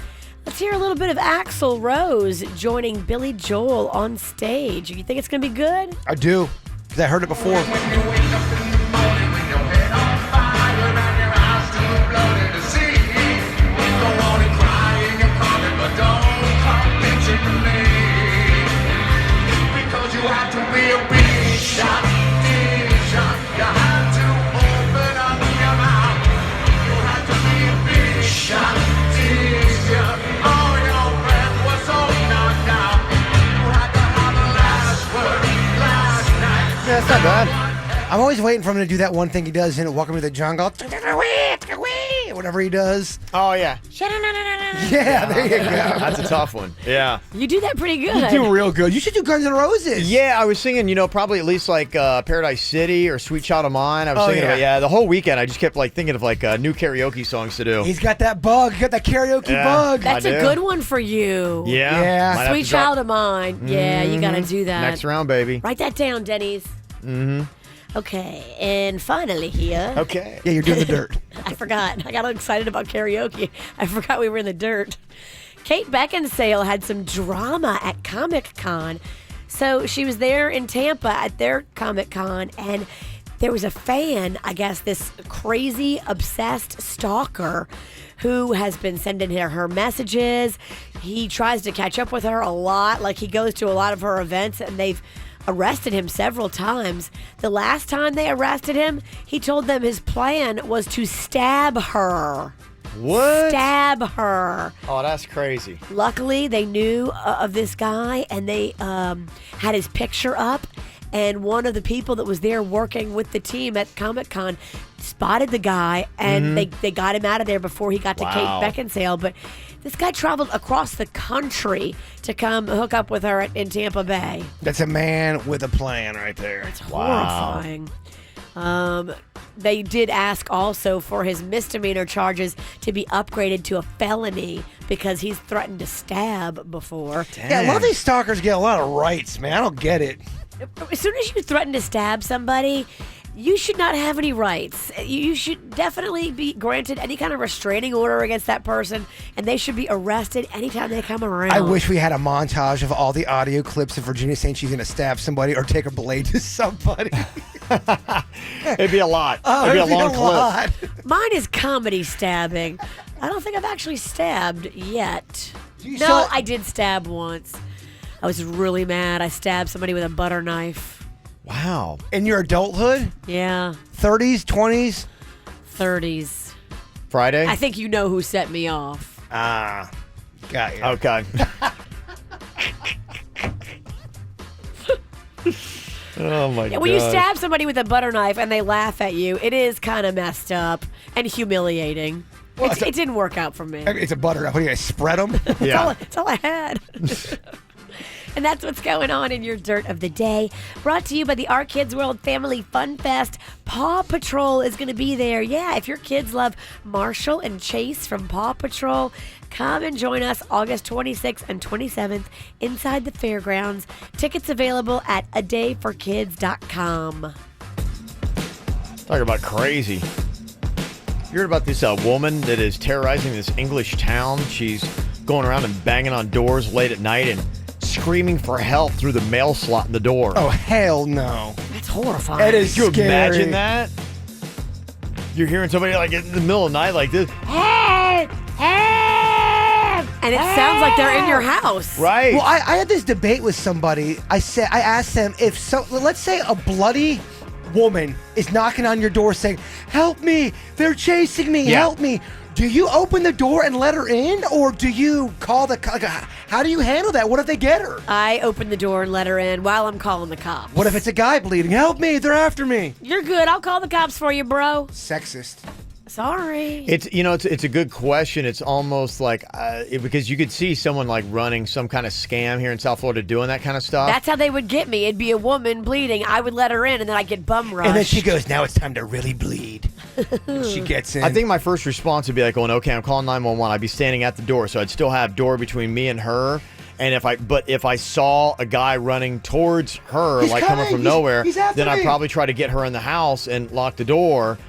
[SPEAKER 2] let's hear a little bit of Axl Rose joining Billy Joel on stage. You think it's going to be good?
[SPEAKER 10] I do, because I heard it before.
[SPEAKER 1] Yeah, it's not bad.
[SPEAKER 10] I'm always waiting for him to do that one thing he does in Welcome to the Jungle. Whatever he does.
[SPEAKER 1] Oh, yeah.
[SPEAKER 10] Yeah, there you go.
[SPEAKER 1] That's a tough one. Yeah.
[SPEAKER 2] You do that pretty good.
[SPEAKER 10] You do real good. You should do Guns N' Roses.
[SPEAKER 1] Yeah, I was singing, probably at least like Paradise City or Sweet Child of Mine. I was thinking about, the whole weekend I just kept like thinking of like new karaoke songs to do.
[SPEAKER 10] He's got that bug. He got that karaoke bug.
[SPEAKER 2] That's a good one for you.
[SPEAKER 1] Yeah. Might have
[SPEAKER 2] Sweet
[SPEAKER 1] to drop-
[SPEAKER 2] Child of Mine. Yeah, you got to do that.
[SPEAKER 1] Next round, baby.
[SPEAKER 2] Write that down, Denny's.
[SPEAKER 1] Mm-hmm.
[SPEAKER 2] Okay, and finally here.
[SPEAKER 1] Okay.
[SPEAKER 10] Yeah, you're doing the dirt.
[SPEAKER 2] I forgot. I got all excited about karaoke. I forgot we were in the dirt. Kate Beckinsale had some drama at Comic-Con. So she was there in Tampa at their Comic-Con, and there was a fan, I guess, this crazy, obsessed stalker who has been sending her messages. He tries to catch up with her a lot. Like, he goes to a lot of her events, and they've arrested him several times. The last time they arrested him, he told them his plan was to stab her.
[SPEAKER 1] What?
[SPEAKER 2] Stab her.
[SPEAKER 1] Oh, that's crazy.
[SPEAKER 2] Luckily, they knew of this guy, and they had his picture up. And one of the people that was there working with the team at Comic-Con spotted the guy, and they got him out of there before he got to Kate Beckinsale. But this guy traveled across the country to come hook up with her in Tampa Bay.
[SPEAKER 10] That's a man with a plan right there.
[SPEAKER 2] It's horrifying. They did ask also for his misdemeanor charges to be upgraded to a felony because he's threatened to stab before.
[SPEAKER 10] Yeah, a lot of these stalkers get a lot of rights, man. I don't get it.
[SPEAKER 2] As soon as you threaten to stab somebody, You should not have any rights. You should definitely be granted any kind of restraining order against that person, and they should be arrested anytime they come around.
[SPEAKER 10] I wish we had a montage of all the audio clips of Virginia saying she's going to stab somebody or take a blade to somebody.
[SPEAKER 1] It'd be a lot.
[SPEAKER 10] Oh,
[SPEAKER 1] It'd be a long clip.
[SPEAKER 2] Mine is comedy stabbing. I don't think I've actually stabbed yet. No,
[SPEAKER 10] saw-
[SPEAKER 2] I did stab once. I was really mad. I stabbed somebody with a butter knife.
[SPEAKER 1] Wow.
[SPEAKER 10] In your adulthood?
[SPEAKER 2] Yeah.
[SPEAKER 10] 30s, 20s?
[SPEAKER 2] 30s.
[SPEAKER 1] Friday?
[SPEAKER 2] I think you know who set me off.
[SPEAKER 10] Ah, got you.
[SPEAKER 1] Okay. Oh my
[SPEAKER 2] Yeah,
[SPEAKER 1] god.
[SPEAKER 2] when you stab somebody with a butter knife and they laugh at you, it is kind of messed up and humiliating.
[SPEAKER 10] Well,
[SPEAKER 2] it didn't work out for me.
[SPEAKER 10] It's a butter knife. What are you going to spread them?
[SPEAKER 2] That's all I had. And that's what's going on in your Dirt of the Day. Brought to you by the Our Kids World Family Fun Fest. Paw Patrol is going to be there. Yeah, if your kids love Marshall and Chase from Paw Patrol, come and join us August 26th and 27th inside the fairgrounds. Tickets available at adayforkids.com.
[SPEAKER 1] Talk about crazy. You heard about this woman that is terrorizing this English town? She's going around and banging on doors late at night and screaming for help through the mail slot in the door.
[SPEAKER 10] Oh, hell no.
[SPEAKER 2] That's horrifying.
[SPEAKER 10] That is
[SPEAKER 1] Can you
[SPEAKER 10] scary.
[SPEAKER 1] imagine that? You're hearing somebody like in the middle of the night like this. Help! Help!
[SPEAKER 2] And it sounds like they're in your house.
[SPEAKER 1] Right.
[SPEAKER 10] Well, I had this debate with somebody. I asked them if let's say a bloody woman is knocking on your door saying, "Help me! They're chasing me!
[SPEAKER 1] Yeah.
[SPEAKER 10] Help me!" Do you open the door and let her in, or do you call the? How do you handle that? What if they get her?
[SPEAKER 2] I open the door and let her in while I'm calling the cops.
[SPEAKER 10] What if it's a guy bleeding? Help me! They're after me.
[SPEAKER 2] You're good. I'll call the cops for you, bro.
[SPEAKER 10] Sexist.
[SPEAKER 2] Sorry.
[SPEAKER 1] It's a good question. It's almost like because you could see someone like running some kind of scam here in South Florida doing that kind of stuff.
[SPEAKER 2] That's how they would get me. It'd be a woman bleeding. I would let her in, and then I'd get bum rushed.
[SPEAKER 10] And then she goes, "Now it's time to really bleed." She gets in.
[SPEAKER 1] I think my first response would be like going, "Okay, I'm calling 911." I'd be standing at the door, so I'd still have door between me and her. And if I saw a guy running towards her,
[SPEAKER 10] He's
[SPEAKER 1] like coming from
[SPEAKER 10] He's
[SPEAKER 1] nowhere,
[SPEAKER 10] after
[SPEAKER 1] then I'd
[SPEAKER 10] me.
[SPEAKER 1] probably try to get her in the house and lock the door.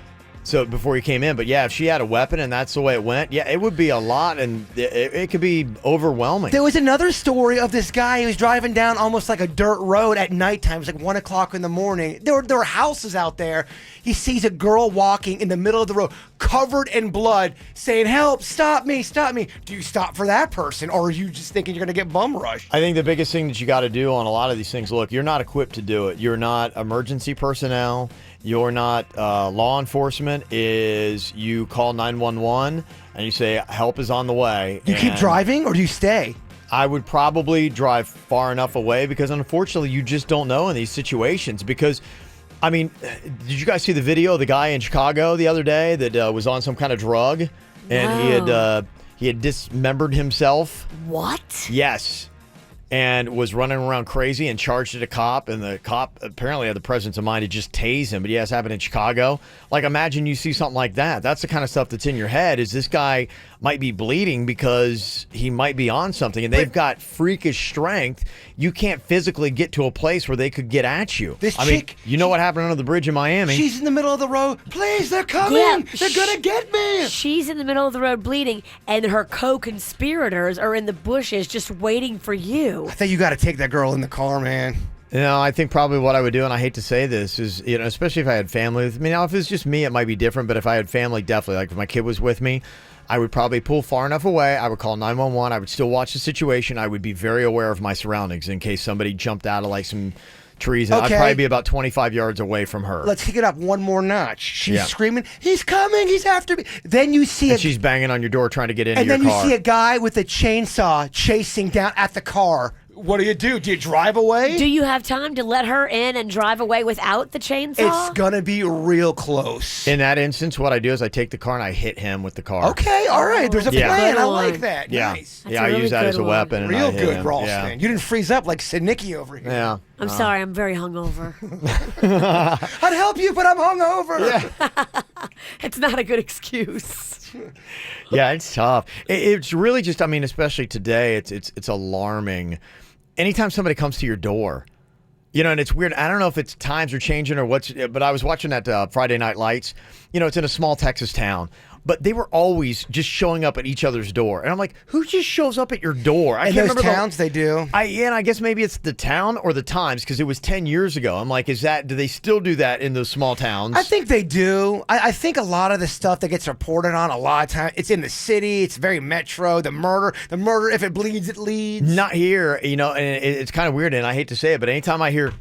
[SPEAKER 1] So before he came in, but yeah, if she had a weapon and that's the way it went, yeah, it would be a lot, and it could be overwhelming.
[SPEAKER 10] There was another story of this guy who was driving down almost like a dirt road at nighttime. It was like 1 o'clock in the morning. There were houses out there. He sees a girl walking in the middle of the road, covered in blood, saying, "Help! Stop me! Stop me!" Do you stop for that person, or are you just thinking you're going to get bum rushed?
[SPEAKER 1] I think the biggest thing that you got to do on a lot of these things, look, you're not equipped to do it. You're not emergency personnel. You're not law enforcement. Is you call 911 and you say help is on the way.
[SPEAKER 10] Do you keep driving, or do you stay?
[SPEAKER 1] I would probably drive far enough away because unfortunately you just don't know in these situations. Because, I mean, did you guys see the video of the guy in Chicago the other day that was on some kind of drug and he had dismembered himself?
[SPEAKER 2] What?
[SPEAKER 1] Yes. And was running around crazy and charged at a cop, and the cop apparently had the presence of mind to just tase him. But yeah, it's happened in Chicago. Like, imagine you see something like that. That's the kind of stuff that's in your head, is this guy might be bleeding because he might be on something, and they've got freakish strength. You can't physically get to a place where they could get at you.
[SPEAKER 10] This
[SPEAKER 1] I mean,
[SPEAKER 10] chick-
[SPEAKER 1] you know what happened under the bridge in Miami?
[SPEAKER 10] She's in the middle of the road. Please, they're coming.
[SPEAKER 2] Yeah,
[SPEAKER 10] They're going to get me.
[SPEAKER 2] She's in the middle of the road bleeding, and her co-conspirators are in the bushes just waiting for you.
[SPEAKER 10] I think you got to take that girl in the car, man.
[SPEAKER 1] You know, I think probably what I would do, and I hate to say this, is, you know, especially if I had family with me. Now, if it's just me, it might be different, but if I had family, definitely. Like if my kid was with me, I would probably pull far enough away. I would call 911. I would still watch the situation. I would be very aware of my surroundings in case somebody jumped out of like some trees. And
[SPEAKER 10] Okay.
[SPEAKER 1] I'd probably be about 25 yards away from her.
[SPEAKER 10] Let's kick it up one more notch. She's
[SPEAKER 1] Yeah.
[SPEAKER 10] screaming, "He's coming! He's after me!" Then you see
[SPEAKER 1] and she's banging on your door trying to get into
[SPEAKER 10] and
[SPEAKER 1] your
[SPEAKER 10] then
[SPEAKER 1] car.
[SPEAKER 10] you see a guy with a chainsaw chasing down at the car. What do? Do you drive away?
[SPEAKER 2] Do you have time to let her in and drive away without the chainsaw?
[SPEAKER 10] It's gonna be real close.
[SPEAKER 1] In that instance, what I do is I take the car and I hit him with the car.
[SPEAKER 10] Okay, all right. There's a
[SPEAKER 1] Yeah.
[SPEAKER 10] plan.
[SPEAKER 2] Good
[SPEAKER 10] I
[SPEAKER 2] one.
[SPEAKER 10] like that.
[SPEAKER 1] Yeah.
[SPEAKER 10] Nice.
[SPEAKER 2] That's
[SPEAKER 1] Yeah,
[SPEAKER 2] a
[SPEAKER 1] I
[SPEAKER 2] really
[SPEAKER 1] use that
[SPEAKER 2] good
[SPEAKER 1] as a
[SPEAKER 2] one.
[SPEAKER 1] weapon. And
[SPEAKER 10] Real
[SPEAKER 1] I hit
[SPEAKER 10] good,
[SPEAKER 1] him.
[SPEAKER 10] Ralston.
[SPEAKER 1] Yeah.
[SPEAKER 10] You didn't freeze up like Sidnicki over here.
[SPEAKER 1] Yeah.
[SPEAKER 2] I'm sorry, I'm very hungover.
[SPEAKER 10] I'd help you, but I'm hungover.
[SPEAKER 2] It's not a good excuse.
[SPEAKER 1] Yeah, it's tough. It's really just, I mean, especially today, it's alarming. Anytime somebody comes to your door, And it's weird. I don't know if it's times are changing or but I was watching that Friday Night Lights. It's in a small Texas town. But they were always just showing up at each other's door. And I'm like, who just shows up at your door? I
[SPEAKER 10] In
[SPEAKER 1] can't
[SPEAKER 10] those
[SPEAKER 1] remember
[SPEAKER 10] towns, they do.
[SPEAKER 1] And I guess maybe it's the town or the times because it was 10 years ago. I'm like, do they still do that in those small towns?
[SPEAKER 10] I think they do. I think a lot of the stuff that gets reported on a lot of times, it's in the city. It's very metro. The murder, if it bleeds, it leads.
[SPEAKER 1] Not here, and it's kind of weird, and I hate to say it, but anytime I hear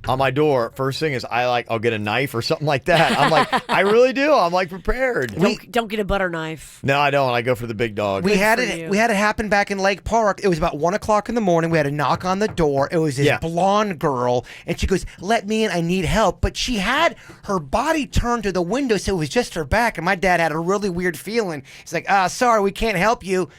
[SPEAKER 1] on my door, first thing is I'll get a knife or something like that. I'm like, I really do. I'm like prepared.
[SPEAKER 2] Don't get a butter knife.
[SPEAKER 1] No, I don't. I go for the big dog.
[SPEAKER 10] We had it happen back in Lake Park. It was about 1:00 in the morning. We had a knock on the door. It was this blonde girl, and she goes, "Let me in. I need help." But she had her body turned to the window, so it was just her back. And my dad had a really weird feeling. He's like, sorry, we can't help you.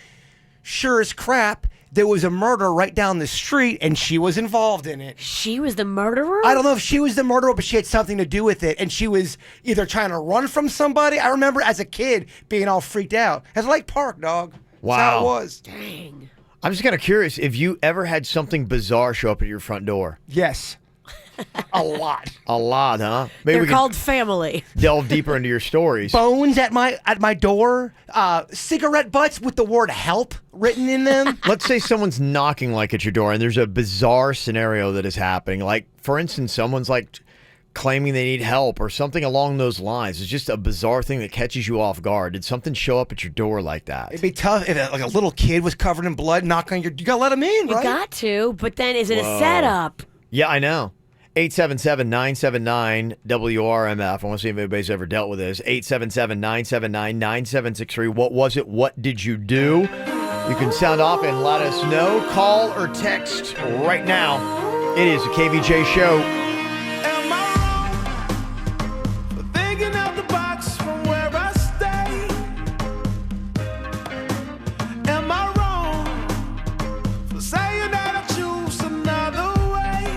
[SPEAKER 10] Sure as crap, there was a murder right down the street, and she was involved in it.
[SPEAKER 2] She was the murderer?
[SPEAKER 10] I don't know if she was the murderer, but she had something to do with it, and she was either trying to run from somebody. I remember as a kid being all freaked out. At Lake Park, dog.
[SPEAKER 1] Wow.
[SPEAKER 10] That's how it was.
[SPEAKER 2] Dang.
[SPEAKER 1] I'm just kind of curious if you ever had something bizarre show up at your front door.
[SPEAKER 10] Yes. A lot.
[SPEAKER 1] A lot, huh? Maybe
[SPEAKER 2] They're
[SPEAKER 1] we can
[SPEAKER 2] called family.
[SPEAKER 1] delve deeper into your stories.
[SPEAKER 10] Bones at my door. Cigarette butts with the word help written in them.
[SPEAKER 1] Let's say someone's knocking at your door and there's a bizarre scenario that is happening. Like, for instance, someone's claiming they need help or something along those lines. It's just a bizarre thing that catches you off guard. Did something show up at your door like that?
[SPEAKER 10] It'd be tough if a little kid was covered in blood, knock on you gotta let him in, right?
[SPEAKER 2] You got to, but then is it a setup?
[SPEAKER 1] Yeah, I know. 877-979-WRMF. I want to see if anybody's ever dealt with this. 877-979-9763. What was it? What did you do? You can sound off and let us know. Call or text right now. It is a KVJ show.
[SPEAKER 8] Am I wrong for thinking out the box from where I stay? Am I wrong for saying that I choose another way?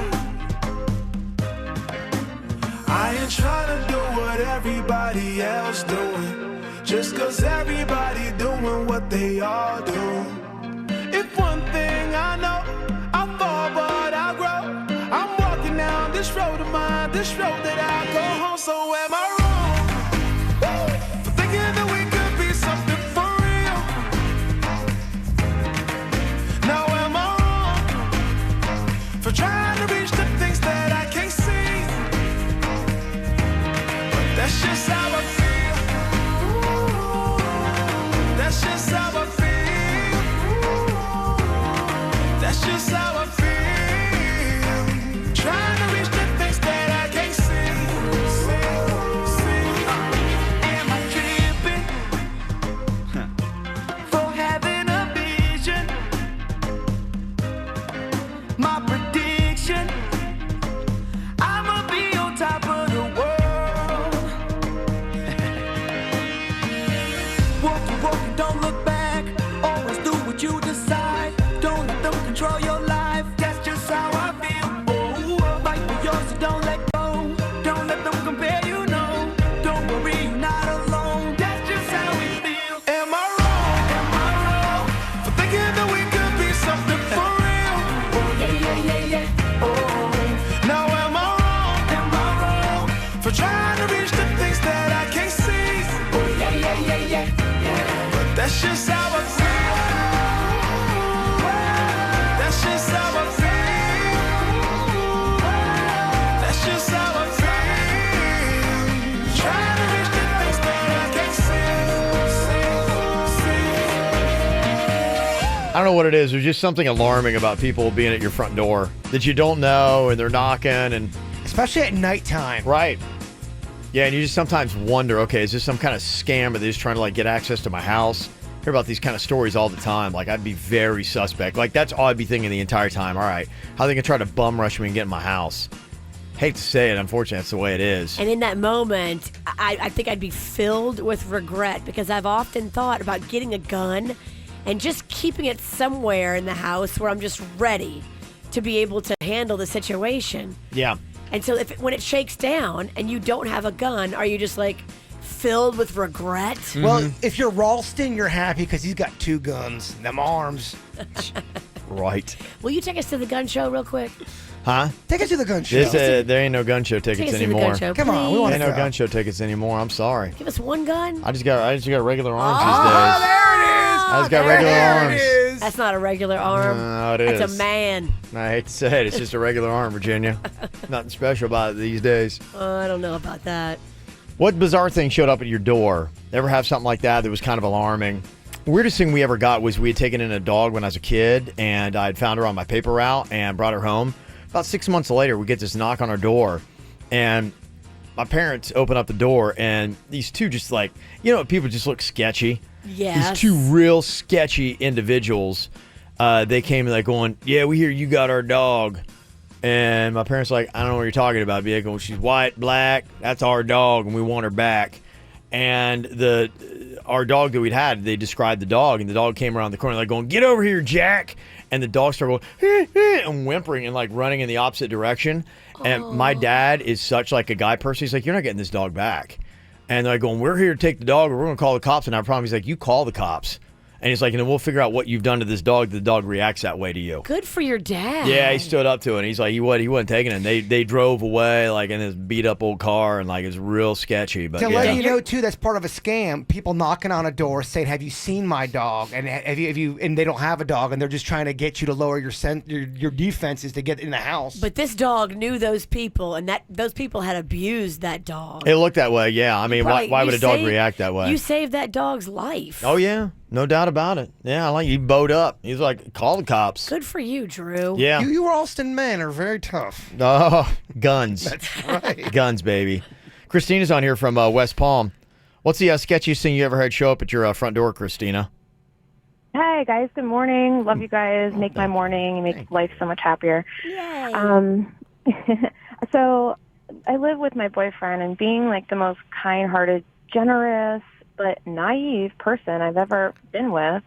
[SPEAKER 8] I ain't trying to do what everybody else doing, just cause everybody doing what they all do. If one thing I know, I fall but I grow. I'm walking down this road of mine, this road that I go home. So am I wrong for thinking that we could be something for real? Now am I wrong for trying to reach the things that I can't see? But that's just how I feel. That's just how I feel. That's just how I feel. Trying to reach the things that I can't see. Am I tripping for having a vision? My prediction, I'ma be on top of the world. Walk, don't look back. Always do what you decide. Don't let them control your life. That's just how I feel. Oh, fight for yours, so don't let go. Don't let them compare you, no. Don't worry, you're not alone. That's just how we feel. Am I wrong for thinking that we could be something for real? Oh, yeah. Oh, now am I wrong for trying to reach the things that I can't see? Oh, yeah. But that's just how I feel. That's just how I feel. That's just how I feel. Trying to reach the things that I can't see.
[SPEAKER 1] I don't know what it is. There's just something alarming about people being at your front door that you don't know and they're knocking and
[SPEAKER 10] especially at nighttime.
[SPEAKER 1] Right. Yeah, and you just sometimes wonder, okay, is this some kind of scam? Are they just trying to get access to my house? I hear about these kind of stories all the time. I'd be very suspect. That's all I'd be thinking the entire time. All right, how are they going to try to bum rush me and get in my house? Hate to say it, unfortunately, that's the way it is.
[SPEAKER 2] And in that moment, I think I'd be filled with regret because I've often thought about getting a gun and just keeping it somewhere in the house where I'm just ready to be able to handle the situation.
[SPEAKER 1] Yeah.
[SPEAKER 2] And so when it shakes down and you don't have a gun, are you just filled with regret?
[SPEAKER 1] Mm-hmm.
[SPEAKER 10] Well, if you're Ralston, you're happy because he's got 2 guns, them arms.
[SPEAKER 1] Right.
[SPEAKER 2] Will you take us to the gun show real quick?
[SPEAKER 1] Huh?
[SPEAKER 10] Take us to the gun show.
[SPEAKER 1] There ain't no gun show
[SPEAKER 2] Take
[SPEAKER 1] tickets
[SPEAKER 2] us to the
[SPEAKER 1] anymore.
[SPEAKER 2] gun show,
[SPEAKER 10] Come on, we
[SPEAKER 2] please.
[SPEAKER 10] want
[SPEAKER 1] Ain't
[SPEAKER 10] to
[SPEAKER 1] no
[SPEAKER 10] go.
[SPEAKER 1] gun show tickets anymore. I'm sorry.
[SPEAKER 2] Give us one gun.
[SPEAKER 1] I just got regular arms these
[SPEAKER 10] Oh,
[SPEAKER 1] days.
[SPEAKER 10] there it is.
[SPEAKER 1] I just got regular arms.
[SPEAKER 2] That's not a regular arm.
[SPEAKER 1] No, it is.
[SPEAKER 2] That's a man.
[SPEAKER 1] I hate to say it. It's just a regular arm, Virginia. Nothing special about it these days.
[SPEAKER 2] I don't know about that.
[SPEAKER 1] What bizarre thing showed up at your door? Ever have something like that was kind of alarming? Weirdest thing we ever got was we had taken in a dog when I was a kid, and I had found her on my paper route and brought her home. About 6 months later, we get this knock on our door, and my parents open up the door, and these two just people just look sketchy.
[SPEAKER 2] Yes.
[SPEAKER 1] These two real sketchy individuals, they came going, yeah, we hear you got our dog. And my parents I don't know what you're talking about. Be going, she's white, black, that's our dog, and we want her back. And our dog that we'd had, they described the dog, and the dog came around the corner going, get over here, Jack. And the dog started going, and whimpering and running in the opposite direction. And my dad is such a guy person. He's you're not getting this dog back. And they're going, we're here to take the dog, or we're going to call the cops. And I promise, he's you call the cops. And he's and then we'll figure out what you've done to this dog. The dog reacts that way to you.
[SPEAKER 2] Good for your dad.
[SPEAKER 1] Yeah, he stood up to it. And he's he wasn't taking it. And they drove away in this beat up old car, and it's real sketchy. But
[SPEAKER 10] to let you know too, that's part of a scam. People knocking on a door saying, "Have you seen my dog?" And have you? And they don't have a dog, and they're just trying to get you to lower your defenses to get in the house.
[SPEAKER 2] But this dog knew those people, and those people had abused that dog.
[SPEAKER 1] It looked that way. Yeah, I mean, why would a dog react that way?
[SPEAKER 2] You saved that dog's life.
[SPEAKER 1] Oh yeah. No doubt about it. Yeah, you bowed up. He's call the cops.
[SPEAKER 2] Good for you, Drew.
[SPEAKER 1] Yeah.
[SPEAKER 10] You Ralston men are very tough.
[SPEAKER 1] Oh, guns.
[SPEAKER 10] That's right.
[SPEAKER 1] Guns, baby. Christina's on here from West Palm. What's the sketchiest thing you ever had show up at your front door, Christina?
[SPEAKER 5] Hi, guys. Good morning. Love you guys. Make my morning. Make life so much happier.
[SPEAKER 2] Yay.
[SPEAKER 5] So I live with my boyfriend, and being the most kind-hearted, generous, but naive person I've ever been with,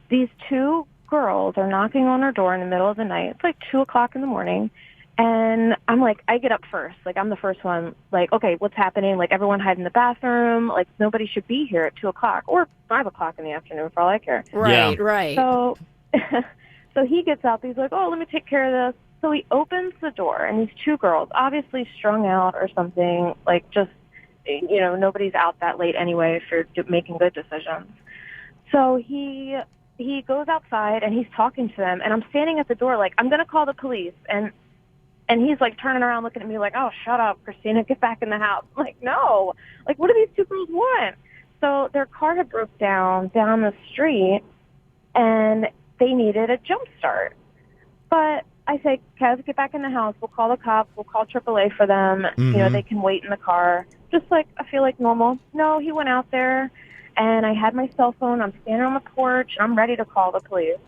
[SPEAKER 5] these two girls are knocking on our door in the middle of the night. It's 2 o'clock in the morning. And I'm I get up first. I'm the first one. Okay, what's happening? Everyone hide in the bathroom. Nobody should be here at 2 o'clock or 5 o'clock in the afternoon for all I care.
[SPEAKER 2] Right, right.
[SPEAKER 5] So, so he gets up. He's oh, let me take care of this. So he opens the door, and these two girls, obviously strung out or something, just, nobody's out that late anyway if you're making good decisions. So he goes outside, and he's talking to them, and I'm standing at the door I'm going to call the police. And he's turning around looking at me oh, shut up, Christina, get back in the house. I'm no. What do these two girls want? So their car had broke down the street, and they needed a jump start. But I said, Kev, get back in the house. We'll call the cops. We'll call AAA for them.
[SPEAKER 1] Mm-hmm.
[SPEAKER 5] They can wait in the car. Just I feel normal. No, he went out there, and I had my cell phone. I'm standing on the porch, and I'm ready to call the police.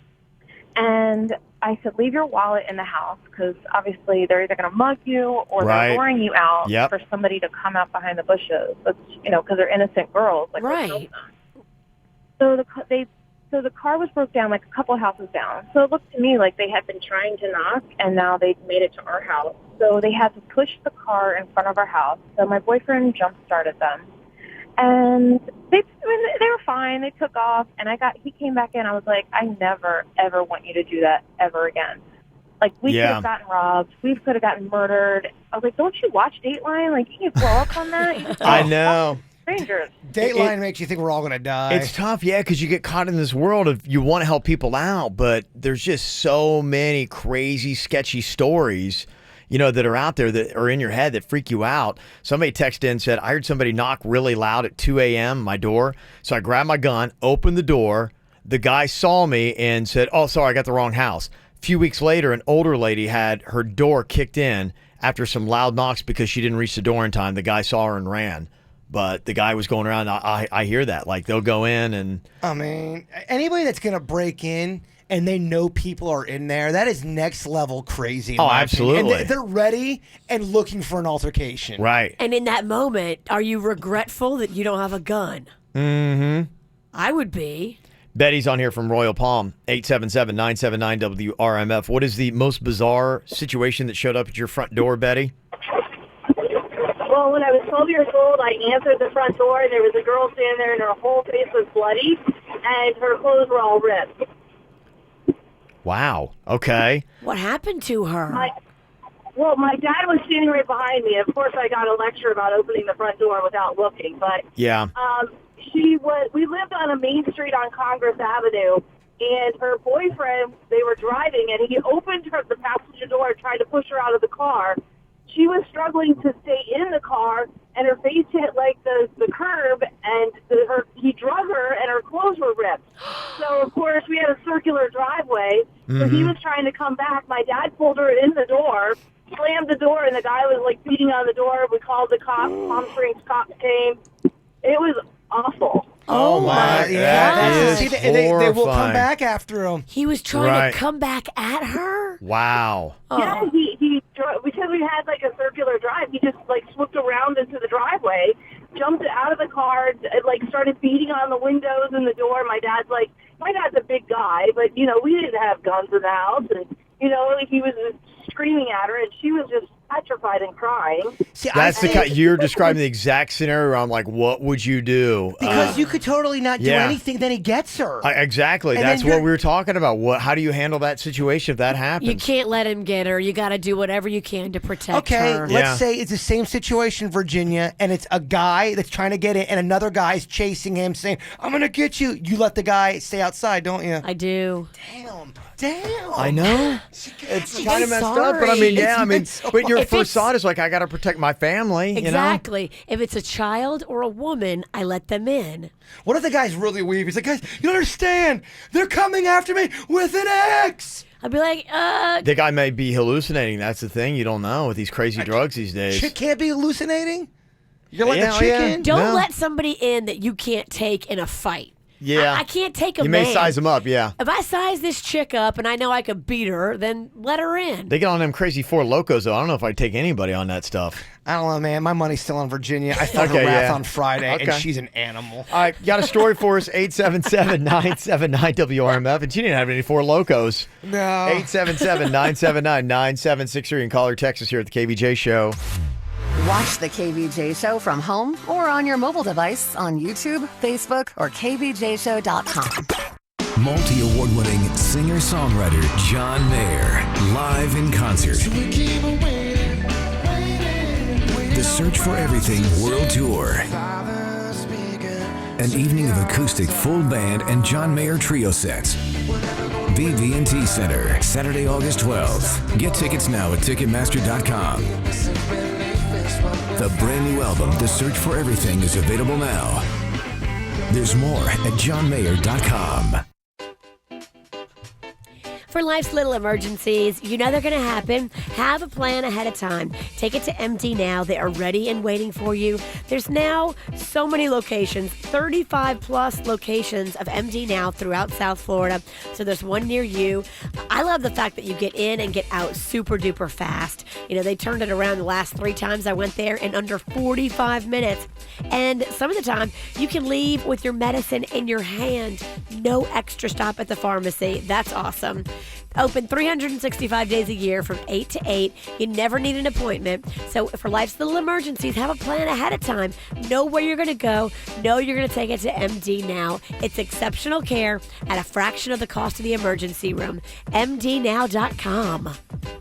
[SPEAKER 5] And I said, leave your wallet in the house, because obviously they're either going to mug you or they're luring you out for somebody to come out behind the bushes. That's, because they're innocent girls.
[SPEAKER 2] Right.
[SPEAKER 5] So the car was broke down a couple houses down. So it looked to me like they had been trying to knock, and now they'd made it to our house. So they had to push the car in front of our house. So my boyfriend jump-started them. And they were fine. They took off, and he came back in. I was I never, ever want you to do that ever again. We could have gotten robbed. We could have gotten murdered. I was don't you watch Dateline? You can blow up on that.
[SPEAKER 1] I know.
[SPEAKER 5] Strangers.
[SPEAKER 10] Dateline makes you think we're all going to die.
[SPEAKER 1] It's tough, yeah, because you get caught in this world of you want to help people out, but there's just so many crazy, sketchy stories, that are out there that are in your head that freak you out. Somebody texted in and said, I heard somebody knock really loud at 2 a.m. my door. So I grabbed my gun, opened the door. The guy saw me and said, oh, sorry, I got the wrong house. A few weeks later, an older lady had her door kicked in after some loud knocks because she didn't reach the door in time. The guy saw her and ran. But the guy was going around. I hear that. They'll go in and...
[SPEAKER 10] I mean, anybody that's going to break in and they know people are in there, that is next level crazy.
[SPEAKER 1] Oh, absolutely.
[SPEAKER 10] And they're ready and looking for an altercation.
[SPEAKER 1] Right.
[SPEAKER 2] And in that moment, are you regretful that you don't have a gun?
[SPEAKER 1] Mm-hmm.
[SPEAKER 2] I would be.
[SPEAKER 1] Betty's on here from Royal Palm, 877-979-WRMF. What is the most bizarre situation that showed up at your front door, Betty?
[SPEAKER 15] Well, when I was 12 years old, I answered the front door, and there was a girl standing there, and her whole face was bloody, and her clothes were all ripped.
[SPEAKER 1] Wow. Okay.
[SPEAKER 2] What happened to her?
[SPEAKER 15] Well, my dad was standing right behind me. Of course, I got a lecture about opening the front door without looking. But
[SPEAKER 1] Yeah.
[SPEAKER 15] We lived on a main street on Congress Avenue, and her boyfriend, they were driving, and he opened the passenger door and tried to push her out of the car. She was struggling to stay in the car, and her face hit like the curb, and he drug her, and her clothes were ripped. So, of course, we had a circular driveway, so he was trying to come back. My dad pulled her in the door, slammed the door, and the guy was, like, beating on the door. We called the cops. Palm Springs cops came. It was awful.
[SPEAKER 1] Oh my God.
[SPEAKER 10] They will come back after him.
[SPEAKER 2] He was trying to come back at her?
[SPEAKER 1] Wow.
[SPEAKER 15] Yeah, he because we had like a circular drive, he just like swooped around into the driveway, jumped out of the car, like started beating on the windows and the door. My dad's a big guy, but we didn't have guns in the house, and he was just screaming at her, and she was just petrified and crying.
[SPEAKER 10] See,
[SPEAKER 1] you're describing the exact scenario where I'm like, what would you do?
[SPEAKER 10] Because you could totally not do anything, then he gets her.
[SPEAKER 1] Exactly.
[SPEAKER 10] And
[SPEAKER 1] That's
[SPEAKER 10] then
[SPEAKER 1] what we were talking about. How do you handle that situation if that happens?
[SPEAKER 2] You can't let him get her. You got to do whatever you can to protect her.
[SPEAKER 10] Okay, let's say it's the same situation, Virginia, and it's a guy that's trying to get in, and another guy's chasing him, saying, I'm going to get you. You let the guy stay outside, don't you?
[SPEAKER 2] I do.
[SPEAKER 10] Damn.
[SPEAKER 1] I know. It's kind of messed up, but but your first thought is like, I got to protect my family.
[SPEAKER 2] Exactly. If it's a child or a woman, I let them in.
[SPEAKER 10] What if the guy's really weak? He's like, guys, you don't understand. They're coming after me with an axe.
[SPEAKER 2] I'd be like,
[SPEAKER 1] The guy may be hallucinating. That's the thing. You don't know with these crazy drugs these days.
[SPEAKER 10] Chick can't be hallucinating? You're like the chick in?
[SPEAKER 2] Don't let somebody in that you can't take in a fight.
[SPEAKER 1] Yeah.
[SPEAKER 2] I can't take a
[SPEAKER 1] You
[SPEAKER 2] man.
[SPEAKER 1] may size them up, yeah.
[SPEAKER 2] If I size this chick up and I know I could beat her, then let her in.
[SPEAKER 1] They get on them crazy Four Locos, though. I don't know if I'd take anybody on that stuff.
[SPEAKER 10] I don't know, man. My money's still on Virginia. I felt her wrath on Friday, and she's an animal.
[SPEAKER 1] All right, got a story for us, 877-979-WRMF, and she didn't have any Four Locos.
[SPEAKER 10] No.
[SPEAKER 1] 877-979-9763, and call or text us here at the KVJ Show.
[SPEAKER 4] Watch the KVJ Show from home or on your mobile device on YouTube, Facebook, or kvjshow.com.
[SPEAKER 13] Multi-award-winning singer-songwriter John Mayer, live in concert. The Search for Everything World Tour. An evening of acoustic full band and John Mayer trio sets. BB&T Center, Saturday, August 12th. Get tickets now at Ticketmaster.com. The brand new album, The Search for Everything, is available now. There's more at johnmayer.com.
[SPEAKER 2] For life's little emergencies, you know they're going to happen. Have a plan ahead of time. Take it to MD Now. They are ready and waiting for you. There's now so many locations, 35 plus locations of MD Now throughout South Florida. So there's one near you. I love the fact that you get in and get out super duper fast. They turned it around the last 3 times I went there in under 45 minutes. And some of the time, you can leave with your medicine in your hand. No extra stop at the pharmacy. That's awesome. Open 365 days a year from 8 to 8. You never need an appointment. So for life's little emergencies, have a plan ahead of time. Know where you're going to go. Know you're going to take it to MD Now. It's exceptional care at a fraction of the cost of the emergency room. MDNow.com.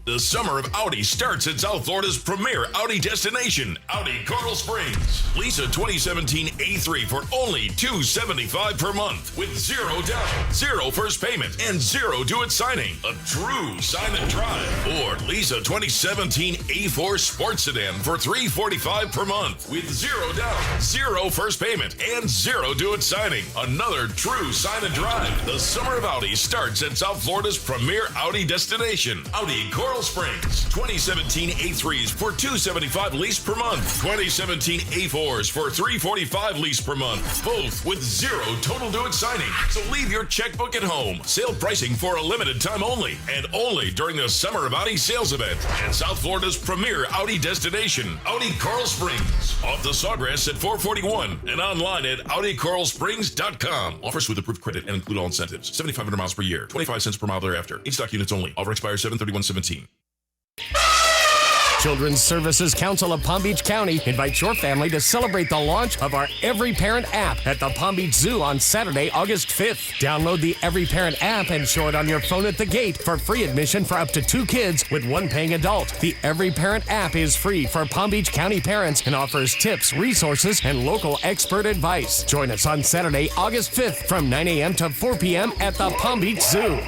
[SPEAKER 6] The summer of Audi starts at South Florida's premier Audi destination, Audi Coral Springs. Lease a 2017 A3 for only $275 per month with 0 down, 0 first payment, and 0 do-it signing. A true sign and drive. Or lease a 2017 A4 Sports Sedan for $345 per month with 0 down, 0 first payment, and 0 do-it signing. Another true sign and drive. The summer of Audi starts at South Florida's premier Audi destination, Audi Coral Springs. 2017 A3s for $275 lease per month. 2017 A4s for $345 lease per month. Both with 0 total do-it signing. So leave your checkbook at home. Sale pricing for a limited time only, and only during the Summer of Audi sales event at South Florida's premier Audi destination, Audi Coral Springs. Off the Sawgrass at 441 and online at AudiCoralSprings.com. Offers with approved credit and include all incentives. 7,500 miles per year. 25 cents per mile thereafter. In stock units only. Offer expires 7/31/17.
[SPEAKER 3] Children's Services Council of Palm Beach County invites your family to celebrate the launch of our Every Parent app at the Palm Beach Zoo on Saturday, August 5th. Download the Every Parent app and show it on your phone at the gate for free admission for up to 2 kids with 1 paying adult. The Every Parent app is free for Palm Beach County parents and offers tips, resources, and local expert advice. Join us on Saturday, August 5th from 9 a.m. to 4 p.m. at the Palm Beach Zoo.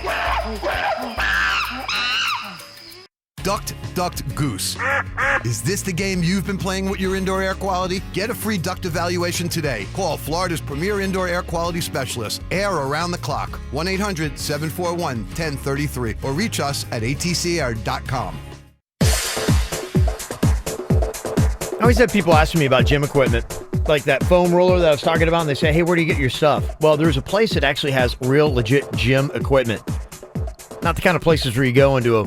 [SPEAKER 7] Ducked, ducked, goose. Is this the game you've been playing with your indoor air quality? Get a free duct evaluation today. Call Florida's premier indoor air quality specialist. Air around the clock. 1-800-741-1033 or reach us at atcair.com.
[SPEAKER 1] I always have people asking me about gym equipment, like that foam roller that I was talking about, and they say, hey, where do you get your stuff? Well, there's a place that actually has real legit gym equipment. Not the kind of places where you go into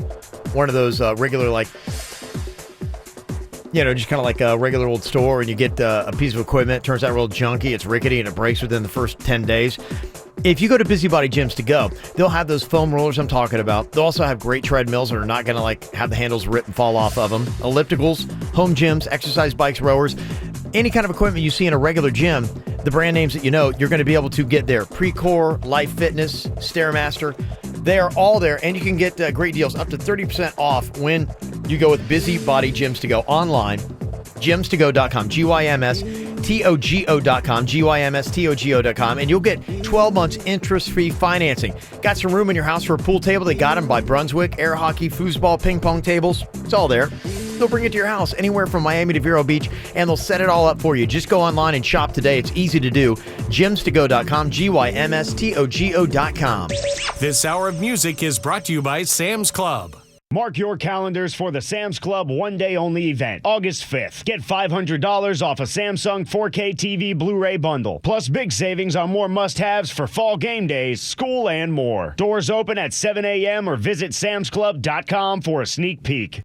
[SPEAKER 1] one of those regular, like, just kind of like a regular old store and you get a piece of equipment. It turns out real junky, it's rickety, and it breaks within the first 10 days. If you go to Busybody Gyms to go, they'll have those foam rollers I'm talking about. They'll also have great treadmills that are not going to have the handles rip and fall off of them. Ellipticals, home gyms, exercise bikes, rowers. Any kind of equipment you see in a regular gym, the brand names that you know, you're going to be able to get there. Precor, Life Fitness, Stairmaster. They are all there, and you can get great deals, up to 30% off when you go with Busybody Gyms to go online. Gymstogo.com, GYMSTOGO.com, GYMSTOGO.com, and you'll get 12 months interest-free financing. Got some room in your house for a pool table? They got them by Brunswick, air hockey, foosball, ping pong tables. It's all there. They'll bring it to your house anywhere from Miami to Vero Beach, and they'll set it all up for you. Just go online and shop today. It's easy to do. Gymstogo.com, GYMSTOGO.com.
[SPEAKER 3] This hour of music is brought to you by Sam's Club.
[SPEAKER 14] Mark your calendars for the Sam's Club one-day-only event, August 5th. Get $500 off a Samsung 4K TV Blu-ray bundle, plus big savings on more must-haves for fall game days, school, and more. Doors open at 7 a.m. or visit samsclub.com for a sneak peek.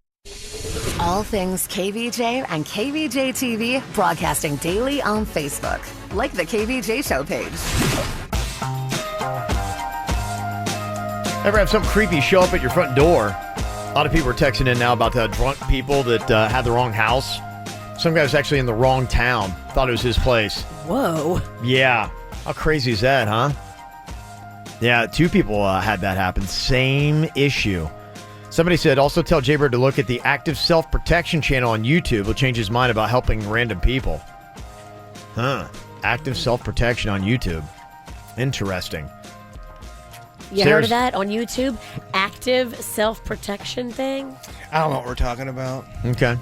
[SPEAKER 4] All things KVJ and KVJ TV broadcasting daily on Facebook. Like the KVJ Show page.
[SPEAKER 1] Ever have something creepy show up at your front door? A lot of people are texting in now about the drunk people that had the wrong house. Some guy was actually in the wrong town. Thought it was his place.
[SPEAKER 2] Whoa.
[SPEAKER 1] Yeah. How crazy is that, huh? Yeah, 2 people had that happen. Same issue. Somebody said, also tell Jaybird to look at the Active Self-Protection channel on YouTube. He'll change his mind about helping random people. Huh. Active Self-Protection on YouTube. Interesting.
[SPEAKER 2] You heard of that on YouTube? Active self-protection thing?
[SPEAKER 10] I don't know what we're talking about.
[SPEAKER 1] Okay.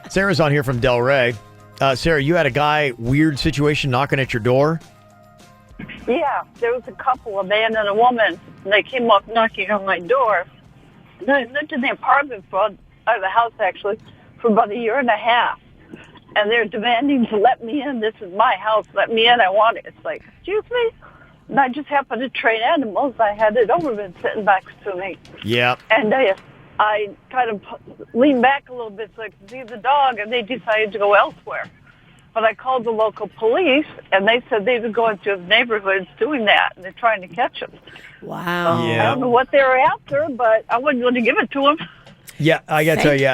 [SPEAKER 1] Sarah's on here from Delray. Sarah, you had a guy, weird situation, knocking at your door?
[SPEAKER 20] Yeah, there was a couple, a man and a woman, and they came up knocking on my door. And I lived in the apartment of the house, actually, for about 1.5 years. And they're demanding to let me in. This is my house. Let me in. I want it. It's like, excuse me? And I just happened to train animals. I had it Doberman sitting back to me.
[SPEAKER 1] Yeah.
[SPEAKER 20] And I kind of leaned back a little bit so I could see the dog, and they decided to go elsewhere. But I called the local police, and they said they've been going through the neighborhoods doing that, and they're trying to catch them.
[SPEAKER 2] Wow.
[SPEAKER 20] I don't know what they were after, but I wasn't going to give it to them.
[SPEAKER 1] Yeah, I got to tell you,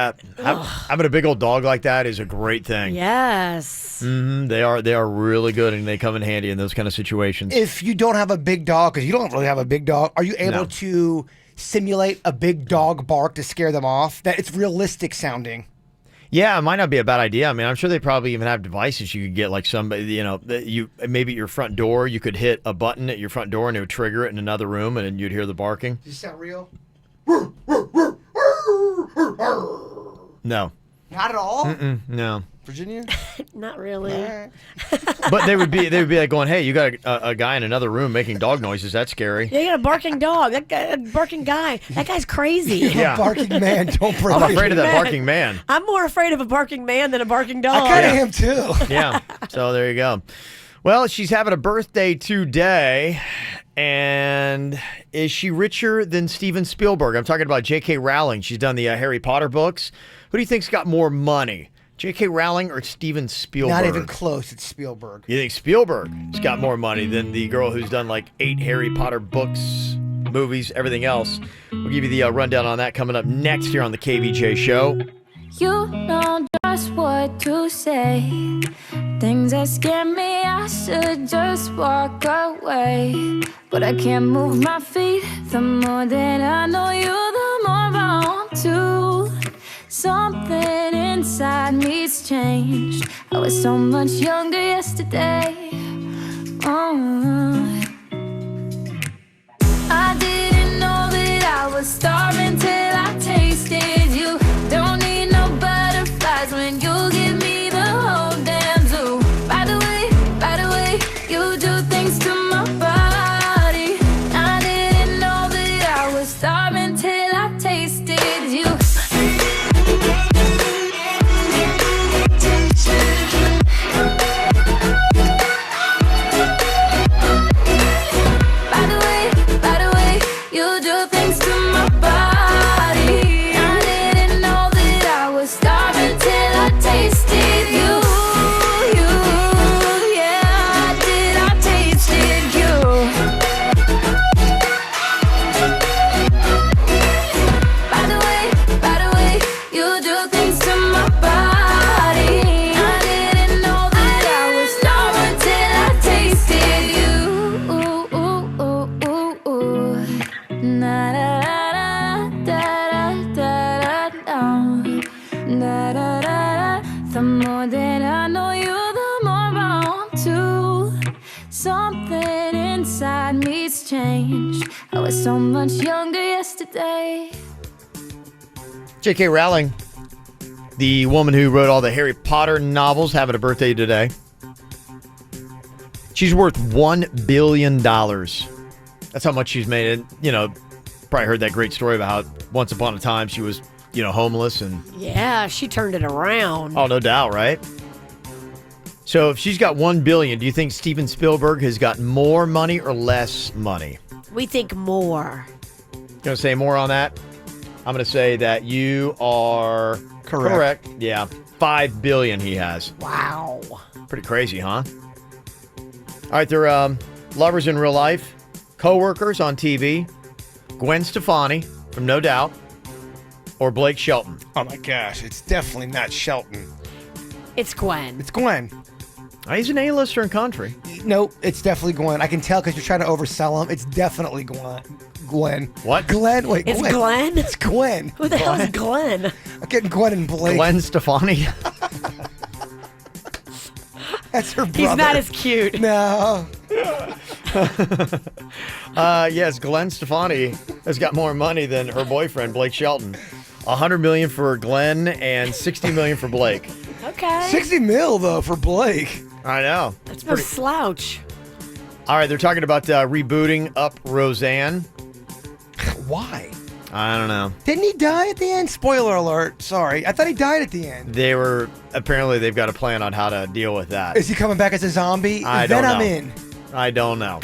[SPEAKER 1] having a big old dog like that is a great thing.
[SPEAKER 2] Yes.
[SPEAKER 1] Mm-hmm. They are really good, and they come in handy in those kind of situations.
[SPEAKER 10] If you don't have a big dog, because you don't really have a big dog, are you able to simulate a big dog bark to scare them off? That it's realistic sounding.
[SPEAKER 1] Yeah, it might not be a bad idea. I mean, I'm sure they probably even have devices you could get, like somebody, maybe at your front door, you could hit a button at your front door and it would trigger it in another room, and then you'd hear the barking.
[SPEAKER 10] Does this sound real?
[SPEAKER 1] No.
[SPEAKER 10] Not at all?
[SPEAKER 1] No.
[SPEAKER 10] Virginia?
[SPEAKER 2] Not really.
[SPEAKER 1] But they would be like going, hey, you got a guy in another room making dog noises. That's scary.
[SPEAKER 2] Yeah, you got a barking dog. That guy, a barking guy. That guy's crazy.
[SPEAKER 1] Yeah.
[SPEAKER 10] A barking man. Don't bring
[SPEAKER 1] I'm afraid of that barking man.
[SPEAKER 2] I'm more afraid of a barking man than a barking dog.
[SPEAKER 10] I kind of am too.
[SPEAKER 1] Yeah. So there you go. Well, she's having a birthday today. And is she richer than Steven Spielberg? I'm talking about J.K. Rowling. She's done the Harry Potter books. Who do you think's got more money? J.K. Rowling or Steven Spielberg?
[SPEAKER 10] Not even close. It's Spielberg.
[SPEAKER 1] You think Spielberg's got more money than the girl who's done like 8 Harry Potter books? movies, everything else. We'll give you the rundown on that coming up next here on the KVJ Show.
[SPEAKER 9] You know just what to say. Things that scare me, I should just walk away. But I can't move my feet. The more that I know you, the more I want to. Something inside me's changed. I was so much younger yesterday. I didn't know that I was starving till I tasted you. Don't need no butterflies when you give me the whole damn zoo. By the way, you do things to my body. I didn't know that I was starving till I tasted you. By the way, you do things to my body. I didn't know that I was starving till I tasted you. Yeah, I tasted you. By the way, you do things to my body. I didn't know that I was starving till I tasted you. Na da da da da da da da da da. The more that I know you, the more I want to. Something inside me's changed. I was so much younger yesterday.
[SPEAKER 1] J.K. Rowling, the woman who wrote all the Harry Potter novels, having a birthday today. She's worth $1 billion. That's how much she's made. And, probably heard that great story about how once upon a time she was, homeless. And
[SPEAKER 2] Yeah, she turned it around.
[SPEAKER 1] oh, no doubt, right? So if she's got $1 billion, do you think Steven Spielberg has got more money or less money?
[SPEAKER 2] We think more.
[SPEAKER 1] You going to say more on that? I'm going to say that you are correct. Yeah, $5 billion he has.
[SPEAKER 2] Wow.
[SPEAKER 1] Pretty crazy, huh? All right, they're lovers in real life, co-workers on TV. Gwen Stefani from No Doubt, or Blake Shelton.
[SPEAKER 10] Oh my gosh, it's definitely not Shelton.
[SPEAKER 2] It's Gwen.
[SPEAKER 10] It's Gwen.
[SPEAKER 1] He's an A-lister in country.
[SPEAKER 10] Nope, it's definitely Gwen. I can tell because you're trying to oversell him. It's definitely Gwen.
[SPEAKER 1] What?
[SPEAKER 10] Glenn? Wait,
[SPEAKER 2] It's Glenn?
[SPEAKER 10] It's Gwen.
[SPEAKER 2] Who the hell is Glenn?
[SPEAKER 10] I'm getting Gwen and Blake.
[SPEAKER 1] Gwen Stefani.
[SPEAKER 10] That's her brother.
[SPEAKER 2] He's not as cute.
[SPEAKER 10] No.
[SPEAKER 1] Yes, Gwen Stefani has got more money than her boyfriend, Blake Shelton. $100 million for Glenn and $60 million for Blake.
[SPEAKER 2] Okay.
[SPEAKER 10] 60 mil, though, for Blake.
[SPEAKER 1] I know.
[SPEAKER 2] That's no slouch.
[SPEAKER 1] All right, they're talking about rebooting Up Roseanne.
[SPEAKER 10] Why?
[SPEAKER 1] I don't know.
[SPEAKER 10] Didn't he die at the end? Spoiler alert. Sorry. I thought he died at the end.
[SPEAKER 1] Apparently they've got a plan on how to deal with that.
[SPEAKER 10] Is he coming back as a zombie?
[SPEAKER 1] I don't know.
[SPEAKER 10] I'm in.
[SPEAKER 1] I don't know.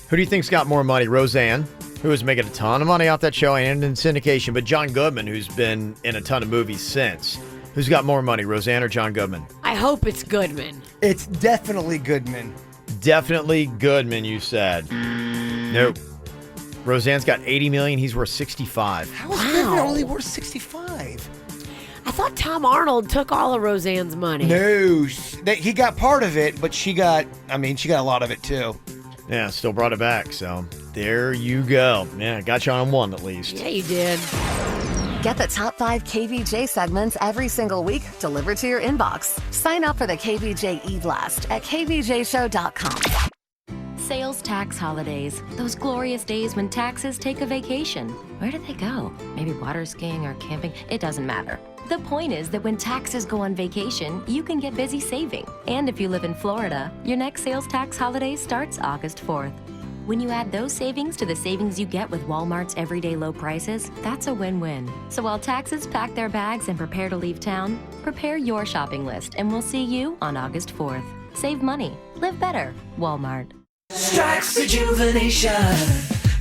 [SPEAKER 1] Who do you think's got more money? Roseanne, who is making a ton of money off that show and in syndication, but John Goodman, who's been in a ton of movies since. Who's got more money, Roseanne or John Goodman?
[SPEAKER 2] I hope it's Goodman.
[SPEAKER 10] It's definitely Goodman.
[SPEAKER 1] Definitely Goodman, you said. Nope. Roseanne's got $80 million. He's worth $65.
[SPEAKER 10] How is Goodman only worth 65?
[SPEAKER 2] I thought Tom Arnold took all of Roseanne's money.
[SPEAKER 10] No, he got part of it, but she got a lot of it too.
[SPEAKER 1] Yeah, still brought it back. So there you go. Yeah, got you on one at least.
[SPEAKER 2] Yeah, you did.
[SPEAKER 4] Get the top 5 KVJ segments every single week delivered to your inbox. Sign up for the KVJ e-blast at kvjshow.com.
[SPEAKER 11] Sales tax holidays. Those glorious days when taxes take a vacation. Where do they go? Maybe water skiing or camping? It doesn't matter. The point is that when taxes go on vacation, you can get busy saving. And if you live in Florida, your next sales tax holiday starts August 4th. When you add those savings to the savings you get with Walmart's everyday low prices, that's a win-win. So while taxes pack their bags and prepare to leave town, prepare your shopping list and we'll see you on August 4th. Save money. Live better. Walmart.
[SPEAKER 8] Strikes rejuvenation.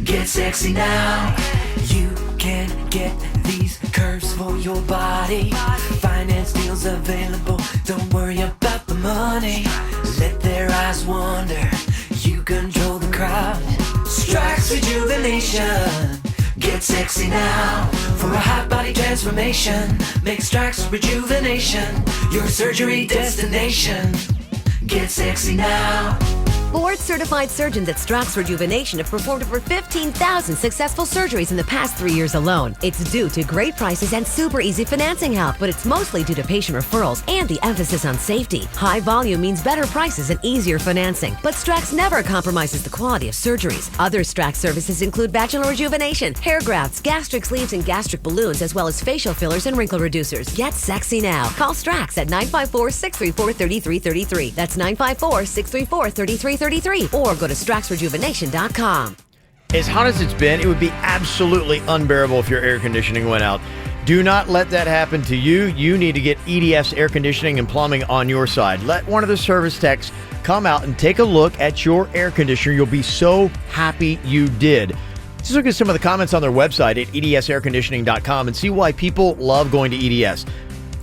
[SPEAKER 8] Get sexy now. You can get these curves for your body. Finance deals available. Don't worry about the money. Let their eyes wander. You control the crowd. Strax Rejuvenation. Get sexy now for a hot body transformation. Make Strax Rejuvenation your surgery destination. Get sexy now.
[SPEAKER 16] Board-certified surgeons at Strax Rejuvenation have performed over 15,000 successful surgeries in the past 3 years alone. It's due to great prices and super easy financing help, but it's mostly due to patient referrals and the emphasis on safety. High volume means better prices and easier financing, but Strax never compromises the quality of surgeries. Other Strax services include vaginal rejuvenation, hair grafts, gastric sleeves and gastric balloons, as well as facial fillers and wrinkle reducers. Get sexy now. Call Strax at 954-634-3333. That's 954-634-3333. Or go to straxrejuvenation.com.
[SPEAKER 1] As hot as it's been, it would be absolutely unbearable if your air conditioning went out. Do not let that happen to you. You need to get EDS air conditioning and plumbing on your side. Let one of the service techs come out and take a look at your air conditioner. You'll be so happy you did. Just look at some of the comments on their website at edsairconditioning.com and see why people love going to EDS.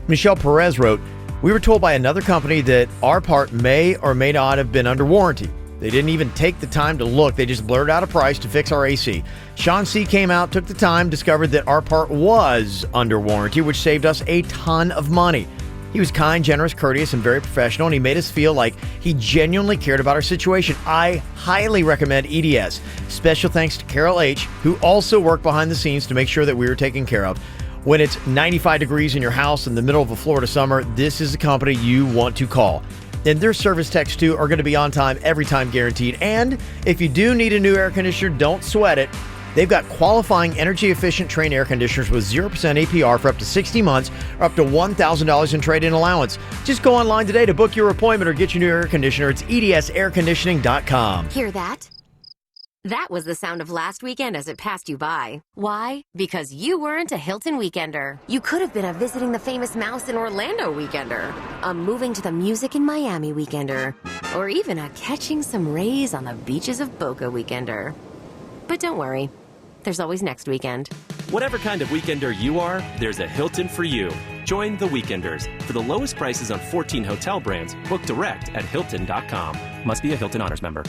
[SPEAKER 1] Michelle Perez wrote, "We were told by another company that our part may or may not have been under warranty. They didn't even take the time to look. They just blurted out a price to fix our AC. Sean C. came out, took the time, discovered that our part was under warranty, which saved us a ton of money. He was kind, generous, courteous, and very professional, and he made us feel like he genuinely cared about our situation. I highly recommend EDS. Special thanks to Carol H., who also worked behind the scenes to make sure that we were taken care of. When it's 95 degrees in your house in the middle of a Florida summer, this is the company you want to call. And their service techs, too, are going to be on time, every time guaranteed. And if you do need a new air conditioner, don't sweat it. They've got qualifying energy-efficient Trane air conditioners with 0% APR for up to 60 months or up to $1,000 in trade-in allowance. Just go online today to book your appointment or get your new air conditioner. It's edsairconditioning.com.
[SPEAKER 16] Hear that? That was the sound of last weekend as it passed you by. Why? Because you weren't a Hilton weekender. You could have been a visiting the famous mouse in Orlando weekender, a moving to the music in Miami weekender, or even a catching some rays on the beaches of Boca weekender. But don't worry, there's always next weekend.
[SPEAKER 18] Whatever kind of weekender you are, there's a Hilton for you. Join the Weekenders. For the lowest prices on 14 hotel brands, book direct at Hilton.com. Must be a Hilton Honors member.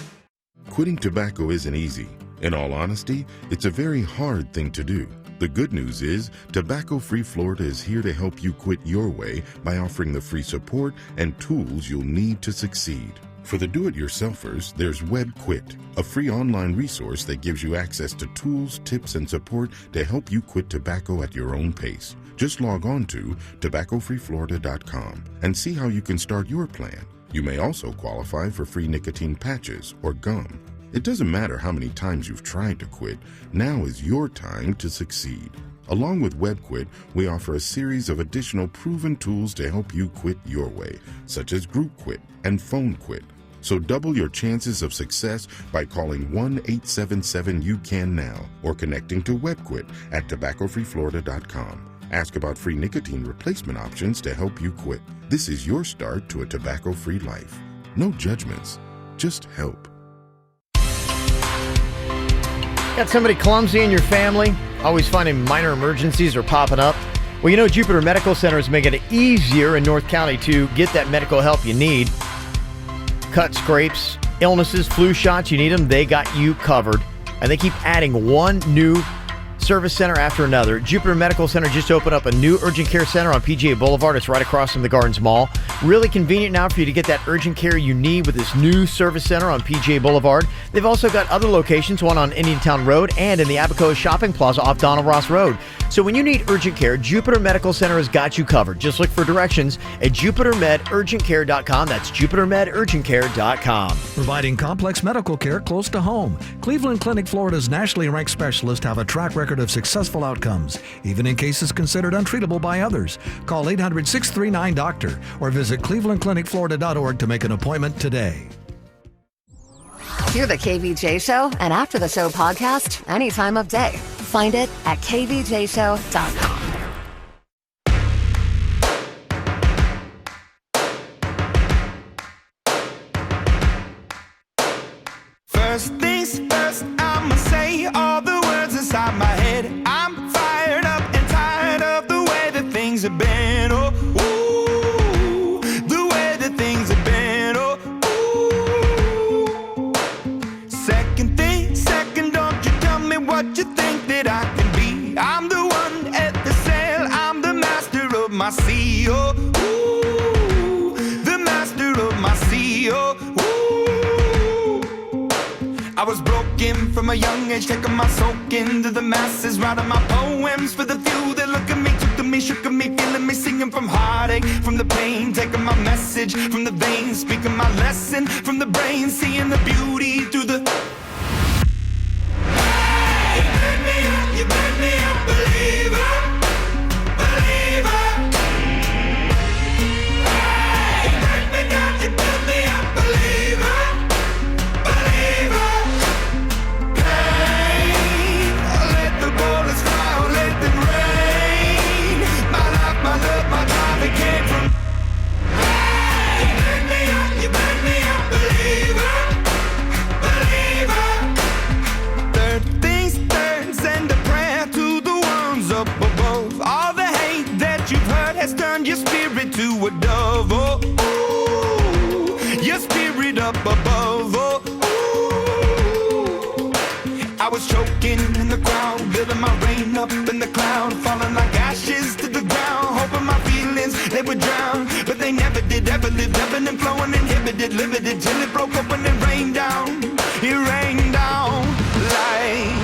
[SPEAKER 19] Quitting tobacco isn't easy. In all honesty, it's a very hard thing to do. The good news is, Tobacco Free Florida is here to help you quit your way by offering the free support and tools you'll need to succeed. For the do-it-yourselfers, there's WebQuit, a free online resource that gives you access to tools, tips, and support to help you quit tobacco at your own pace. Just log on to tobaccofreeflorida.com and see how you can start your plan. You may also qualify for free nicotine patches or gum. It doesn't matter how many times you've tried to quit, now is your time to succeed. Along with WebQuit, we offer a series of additional proven tools to help you quit your way, such as Group Quit and Phone Quit. So double your chances of success by calling 1-877-YOU-CAN-NOW or connecting to WebQuit at tobaccofreeflorida.com. Ask about free nicotine replacement options to help you quit. This is your start to a tobacco-free life. No judgments, just help.
[SPEAKER 1] Got somebody clumsy in your family? Always finding minor emergencies are popping up? Well, you know Jupiter Medical Center is making it easier in North County to get that medical help you need. Cut, scrapes, illnesses, flu shots, you need them, they got you covered. And they keep adding one new service center after another. Jupiter Medical Center just opened up a new urgent care center on PGA Boulevard. It's right across from the Gardens Mall. Really convenient now for you to get that urgent care you need with this new service center on PGA Boulevard. They've also got other locations, one on Indiantown Road and in the Abaco Shopping Plaza off Donald Ross Road. So when you need urgent care, Jupiter Medical Center has got you covered. Just look for directions at jupitermedurgentcare.com. That's jupitermedurgentcare.com.
[SPEAKER 13] Providing complex medical care close to home. Cleveland Clinic, Florida's nationally ranked specialists have a track record of successful outcomes, even in cases considered untreatable by others. Call 800-639-DOCTOR or visit clevelandclinicflorida.org to make an appointment today.
[SPEAKER 4] Hear the KVJ Show and After the Show podcast any time of day. Find it at kvjshow.com.
[SPEAKER 8] First things first, I'ma say all the words inside my head. I'm fired up and tired of the way that things have been. Oh, ooh, the way that things have been. Oh, ooh. Second thing, second, my CEO. Ooh, the master of my CEO. Ooh. I was broken from a young age, taking my soak into the masses, writing my poems for the few that look at me, took to me, shook at me, feeling me, singing from heartache, from the pain, taking my message from the veins, speaking my lesson from the brain, seeing the beauty through the. You made me a believer, believer. You break me down, you build me a believer, believer. Pain, let the bullets fly, let them rain. My life, my love, my drive, it came from. You made me a believer, believer. Third things third, send a prayer to the ones up above. All the hate that you've heard has turned your spirit to a dove. Oh, ooh, your spirit up above. Oh, ooh. I was choking in the crowd, building my rain up in the cloud, falling like ashes to the ground, hoping my feelings they would drown, but they never did. Ever lived, ebbing and flowing, inhibited, limited, till it broke up when it rained down. It rained down like.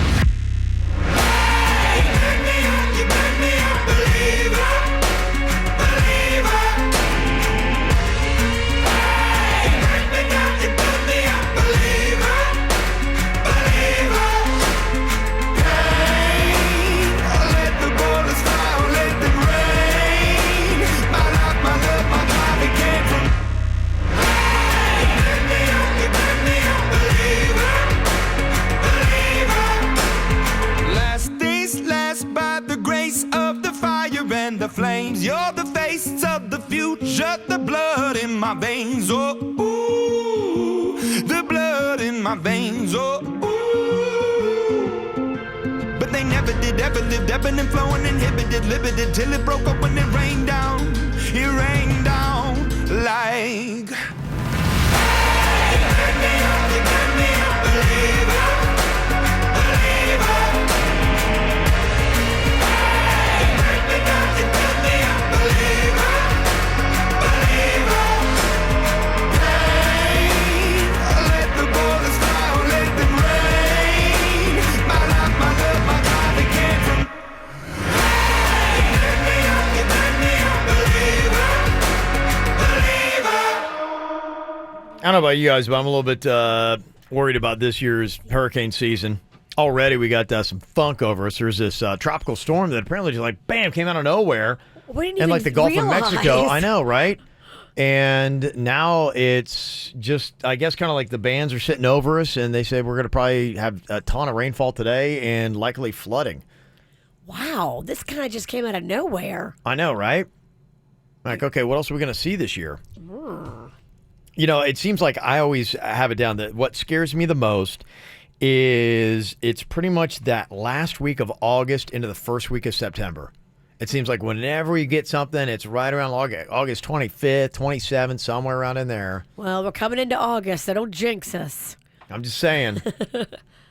[SPEAKER 8] You made me a believer, believer. You break me down, you build me a believer, believer. Pain, let the bullets fly, let them rain. My life, my love, my drive, it came from. You made me a believer, believer. Last days last by the grace of the fire and the flames. You're the face of the future, the blood in my veins. Oh, ooh, the blood in my veins. Oh, ooh. But they never did, ever lived, ebbing and flowing, inhibited, limited, till it broke up when it rained down. It rained down like. You made me a believer, believer. You break me down, you build me a believer, believer. Pain, let the bullets fly, let them rain. My life, my love, my drive, it came from. You made me a believer, believer.
[SPEAKER 1] I don't know about you guys, but I'm a little bit worried about this year's hurricane season. Already we got some funk over us. There's this tropical storm that apparently just like, bam, came out of nowhere.
[SPEAKER 2] We didn't
[SPEAKER 1] And like the
[SPEAKER 2] even
[SPEAKER 1] Gulf
[SPEAKER 2] realize.
[SPEAKER 1] of Mexico. I know, right? And now it's just, I guess, kind of like the bands are sitting over us, and they say we're going to probably have a ton of rainfall today and likely flooding.
[SPEAKER 2] Wow, this kind of just came out of nowhere.
[SPEAKER 1] I know, right? Like, okay, what else are we going to see this year? You know, it seems like I always have it down that what scares me the most is it's pretty much that last week of August into the first week of September. It seems like whenever you get something, it's right around August 25th, 27th, somewhere around in there.
[SPEAKER 2] Well, we're coming into August, so don't jinx us.
[SPEAKER 1] I'm just saying.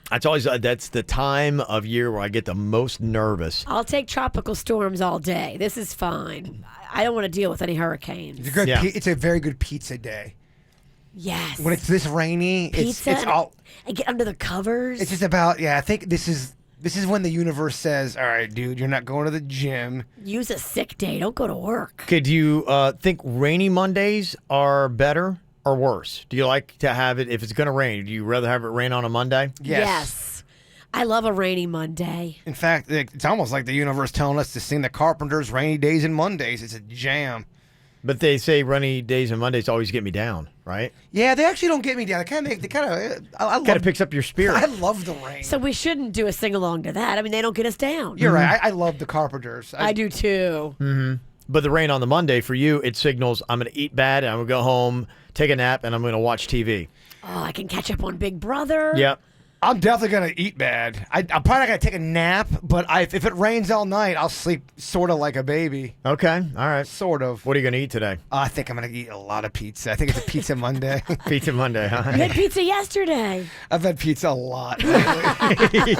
[SPEAKER 1] That's the time of year where I get the most nervous.
[SPEAKER 2] I'll take tropical storms all day. This is fine. I don't want to deal with any hurricanes.
[SPEAKER 10] It's a good it's a very good pizza day.
[SPEAKER 2] Yes.
[SPEAKER 10] When it's this rainy,
[SPEAKER 2] Pizza
[SPEAKER 10] it's all.
[SPEAKER 2] And get under the covers.
[SPEAKER 10] It's just about I think this is when the universe says, "All right, dude, you're not going to the gym.
[SPEAKER 2] Use a sick day. Don't go to work."
[SPEAKER 1] Okay, do you think rainy Mondays are better or worse? Do you like to have it if it's going to rain? Do you rather have it rain on a Monday?
[SPEAKER 2] Yes. I love a rainy Monday.
[SPEAKER 10] In fact, it's almost like the universe telling us to sing the Carpenters' "Rainy Days and Mondays." It's a jam.
[SPEAKER 1] But they say rainy days and Mondays always get me down, right?
[SPEAKER 10] Yeah, they actually don't get me down. I kind of
[SPEAKER 1] picks up your spirit.
[SPEAKER 10] I love the rain.
[SPEAKER 2] So we shouldn't do a sing along to that. I mean, they don't get us down.
[SPEAKER 10] You're right. I love the Carpenters.
[SPEAKER 2] I do too.
[SPEAKER 1] Mm-hmm. But the rain on the Monday for you, it signals I'm going to eat bad, and I'm going to go home, take a nap, and I'm going to watch TV.
[SPEAKER 2] Oh, I can catch up on Big Brother.
[SPEAKER 1] Yep.
[SPEAKER 10] I'm definitely going to eat bad. I'm probably not going to take a nap, but if it rains all night, I'll sleep sort of like a baby.
[SPEAKER 1] Okay, all right.
[SPEAKER 10] Sort of.
[SPEAKER 1] What are you going to eat today?
[SPEAKER 10] I think I'm going to eat a lot of pizza. I think it's a Pizza Monday.
[SPEAKER 1] Pizza Monday, huh?
[SPEAKER 2] You had pizza yesterday.
[SPEAKER 10] I've had pizza a lot lately.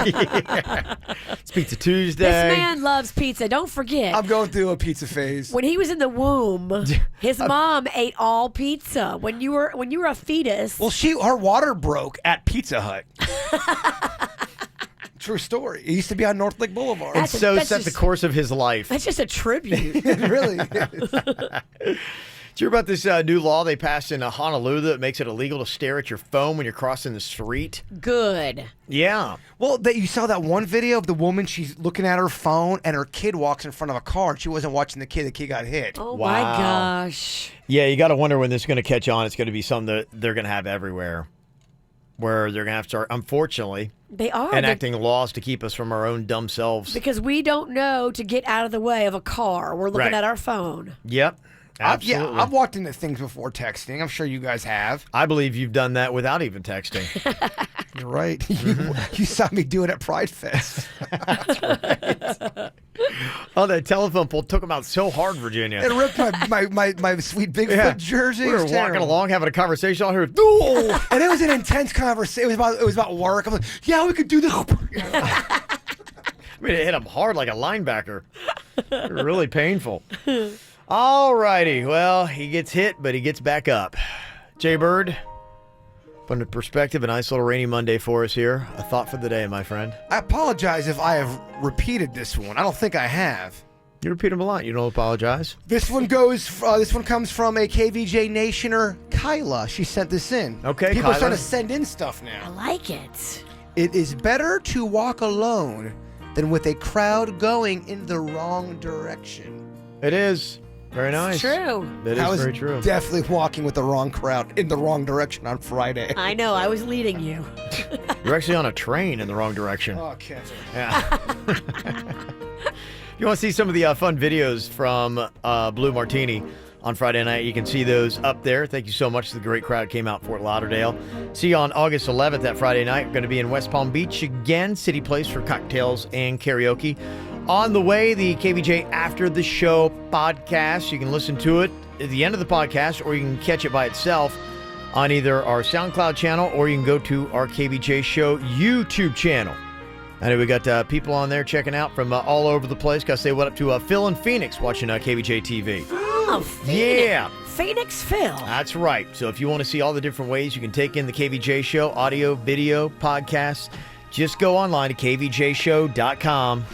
[SPEAKER 1] It's Pizza Tuesday.
[SPEAKER 2] This man loves pizza. Don't forget.
[SPEAKER 10] I'm going through a pizza phase.
[SPEAKER 2] When he was in the womb, his mom ate all pizza. When you were a fetus.
[SPEAKER 10] Well, her water broke at Pizza Hut. True story. It used to be on North Lake Boulevard.
[SPEAKER 1] And so set the course of his life.
[SPEAKER 2] That's just a tribute.
[SPEAKER 10] It really is.
[SPEAKER 1] Did you hear about this new law they passed in Honolulu that makes it illegal to stare at your phone when you're crossing the street?
[SPEAKER 2] Good.
[SPEAKER 1] Yeah.
[SPEAKER 10] Well, you saw that one video of the woman, she's looking at her phone, and her kid walks in front of a car, and she wasn't watching the kid. The kid got hit.
[SPEAKER 2] Oh, my gosh.
[SPEAKER 1] Yeah, you got to wonder when this is going to catch on. It's going to be something that they're going to have everywhere, where they're going to have to start, unfortunately,
[SPEAKER 2] they are
[SPEAKER 1] enacting laws to keep us from our own dumb selves.
[SPEAKER 2] Because we don't know to get out of the way of a car. We're looking
[SPEAKER 1] Right.
[SPEAKER 2] at our phone.
[SPEAKER 1] Yep. Absolutely.
[SPEAKER 10] I've walked into things before texting. I'm sure you guys have.
[SPEAKER 1] I believe you've done that without even texting.
[SPEAKER 10] You're right. You saw me do it at Pride Fest.
[SPEAKER 1] Oh, that telephone pole took him out so hard, Virginia.
[SPEAKER 10] It ripped my sweet Bigfoot jersey.
[SPEAKER 1] We
[SPEAKER 10] It
[SPEAKER 1] were
[SPEAKER 10] was
[SPEAKER 1] walking
[SPEAKER 10] terrible.
[SPEAKER 1] along having a conversation on here.
[SPEAKER 10] And it was an intense conversation. It was about work. I'm like, yeah, we could do this.
[SPEAKER 1] I mean, it hit him hard like a linebacker. Really painful. All righty. Well, he gets hit, but he gets back up. Jay Bird, put into perspective, a nice little rainy Monday for us here. A thought for the day, my friend.
[SPEAKER 10] I apologize if I have repeated this one. I don't think I have.
[SPEAKER 1] You repeat them a lot. You don't apologize.
[SPEAKER 10] This one comes from a KVJ Nationer, Kyla. She sent this in.
[SPEAKER 1] Okay,
[SPEAKER 10] People are
[SPEAKER 1] Kyla.
[SPEAKER 10] starting to send in stuff now.
[SPEAKER 2] I like it.
[SPEAKER 10] It is better to walk alone than with a crowd going in the wrong direction.
[SPEAKER 1] It is. Very nice.
[SPEAKER 2] It's true.
[SPEAKER 1] That
[SPEAKER 10] I
[SPEAKER 1] is
[SPEAKER 10] was
[SPEAKER 1] very true.
[SPEAKER 10] definitely walking with the wrong crowd in the wrong direction on Friday.
[SPEAKER 2] I know. I was leading you.
[SPEAKER 1] You're actually on a train in the wrong direction.
[SPEAKER 10] Oh, Kevin.
[SPEAKER 1] Yeah. You want to see some of the fun videos from Blue Martini on Friday night? You can see those up there. Thank you so much. The great crowd came out in Fort Lauderdale. See you on August 11th, that Friday night. We're going to be in West Palm Beach again, City Place for cocktails and karaoke. On the way, the KVJ After the Show podcast. You can listen to it at the end of the podcast, or you can catch it by itself on either our SoundCloud channel, or you can go to our KVJ Show YouTube channel. I know we got people on there checking out from all over the place. Got to say what up to Phil in Phoenix watching KVJ TV.
[SPEAKER 2] Oh, Phoenix.
[SPEAKER 1] Yeah.
[SPEAKER 2] Phoenix Phil.
[SPEAKER 1] That's right. So if you want to see all the different ways you can take in the KVJ Show, audio, video, podcasts, just go online to kvjshow.com.